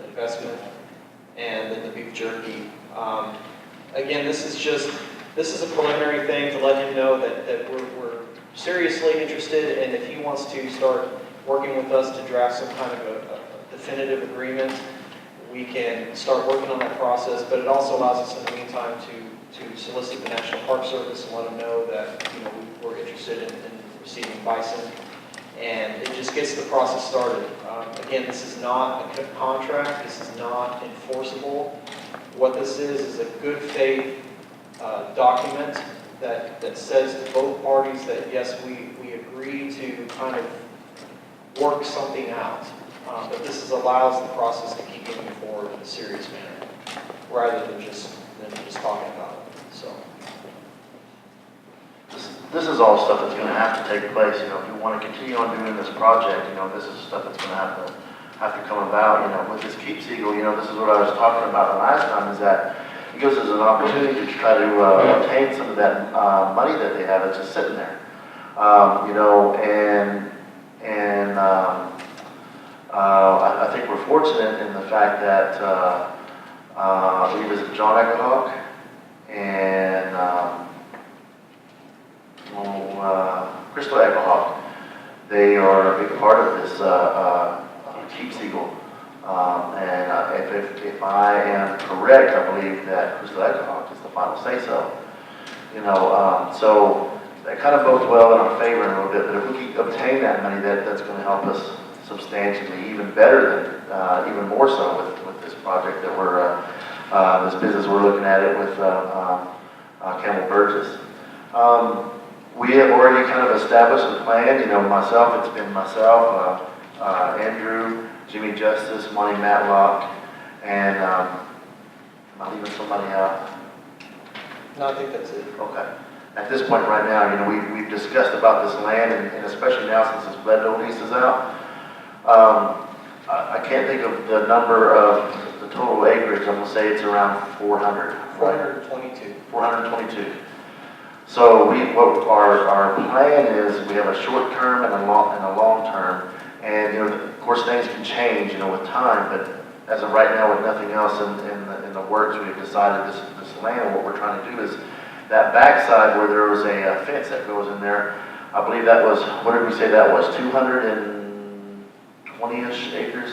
investment, and then the beef jerky. Again, this is a preliminary thing to let him know that we're seriously interested, and if he wants to start working with us to draft some kind of a definitive agreement, we can start working on that process. But it also allows us in the meantime to solicit the National Park Service and let them know that we're interested in receiving bison, and it just gets the process started. Again, this is not a contract. This is not enforceable. What this is a good faith document that says to both parties that yes, we agree to kind of work something out. But this allows the process to keep moving forward in a serious manner, rather than just talking about it. So This is all stuff that's going to have to take place. If you want to continue on doing this project, this is stuff that's going to have to come about. With this Keep Siegel, this is what I was talking about the last time, is that it gives us an opportunity to try to obtain some of that money that they have that's just sitting there. I think we're fortunate in the fact that I believe it's John Eckerhawk and Crystal Eckerhawk. They are a big part of this Keep Siegel. And if I am correct, I believe that Crystal Eckerhawk is the final say-so. So that kind of bodes well in our favor a little bit. But if we can obtain that money, that's going to help us substantially, even better than, even more so with this project that this business we're looking at it with Campbell Burgess. We have already kind of established a plan. Myself, it's been myself, Andrew, Jimmy Justice, Monty Matlock, and am I leaving somebody out? no, I think that's it. Okay. At this point right now, we've discussed about this land, and especially now since this Bledsoe lease is out, I can't think of the number of the total say it's around 400, right? 422. 422. So what our plan is, we have a short term and a long term. And, of course, things can change, with time, but as of right now, with nothing else in the works, we've decided this land, what we're trying to do is that backside where there was a fence that goes in there, I believe that was, what did we say that was, 220-ish acres?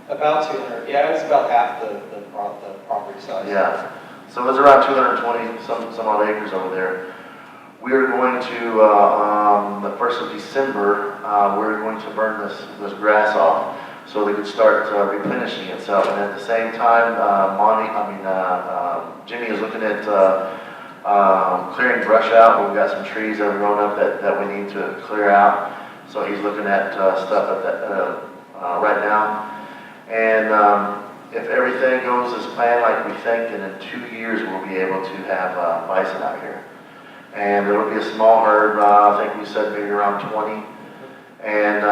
About 200, yeah, it's about half the property size. Yeah, so it was around 220 some odd acres over there. We are going to, the 1st of December, we're going to burn this grass off so they could start replenishing itself. And at the same time, Jimmy is looking at clearing brush out. We've got some trees that have grown up that we need to clear out. So he's looking at stuff at that right now. And if everything goes as planned like we think, then in 2 years we'll be able to have bison out here. And it'll be a small herd, I think we said maybe around 20. And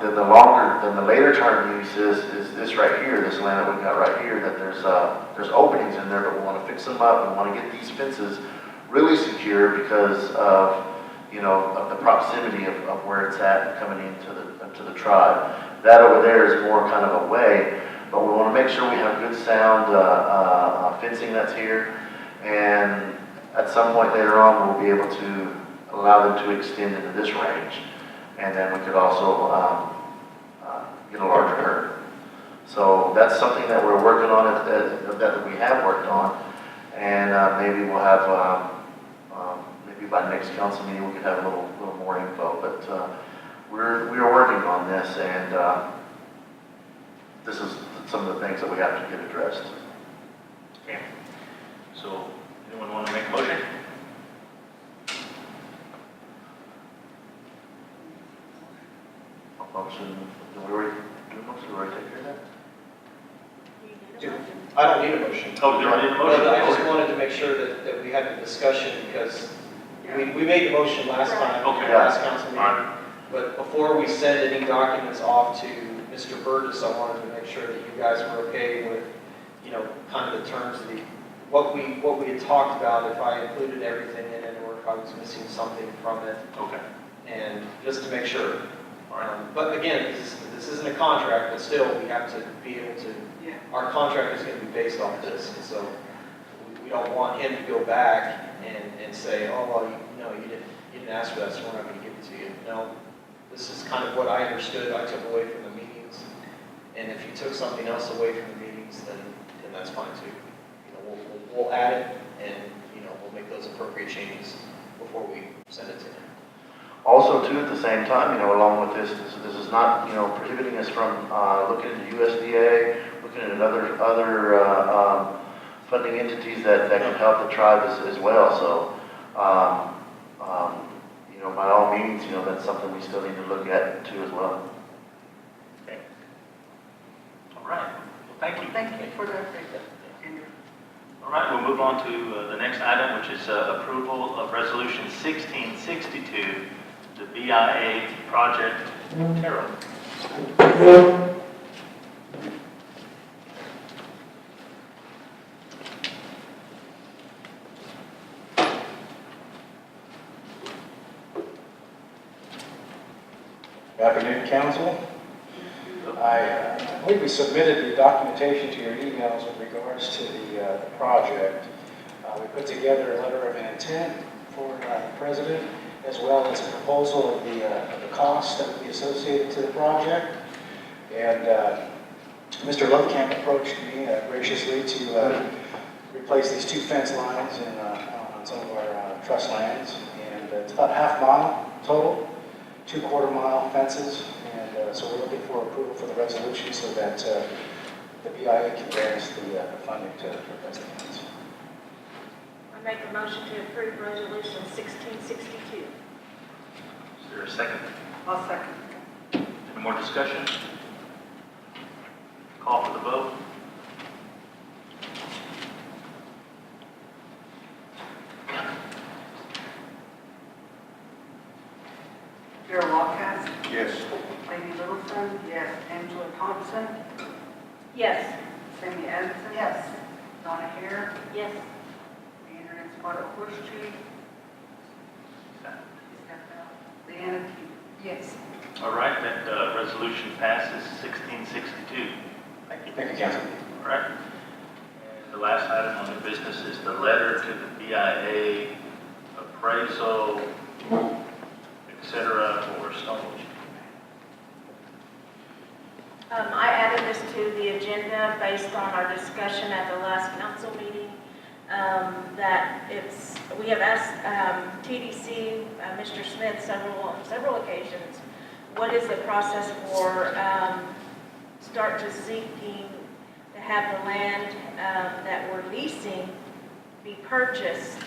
then the later term use is this right here, this land that we got right here, that there's openings in there, but we want to fix them up. We want to get these fences really secure because of, of the proximity of where it's at coming into the tribe. That over there is more kind of away, but we want to make sure we have good sound fencing that's here. And at some point later on, we'll be able to allow them to extend into this range. And then we could also get a larger herd. So that's something that we're working on, that we have worked on. And maybe we'll have, maybe by next council meeting, we could have a little more info. But we are working on this, and this is some of the things that we have to get addressed. Okay. So, anyone want to make a motion? Motion, did we already do a motion? Did we already take care of that? I don't need a motion. Oh, you don't need a motion? I just wanted to make sure that we had the discussion because we made the motion last time, Okay. last council meeting. All right. But before we send any documents off to Mr. Burgess, I wanted to make sure that you guys were okay with, kind of the terms of what we had talked about, if I included everything in it or if I was missing something from it. Okay. And just to make sure. But again, this isn't a contract, but still we have to be able to, our contract is going to be based off this. And so we don't want him to go back and say, oh, well, you didn't ask for that, so we're not going to give it to you. No, this is kind of what I understood, I took away from the meetings. And if you took something else away from the meetings, then that's fine too. We'll add it and, we'll make those appropriate changes before we send it to him. Also, too, at the same time, along with this is not, prohibiting us from looking into USDA, looking at other funding entities that can help the tribe as well. So, by all means, that's something we still need to look at too as well. Okay. All right. Well, thank you. Thank you for that. Andrew. All right, we'll move on to the next item, which is approval of Resolution 1662, the BIA project. Carol. Good afternoon, Council. I believe we submitted the documentation to your emails with regards to the project. We put together a letter of intent for the President, as well as a proposal of the cost that would be associated to the project. And Mr. Lovekamp approached me graciously to replace these 2 fence lines on some of our trust lands. And it's about a half-mile total, 2 quarter-mile fences. And so we're looking for approval for the resolution so that the BIA can grant us the funding to replace the fence. I make a motion to approve Resolution 1662. Is there a second? I'll second. Any more discussion? Call for the vote. Darrell Walcott, Yes. Lady Littleton, yes. Angela Thompson, Yes. Sammy Anderson. Yes. Donna Hare, Yes. Adrian Sparta Bushchi, Leanna Key. Yes. All right, that resolution passes 1662. Thank you, Council. All right. And the last item on the business is the letter to the BIA appraisal, et cetera, for Stonewall. I added this to the agenda based on our discussion at the last council meeting, that we have asked TDC, Mr. Smith, several occasions, what is the process for start to seeking to have the land that we're leasing be purchased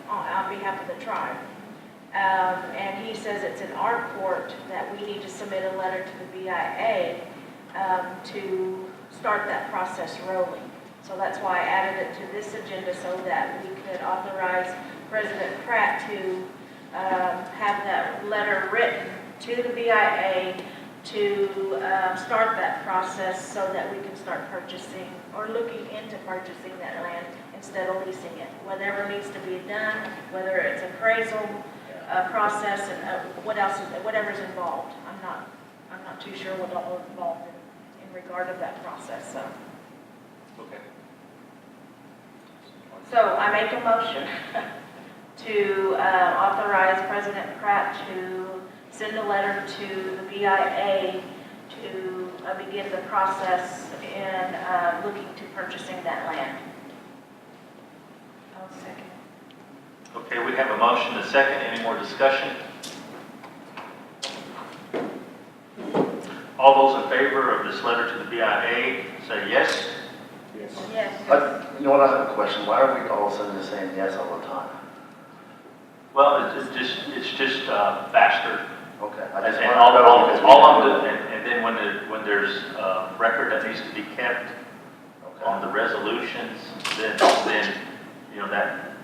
on behalf of the tribe. And he says it's in our court that we need to submit a letter to the BIA to start that process rolling. So that's why I added it to this agenda so that we could authorize President Pratt to have that letter written to the BIA to start that process so that we can start purchasing or looking into purchasing that land instead of leasing it. Whatever needs to be done, whether it's appraisal process and what else is, whatever's involved. I'm not too sure what all is involved in regard of that process. Okay. So I make a motion to authorize President Pratt to send a letter to the BIA to begin the process in looking to purchasing that land. I'll second. Okay, we have a motion, a second. Any more discussion? All those in favor of this letter to the BIA, say yes. Yes. Yes. You know what, I have a question. Why are we all of a sudden just saying yes all the time? Well, it's just faster. Okay. And all of the, and then when there's a record that needs to be kept on the resolutions, then you know that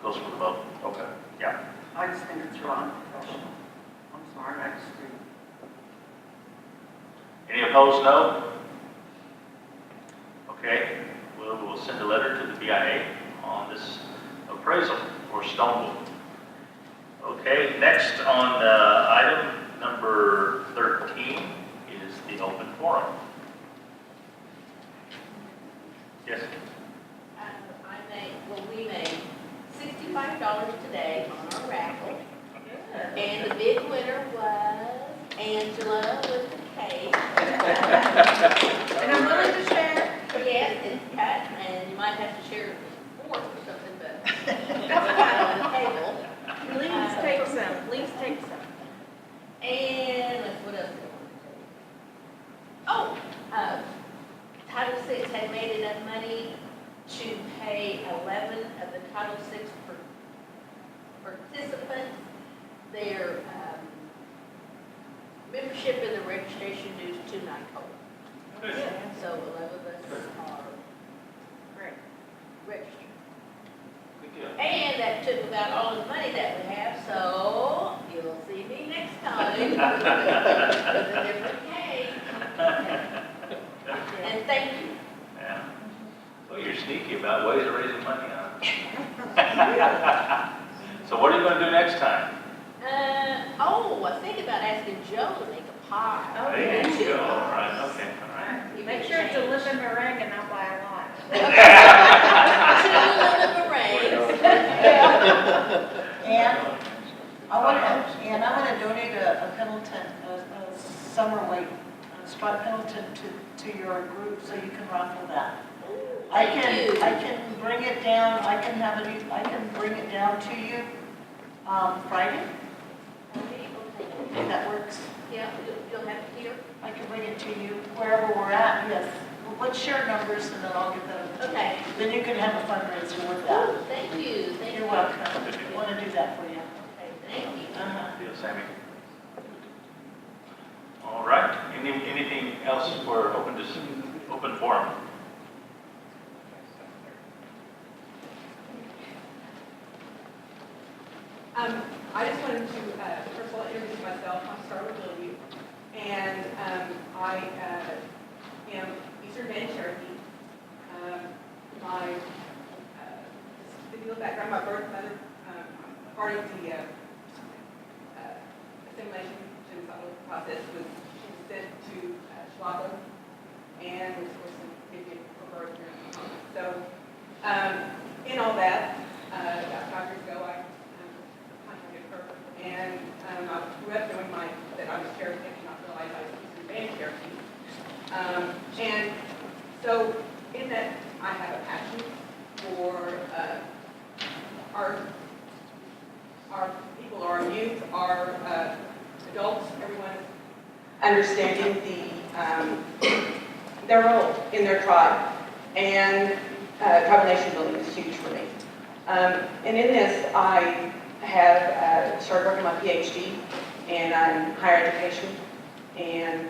goes for the vote. Okay. Yeah. I just think it's wrong, professional. I'm sorry, I just think. Any opposed, no? Okay, we'll send a letter to the BIA on this appraisal for Stonewall. Okay, next on item number 13 is the open forum. Yes? We made $65 today on our raffle. And the big winner was Angela with the cake. And I'm willing to share. Yes, it's cut, and you might have to share a fork or something, but it's cut on the table. Please take some, please take some. And what else do I want to tell you? Oh, Title VI had made enough money to pay 11 of the Title VI participants their membership in the registration dues to NICOLA. So 11 of us are registered. And that took about all the money that we have, so you'll see me next time with a different cake. And thank you. Yeah. Well, you're sneaky about ways of raising money, huh? So what are you going to do next time? I think about asking Joe to make a pie. There you go. All right. Okay. All right. You make sure it's a live in meringue and I'll buy a lot. 2 little meringues. And I want to donate a Pendleton, a summer weight, a spot Pendleton to your group so you can raffle that. I can bring it down, I can bring it down to you Friday. If that works. Yeah, you'll have it here. I can bring it to you wherever we're at, yes. Well, let's share numbers and then I'll get that. Okay. Then you can have a fundraiser with that. Thank you. You're welcome. I want to do that for you. Okay, thank you. Deal, Sammy. All right. Anything else for open forum? I just wanted to, first of all, introduce myself. I'm Starla Williams, and I am Eastern Band Cherokee. My little background, my birth mother, part of the assimilation genocidal process was she was sent to Chicago and was forced to give for birth here in Pawnee. So, in all that, about 5 years ago, I contacted her, and I grew up knowing that I was Cherokee, I did not realize I was Hispanic Cherokee. And so, in that, I have a passion for our people, our youth, our adults, everyone understanding their role in their tribe. And tribal nation building is huge for me. And in this, I have started working on my PhD in higher education and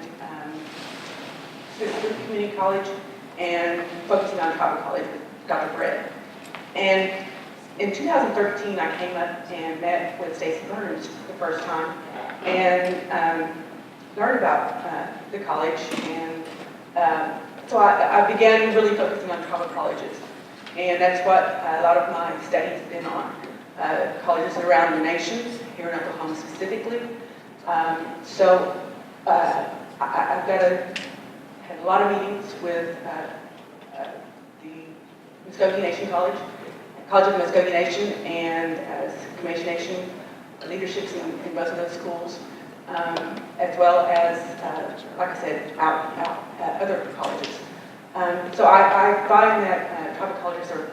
through community college and focusing on tribal college with Dr. Brett. And in 2013, I came up and met with Stacey Burns for the first time and learned about the college. And so I began really focusing on tribal colleges. And that's what a lot of my studies have been on, colleges around the nations, here in Oklahoma specifically. So I've had a lot of meetings with the Muskogee Nation College of the Muskogee Nation, and Comanche Nation leaderships in both of those schools, as well as, like I said, other colleges. So I find that tribal colleges are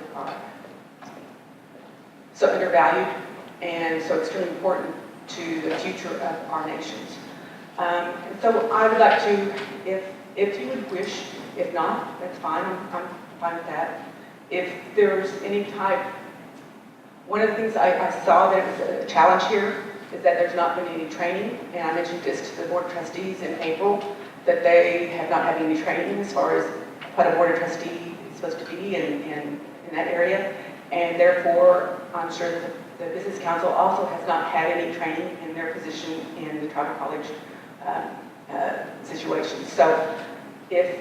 so undervalued and so extremely important to the future of our nations. So I would like to, if you would wish, if not, that's fine, I'm fine with that. If there's any type, one of the things I saw that was a challenge here is that there's not been any training, and I mentioned this to the Board of Trustees in April, that they have not had any training as far as what a Board of Trustee is supposed to be in that area, and therefore I'm sure that the Business Council also has not had any training in their position in the tribal college situation. So if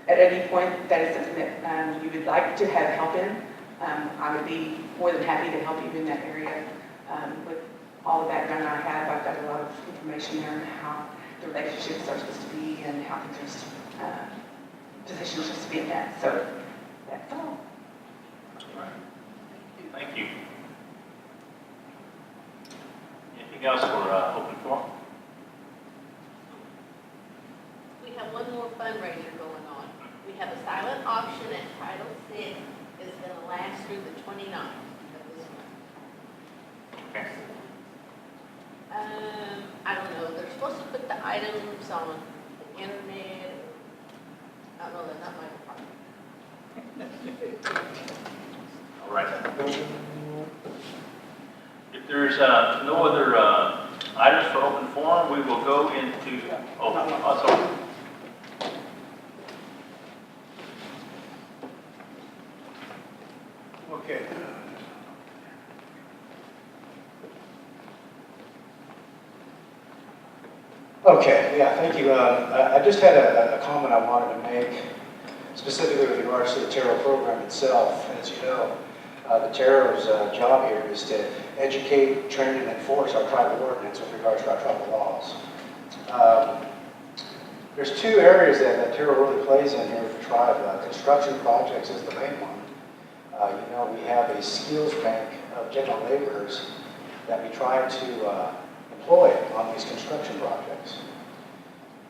at any point that is something that you would like to have help in, I would be more than happy to help you in that area. With all the background I have, I've got a lot of information there on how the relationships are supposed to be and how things are positions are supposed to be in that. So that's all. Thank you. Anything else for open forum? We have one more fundraiser going on. We have a silent auction at Title VI. It's going to last through the 29th of this month. Okay. I don't know. They're supposed to put the items on the internet. I don't know. That's not my department. All right. If there's no other items for open forum, we will go into, sorry. Okay. Okay, yeah, thank you. I just had a comment I wanted to make, specifically with regards to the TARO program itself. As you know, the TARO's job here is to educate, train, and enforce our tribal ordinance with regards to our tribal laws. There's two areas that TARO really plays in here with the tribe. Construction projects is the main one. You know, we have a skills bank of general laborers that we try to employ on these construction projects.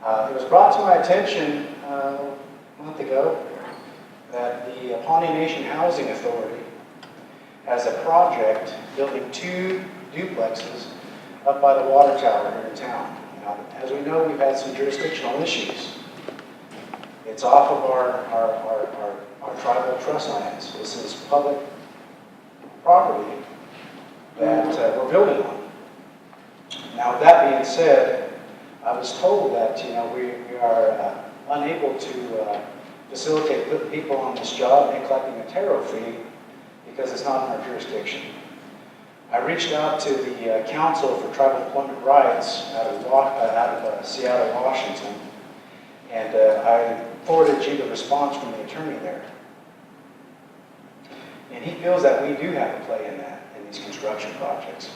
It was brought to my attention a month ago that the Pawnee Nation Housing Authority has a project building 2 duplexes up by the water tower here in town. Now, as we know, we've had some jurisdictional issues. It's off of our tribal trust lands. This is public property that we're building on. Now, with that being said, I was told that, you know, we are unable to facilitate putting people on this job and collecting a TARO fee because it's not in our jurisdiction. I reached out to the Council for Tribal Employment Rights out of Seattle, Washington, and I forwarded you the response from the attorney there. And he feels that we do have a play in that, in these construction projects.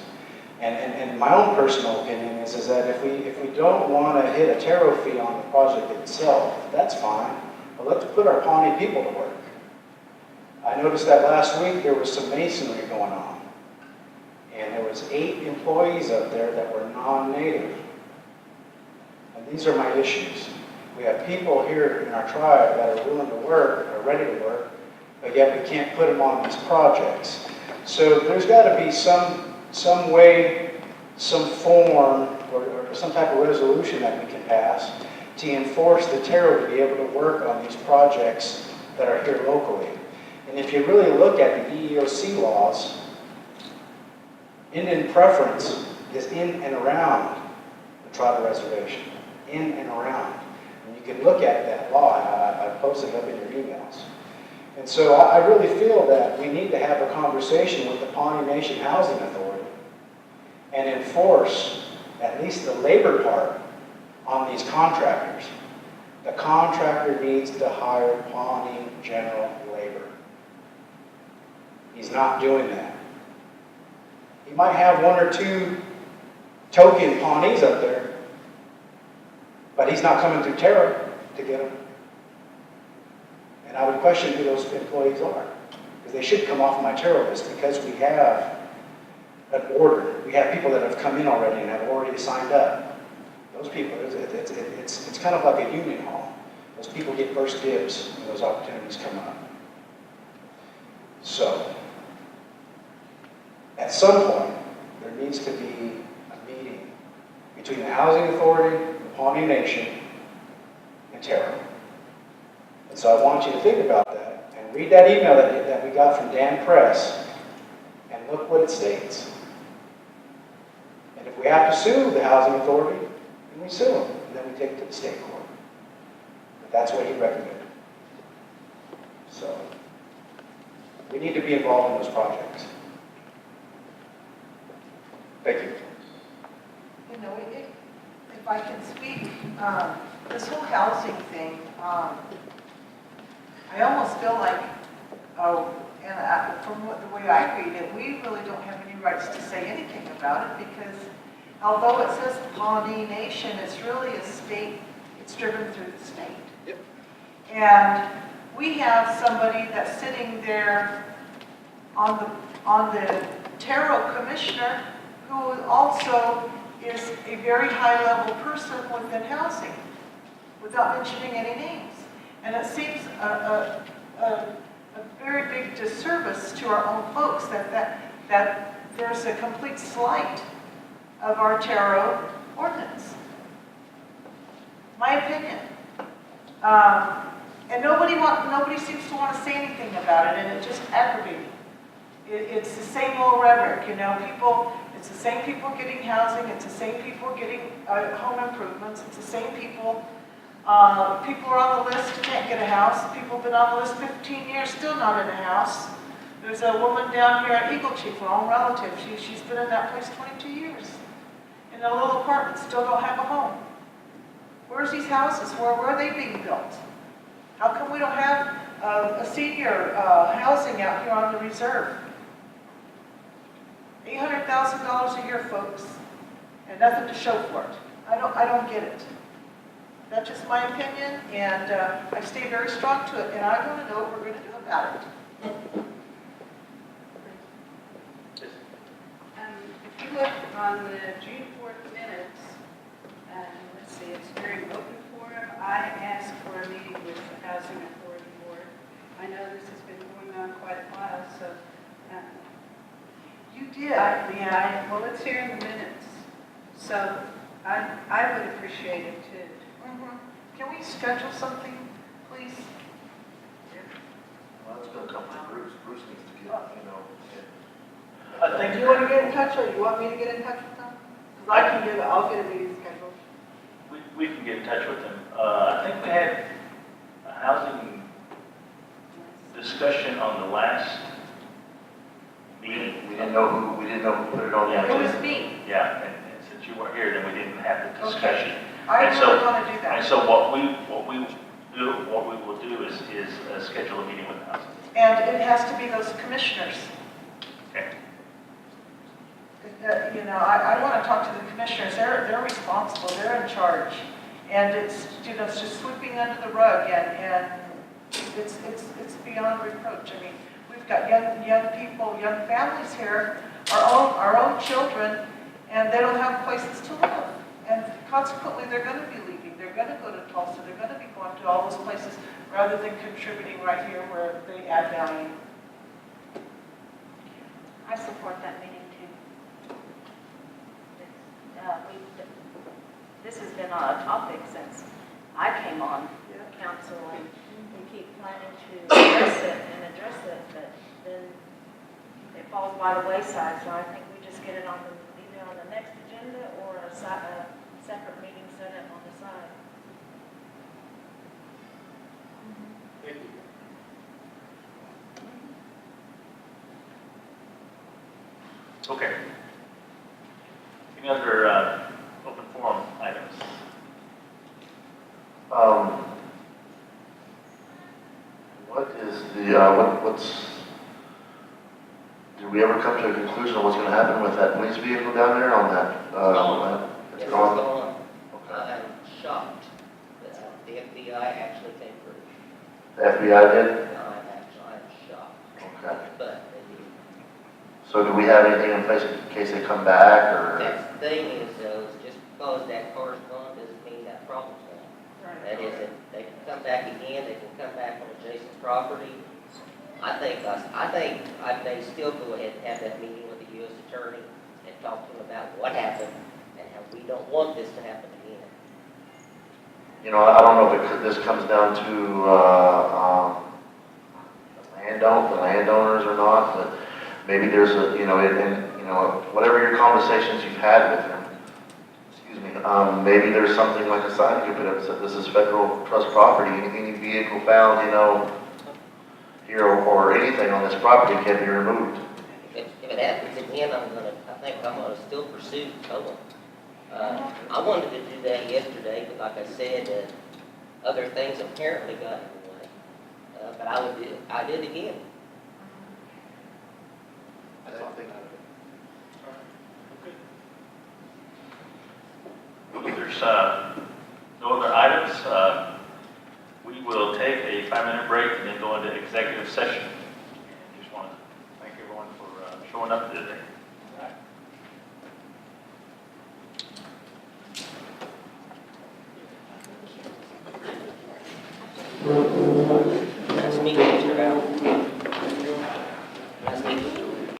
And my own personal opinion is that if we don't want to hit a tariff fee on the project itself, that's fine, but let's put our Pawnee people to work. I noticed that last week there was some masonry going on, and there was 8 employees up there that were non-native. And these are my issues. We have people here in our tribe that are willing to work, are ready to work, but yet we can't put them on these projects. So there's got to be some way, some form, or some type of resolution that we can pass to enforce the tariff to be able to work on these projects that are here locally. And if you really look at the EEOC laws, Indian preference is in and around the tribal reservation, in and around. And you can look at that law, and I posted it up in your emails. And so I really feel that we need to have a conversation with the Pawnee Nation Housing Authority and enforce at least the labor part on these contractors. The contractor needs to hire Pawnee general labor. He's not doing that. He might have 1 or 2 token Pawnees up there, but he's not coming through Terra to get them. And I would question who those employees are, because they should come off my Terra list, because we have an order. We have people that have come in already and have already signed up. Those people, it's kind of like a union hall. Those people get first dibs when those opportunities come up. So, at some point, there needs to be a meeting between the Housing Authority, the Pawnee Nation, and Terra. And so I want you to think about that and read that email that we got from Dan Press, and look what it states. And if we have to sue the Housing Authority, then we sue them, and then we take it to the state court. But that's what he recommended. So, we need to be involved in those projects. Thank you. You know, if I can speak, this whole housing thing, I almost feel like, from the way I read it, we really don't have any rights to say anything about it, because although it says Pawnee Nation, it's really a state, it's driven through the state. Yep. And we have somebody that's sitting there on the Terra commissioner, who also is a very high-level person within housing, without mentioning any names. And it seems a very big disservice to our own folks that there's a complete slight of our Terra ordinance. My opinion. And nobody seems to want to say anything about it, and it just aggravates me. It's the same old rhetoric, you know, it's the same people getting housing, it's the same people getting home improvements, it's the same people. People are on the list, can't get a house. People have been on the list 15 years, still not in a house. There's a woman down here at Eagle Chief, our own relative. She's been in that place 22 years. In a little apartment, still don't have a home. Where's these houses? Where are they being built? How come we don't have a senior housing out here on the reserve? $800,000 a year, folks, and nothing to show for it. I don't get it. That's just my opinion, and I stay very strong to it, and I want to know what we're going to do about it. If you look on the June 4th minutes, let's see, it's during open forum, I asked for a meeting with the Housing Authority Board. I know this has been going on quite a while, so. You did. Well, it's here in the minutes, so I would appreciate it too. Can we schedule something, please? Well, it's going to come from Bruce. Bruce needs to get, I think. Do you want to get in touch, or you want me to get in touch with them? Because I'll get a meeting scheduled. We can get in touch with them. I think we had a housing discussion on the last meeting. We didn't know who put it on the agenda. It was me. Yeah, and since you weren't here, then we didn't have the discussion. I And really so- want to do that. And so what we what we will do is schedule a meeting with the house. And it has to be those commissioners. Okay. You know, I want to talk to the commissioners. They're responsible. They're in charge. And it's, you know, it's just sweeping under the rug, and it's beyond reproach. I mean, we've got young people, young families here, our own children, and they don't have places to live. And consequently, they're going to be leaving. They're going to go to Tulsa. They're going to be going to all those places rather than contributing right here where they add value. I support that meeting too. This has been a topic since I came on council, and we keep planning to address it, but then it falls by the wayside, so I think we just get it on either on the next agenda or a separate meeting set up on the side. Thank you. Okay. Any other open forum items? What is the, did we ever come to a conclusion on what's gonna happen with that police vehicle down there on that, Gone. It's It's gone? gone. Okay. I'm shocked that the FBI actually came through. The FBI did? I'm shocked, Okay. but they did. So do we have anything in place in case they come back, or? That's the thing is, though, is just because that car's gone doesn't mean that problem's gone. That is, if they can come back again, they can come back on adjacent property. I think I may still go ahead and have that meeting with the U.S. Attorney and talk to him about what happened and how we don't want this to happen again. You know, I don't know if this comes down to, the landowners or not, but maybe there's a, you know, whatever your conversations you've had with them, maybe there's something like a sign you put up that says this is federal trust property, any vehicle found, you know, here or anything on this property can be removed. If it happens again, I think I'm gonna still pursue towing. I wanted to do that yesterday, but like I said, other things apparently got in the way. But I did again.